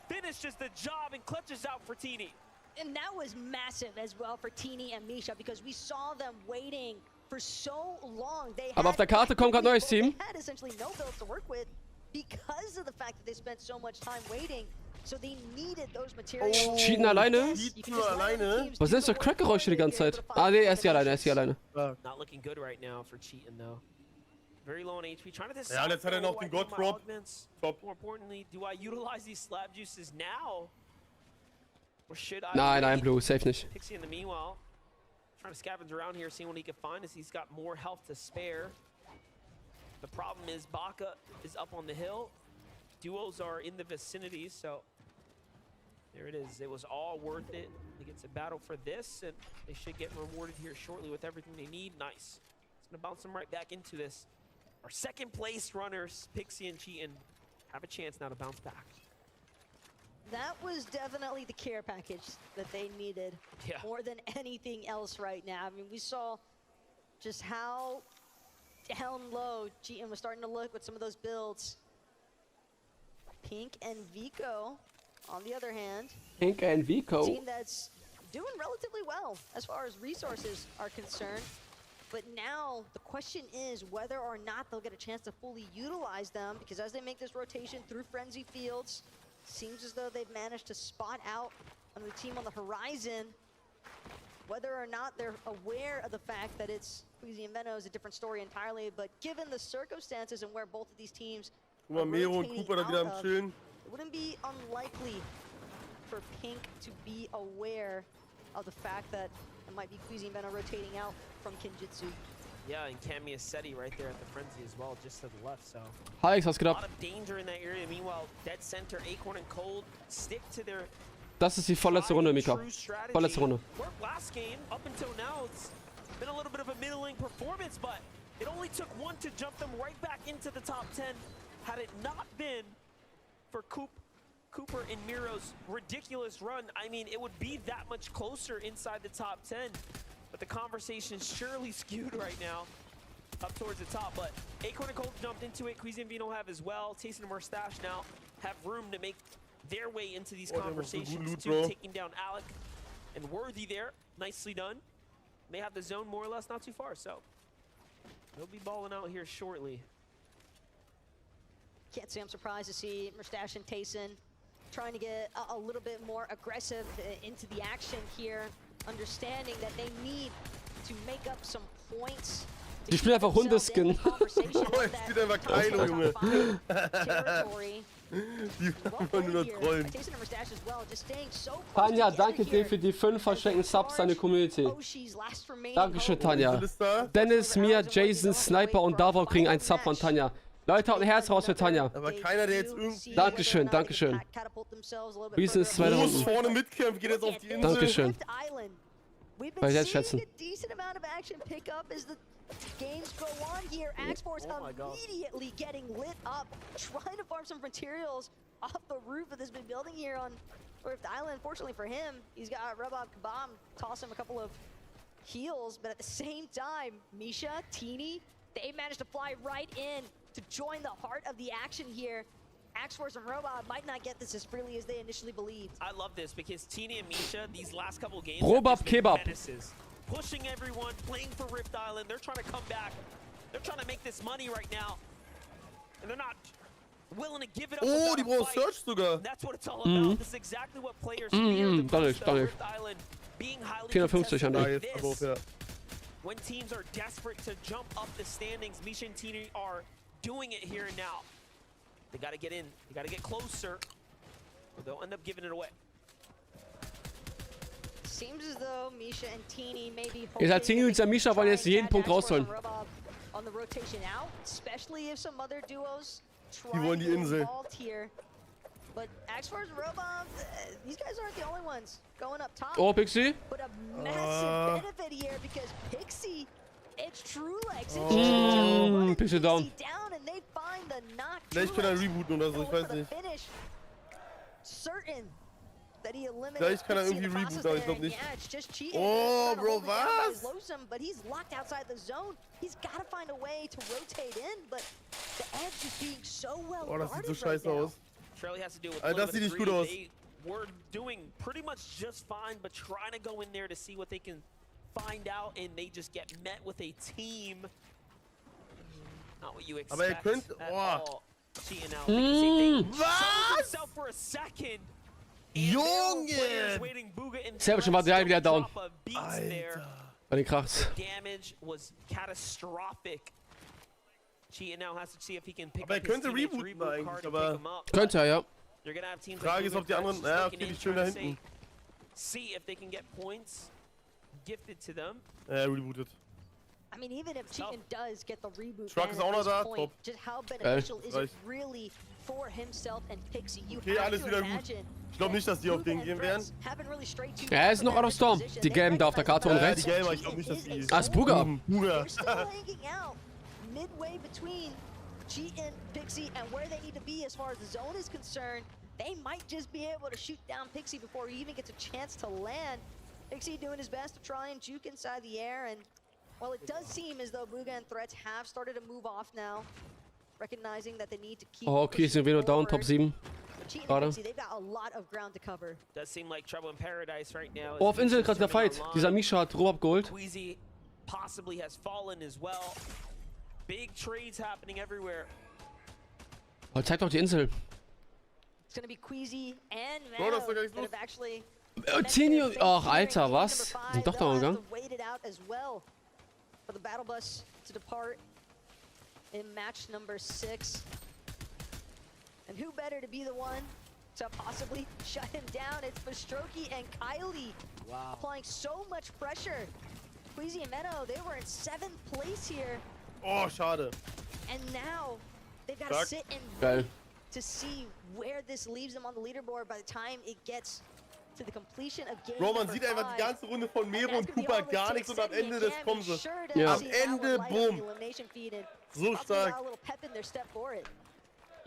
Speaker 7: Finishes the job and clutches out for Teeny.
Speaker 20: And that was massive as well for Teeny and Misha, because we saw them waiting for so long.
Speaker 1: Aber auf der Karte kommt gerade neues Team.
Speaker 20: They had essentially no builds to work with because of the fact that they spent so much time waiting. So they needed those materials.
Speaker 1: Cheaten alleine? Was ist das für Crack-Geräusche die ganze Zeit? Ah, nee, er ist hier alleine.
Speaker 7: Not looking good right now for Cheatin though. Very low on HP, trying to decide.
Speaker 6: Ja, jetzt hat er noch den God-Drop.
Speaker 7: More importantly, do I utilize these slab juices now? Or should I?
Speaker 1: Nein, Blue, safe nicht.
Speaker 7: Pixie in the meanwhile, trying to scavenge around here, seeing what he can find as he's got more health to spare. The problem is Baka is up on the hill. Duos are in the vicinity, so there it is. It was all worth it. He gets a battle for this, and they should get rewarded here shortly with everything they need. Nice. It's gonna bounce them right back into this. Our second place runners, Pixie and Cheatin, have a chance now to bounce back.
Speaker 20: That was definitely the care package that they needed more than anything else right now. I mean, we saw just how down low Cheatin was starting to look with some of those builds. Pink and Vico, on the other hand,
Speaker 1: Pink and Vico.
Speaker 20: team that's doing relatively well as far as resources are concerned. But now the question is whether or not they'll get a chance to fully utilize them, because as they make this rotation through Frenzy Fields, seems as though they've managed to spot out another team on the horizon. Whether or not they're aware of the fact that it's Queasy and Venno is a different story entirely, but given the circumstances and where both of these teams
Speaker 6: Guck mal, Mero und Cooper da wieder am Chillen.
Speaker 20: it wouldn't be unlikely for Pink to be aware of the fact that it might be Queasy and Venno rotating out from Kinjitsu.
Speaker 7: Yeah, and Cammy is Seti right there at the Frenzy as well, just to the left, so.
Speaker 1: Alex, was geht
Speaker 7: A
Speaker 1: ab?
Speaker 7: lot of danger in that area. Meanwhile, dead center, Acorn and Cold stick to their
Speaker 1: Das ist die vorletzte Runde, Mika. Vorletzte Runde.
Speaker 7: Work last game, up until now, it's been a little bit of a middling performance, but it only took one to jump them right back into the top 10. Had it not been for Cooper and Miro's ridiculous run, I mean, it would be that much closer inside the top 10. But the conversation's surely skewed right now up towards the top. But Acorn and Cold jumped into it. Queasy and Vino have as well. Taste and Mustache now have room to make their way into these conversations too, taking down Alec and Worthy there. Nicely done. They have the zone more or less not too far, so they'll be balling out here shortly.
Speaker 20: Can't say I'm surprised to see Mustache and Tayson trying to get a little bit more aggressive into the action here, understanding that they need to make up some points.
Speaker 1: Die spielen einfach Hundeskin.
Speaker 6: Ich spiele einfach Kylo, Junge. Die wollen nur noch trollen.
Speaker 1: Tanja, danke dir für die 5 verschenkten Subs an die Community. Dankeschön, Tanja. Dennis, Mia, Jason, Sniper und Davor kriegen ein Sub von Tanja. Leute, haut ein Herz raus für Tanja.
Speaker 6: Aber keiner, der jetzt irgendwie...
Speaker 1: Dankeschön, Dankeschön. Reason ist 2 Runden.
Speaker 6: vorne mitkämpft, geht jetzt auf die Insel.
Speaker 1: Dankeschön. Weil ich jetzt schätzen.
Speaker 20: Games go on here. Axforce immediately getting lit up, trying to farm some materials off the roof of this big building here on Rift Island. Fortunately for him, he's got Rebob Kabam toss him a couple of heals, but at the same time, Misha, Teeny, they managed to fly right in to join the heart of the action here. Axforce and Robot might not get this as freely as they initially believed.
Speaker 7: I love this because Teeny and Misha, these last couple games,
Speaker 1: Robab Kebab.
Speaker 7: Pushing everyone, playing for Rift Island. They're trying to come back. They're trying to make this money right now. And they're not willing to give it up.
Speaker 6: Oh, die brauchen Search sogar.
Speaker 7: That's what it's all about. This is exactly what players fear the most, Rift Island being highly
Speaker 1: 450 an
Speaker 7: this. When teams are desperate to jump up the standings, Misha and Teeny are doing it here and now. They got to get in. They got to get closer. Or they'll end up giving it away.
Speaker 20: Seems as though Misha and Teeny may be
Speaker 1: Ihr seid Teeny und Misha wollen jetzt jeden Punkt rausholen.
Speaker 20: On the rotation out, especially if some other duos
Speaker 6: Die wollen die Insel.
Speaker 20: here. But Axforce and Robob, these guys aren't the only ones going up top.
Speaker 1: Oh, Pixie.
Speaker 20: But a massive benefit here because Pixie, it's True Legs.
Speaker 1: Pixie down.
Speaker 20: And they find the knock.
Speaker 6: Vielleicht kann er rebooten oder so, ich weiß nicht.
Speaker 20: Certain.
Speaker 6: Vielleicht kann er irgendwie rebooten, aber ich glaube nicht. Oh, Bro, was?
Speaker 20: But he's locked outside the zone. He's got to find a way to rotate in, but the edge is being so well
Speaker 6: Oh, das sieht so scheiße aus.
Speaker 7: Alter,
Speaker 6: das sieht nicht gut aus.
Speaker 7: We're doing pretty much just fine, but trying to go in there to see what they can find out, and they just get met with a team. Not what you expect.
Speaker 6: Aber könnt... Oh.
Speaker 7: Was? For a second.
Speaker 6: Junge!
Speaker 1: Selber schon war der wieder down.
Speaker 6: Alter.
Speaker 1: Bei den Krachs.
Speaker 6: Aber er könnte rebooten eigentlich, aber...
Speaker 1: Könnte er, ja.
Speaker 6: Frage ist, ob die anderen... Ja, okay, die stehen da hinten. Ja, rebootet.
Speaker 20: I mean, even if Cheatin does get the reboot,
Speaker 6: Truck ist auch noch da, top.
Speaker 20: Just how beneficial is it really for himself and Pixie? You
Speaker 6: okay, alles wieder gut. Ich glaube nicht, dass die auf den gehen werden.
Speaker 1: Er ist noch out of Storm. Die gelben da auf der Karte und rechts.
Speaker 6: Die gelben, ich glaube nicht, dass die...
Speaker 1: Ah, ist Buga.
Speaker 6: Buga.
Speaker 20: Midway between Cheatin, Pixie, and where they need to be as far as the zone is concerned, they might just be able to shoot down Pixie before he even gets a chance to land. Pixie doing his best to try and juke inside the air, and while it does seem as though Buga and Threats have started to move off now, recognizing that they need to keep
Speaker 1: Oh, okay, sind wir nur down, Top 7. Gerade.
Speaker 20: they've got a lot of ground to cover.
Speaker 7: Does seem like trouble in paradise right now.
Speaker 1: Oh, auf Insel gerade der Fight. Dieser Misha hat Rob abgeholt.
Speaker 7: Queasy possibly has fallen as well. Big trades happening everywhere.
Speaker 1: Oh, zeig doch die Insel.
Speaker 20: It's gonna be Queasy and
Speaker 6: Bro, das ist doch
Speaker 20: Mano
Speaker 6: gar nicht
Speaker 20: that have actually
Speaker 1: Tinio. Ach, Alter, was? Die sind doch da gegangen.
Speaker 20: waited out as well for the battle bus to depart in match number 6. And who better to be the one to possibly shut him down? It's Bastroki and Kylie.
Speaker 8: Wow.
Speaker 20: Applying so much pressure. Queasy and Meno, they were in 7th place here.
Speaker 6: Oh, schade.
Speaker 20: And now they've got to
Speaker 6: Stark.
Speaker 20: sit and
Speaker 1: Geil.
Speaker 20: wait to see where this leaves them on the leaderboard by the time it gets to the completion of game
Speaker 6: Bro, man
Speaker 20: number
Speaker 6: sieht einfach die
Speaker 20: 5.
Speaker 6: ganze Runde von Mero und Cooper gar nichts und am Ende das kommen sie.
Speaker 1: Ja.
Speaker 6: Am Ende, bumm. So stark.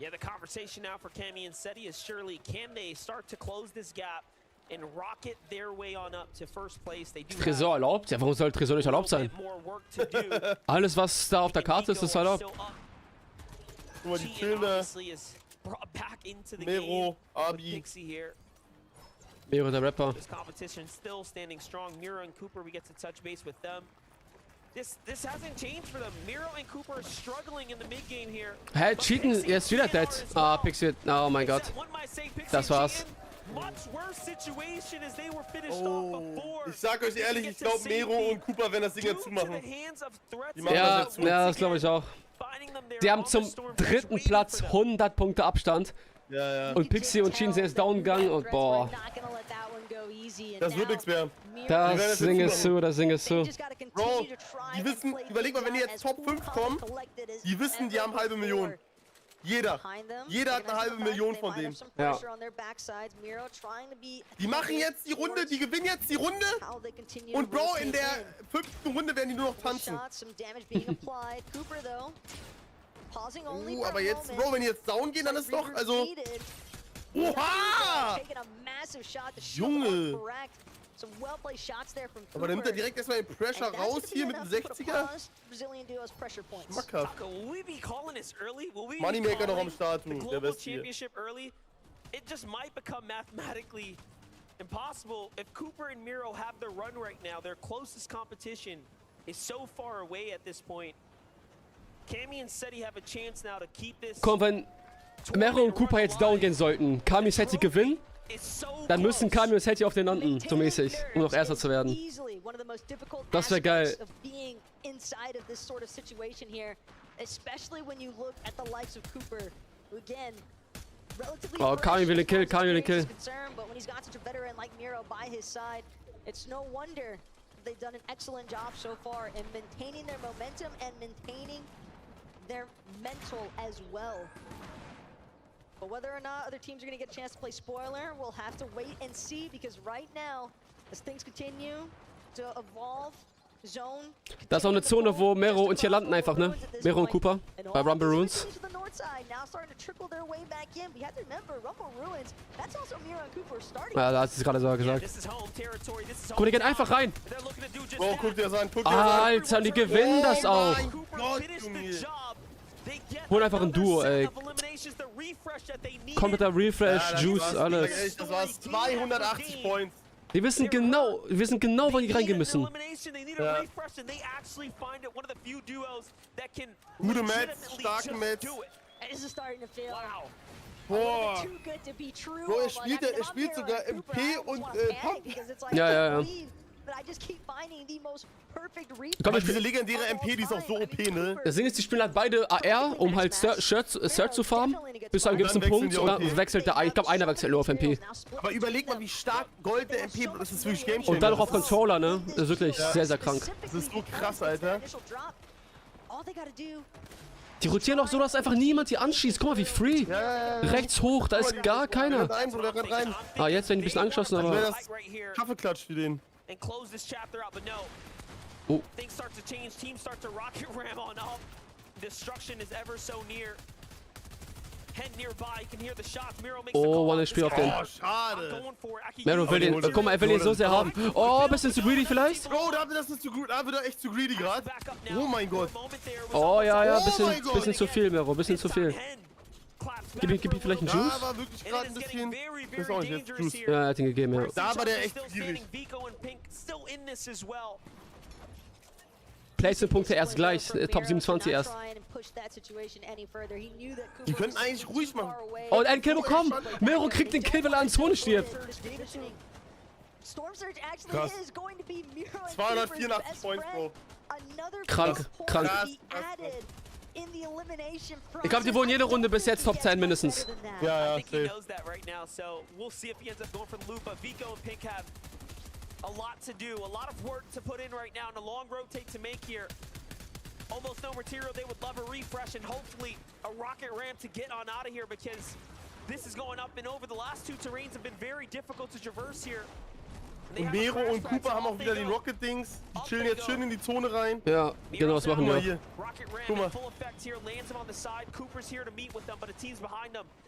Speaker 7: Yeah, the conversation now for Cammy and Seti is surely, can they start to close this gap and rocket their way on up to first place? They do
Speaker 1: Tresor erlaubt? Ja, warum soll Tresor nicht erlaubt sein?
Speaker 7: more work to do.
Speaker 1: Alles, was da auf der Karte ist, ist erlaubt.
Speaker 6: Guck mal, die chillen da.
Speaker 7: Obviously is brought back into the
Speaker 6: Mero,
Speaker 7: game.
Speaker 6: Abi.
Speaker 7: Pixie here.
Speaker 1: Mero, der Rapper.
Speaker 7: This competition still standing strong. Miro and Cooper, we get to touch base with them. This hasn't changed for them. Miro and Cooper are struggling in the mid game here.
Speaker 1: Hä, cheaten, jetzt wieder dead. Ah, Pixie, oh mein Gott. Das war's.
Speaker 6: Oh, ich sag euch ehrlich, ich glaube Mero und Cooper werden das Ding jetzt zumachen. Die machen
Speaker 1: Ja,
Speaker 6: das jetzt zu.
Speaker 1: ja, das glaube ich auch. Die haben zum 3. Platz 100 Punkte Abstand.
Speaker 6: Ja, ja.
Speaker 1: Und Pixie und Sheen sind jetzt down gegangen und boah.
Speaker 6: Das wird nichts mehr.
Speaker 1: Das Ding ist zu, das Ding ist zu.
Speaker 6: Bro, die wissen, überleg mal, wenn die jetzt Top 5 kommen, die wissen, die haben 500.000. Jeder. Jeder hat eine 500.000 von denen.
Speaker 1: Ja.
Speaker 6: Die machen jetzt die Runde, die gewinnen jetzt die Runde. Und Bro, in der 5. Runde werden die nur noch tanzen. Aber jetzt, Bro, wenn die jetzt down gehen, dann ist doch, also... Oha! Junge! Aber dann nimmt er direkt erstmal den Pressure raus hier mit dem 60er. Schmackhaft. Moneymaker noch am Start, du, der Beste hier.
Speaker 7: It just might become mathematically impossible if Cooper and Miro have their run right now. Their closest competition is so far away at this point. Cammy and Seti have a chance now to keep this.
Speaker 1: Komm, wenn Mero und Cooper jetzt down gehen sollten, Kami und Seti gewinnen, dann müssen Kami und Seti auf den landen, so mäßig, um noch Erster zu werden. Das wäre geil. Oh, Kami will den Kill, Kami will den Kill.
Speaker 20: They've done an excellent job so far in maintaining their momentum and maintaining their mental as well. But whether or not other teams are going to get a chance to play spoiler, we'll have to wait and see, because right now, as things continue to evolve, zone...
Speaker 1: Da ist auch eine Zone, wo Mero und hier landen einfach, ne? Mero und Cooper bei Rumble Ruins. Ja, da hat sie es gerade so gesagt. Guck, die gehen einfach rein.
Speaker 6: Bro, guck dir das an, guck dir das an.
Speaker 1: Alter, die gewinnen das auch. Hol einfach ein Duo, ey. Kompletter Refresh,
Speaker 6: Ja,
Speaker 1: Juice, alles.
Speaker 6: Das war's, 280 Points.
Speaker 1: Die wissen genau, wann die reingehen müssen.
Speaker 6: Ja. Gute Match, starke Match. Boah. Bro, er spielt sogar MP und Pop.
Speaker 1: Ja. Komm,
Speaker 6: diese legendäre MP, die ist auch so OP, ne?
Speaker 1: Das Ding ist, die spielen halt beide AR, um halt Search zu farmen, bis zu einem gewissen Punkt, und dann wechselt der, ich glaube, einer wechselt nur auf MP.
Speaker 6: Aber überleg mal, wie stark Gold der MP, das ist wirklich Game Changer.
Speaker 1: Und dann noch auf Controller, ne? Das ist wirklich sehr, sehr krank.
Speaker 6: Das ist so krass, Alter.
Speaker 1: Die rotieren auch so, dass einfach niemand die anschießt. Guck mal, wie free. Rechts hoch, da ist gar keiner.
Speaker 6: Rein.
Speaker 1: Ah, jetzt werden die ein bisschen angeschossen, aber...
Speaker 6: Das Kaffeeklatsch für den.
Speaker 7: And close this chapter out, but no.
Speaker 1: Oh.
Speaker 7: Things start to change, teams start to rocket ram on up. Destruction is ever so near.
Speaker 1: Oh, One HP auf den.
Speaker 6: Oh, schade.
Speaker 1: Mero will den, guck mal, er will den so sehr haben. Oh, bisschen zu greedy vielleicht?
Speaker 6: Bro, das ist zu gut. Da echt zu greedy gerade. Oh mein Gott.
Speaker 1: Oh, ja,
Speaker 6: Oh mein Gott.
Speaker 1: bisschen zu viel, Mero, bisschen zu viel. Gib ihm vielleicht einen Juice?
Speaker 6: Da war wirklich gerade ein bisschen... Das ist auch nicht jetzt Juice.
Speaker 1: Ja, er hat ihn gegeben, ja.
Speaker 6: Da war der echt gierig.
Speaker 1: Placement-Punkte erst gleich, Top 27 erst.
Speaker 6: Die könnten eigentlich ruhig machen.
Speaker 1: Oh, und einen Kill bekommen! Mero kriegt den Kill, weil er an Zone stirbt.
Speaker 6: Krass. 284 Points, Bro.
Speaker 1: Krank. Ich glaube, die wurden jede Runde bis jetzt Top 10 mindestens.
Speaker 6: Ja, safe.
Speaker 7: A lot to do, a lot of work to put in right now, and a long rotate to make here. Almost no material. They would love a refresh and hopefully a rocket ramp to get on out of here, because this is going up and over. The last two terrains have been very difficult to traverse here.
Speaker 6: Und Mero und Cooper haben auch wieder den Rocket-Dings. Die chillen jetzt schön in die Zone rein.
Speaker 1: Ja, genau, das machen wir.
Speaker 6: Guck mal.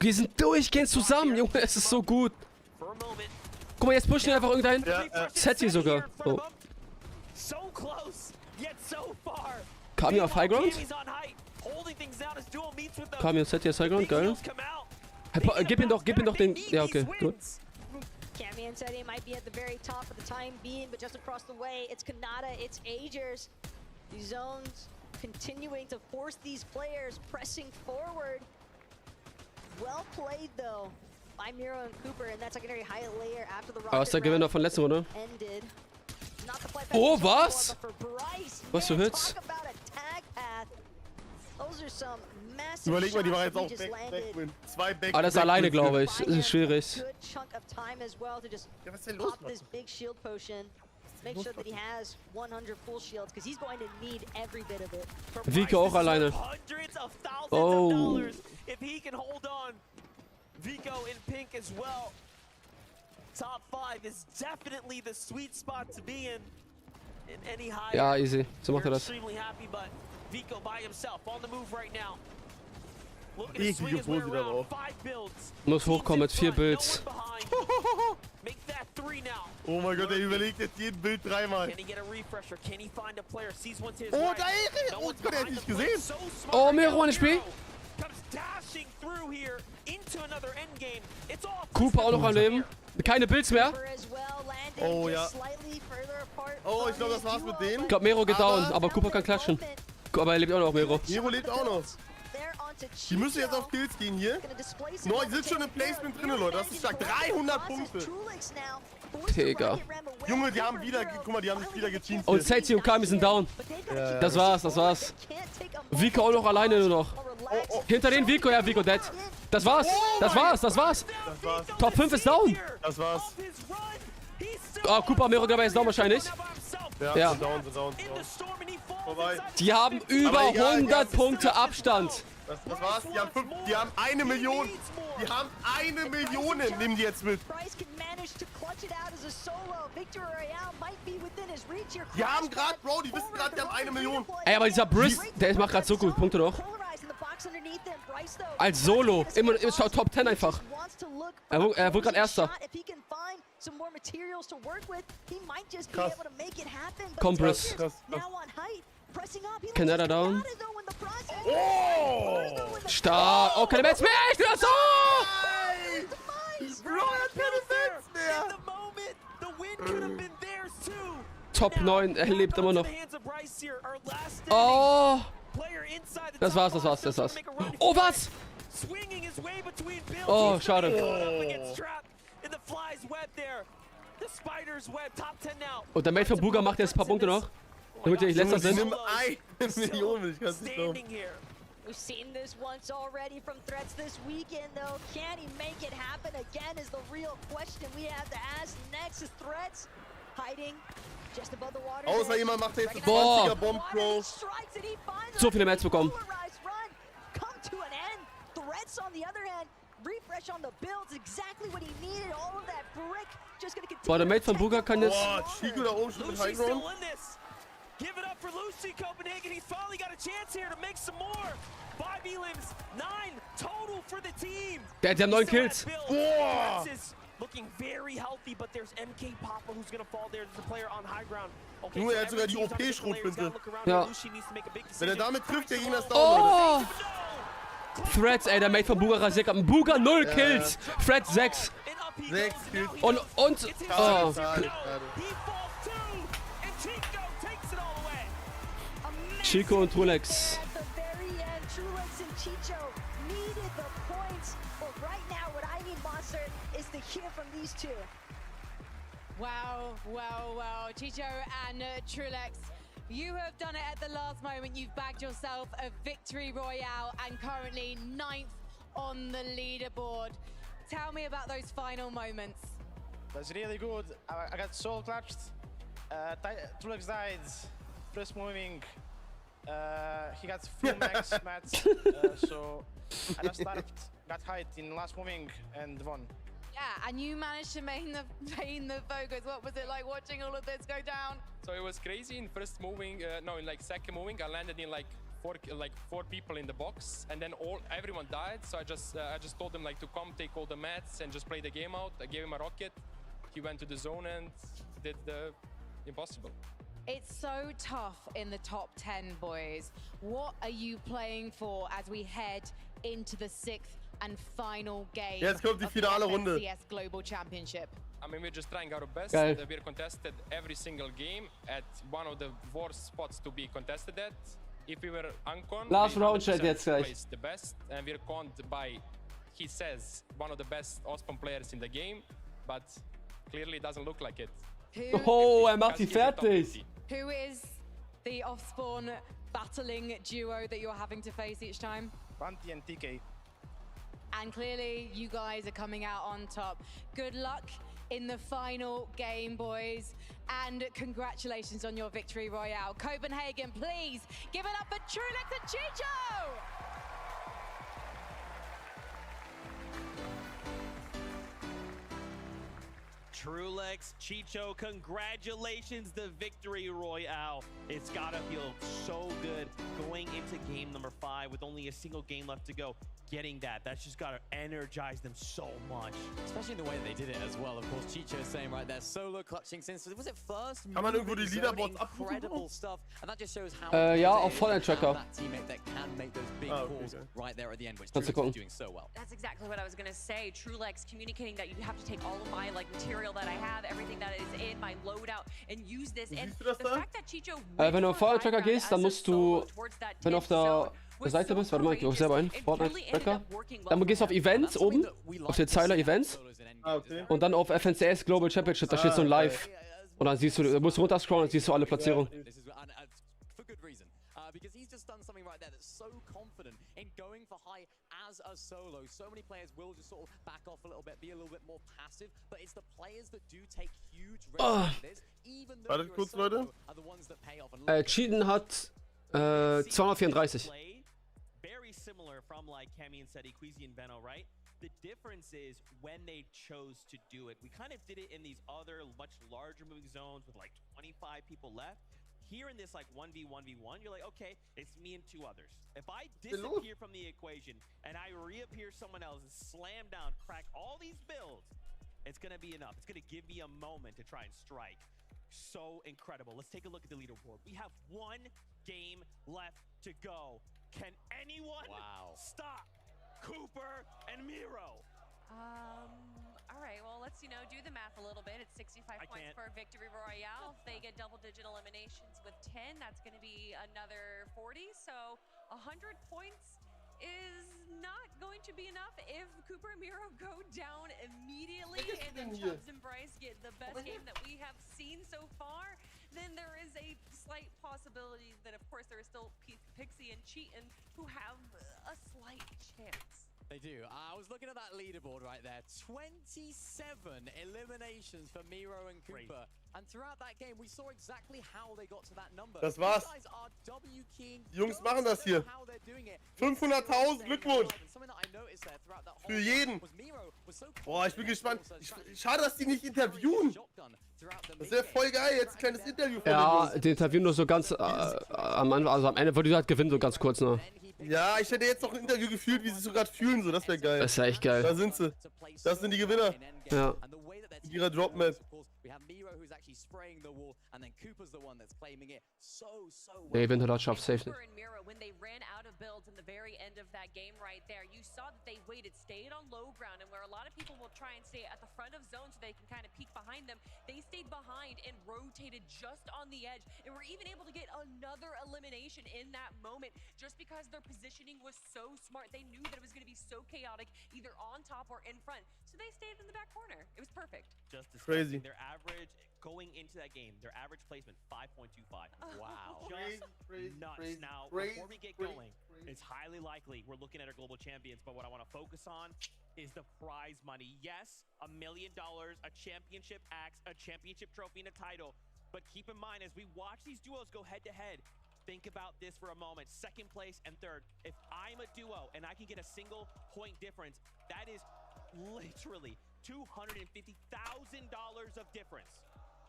Speaker 1: Wir sind durchgehend zusammen, Junge, es ist so gut. Guck mal, jetzt pushen wir einfach irgendein. Setty sogar. Oh. Kami auf Highground? Kami und Setty auf Highground, geil. Gib ihm doch den... Ja, okay, gut.
Speaker 20: Cammy and Setty might be at the very top for the time being, but just across the way, it's Kanata, it's Agers. These zones continuing to force these players pressing forward. Well played, though. By Miro and Cooper, and that secondary high layer after the rocket
Speaker 1: Ah, ist der Gewinner von letzter Runde. Oh, was? Was für Hits?
Speaker 6: Überleg mal, die war jetzt auch Backwind. 2 Backwind.
Speaker 1: Ah, das ist alleine, glaube ich. Das ist schwierig.
Speaker 6: Ja, was ist denn los, Mann?
Speaker 1: Vico auch alleine. Oh.
Speaker 7: Vico in pink as well. Top 5 is definitely the sweet spot to be in any high.
Speaker 1: Ja, easy. So macht er das.
Speaker 7: Extremely happy, but Vico by himself on the move right now.
Speaker 6: Eklige Pose da drauf.
Speaker 1: Muss hochkommen mit 4 Builds.
Speaker 6: Oh mein Gott, er überlegt jetzt jeden Bild 3-mal. Oh, da ist er! Oh Gott, er hat nicht gesehen.
Speaker 1: Oh, Mero ein Spiel. Cooper auch noch am Leben. Keine Builds mehr.
Speaker 6: Oh ja. Oh, ich glaube, das war's mit denen.
Speaker 1: Ich glaube, Mero geht down, aber Cooper kann klatschen. Aber er lebt auch noch, Mero.
Speaker 6: Mero lebt auch noch. Die müssen jetzt auf Kills gehen hier. Die sind schon im Placement drin, Leute. Das ist stark. 300 Punkte.
Speaker 1: Digga.
Speaker 6: Junge, die haben wieder, guck mal, die haben sich wieder geteamt.
Speaker 1: Und Setty und Kami sind down.
Speaker 6: Ja,
Speaker 1: das war's. Vico auch noch alleine nur noch. Hinter den Vico, ja, Vico dead. Das war's. Top 5 ist down.
Speaker 6: Das war's.
Speaker 1: Oh, Cooper, Mero, glaube ich, ist down wahrscheinlich. Ja.
Speaker 6: Sind down. Vorbei.
Speaker 1: Die haben über 100 Punkte Abstand.
Speaker 6: Das war's. Die haben 1 Million. Die haben 1 Million. Nehmen die jetzt mit. Die haben gerade, Bro, die wissen gerade, die haben 1 Million.
Speaker 1: Ey, aber dieser Briss, der macht gerade so gut Punkte doch. Als Solo. Immer Top 10 einfach. Er wurde gerade Erster.
Speaker 6: Krass.
Speaker 1: Komm, Briss. Kanada down.
Speaker 6: Oh!
Speaker 1: Stark. Oh, keine Metz mehr. Ich will das so. Top 9. Er lebt immer noch. Oh. Das war's. Oh, was? Oh, schade. Und der Mate von Buga macht jetzt ein paar Punkte noch. Damit wir nicht letzter sind.
Speaker 6: Nimm 1 Million, ich kann's nicht glauben.
Speaker 20: We've seen this once already from threats this weekend, though. Can he make it happen again is the real question we have to ask. Next is threats hiding just above the water.
Speaker 6: Außer jemand macht jetzt 20er Bomb, Bro.
Speaker 1: So viele Mats bekommen.
Speaker 20: Come to an end. Threats on the other hand. Refresh on the builds, exactly what he needed. All of that brick just gonna continue.
Speaker 1: Boah, der Mate von Buga kann jetzt.
Speaker 6: Boah, Chico da oben schon mit Highground.
Speaker 7: Give it up for Lucy Copenhagen. He's finally got a chance here to make some more. 5 elims, 9 total for the team.
Speaker 1: Der hat ja 9 Kills.
Speaker 7: Boah. Looking very healthy, but there's MK Papa who's gonna fall there. There's a player on high ground. Okay,
Speaker 6: Junge, er hat sogar die OP-Schrotflinte.
Speaker 1: Ja.
Speaker 6: Wenn er damit trifft, der Gegner ist down,
Speaker 1: Oh!
Speaker 6: Leute.
Speaker 1: Threads, ey, der Mate von Buga rasiert ab. Buga 0 Kills. Threads 6.
Speaker 6: 6 Kills.
Speaker 1: Und oh. Chico und Trulex.
Speaker 9: Wow, wow, wow. Chicho and Trulex, you have done it at the last moment. You've bagged yourself a victory royale and currently 9th on the leaderboard. Tell me about those final moments.
Speaker 21: That's really good. I got soul clutched. Trulex died. First moving. He got full max mats. So I just got height in last moving and won.
Speaker 9: Yeah, and you managed to maintain the focus. What was it like watching all of this go down?
Speaker 5: So it was crazy in first moving, in like second moving, I landed in like four people in the box, and then everyone died. So I just told them like to come take all the mats and just play the game out. I gave him a rocket. He went to the zone and did the impossible.
Speaker 9: It's so tough in the top 10, boys. What are you playing for as we head into the 6th and final game
Speaker 6: Jetzt kommt die finale Runde.
Speaker 9: FNCS Global Championship?
Speaker 5: I mean, we're just trying our best.
Speaker 1: Geil.
Speaker 5: We're contested every single game at one of the worst spots to be contested at. If we were Uncon,
Speaker 1: Last
Speaker 5: we
Speaker 1: round chat
Speaker 5: 100%
Speaker 1: jetzt gleich.
Speaker 5: placed the best, and we're conned by, he says, one of the best Ospan players in the game, but clearly it doesn't look like it.
Speaker 1: Oh, er macht die fertig.
Speaker 9: Who is the off-spawn battling duo that you're having to face each time?
Speaker 21: Banti and TK.
Speaker 9: And clearly, you guys are coming out on top. Good luck in the final game, boys. And congratulations on your victory royale. Copenhagen, please give it up for Trulex and Chicho!
Speaker 2: Trulex, Chicho, congratulations, the victory royale. It's gotta feel so good going into game number 5 with only a single game left to go. Getting that's just gotta energize them so much.
Speaker 17: Especially the way they did it as well. Of course, Chicho is saying right there, solo clutching since, was it first?
Speaker 6: Kann man irgendwo die Leaderboards
Speaker 17: incredible stuff, and that just shows how
Speaker 1: ja, auf Fortnite Tracker.
Speaker 17: that teammate that can make those big calls right there at the end, which
Speaker 1: Kannst du
Speaker 17: Trulex
Speaker 1: gucken.
Speaker 17: is doing so well.
Speaker 19: That's exactly what I was gonna say. Trulex communicating that you have to take all of my material that I have, everything that is in my loadout, and use this. And the fact that Chicho
Speaker 1: Wenn du auf Fortnite Tracker gehst, dann musst du, wenn du auf der Seite bist, warte mal, ich gebe selber ein, Fortnite Tracker, dann gehst du auf Events oben, auf den Zeiler Events, und dann auf FNCS Global Championship, da steht so ein Live. Und dann siehst du musst runterscrollen und siehst du alle Platzierungen.
Speaker 17: Because he's just done something right there that's so confident in going for high as a solo. So many players will just sort of back off a little bit, be a little bit more passive, but it's the players that do take huge risks like this, even though you're a solo, are the ones that pay off.
Speaker 1: Cheaten hat 234.
Speaker 2: Very similar from like Cammy and Seti, Queasy and Veno, right? The difference is when they chose to do it. We kind of did it in these other much larger moving zones with like 25 people left. Here in this like 1v1v1, you're like, okay, it's me and 2 others. If I disappear from the equation and I reappear someone else and slam down, crack all these builds, it's gonna be enough. It's gonna give me a moment to try and strike. So incredible. Let's take a look at the leaderboard. We have 1 game left to go. Can anyone stop Cooper and Miro?
Speaker 19: All right, well, let's, do the math a little bit. It's 65 points for Victory Royale. If they get double-digit eliminations with 10, that's going to be another 40. So 100 points is not going to be enough if Cooper and Miro go down immediately and then Chubbs and Bryce get the best game that we have seen so far. Then there is a slight possibility that, of course, there is still Pixie and Cheatin who have a slight chance.
Speaker 17: They do. I was looking at that leaderboard right there. 27 eliminations for Miro and Cooper. And throughout that game, we saw exactly how they got to that number.
Speaker 6: Das war's. Die Jungs machen das hier. 500.000 Glückwunsch. Für jeden. Boah, ich bin gespannt. Schade, dass die nicht interviewen. Das wäre voll geil, jetzt ein kleines Interview von
Speaker 1: Ja,
Speaker 6: den Jungs.
Speaker 1: die interviewen nur so ganz am Anfang, also am Ende, weil die halt gewinnen, so ganz kurz noch.
Speaker 6: Ja, ich hätte jetzt noch ein Interview gefühlt, wie sie sich so gerade fühlen, so, das wäre geil.
Speaker 1: Das wäre echt geil.
Speaker 6: Da sind sie. Das sind die Gewinner.
Speaker 1: Ja.
Speaker 6: Mit ihrer Drop-Map.
Speaker 1: Nee, Winter schafft safe nicht.
Speaker 19: When they ran out of builds in the very end of that game right there, you saw that they waited, stayed on low ground, and where a lot of people will try and stay at the front of zone so they can kind of peek behind them, they stayed behind and rotated just on the edge, and were even able to get another elimination in that moment just because their positioning was so smart. They knew that it was going to be so chaotic, either on top or in front, so they stayed in the back corner. It was perfect.
Speaker 2: Just
Speaker 6: Crazy.
Speaker 2: Their average going into that game, their average placement 5.25. Wow.
Speaker 6: Crazy,
Speaker 2: Just
Speaker 6: crazy,
Speaker 2: nuts.
Speaker 6: crazy,
Speaker 2: Now,
Speaker 6: crazy,
Speaker 2: before we get
Speaker 6: crazy,
Speaker 2: going,
Speaker 6: crazy.
Speaker 2: it's highly likely we're looking at our global champions, but what I want to focus on is the prize money. Yes, $1 million, a championship axe, a championship trophy, and a title. But keep in mind, as we watch these duos go head to head, think about this for a moment. Second place and third. If I'm a duo and I can get a single point difference, that is literally $250,000 of difference.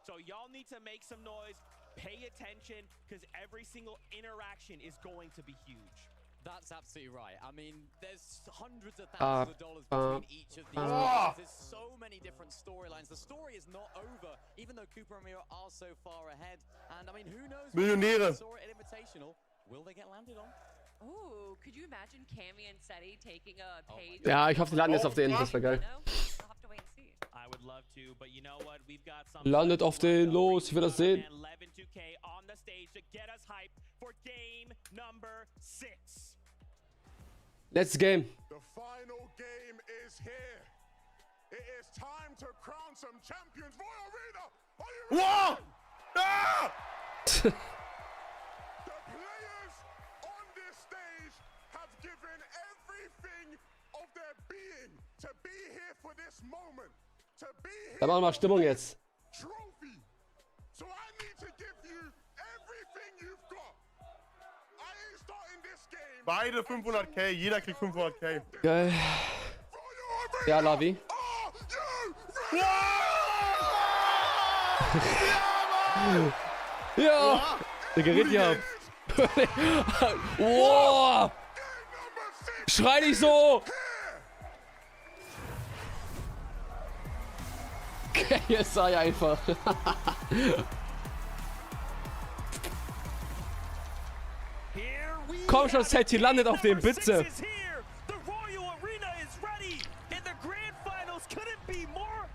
Speaker 2: So y'all need to make some noise, pay attention, because every single interaction is going to be huge.
Speaker 17: That's absolutely right. I mean, there's hundreds of thousands of dollars between each of these players. There's so many different storylines. The story is not over, even though Cooper and Miro are so far ahead. And I mean, who knows?
Speaker 6: Millionäre.
Speaker 17: Saw it at Invitational. Will they get landed on?
Speaker 19: Ooh, could you imagine Cammy and Seti taking a page?
Speaker 1: Ja, ich hoffe, die landen jetzt auf den, das wäre geil.
Speaker 2: I would love to, but you know what? We've got some
Speaker 1: Landet auf den, los, ich will das sehen.
Speaker 2: 11-2K on the stage to get us hyped for game number 6.
Speaker 1: Letztes Game.
Speaker 13: The final game is here. It is time to crown some champions. Royal Arena, are you ready?
Speaker 6: Wow! Ah!
Speaker 13: The players on this stage have given everything of their being to be here for this moment. To be here.
Speaker 1: Da machen wir mal Stimmung jetzt.
Speaker 13: Trophy. So I need to give you everything you've got. I ain't starting this game.
Speaker 6: Beide 500k, jeder kriegt 500k.
Speaker 1: Geil. Ja, Lavi. Ja! Der gerät hier ab. Wow! Schrei nicht so! Jetzt sei einfach. Komm schon, Seti, landet auf dem, bitte.
Speaker 7: The Royal Arena is ready, and the grand finals couldn't be more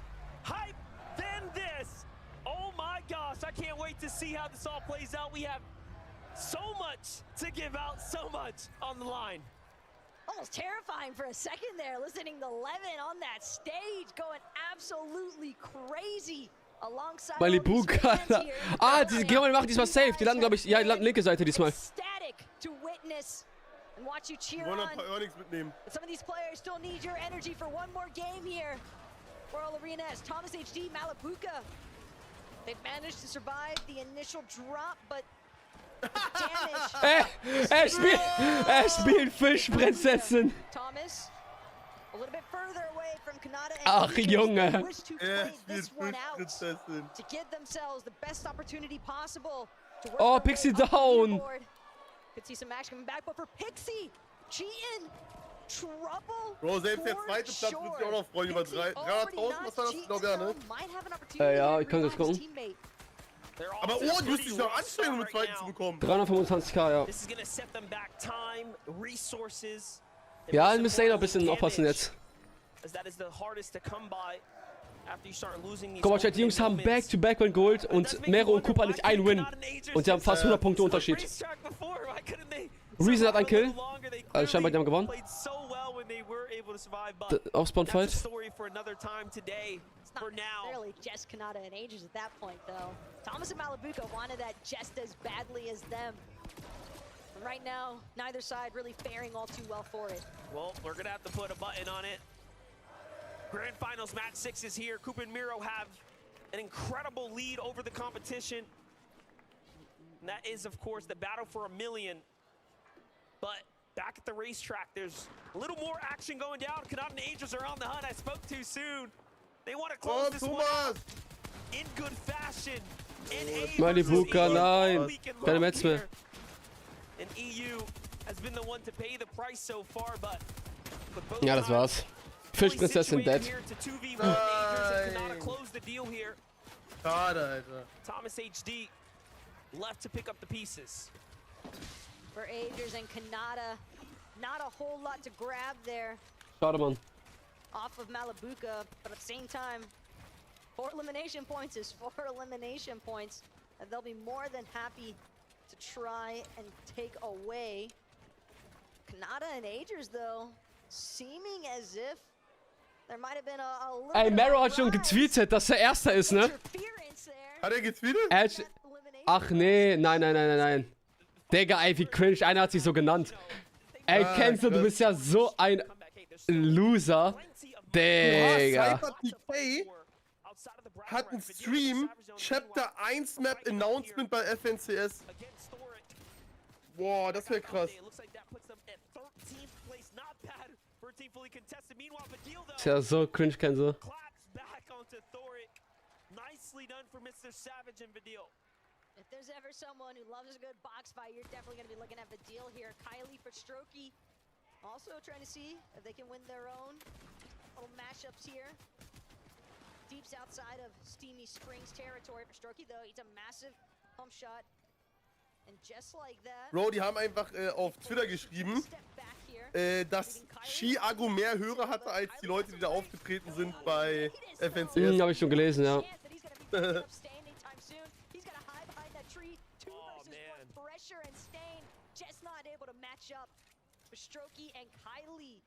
Speaker 7: hype than this. Oh my gosh, I can't wait to see how this all plays out. We have so much to give out, so much on the line.
Speaker 20: Almost terrifying for a second there, listening to Levin on that stage going absolutely crazy. Alongside
Speaker 1: Malibu, ah, die German machen diesmal safe. Die landen, glaube ich, ja, die landen linke Seite diesmal.
Speaker 20: Static to witness and watch you cheer
Speaker 6: Wollen
Speaker 20: on.
Speaker 6: ein paar Earnings mitnehmen.
Speaker 20: But some of these players still need your energy for one more game here. Royal Arena as Thomas HD, Malabuka. They've managed to survive the initial drop, but
Speaker 1: Er spielt Fischprinzessin.
Speaker 20: Thomas, a little bit further away from Kanata and
Speaker 1: Ach, Junge.
Speaker 20: wish to play this one out to give themselves the best opportunity possible to work
Speaker 1: Oh,
Speaker 20: their
Speaker 1: Pixie
Speaker 20: way up the
Speaker 1: down.
Speaker 20: leaderboard. Could see some action coming back, but for Pixie, cheating, trouble.
Speaker 6: Bro, selbst der zweite Platz wird sich auch noch freuen über 300.000, was war das? Glaube ja, ne?
Speaker 20: Might have an opportunity
Speaker 1: Ja,
Speaker 20: to
Speaker 1: ich kann das
Speaker 20: revive his
Speaker 1: gucken.
Speaker 20: teammate.
Speaker 6: Aber oh, die müsste sich noch anstrengen, um den zweiten zu bekommen.
Speaker 1: 325k, ja.
Speaker 7: This is gonna set them back time, resources.
Speaker 1: Ja, wir müssen eh noch ein bisschen aufpassen jetzt.
Speaker 7: As that is the hardest to come by after you start losing these.
Speaker 1: Guck mal, Chat, die Jungs haben Back-to-Back-Win geholt und Mero und Cooper nicht ein Win. Und die haben fast 100 Punkte Unterschied. Reason hat einen Kill. Also scheinbar, die haben gewonnen. Aufspawn-Fight.
Speaker 20: It's not necessarily just Kanata and Aegis at that point, though. Thomas and Malabuka wanted that just as badly as them. Right now, neither side really faring all too well for it.
Speaker 7: Well, we're gonna have to put a button on it. Grand Finals match 6 is here. Cooper and Miro have an incredible lead over the competition. And that is, of course, the battle for $1 million. But back at the racetrack, there's a little more action going down. Kanata and Angels are on the hunt. I spoke too soon. They want to close this one out in good fashion.
Speaker 1: Malibuka, nein. Keine Metz mehr.
Speaker 7: And EU has been the one to pay the price so far, but
Speaker 1: Ja, das war's. Fischprinzessin dead.
Speaker 6: Schade, Alter.
Speaker 7: Thomas HD left to pick up the pieces.
Speaker 20: For Agers and Kanata, not a whole lot to grab there.
Speaker 1: Schade, Mann.
Speaker 20: Off of Malibuka, but at the same time, 4 elimination points is 4 elimination points, and they'll be more than happy to try and take away. Kanata and Agers, though, seeming as if there might have been a little
Speaker 1: Ey, Mero hat schon getweetet, dass er Erster ist, ne?
Speaker 6: Hat er getweetet?
Speaker 1: Ach nee, nein. Digga, ey, wie cringe. Einer hat sich so genannt. Ey, Kenzo, du bist ja so ein Loser. Digga.
Speaker 6: CypherPK hat einen Stream, Chapter 1 Map Announcement bei FNCS. Boah, das wäre krass.
Speaker 1: Ist ja so cringe, Kenzo.
Speaker 20: If there's ever someone who loves a good box fight, you're definitely going to be looking at the deal here. Kylie for Strokey also trying to see if they can win their own little mashups here. Deeps outside of Steamy Springs territory for Strokey, though. He's a massive pump shot. And just like that...
Speaker 6: Bro, die haben einfach auf Twitter geschrieben, dass Chiago mehr Hörer hatte als die Leute, die da aufgetreten sind bei FNCS.
Speaker 1: Hab ich schon gelesen, ja.
Speaker 20: Pressure and Stain just not able to match up. Strokey and Kylie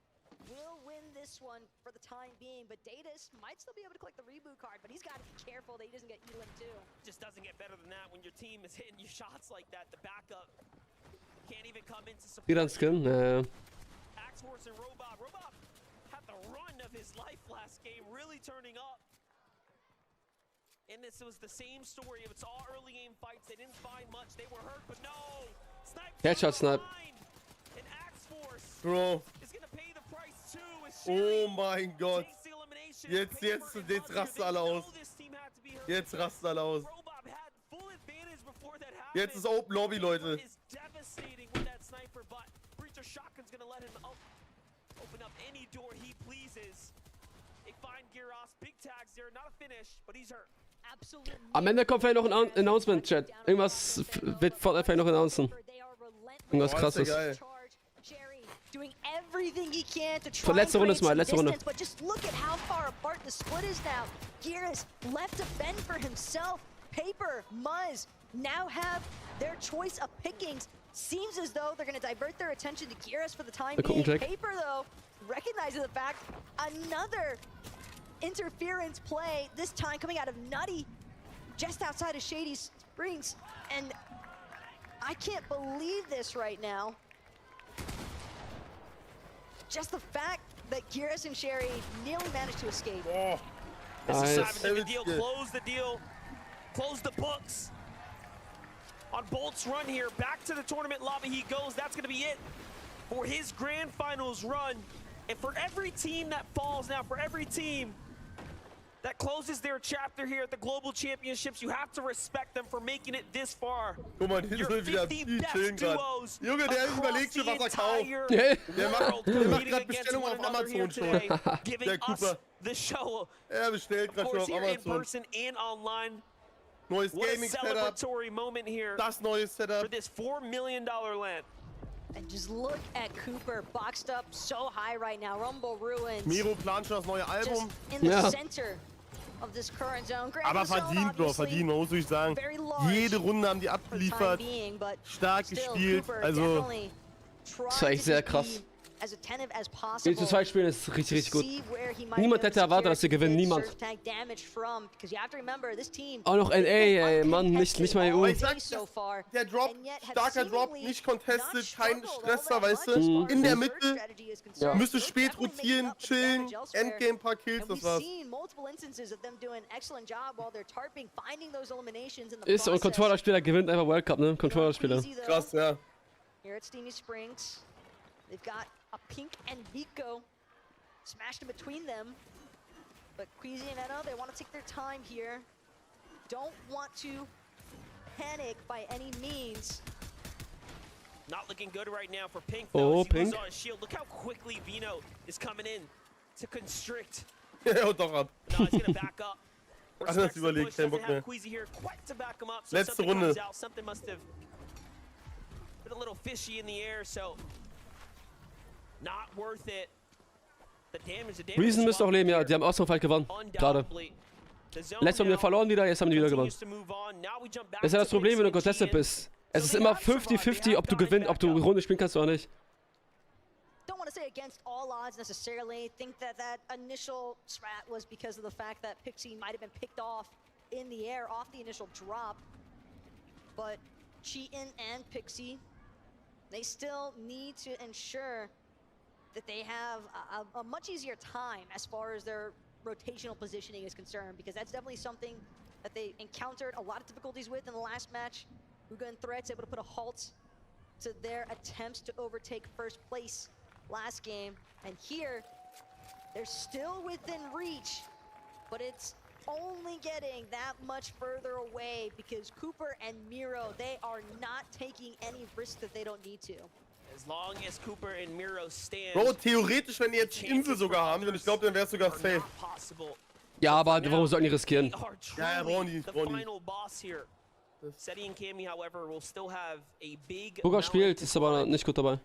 Speaker 20: will win this one for the time being, but Datus might still be able to collect the reboot card, but he's got to be careful that he doesn't get Elim too.
Speaker 7: Just doesn't get better than that when your team is hitting you shots like that. The backup can't even come into support.
Speaker 1: Wieder ein Skin,
Speaker 7: Axforce and Robot. Robot had the run of his life last game, really turning up. And this was the same story. It's all early game fights. They didn't find much. They were hurt, but no.
Speaker 1: Headshot snipe.
Speaker 7: And Axforce
Speaker 6: Bro.
Speaker 7: is gonna pay the price too.
Speaker 6: Oh mein Gott. Jetzt rasten alle aus. Jetzt rasten alle aus. Jetzt ist Open Lobby, Leute.
Speaker 7: Open up any door he pleases. They find Gyros. Big tags there. Not a finish, but he's hurt.
Speaker 1: Am Ende kommt vielleicht noch ein Announcement, Chat. Irgendwas wird Fortnite vielleicht noch announcen. Irgendwas krasses.
Speaker 20: Doing everything he can to try
Speaker 1: Von letzte Runde ist mal, letzte Runde.
Speaker 20: But just look at how far apart the split is now. Gyros left to fend for himself. Paper, Muzz now have their choice of pickings. Seems as though they're going to divert their attention to Gyros for the time being. Paper, though, recognizes the fact another interference play, this time coming out of Nutty, just outside of Shady Springs. And I can't believe this right now. Just the fact that Gyros and Sherry nearly managed to escape.
Speaker 6: Oh.
Speaker 7: This is savaging the deal. Close the deal. Close the books. On Bolt's run here, back to the tournament lobby he goes. That's going to be it for his grand finals run. And for every team that falls now, for every team that closes their chapter here at the Global Championships, you have to respect them for making it this far.
Speaker 6: Guck mal, hier sind wieder die chillen gerade. Junge, der überlegt schon, was er kauft. Der macht gerade Bestellung auf Amazon schon. Der Cooper. Er bestellt gerade schon auf Amazon. Neues Gaming-Setup. Das neue Setup.
Speaker 7: For this $4 million land.
Speaker 20: And just look at Cooper, boxed up so high right now. Rumble Ruins.
Speaker 6: Miro plant schon das neue Album.
Speaker 20: In the center of this current zone.
Speaker 6: Aber verdient, Bro, verdient, man muss wirklich sagen. Jede Runde haben die abgeliefert. Stark gespielt. Also,
Speaker 1: das war echt sehr krass.
Speaker 20: as attentive as
Speaker 1: Die
Speaker 20: possible.
Speaker 1: zu zweit spielen ist richtig, richtig gut.
Speaker 20: See where he might
Speaker 1: Niemand
Speaker 20: be
Speaker 1: hätte
Speaker 20: able to
Speaker 1: erwartet, dass sie
Speaker 20: secure
Speaker 1: gewinnen.
Speaker 20: good
Speaker 1: Niemand.
Speaker 20: surf tank damage from, because you have to remember, this team,
Speaker 1: Auch noch NA, ey, Mann, nicht mal EU.
Speaker 6: Ich sag, der Drop, starker Drop, nicht contested, kein Stresser, weißt du? In der Mitte, müsste spät rotieren, chillen, Endgame, paar Kills, das war's.
Speaker 1: Ist und Controller-Spieler gewinnt einfach World Cup, ne? Controller-Spieler.
Speaker 6: Krass, ja.
Speaker 20: Here at Steamy Springs, they've got a Pink and Nico smashed in between them. But Queasy and Etta, they want to take their time here. Don't want to panic by any means.
Speaker 7: Not looking good right now for Pink,
Speaker 1: Oh,
Speaker 7: though.
Speaker 1: Pink.
Speaker 7: On his shield. Look how quickly Vino is coming in to constrict.
Speaker 6: Ja, haut doch ab.
Speaker 7: Now he's gonna back up.
Speaker 6: Anders überlegt, kein Bock mehr.
Speaker 7: Queasy here quite to back him up. So
Speaker 6: Letzte
Speaker 7: something
Speaker 6: Runde.
Speaker 7: comes out. Something must have been a little fishy in the air, so not worth it. The damage
Speaker 1: Reason müsste auch leben, ja. Die haben Ausnahmefall gewonnen. Gerade. Letztes Mal haben wir verloren wieder, jetzt haben die wieder gewonnen. Das ist ja das Problem, wenn du contested bist. Es ist immer 50-50, ob du gewinnst, ob du eine Runde spielen kannst oder nicht.
Speaker 20: Don't want to say against all odds necessarily. Think that initial strat was because of the fact that Pixie might have been picked off in the air off the initial drop. But Cheatin and Pixie, they still need to ensure that they have a much easier time as far as their rotational positioning is concerned, because that's definitely something that they encountered a lot of difficulties with in the last match. Huga and Threats able to put a halt to their attempts to overtake first place last game. And here, they're still within reach, but it's only getting that much further away because Cooper and Miro, they are not taking any risks that they don't need to.
Speaker 7: As long as Cooper and Miro stand.
Speaker 6: Bro, theoretisch, wenn die jetzt die Insel sogar haben, und ich glaube, dann wäre es sogar safe.
Speaker 1: Ja, aber warum sollten die riskieren?
Speaker 6: Ja, brauchen die.
Speaker 1: Burger spielt, ist aber nicht gut dabei.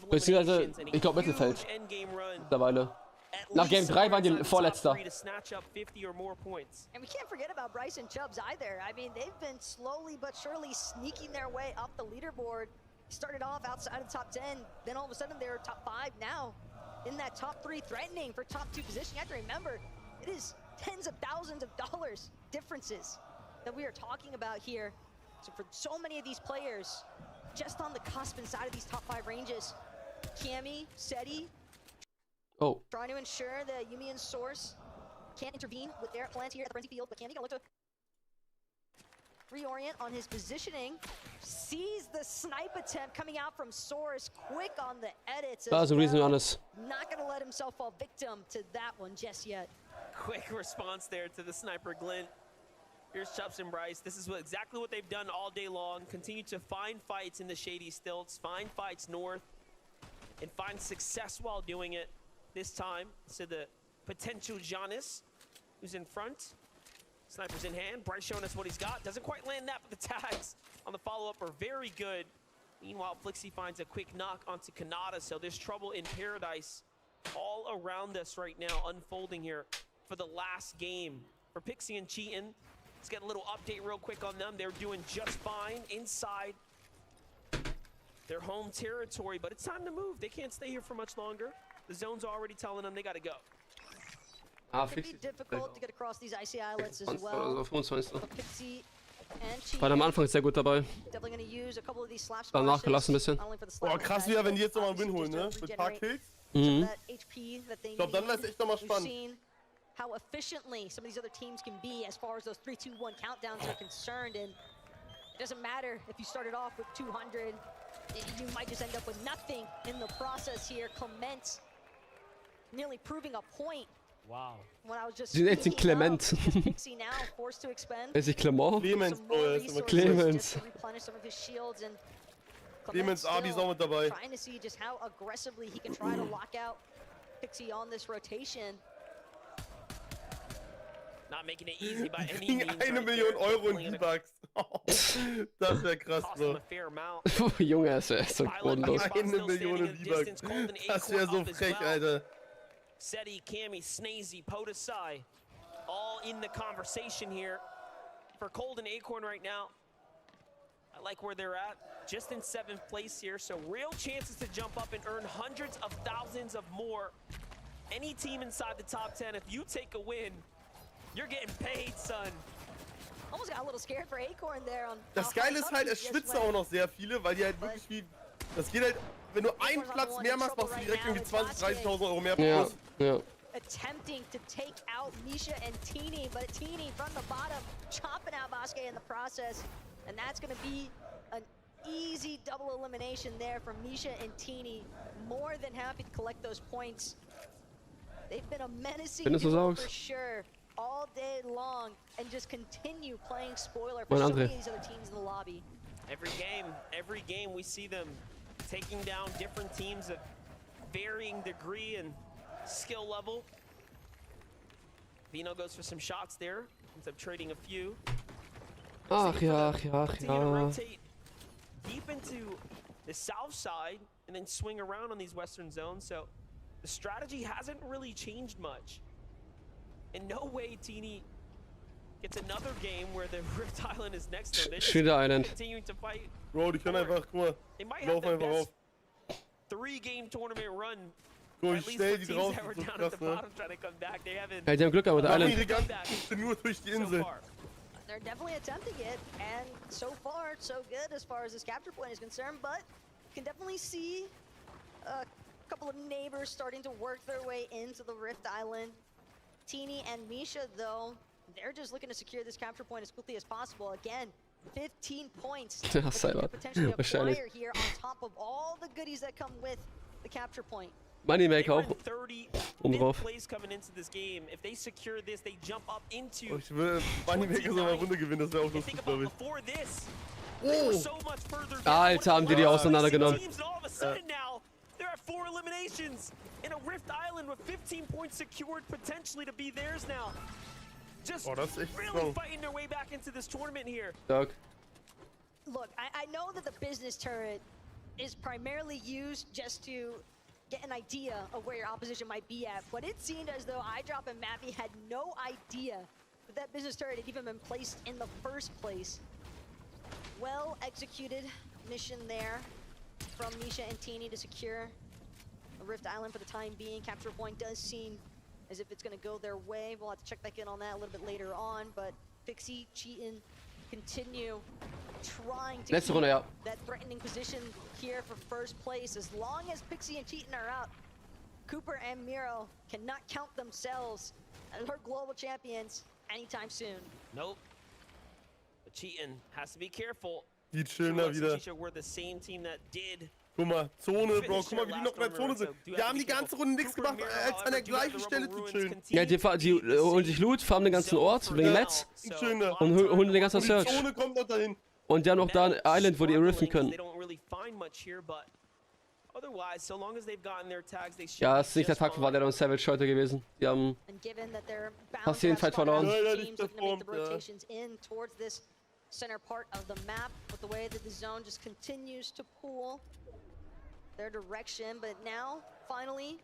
Speaker 1: Beziehungsweise, ich glaube Mittelfeld. Mittlerweile. Nach Game 3 waren die Vorletzter.
Speaker 20: And we can't forget about Bryce and Chubbs either. I mean, they've been slowly but surely sneaking their way up the leaderboard. Started off outside of top 10, then all of a sudden they're top 5 now. In that top 3, threatening for top 2 position. You have to remember, it is tens of thousands of dollars differences that we are talking about here. So for so many of these players, just on the cusp inside of these top 5 ranges, Cammy, Seti, trying to ensure that Yumi and Source can't intervene with their plans here at the Frenzy Field, but Cammy gonna look to reorient on his positioning. Sees the snipe attempt coming out from Source, quick on the edits.
Speaker 1: That's the reason, honest.
Speaker 20: Not gonna let himself fall victim to that one just yet.
Speaker 7: Quick response there to the sniper glint. Here's Chubbs and Bryce. This is exactly what they've done all day long. Continue to find fights in the shady stilts, find fights north, and find success while doing it. This time, to the potential Giannis, who's in front. Sniper's in hand. Bryce showing us what he's got. Doesn't quite land that, but the tags on the follow-up are very good. Meanwhile, Flixie finds a quick knock onto Kanata, so there's trouble in paradise all around us right now, unfolding here for the last game. For Pixie and Cheatin', let's get a little update real quick on them. They're doing just fine inside their home territory, but it's time to move. They can't stay here for much longer. The zone's already telling them they gotta go.
Speaker 20: It can be difficult to get across these icy islets as well. Pixie and Cheatin',
Speaker 1: War am Anfang sehr gut dabei.
Speaker 20: definitely gonna use a couple of these slap
Speaker 1: Danach gelassen ein bisschen.
Speaker 6: Boah, krass wieder, wenn die jetzt nochmal einen Win holen, ne? Mit ein paar Kills.
Speaker 1: Mhm.
Speaker 6: Ich glaube, dann wäre es echt nochmal spannend.
Speaker 20: How efficiently some of these other teams can be as far as those 3-2-1 countdowns are concerned, and it doesn't matter if you started off with 200, you might just end up with nothing in the process here. Clement nearly proving a point.
Speaker 12: Wow.
Speaker 20: When I was just
Speaker 1: Sie nennt ihn Clement.
Speaker 20: Pixie now forced to expend.
Speaker 1: Ist ich Clement?
Speaker 6: Clemens, Bro, er ist immer
Speaker 1: Clemens.
Speaker 20: To replenish some of his shields, and
Speaker 6: Clemens Abi ist auch mit dabei.
Speaker 20: trying to see just how aggressively he can try to lock out Pixie on this rotation.
Speaker 7: Not making it easy by any
Speaker 6: Gegen
Speaker 7: means.
Speaker 6: 1 Million Euro in V-Bucks. Das wäre krass, Bro.
Speaker 1: Junge, ist ja so grundlos.
Speaker 6: 1 Million V-Bucks. Das wäre so frech, Alter.
Speaker 7: Seti, Cammy, Snazy, Podesai, all in the conversation here for Cold and Acorn right now. I like where they're at. just in 7th place here, so real chances to jump up and earn hundreds of thousands of more. Any team inside the top 10, if you take a win, you're getting paid, son.
Speaker 20: Almost got a little scared for Acorn there.
Speaker 6: Das Geile ist halt, es schwitzen auch noch sehr viele, weil die halt wirklich wie... Das geht halt, wenn du einen Platz mehr machst, machst du direkt irgendwie 20.000, 30.000 Euro mehr plus.
Speaker 1: Ja.
Speaker 20: Attempting to take out Misha and Teeny, but Teeny from the bottom, chopping out Vasquez in the process. And that's going to be an easy double elimination there from Misha and Teeny. More than happy to collect those points. They've been a menacing duo for sure all day long, and just continue playing spoiler for so many of these other teams in the lobby.
Speaker 7: Every game we see them taking down different teams of varying degree and skill level. Vino goes for some shots there, ends up trading a few.
Speaker 1: Ach ja.
Speaker 7: Rotate deep into the south side and then swing around on these western zones. So the strategy hasn't really changed much. In no way Teeny gets another game where the Rift Island is next to them.
Speaker 1: Schöner Island.
Speaker 7: Continuing to fight.
Speaker 6: Bro, die können einfach, guck mal, lauf einfach auf.
Speaker 7: 3-game tournament run.
Speaker 6: Guck, ich stell die drauf, das ist so krass, ne?
Speaker 1: Ja, die haben Glück mit der Island.
Speaker 6: Nur durch die Insel.
Speaker 20: They're definitely attempting it, and so far, so good as far as this capture point is concerned, but you can definitely see a couple of neighbors starting to work their way into the Rift Island. Teeny and Misha, though, they're just looking to secure this capture point as quickly as possible. Again, 15 points that they could potentially acquire here on top of all the goodies that come with the capture point.
Speaker 1: Moneymaker auch. Drauf.
Speaker 7: Plays coming into this game. If they secure this, they jump up into.
Speaker 6: Ich will Moneymaker so eine Runde gewinnen, das wäre auch lustig, glaube ich.
Speaker 1: Alter, haben die auseinandergenommen.
Speaker 7: There are 4 eliminations in a Rift Island with 15 points secured potentially to be theirs now. Just really fighting their way back into this tournament here.
Speaker 1: Doug.
Speaker 20: Look, I know that the business turret is primarily used just to get an idea of where your opposition might be at, but it seemed as though iDrop and Mappy had no idea that that business turret had even been placed in the first place. Well executed mission there from Misha and Teeny to secure a Rift Island for the time being. Capture point does seem as if it's going to go their way. We'll have to check back in on that a little bit later on, but Pixie, Cheatin continue trying to keep that threatening position here for first place. As long as Pixie and Cheatin are out, Cooper and Miro cannot count themselves as our global champions anytime soon.
Speaker 7: Nope. But Cheatin has to be careful.
Speaker 6: Sieht schöner wieder.
Speaker 7: We're the same team that did.
Speaker 6: Guck mal, Zone, Bro, guck mal, wie die noch in der Zone sind. Die haben die ganze Runde nichts gemacht, als an der gleichen Stelle zu chillen.
Speaker 1: Ja, die holen sich Loot, farmen den ganzen Ort, wegen Mets. Und holen den ganzen Search.
Speaker 6: Die Zone kommt noch dahin.
Speaker 1: Und die haben auch da ein Island, wo die riften können. Ja, es ist nicht der Tag, war der dann Savage heute gewesen. Die haben fast jeden Fight verloren.
Speaker 20: Center part of the map with the way that the zone just continues to pull their direction, but now finally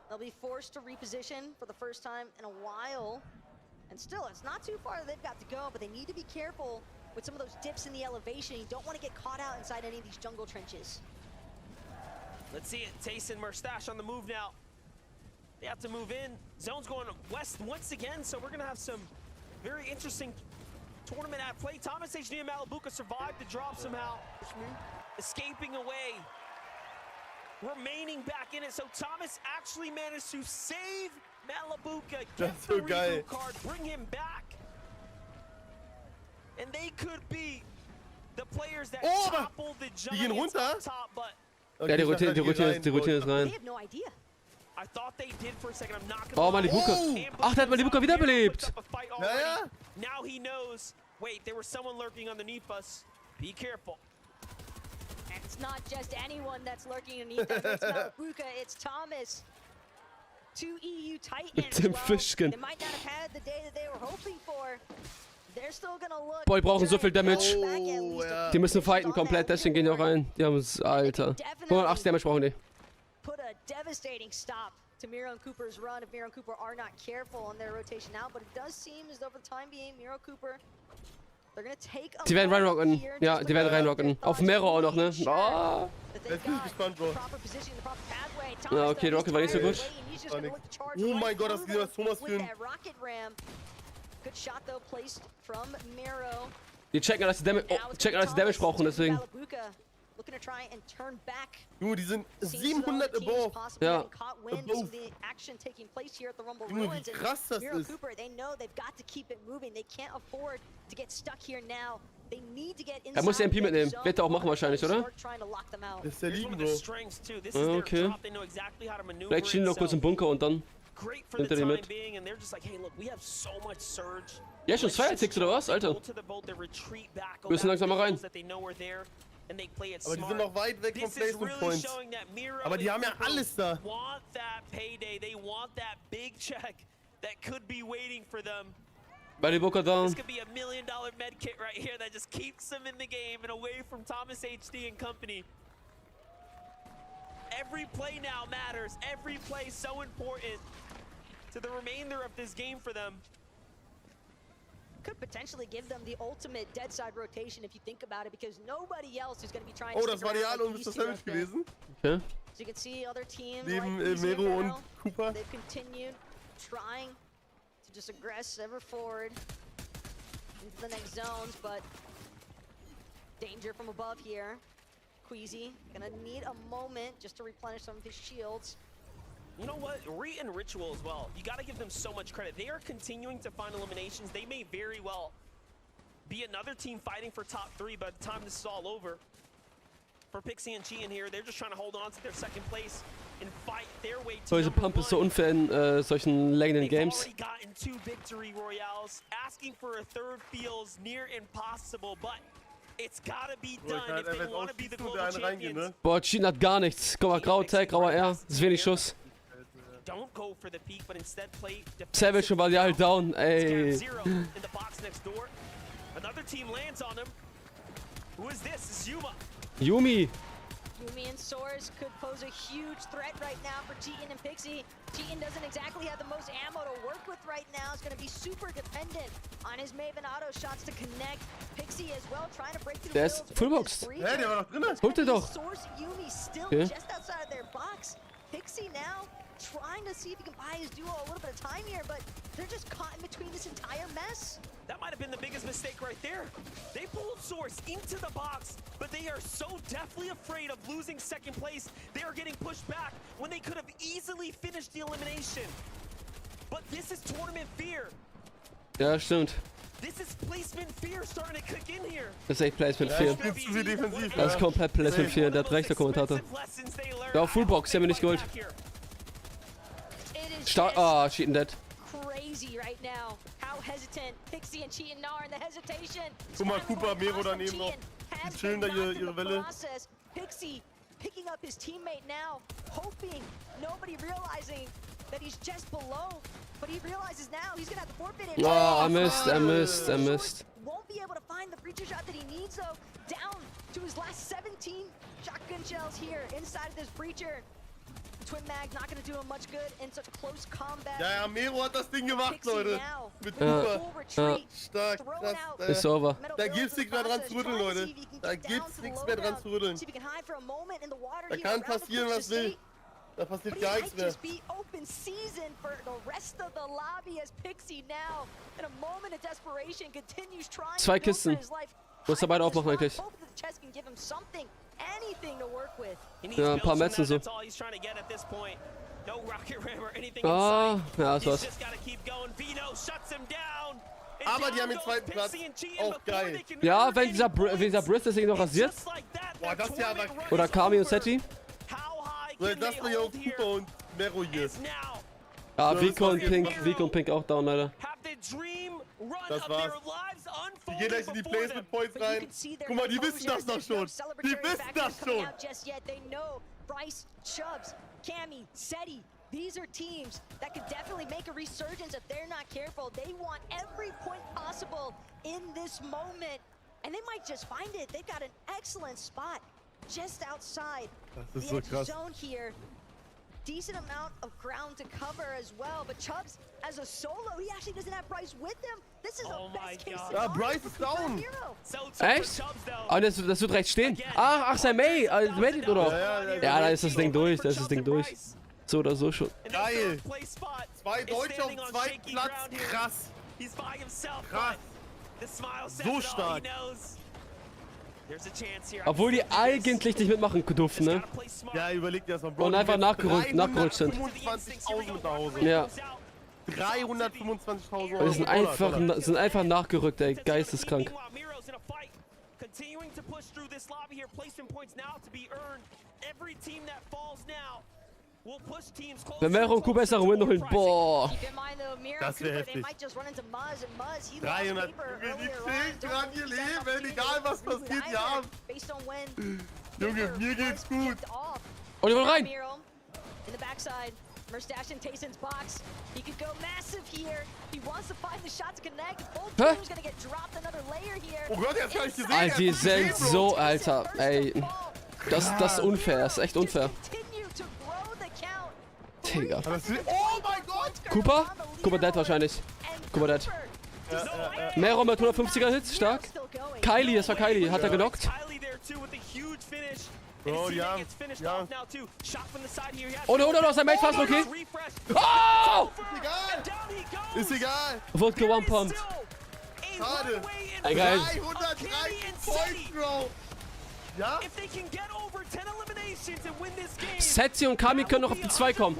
Speaker 20: they'll be forced to reposition for the first time in a while. And still, it's not too far that they've got to go, but they need to be careful with some of those dips in the elevation. You don't want to get caught out inside any of these jungle trenches.
Speaker 7: Let's see it. Tayson Mustache on the move now. They have to move in. Zone's going west once again, so we're going to have some very interesting tournament at play. Thomas H. and Malabuka survived the drop somehow. Escaping away. Remaining back in it. So Thomas actually managed to save Malabuka. Get the reboot card. Bring him back. And they could be the players that toppled the Giants up top, but
Speaker 1: Ja, die Routine ist rein.
Speaker 7: I thought they did for a second. I'm not
Speaker 1: Oh, Malabuka. Ach, der hat Malabuka wiederbelebt.
Speaker 6: Ja.
Speaker 7: Now he knows. Wait, there was someone lurking underneath us. Be careful.
Speaker 20: And it's not just anyone that's lurking underneath us. It's Malabuka, it's Thomas. 2 EU Titans.
Speaker 1: Dem Fischchen.
Speaker 20: They might not have had the day that they were hoping for. They're still gonna look.
Speaker 1: Boah, die brauchen so viel Damage. Die müssen fighten komplett, deswegen gehen die auch rein. Die haben es, Alter. 180 Damage brauchen die.
Speaker 20: Put a devastating stop to Miro and Cooper's run if Miro and Cooper are not careful on their rotation out, but it does seem as though for the time being, Miro Cooper
Speaker 1: Die werden reinrocken. Ja, die werden reinrocken. Auf Mero auch noch, ne? Oh.
Speaker 6: Jetzt bin ich gespannt, Bro.
Speaker 1: Ja, okay, Rocket war nicht so gut.
Speaker 6: Oh mein Gott, das ist wieder Thomas Film.
Speaker 1: Die checken, dass die Damage brauchen, deswegen.
Speaker 6: Junge, die sind 700 above.
Speaker 1: Ja.
Speaker 6: Above. Junge, wie krass das ist.
Speaker 1: Er muss den MP mitnehmen. Wird er auch machen wahrscheinlich, oder?
Speaker 6: Das ist der liegen, Bro.
Speaker 1: Ah, okay. Vielleicht stehen die noch kurz im Bunker und dann nimmt er die mit. Ja, schon 2 Ticks oder was, Alter? Wir müssen langsam mal rein.
Speaker 6: Aber die sind noch weit weg vom Placement Points. Aber die haben ja alles da.
Speaker 1: Bei den Bunker down.
Speaker 2: This could be $1 million med kit right here that just keeps them in the game and away from Thomas HD and company. Every play now matters. Every play so important to the remainder of this game for them.
Speaker 20: Could potentially give them the ultimate dead side rotation if you think about it, because nobody else is going to be trying
Speaker 6: Oh,
Speaker 20: to
Speaker 6: das war die Ahnung, und ist das Damage gewesen?
Speaker 1: Okay.
Speaker 20: So you can see other teams
Speaker 6: Neben
Speaker 20: like
Speaker 6: Mero und Cooper.
Speaker 20: they've continued trying to just aggress ever forward into the next zones, but danger from above here. Queasy gonna need a moment just to replenish some of his shields.
Speaker 7: You know what? Re and Ritual as well. You gotta give them so much credit. They are continuing to find eliminations. They may very well be another team fighting for top 3 by the time this is all over. For Pixie and Chi in here, they're just trying to hold on to their second place and fight their way to
Speaker 1: Solche Pump ist so unfair in solchen längeren Games.
Speaker 7: already gotten 2 victory royales. Asking for a third feels near impossible, but it's gotta be done if they want to be the global champions.
Speaker 1: Boah, Cheaten hat gar nichts. Guck mal, grauer Tag, grauer R. Das ist wenig Schuss.
Speaker 7: Don't go for the peak, but instead play
Speaker 1: Savage war ja halt down, ey.
Speaker 7: in the box next door. Another team lands on him. Who is this? This is Yuma.
Speaker 1: Yumi.
Speaker 20: Yumi and Source could pose a huge threat right now for Cheatin and Pixie. Cheatin doesn't exactly have the most ammo to work with right now. It's going to be super dependent on his Maven auto shots to connect. Pixie as well trying to break through.
Speaker 1: Der ist fullboxed.
Speaker 6: Hä, der war doch drin.
Speaker 1: Holt er doch.
Speaker 20: Source Yumi still
Speaker 1: Okay.
Speaker 20: just outside of their box. Pixie now trying to see if he can buy his duo a little bit of time here, but they're just caught in between this entire mess.
Speaker 7: That might have been the biggest mistake right there. They pulled Source into the box, but they are so deathly afraid of losing second place. They are getting pushed back when they could have easily finished the elimination. But this is tournament fear.
Speaker 1: Ja, stimmt.
Speaker 7: This is placement fear starting to kick in here.
Speaker 1: Das ist echt Placement 4. Das ist komplett Placement 4, der hat recht, der Kommentator. Ja, Fullbox, die haben wir nicht geholt. Stark. Ah, Cheaten dead.
Speaker 20: Crazy right now. How hesitant Pixie and Cheatin are in the hesitation.
Speaker 6: Guck mal, Cooper, Mero daneben noch. Die chillen da ihre Welle.
Speaker 20: Pixie picking up his teammate now, hoping nobody realizing that he's just below. But he realizes now he's gonna have to forfeit it.
Speaker 1: Oh, er missed.
Speaker 20: Won't be able to find the breacher shot that he needs though. Down to his last 17 shotgun shells here inside of this breacher. Twin Mag not gonna do him much good in such close combat.
Speaker 6: Ja, Mero hat das Ding gemacht, Leute. Mit
Speaker 1: Ja.
Speaker 6: Cooper. Stark, krass.
Speaker 1: Ist over.
Speaker 6: Da gibt's nichts mehr dran zu rütteln, Leute. Da gibt's nichts mehr dran zu rütteln. Da kann passieren, was will. Da passiert gar nichts mehr.
Speaker 20: Open season for the rest of the lobby as Pixie now in a moment of desperation continues trying
Speaker 1: 2 Kisten. Muss er beide aufmachen eigentlich. Ja, ein paar Metzen so. Ah, ja, das war's.
Speaker 6: Aber die haben den zweiten Platz. Auch geil.
Speaker 1: Ja, wenn dieser Briss das Ding noch rasiert.
Speaker 6: Boah, das hier aber...
Speaker 1: Oder Kami und Setti.
Speaker 6: Das war ja auch Cooper und Mero hier.
Speaker 1: Ja, Vico und Pink auch down, Alter.
Speaker 6: Das war's. Die gehen gleich in die Placement Points rein. Guck mal, die wissen das doch schon. Die wissen das schon.
Speaker 20: Bryce, Chubbs, Cammy, Seti. These are teams that could definitely make a resurgence if they're not careful. They want every point possible in this moment. And they might just find it. They've got an excellent spot just outside the edge zone here. decent amount of ground to cover as well, but Chubbs as a solo, he actually doesn't have Bryce with him. This is a best case scenario.
Speaker 6: Ja, Bryce ist down.
Speaker 1: Echt? Ah, das wird recht stehen. Ach, sein May, Reddit oder? Ja, da ist das Ding durch, da ist das Ding durch. So oder so schon.
Speaker 6: Geil. 2 Deutsche auf 2. Platz, krass. Krass. So stark.
Speaker 1: Obwohl die eigentlich nicht mitmachen durften, ne?
Speaker 6: Ja, überleg dir das mal, Bro.
Speaker 1: Und einfach nachgerutscht sind.
Speaker 6: 325.000 mit nach Hause.
Speaker 1: Ja.
Speaker 6: 325.000
Speaker 1: Und die sind einfach nachgerückt, ey. Geisteskrank. Wenn Mero und Q bessere Win holen, boah.
Speaker 6: Das wäre heftig. 300, die 10 Gramm ihr Leben, egal was passiert, ja. Junge, mir geht's gut.
Speaker 1: Und die wollen rein.
Speaker 20: Mustache Tayson's box. He could go massive here. He wants to find the shot to connect. Both
Speaker 1: Hä?
Speaker 20: teams gonna get dropped another layer here.
Speaker 6: Oh Gott, jetzt kann ich gesehen.
Speaker 1: Alter, die sind so, Alter. Ey. Das ist unfair, das ist echt unfair. Digga.
Speaker 6: Oh mein Gott.
Speaker 1: Cooper? Cooper dead wahrscheinlich. Cooper dead. Mero mit 150er Hits, stark. Kylie, das war Kylie, hat er genockt.
Speaker 6: Bro, ja.
Speaker 1: Oder, sein Mate fast okay. Oh!
Speaker 6: Ist egal.
Speaker 1: Wurde gewonpumpt.
Speaker 6: Schade.
Speaker 1: Ey, geil.
Speaker 6: 330 Points, Bro. Ja?
Speaker 1: Setzi und Kami können noch auf die 2 kommen.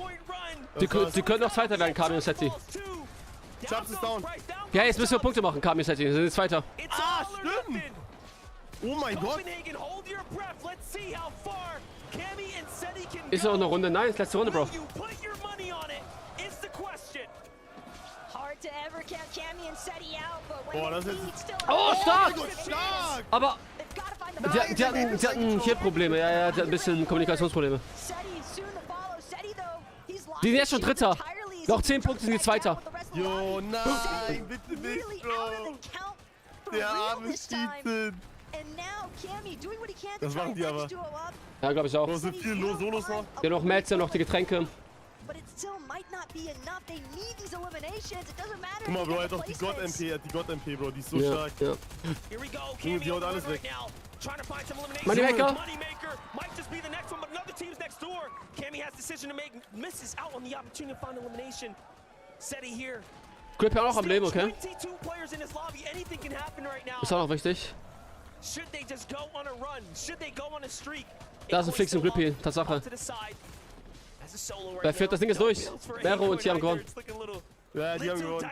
Speaker 1: Die können noch Zweiter werden, Kami und Setzi.
Speaker 6: Chubbs ist down.
Speaker 1: Ja, jetzt müssen wir Punkte machen, Kami und Setzi. Wir sind jetzt Zweiter.
Speaker 6: Ah, stimmt. Oh mein Gott.
Speaker 1: Ist noch eine Runde? Nein, ist letzte Runde, Bro.
Speaker 6: Boah, das ist...
Speaker 1: Oh, stark!
Speaker 6: Stark!
Speaker 1: Aber die hatten hier Probleme. Ja, die hatten ein bisschen Kommunikationsprobleme. Die sind jetzt schon Dritter. Noch 10 Punkte sind die Zweiter.
Speaker 6: Jo, nein, bitte nicht, Bro. Der arme Schießen. Das machen die aber.
Speaker 1: Ja, glaube ich auch.
Speaker 6: Da sind viele Solos noch.
Speaker 1: Die haben noch Melzer, noch die Getränke.
Speaker 6: Guck mal, Bro, er hat auch die God-MP, Bro, die ist so stark.
Speaker 1: Ja.
Speaker 6: Junge, die haut alles weg.
Speaker 1: Moneymaker. Grip ja auch noch am Leben, okay? Ist auch noch wichtig. Da ist ein Flix und Grippy, Tatsache. Wer führt das Ding jetzt durch? Mero und die haben gewonnen.
Speaker 6: Ja, die haben gewonnen.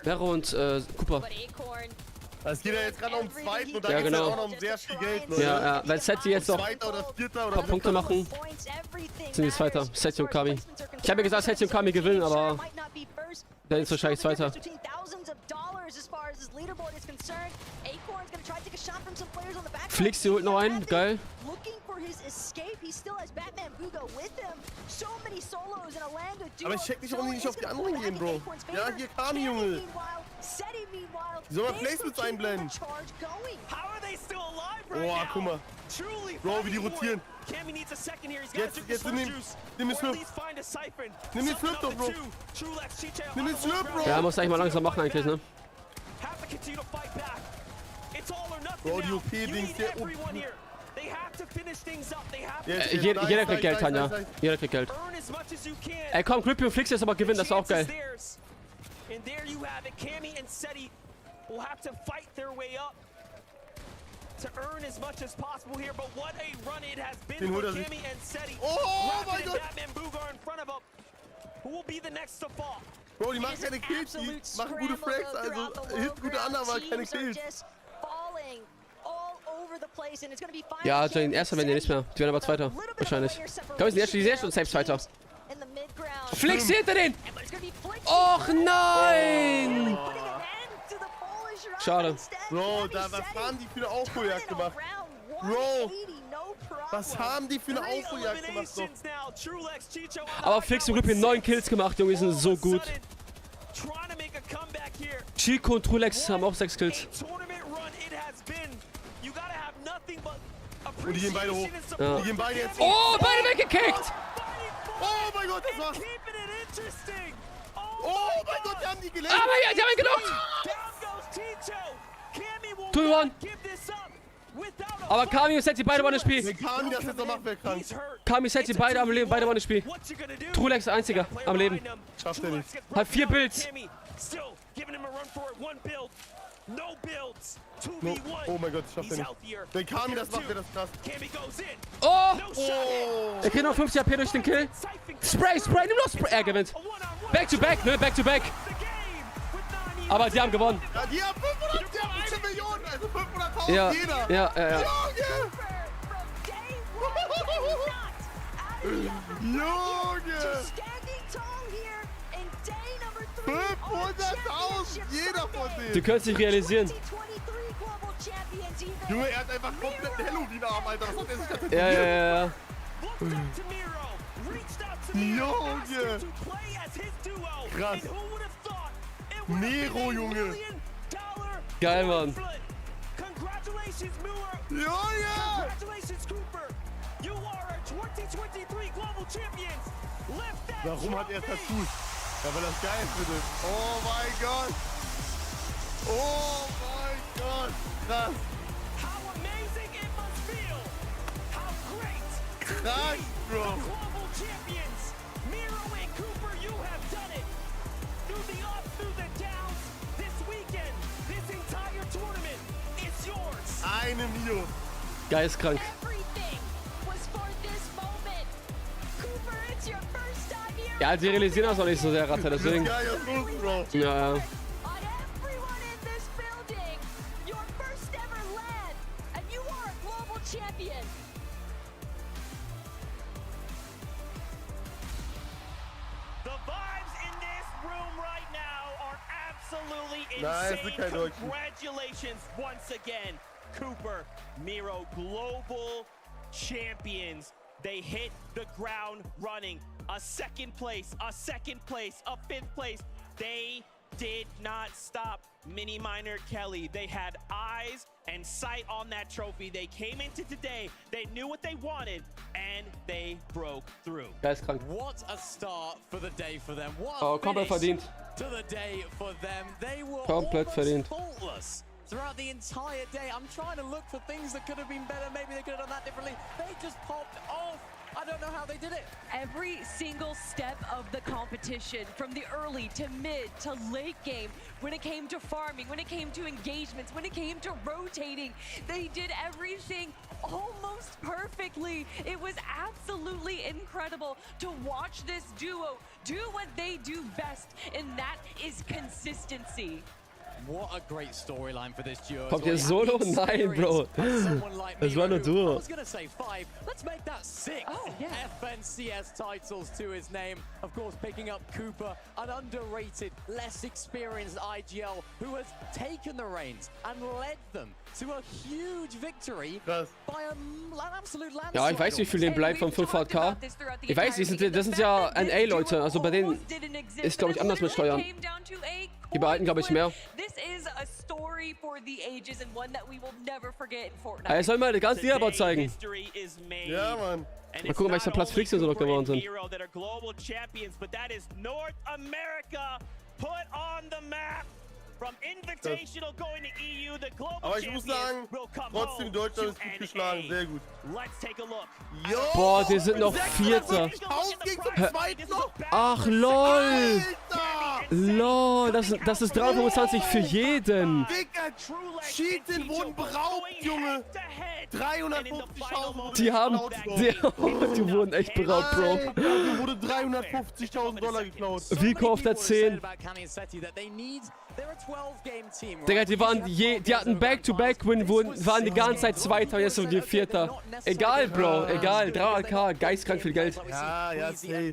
Speaker 1: Mero und Cooper.
Speaker 6: Es geht ja jetzt gerade um Zweiten und da
Speaker 1: Ja,
Speaker 6: geht es
Speaker 1: genau.
Speaker 6: auch noch um sehr viel Geld. Ne?
Speaker 1: Ja, wenn Setzi jetzt noch
Speaker 6: Zweiter oder Vierter
Speaker 1: ein
Speaker 6: oder
Speaker 1: paar Punkte machen, sind die Zweiter. Setzi und Kami. Ich habe ja gesagt, Setzi und Kami gewinnen, aber der ist wahrscheinlich Zweiter. Flix, die holt noch einen, geil.
Speaker 6: Aber ich check nicht, warum die nicht auf die anderen gehen, Bro. Ja, hier Kami, Junge. Die soll mal Placements einblenden. Boah, guck mal. Bro, wie die rotieren. Jetzt nimm den Slurp. Nimm den Slurp doch, Bro. Nimm den Slurp, Bro.
Speaker 1: Ja, muss eigentlich mal langsam machen eigentlich, ne?
Speaker 6: Bro, die OP-Dings hier.
Speaker 1: Jeder kriegt Geld, Tanja. Jeder kriegt Geld. Ey, komm, Grippy und Flix jetzt aber gewinnen, das war auch geil.
Speaker 6: Den holt er sich. Oh mein Gott! Bro, die machen keine Kills, die machen gute Frags, also hit gute an, aber keine Kills.
Speaker 1: Ja, also in erster werden die nicht mehr. Die werden aber Zweiter, wahrscheinlich. Ich glaube, die sind schon safe Zweiter. Flix hinter den! Och nein! Schade.
Speaker 6: Bro, was haben die für eine Aufholjagd gemacht? Bro, was haben die für eine Aufholjagd gemacht? Doch?
Speaker 1: Aber Flix und Grippy 9 Kills gemacht, Junge, die sind so gut. Chico und Trulex haben auch 6 Kills.
Speaker 6: Und die gehen beide hoch.
Speaker 1: Ja.
Speaker 6: Die gehen beide jetzt
Speaker 1: hoch. Oh, beide weggekickt!
Speaker 6: Oh mein mein Gott, das war's. Oh mein Gott, die haben die gelenkt.
Speaker 1: Aber ja, die haben ihn gelockt. 2-1. Aber Kami und Setzi beide waren im Spiel.
Speaker 6: Wenn Kami das jetzt noch macht, wäre krank.
Speaker 1: Kami, Setzi beide am Leben, beide waren im Spiel. Trulex ist einziger am Leben.
Speaker 6: Schafft er nicht.
Speaker 1: Hat 4 Builds.
Speaker 6: No. Oh mein Gott, schafft er nicht. Wenn Kami das macht, wäre das krass.
Speaker 1: Oh! Er kriegt noch 50 AP durch den Kill. Spray, Spray, nimm noch Spray. Er gewinnt. Back to back, ne? Back to back. Aber die haben gewonnen.
Speaker 6: Ja, die haben 500, die haben 1 Million, also 500.000
Speaker 1: Ja,
Speaker 6: jeder.
Speaker 1: ja.
Speaker 6: Junge! 500.000 jeder von denen.
Speaker 1: Die können es nicht realisieren.
Speaker 6: Junge, er hat einfach komplett einen Halloween-Arm, Alter. Was hat er sich da tätowiert?
Speaker 1: Ja.
Speaker 6: Junge! Krass. Nero, Junge!
Speaker 1: Geil, Mann.
Speaker 6: Junge! Warum hat er Tattoos? Ja, weil das geil findet. Oh mein Gott! Oh mein Gott! Krass! Krass, Bro! Eine Mio.
Speaker 1: Geistkrank. Ja, sie realisieren das auch nicht so sehr, Ratte, deswegen. Ja.
Speaker 6: Nice,
Speaker 2: congratulations once again, Cooper, Miro, global champions. They hit the ground running. A second place, a 5th place. They did not stop. Mini Miner Kelly, they had eyes and sight on that trophy. They came into today, they knew what they wanted, and they broke through.
Speaker 1: Geistkrank.
Speaker 17: What a start for the day for them. What
Speaker 1: Oh, komplett verdient.
Speaker 17: to the day for them. They were
Speaker 1: Komplett verdient.
Speaker 17: faultless throughout the entire day. I'm trying to look for things that could have been better. Maybe they could have done that differently. They just popped off. I don't know how they did it.
Speaker 9: Every single step of the competition, from the early to mid to late game, when it came to farming, when it came to engagements, when it came to rotating, they did everything almost perfectly. It was absolutely incredible to watch this duo do what they do best, and that is consistency.
Speaker 17: What a great storyline for this duo.
Speaker 1: Kommt ihr Solo? Nein, Bro. Das war nur Duo.
Speaker 17: I was gonna say 5. Let's make that 6. FNCS titles to his name. Of course, picking up Cooper, an underrated, less experienced IGL who has taken the reins and led them to a huge victory by an absolute landslide.
Speaker 1: Ja, ich weiß, wie viel denen bleibt vom 500k. Ich weiß, das sind ja NA-Leute. Also bei denen ist, glaube ich, anders mit Steuern. Die behalten, glaube ich, mehr. Er soll mal ganz Leaderboard zeigen.
Speaker 6: Ja, Mann.
Speaker 1: Mal gucken, welcher Platz Flix so noch geworden sind.
Speaker 6: Aber ich muss sagen, trotzdem Deutschland ist gut geschlagen, sehr gut. Yo,
Speaker 1: boah, die sind noch Vierter. Ach, lol. Lol, das ist 325 für jeden.
Speaker 6: Digga, Cheaten wurden beraubt, Junge. 350.000.
Speaker 1: Die wurden echt beraubt, Bro.
Speaker 6: Die wurde 350.000 Dollar geklaut.
Speaker 1: Vico auf der 10. Digga, die hatten Back-to-Back-Win, waren die ganze Zeit Zweiter, jetzt sind die Vierter. Egal, Bro, egal. 300k, geistkrank viel Geld.
Speaker 6: Ja, safe.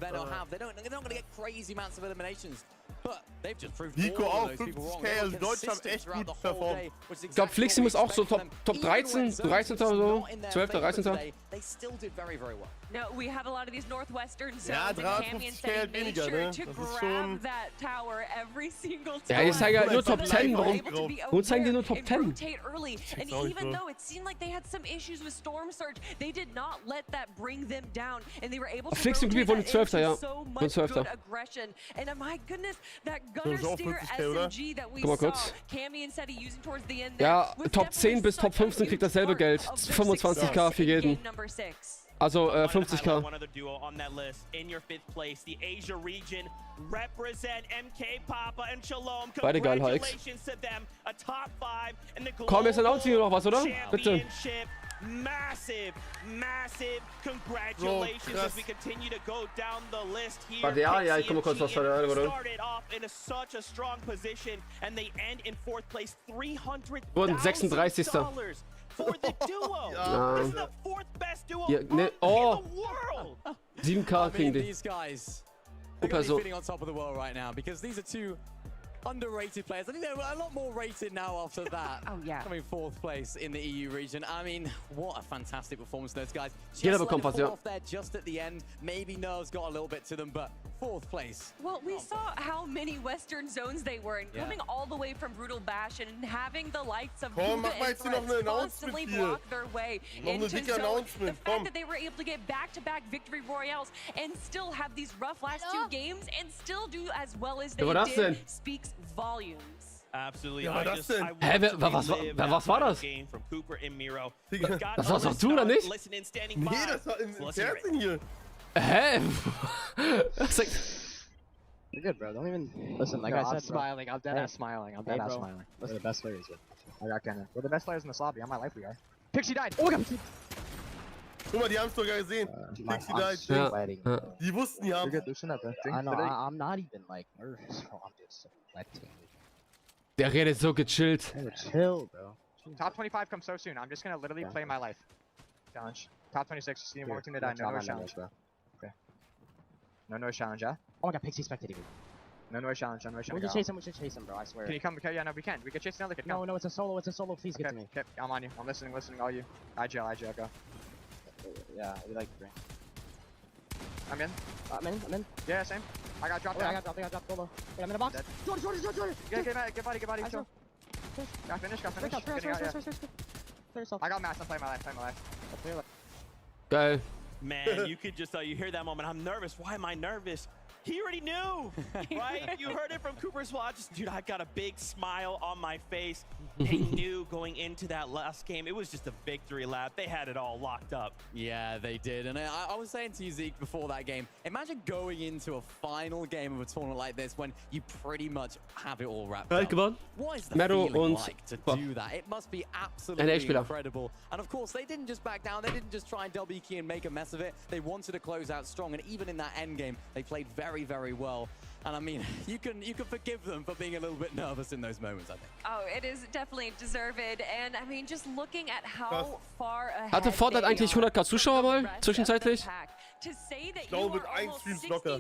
Speaker 17: but they've just proved
Speaker 6: Nico
Speaker 17: all
Speaker 6: auch,
Speaker 17: of those people wrong.
Speaker 6: 50k, also Deutsche haben echt gut performt.
Speaker 1: Ich glaube, Flixi muss auch so Top 13, 13. oder so, 12., 13.
Speaker 17: They still did very, very well.
Speaker 19: No, we have a lot of these Northwestern zones,
Speaker 6: Ja,
Speaker 19: and Cammy and
Speaker 6: 53
Speaker 19: Steady made
Speaker 6: weniger,
Speaker 19: sure
Speaker 6: ne?
Speaker 19: to
Speaker 6: Das ist
Speaker 19: grab
Speaker 6: schon...
Speaker 19: that tower every single
Speaker 1: Ja,
Speaker 19: time.
Speaker 1: die zeigen halt nur Top 10. Warum zeigen die nur Top 10?
Speaker 19: Rotate early, and even though it seemed like they had some issues with Storm Surge, they did not let that bring them down, and they were able to
Speaker 1: Flixi
Speaker 19: rotate
Speaker 1: wurde
Speaker 19: that
Speaker 1: 12.
Speaker 19: into
Speaker 1: ja.
Speaker 19: so
Speaker 1: Wurde
Speaker 19: much
Speaker 1: 12.
Speaker 19: good aggression. And my goodness, that Gunner
Speaker 6: auch
Speaker 19: Steer
Speaker 6: 50k, oder?
Speaker 19: SMG that we
Speaker 1: Guck mal
Speaker 19: saw
Speaker 1: kurz.
Speaker 19: Cammy and Steady using towards the end there
Speaker 1: Ja,
Speaker 19: was
Speaker 1: Top 10 bis
Speaker 19: definitely
Speaker 1: Top 15 kriegt dasselbe Geld. 25k für jeden.
Speaker 19: number 6.
Speaker 1: Also 50k.
Speaker 2: One other duo on that list in your 5th place, the Asia region represent MK Papa and Shalom.
Speaker 1: Beide geil, Hulks.
Speaker 2: Congratulations to them, a top 5 in the
Speaker 1: Komm, jetzt announcen wir noch was, oder? Bitte.
Speaker 2: championship. Massive, massive congratulations as we continue to go down the list here.
Speaker 1: Warte, ja, ich komme kurz was
Speaker 2: started off in such a strong position and they end in 4th place,
Speaker 1: Wurden 36.
Speaker 2: $300,000 for the duo.
Speaker 1: Ja.
Speaker 2: This is the 4th best duo
Speaker 1: Ja, ne, oh,
Speaker 2: in the world.
Speaker 1: 7k kriegen die.
Speaker 17: These guys
Speaker 1: Pro
Speaker 17: are really
Speaker 1: Person.
Speaker 17: feeling on top of the world right now because these are two underrated players. I think they're a lot more rated now after that.
Speaker 19: Oh, yeah.
Speaker 17: Coming 4th place in the EU region. I mean, what a fantastic performance those guys.
Speaker 1: Jeder
Speaker 17: Just let
Speaker 1: bekommt
Speaker 17: it
Speaker 1: was,
Speaker 17: fall
Speaker 1: ja.
Speaker 17: off there just at the end. Maybe nerves got a little bit to them, but 4th place.
Speaker 19: Well, we saw how many Western zones they were in, coming all the way from Brutal Bash and having the likes of
Speaker 6: Komm,
Speaker 19: Buba
Speaker 6: mach mal
Speaker 19: and
Speaker 6: jetzt hier noch
Speaker 19: Threats
Speaker 6: eine
Speaker 19: constantly
Speaker 6: Announcement hier.
Speaker 19: block their way
Speaker 6: Noch eine
Speaker 19: into
Speaker 6: dicke
Speaker 19: zone. The
Speaker 6: Announcement,
Speaker 19: fact
Speaker 6: komm.
Speaker 19: that they were able to get back-to-back victory royales and still have these rough last 2 games and still do as well as they
Speaker 1: Wer war das denn?
Speaker 19: did speaks volumes.
Speaker 2: Absolutely.
Speaker 6: Ja, was das denn?
Speaker 1: Hä, was war das?
Speaker 2: From Cooper and Miro.
Speaker 1: Das war's doch du, oder nicht?
Speaker 6: Nee, das war im Fernsehen hier.
Speaker 1: Hä?
Speaker 4: You're good, bro. Don't even listen. Like I said, smiling. I'm dead ass smiling. I'm dead ass smiling. We're the best players. I got Cannon. We're the best players in this lobby. On my life, we are. Pixie died. Oh, Pixie.
Speaker 6: Guck mal, die haben es sogar gesehen. Pixie died.
Speaker 1: Ja.
Speaker 6: Die wussten, die haben.
Speaker 4: You're good. Loosen up, bro. I know. I'm not even like nervous. Bro. I'm just sweating.
Speaker 1: Der redet so gechillt.
Speaker 4: Chill, bro. Top 25 comes so soon. I'm just gonna literally play my life. Challenge. Top 26. See one more team to die. No noise challenge, bro. Okay. No noise challenge, yeah? Oh my god, Pixie spectated me. No noise challenge, no noise challenge. We should chase him, bro, I swear. Can you come? Okay, yeah, no, we can. We can chase another kid. No, it's a solo, please get to me. Okay, I'm on you. I'm listening, all you. IGL, go. Yeah, we like the brain. I'm in. I'm in. Yeah, same. I got dropped down. I got dropped solo. Wait, I'm in a box. Jordan. Get body, chill. Got finish. I got mass, I'm playing my life.
Speaker 1: Geil.
Speaker 2: Man, you could just you hear that moment. I'm nervous. Why am I nervous? He already knew, right? You heard it from Cooper's watch. Dude, I got a big smile on my face. They knew going into that last game. It was just a victory lap. They had it all locked up.
Speaker 17: Yeah, they did. And I was saying to you, Zeke, before that game, imagine going into a final game of a tournament like this when you pretty much have it all wrapped up.
Speaker 1: Gewonnen.
Speaker 17: What is the
Speaker 1: Mero
Speaker 17: feeling
Speaker 1: und
Speaker 17: like to do that? It must be absolutely incredible. And of course, they didn't just back down. They didn't just try and double key and make a mess of it. They wanted to close out strong. And even in that end game, they played very well. And I mean, you can forgive them for being a little bit nervous in those moments, I think.
Speaker 19: Oh, it is definitely deserved. And I mean, just looking at how far ahead
Speaker 1: Hatte Fortnite eigentlich 100k Zuschauer mal zwischenzeitlich?
Speaker 6: Ich glaube mit 1 Streams locker.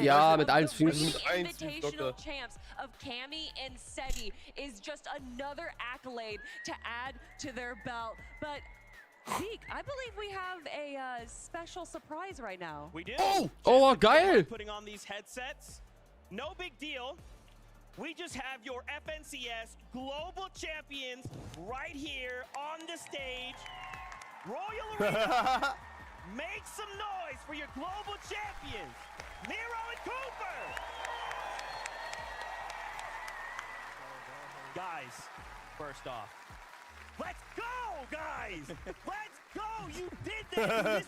Speaker 1: Ja, mit allen Streams.
Speaker 6: Mit 1 Streams locker.
Speaker 19: Champs of Cammy and Seti is just another accolade to add to their belt. But Zeke, I believe we have a special surprise right now.
Speaker 2: We do.
Speaker 1: Oh, geil.
Speaker 2: Putting on these headsets. No big deal. We just have your FNCS Global Champions right here on the stage. Royal Arena. Make some noise for your Global Champions, Miro and Cooper. Guys, first off, let's go, guys! Let's go! You did this!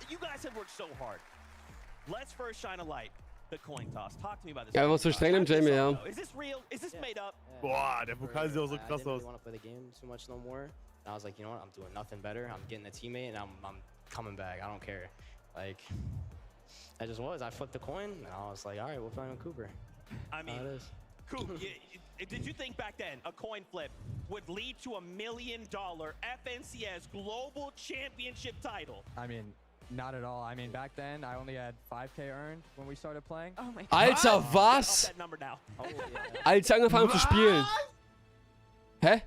Speaker 2: You guys have worked so hard. Let's first shine a light. The coin toss. Talk to me about this.
Speaker 1: Ja, wir waren so streng im Jamie, ja.
Speaker 2: Is this real? Is this made up?
Speaker 6: Boah, der Pokal sieht auch so krass aus.
Speaker 22: I didn't really want to play the game too much no more. And I was like, you know what? I'm doing nothing better. I'm getting a teammate, and I'm coming back. I don't care. Like, I just was. I flipped the coin, and I was like, all right, we'll play on Cooper.
Speaker 2: I mean, Cooper, did you think back then a coin flip would lead to $1 million FNCS Global Championship title?
Speaker 3: I mean,
Speaker 17: Not at all. I mean, back then, I only had 5K earned when we started playing.
Speaker 9: Oh my God.
Speaker 1: Alter, was? Als sie angefangen haben zu spielen. Hä?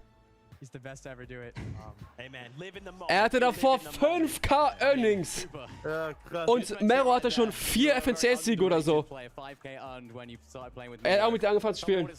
Speaker 17: He's the best to ever do it.
Speaker 2: Hey man, live in the moment.
Speaker 1: Er hatte davor 5K Earnings.
Speaker 6: Ja, krass.
Speaker 1: Und Mero hatte schon 4 FNCS-Siege oder so. Er hat auch mit dir angefangen zu spielen.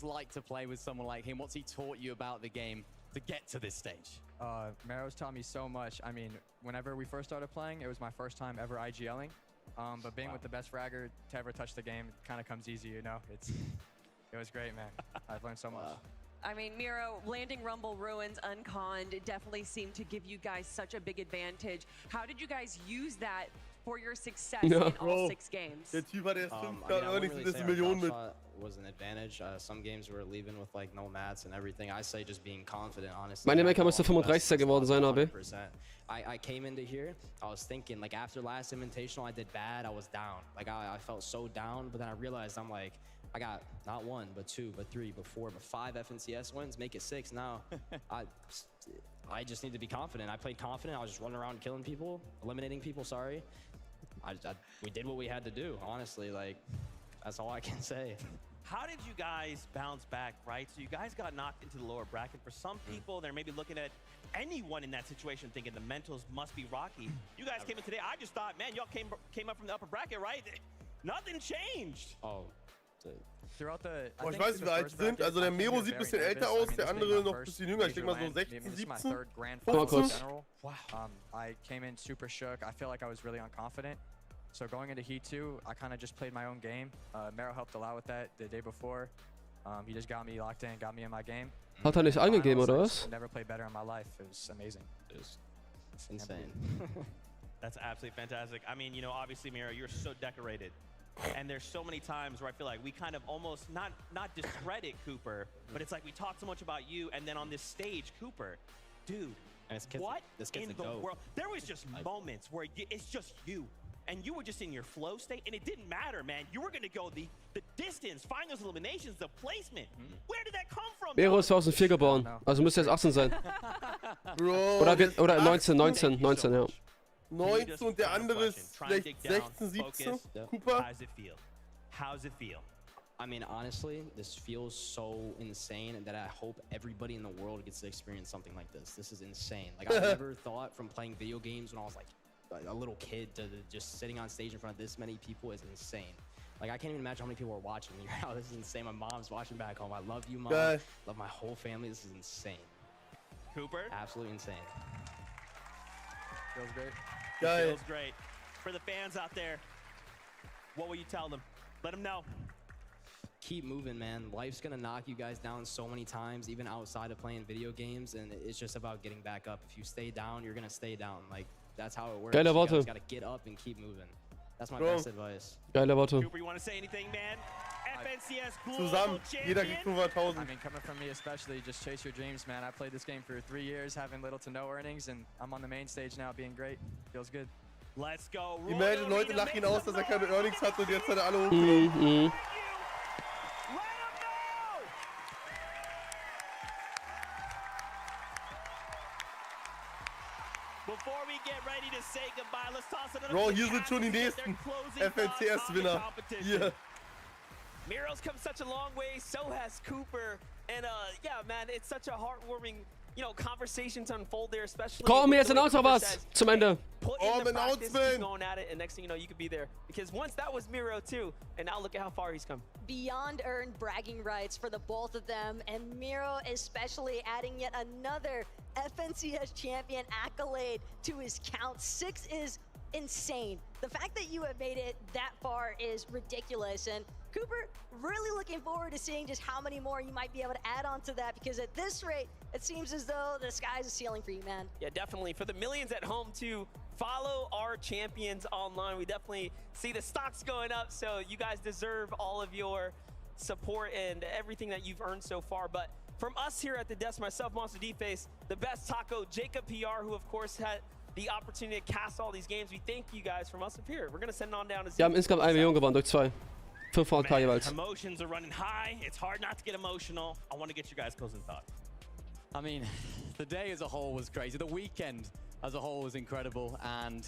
Speaker 17: Mero's taught me so much. I mean, whenever we first started playing, it was my first time ever IGLing. But being with the best fragger to ever touch the game kind of comes easy, you know? It was great, man. I've learned so much.
Speaker 19: I mean, Miro, landing Rumble Ruins unconned definitely seemed to give you guys such a big advantage. How did you guys use that for your success in all 6 games?
Speaker 6: Der Typ hatte erst 5K Earnings und ist eine Million mit.
Speaker 22: Was an advantage. Some games were leaving with like no mats and everything. I say just being confident, honestly.
Speaker 1: Meine Maker müsste 35er geworden sein, AB.
Speaker 22: I came into here, I was thinking like after last Invitational I did bad, I was down. Like I felt so down, but then I realized I'm like, I got not 1, but 2, but 3, but 4, but 5 FNCS wins, make it 6 now. I just need to be confident. I played confident. I was just running around killing people, eliminating people, sorry. We did what we had to do, honestly. Like, that's all I can say.
Speaker 2: How did you guys bounce back, right? So you guys got knocked into the lower bracket. For some people, they're maybe looking at anyone in that situation thinking the mentals must be rocky. You guys came in today, I just thought, man, y'all came up from the upper bracket, right? Nothing changed.
Speaker 22: Oh.
Speaker 6: Boah, ich weiß nicht, wie alt sie sind. Also der Mero sieht ein bisschen älter aus, der andere noch ein bisschen jünger. Ich denke mal so 16, 17.
Speaker 1: Mal kurz.
Speaker 17: I came in super shook. I feel like I was really unconfident. So going into Heat 2, I kind of just played my own game. Mero helped a lot with that the day before. He just got me locked in, got me in my game.
Speaker 1: Hat er nicht angegeben, oder was?
Speaker 17: Never played better in my life. It was amazing.
Speaker 22: It's insane.
Speaker 2: That's absolutely fantastic. I mean, you know, obviously, Miro, you're so decorated. And there's so many times where I feel like we kind of almost not discredit Cooper, but it's like we talk so much about you, and then on this stage, Cooper, dude, what in the world? There was just moments where it's just you, and you were just in your flow state, and it didn't matter, man. You were gonna go the distance, find those eliminations, the placement. Where did that come from?
Speaker 1: Mero ist 2004 geboren, also müsste jetzt 18 sein.
Speaker 6: Bro,
Speaker 1: oder 19, ja.
Speaker 6: 19 und der andere ist vielleicht 16, 17. Cooper?
Speaker 2: How's it feel?
Speaker 22: I mean, honestly, this feels so insane that I hope everybody in the world gets to experience something like this. This is insane. Like, I never thought from playing video games when I was like a little kid to just sitting on stage in front of this many people is insane. Like, I can't even imagine how many people are watching me right now. This is insane. My mom's watching back home. I love you, Mom. Love my whole family. This is insane.
Speaker 2: Cooper?
Speaker 22: Absolutely insane.
Speaker 17: Feels great.
Speaker 2: Feels great. For the fans out there, what will you tell them? Let them know.
Speaker 22: Keep moving, man. Life's gonna knock you guys down so many times, even outside of playing video games, and it's just about getting back up. If you stay down, you're gonna stay down. Like, that's how it works.
Speaker 1: Geile Worte.
Speaker 22: You guys gotta get up and keep moving. That's my best advice.
Speaker 1: Geile Worte.
Speaker 2: Cooper, you want to say anything, man? FNCS
Speaker 6: Zusammen, jeder kriegt 500.000.
Speaker 17: I mean, coming from me especially, just chase your dreams, man. I played this game for 3 years, having little to no earnings, and I'm on the main stage now, being great. Feels good.
Speaker 2: Let's go.
Speaker 6: Die Leute lachen ihn aus, dass er keine Earnings hat und jetzt hat er alle hochgehoben.
Speaker 2: Before we get ready to say goodbye, let's toss another.
Speaker 6: Bro, hier sind schon die nächsten FNCS-Winner. Hier.
Speaker 7: Miro's come such a long way, so has Cooper. And yeah, man, it's such a heartwarming, you know, conversation to unfold there, especially.
Speaker 1: Komm, jetzt announce noch was zum Ende.
Speaker 7: Announcement. Going at it, and next thing you know, you could be there. Because once that was Miro too, and now look at how far he's come.
Speaker 20: Beyond earned bragging rights for the both of them, and Miro especially adding yet another FNCS champion accolade to his count. 6 is insane. The fact that you have made it that far is ridiculous, and Cooper, really looking forward to seeing just how many more you might be able to add on to that, because at this rate, it seems as though the sky's a ceiling for you, man.
Speaker 7: Yeah, definitely. For the millions at home to follow our champions online, we definitely see the stocks going up, so you guys deserve all of your support and everything that you've earned so far. But from us here at the desk, myself, Monster D-Face, the best taco, Jacob PR, who of course had the opportunity to cast all these games, we thank you guys from us up here. We're going to send it on down to
Speaker 1: Wir haben insgesamt 1 Million gewonnen durch 2. 500k jeweils.
Speaker 2: Emotions are running high. It's hard not to get emotional. I want to get your guys' closing thoughts.
Speaker 17: I mean, the day as a whole was crazy. The weekend as a whole was incredible. And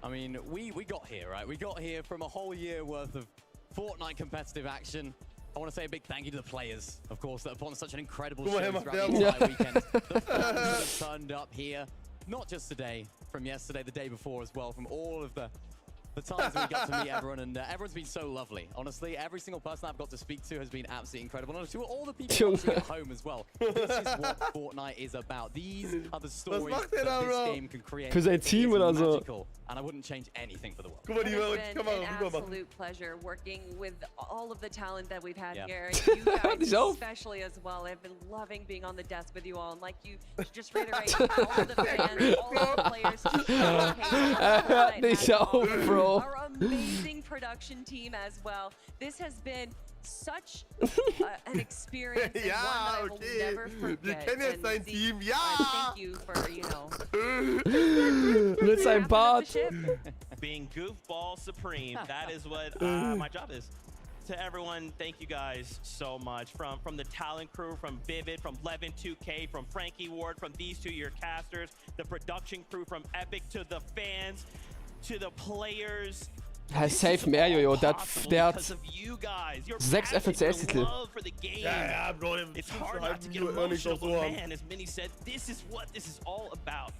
Speaker 17: I mean, we got here, right? We got here from a whole year worth of Fortnite competitive action. I want to say a big thank you to the players, of course, that have put on such an incredible show throughout the entire weekend. The fans that have turned up here, not just today, from yesterday, the day before as well, from all of the times we got to meet everyone, and everyone's been so lovely. Honestly, every single person I've got to speak to has been absolutely incredible. And to all the people watching at home as well. This is what Fortnite is about. These are the stories that this game can create.
Speaker 1: Für sein Team oder so.
Speaker 17: Magical, and I wouldn't change anything for the world.
Speaker 19: It's been an absolute pleasure working with all of the talent that we've had here. And you guys especially as well. I've been loving being on the desk with you all. And like you just reiterate, all of the fans, all of the players, our amazing production team as well. This has been such an experience and one that I will never forget. And thank you for, you know,
Speaker 1: mit seinem Bart.
Speaker 2: Being goofball supreme. That is what my job is. To everyone, thank you guys so much. From the talent crew, from Vivid, from Levin 2K, from Frankie Ward, from these two, your casters, the production crew, from Epic to the fans, to the players.
Speaker 1: Ja, safe mehr, Jojo. Der hat 6 FNCS-Titel.
Speaker 6: Ja, Bro.
Speaker 2: It's hard not to get emotional, but man, as Minnie said, this is what this is all about.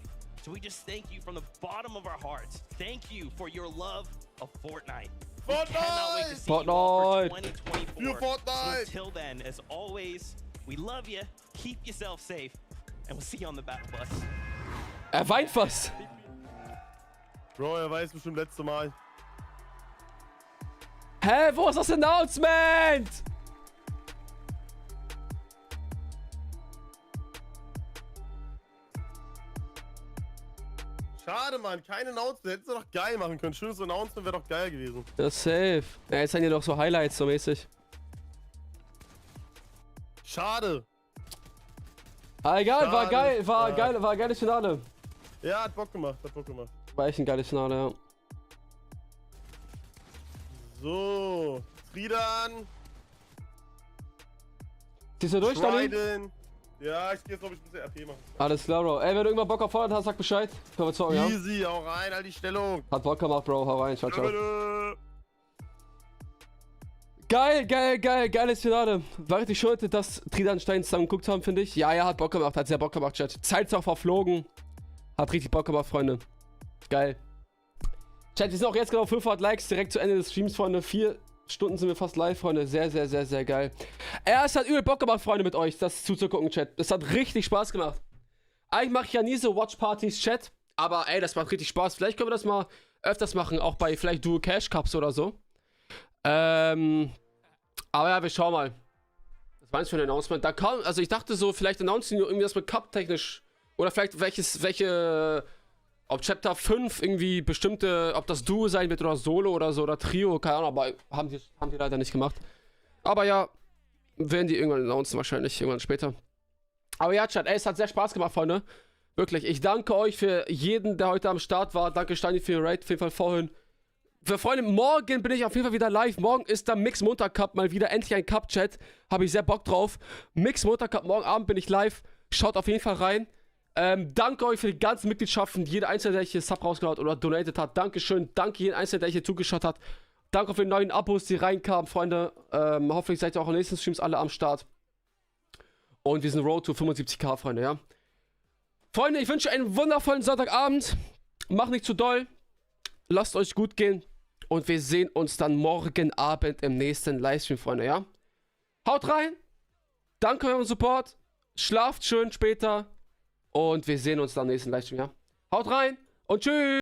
Speaker 2: So we just thank you from the bottom of our hearts. Thank you for your love of Fortnite. We cannot wait to see you all for 2024. So until then, as always, we love you. Keep yourself safe, and we'll see you on the battle bus.
Speaker 1: Weint fast.
Speaker 6: Bro, weiß bestimmt letzte Mal.
Speaker 1: Hä, wo ist das Announcement?
Speaker 6: Schade, Mann, kein Announcement. Hättest du doch geil machen können. Schönes Announcement wäre doch geil gewesen.
Speaker 1: Das ist safe. Ja, jetzt sind hier noch so Highlights so mäßig.
Speaker 6: Schade.
Speaker 1: Ah, egal,
Speaker 6: Schade.
Speaker 1: war ein geiles Finale.
Speaker 6: Ja, hat Bock gemacht,
Speaker 1: War echt ein geiles Finale, ja.
Speaker 6: So, TriDan.
Speaker 1: Ziehst du durch, Dani?
Speaker 6: TriDan. Ja, ich geh jetzt, glaube ich, ein bisschen RP machen.
Speaker 1: Alles klar, Bro. Ey, wenn du irgendwann Bock auf Fortnite hast, sag Bescheid. Können wir zocken, ja?
Speaker 6: Easy, hau rein, halt die Stellung.
Speaker 1: Hat Bock gemacht, Bro. Hau rein, ciao, ciao. Geiles Finale. War richtig schuld, dass TriDan und Stein zusammen geguckt haben, finde ich. Ja, hat Bock gemacht, hat sehr Bock gemacht, Chat. Zeit ist auch verflogen. Hat richtig Bock gemacht, Freunde. Geil. Chat, wir sind auch jetzt genau 500 Likes direkt zu Ende des Streams, Freunde. 4 Stunden sind wir fast live, Freunde. Sehr geil. Es hat übel Bock gemacht, Freunde, mit euch das zuzugucken, Chat. Es hat richtig Spaß gemacht. Eigentlich mache ich ja nie so Watch-Partys, Chat. Aber ey, das macht richtig Spaß. Vielleicht können wir das mal öfters machen, auch bei vielleicht Dual Cash Cups oder so. Aber ja, wir schauen mal. Was meinst du für ein Announcement? Da kam, also ich dachte so, vielleicht announcen die irgendwie das mit Cup technisch. Oder vielleicht ob Chapter 5 irgendwie bestimmte, ob das Duo sein wird oder Solo oder so oder Trio, keine Ahnung, aber haben die leider nicht gemacht. Aber ja, werden die irgendwann announcen, wahrscheinlich irgendwann später. Aber ja, Chat, ey, es hat sehr Spaß gemacht, Freunde. Wirklich, ich danke euch für jeden, der heute am Start war. Danke, Steini, für den Raid, auf jeden Fall vorhin. Für Freunde, morgen bin ich auf jeden Fall wieder live. Morgen ist der Mix Montag Cup, mal wieder endlich ein Cup-Chat. Habe ich sehr Bock drauf. Mix Montag Cup, morgen Abend bin ich live. Schaut auf jeden Fall rein. Danke euch für die ganzen Mitgliedschaften, jeder Einzelne, der hier Sub rausgehauen hat oder donated hat. Dankeschön. Danke jedem Einzelnen, der hier zugeschaut hat. Danke für die neuen Abos, die reinkamen, Freunde. Hoffentlich seid ihr auch in den nächsten Streams alle am Start. Und wir sind Road to 75k, Freunde, ja. Freunde, ich wünsche einen wundervollen Sonntagabend. Macht nicht zu doll. Lasst euch gut gehen. Und wir sehen uns dann morgen Abend im nächsten Livestream, Freunde, ja. Haut rein. Danke für euren Support. Schlaft schön später. Und wir sehen uns dann im nächsten Livestream, ja. Haut rein und tschüss.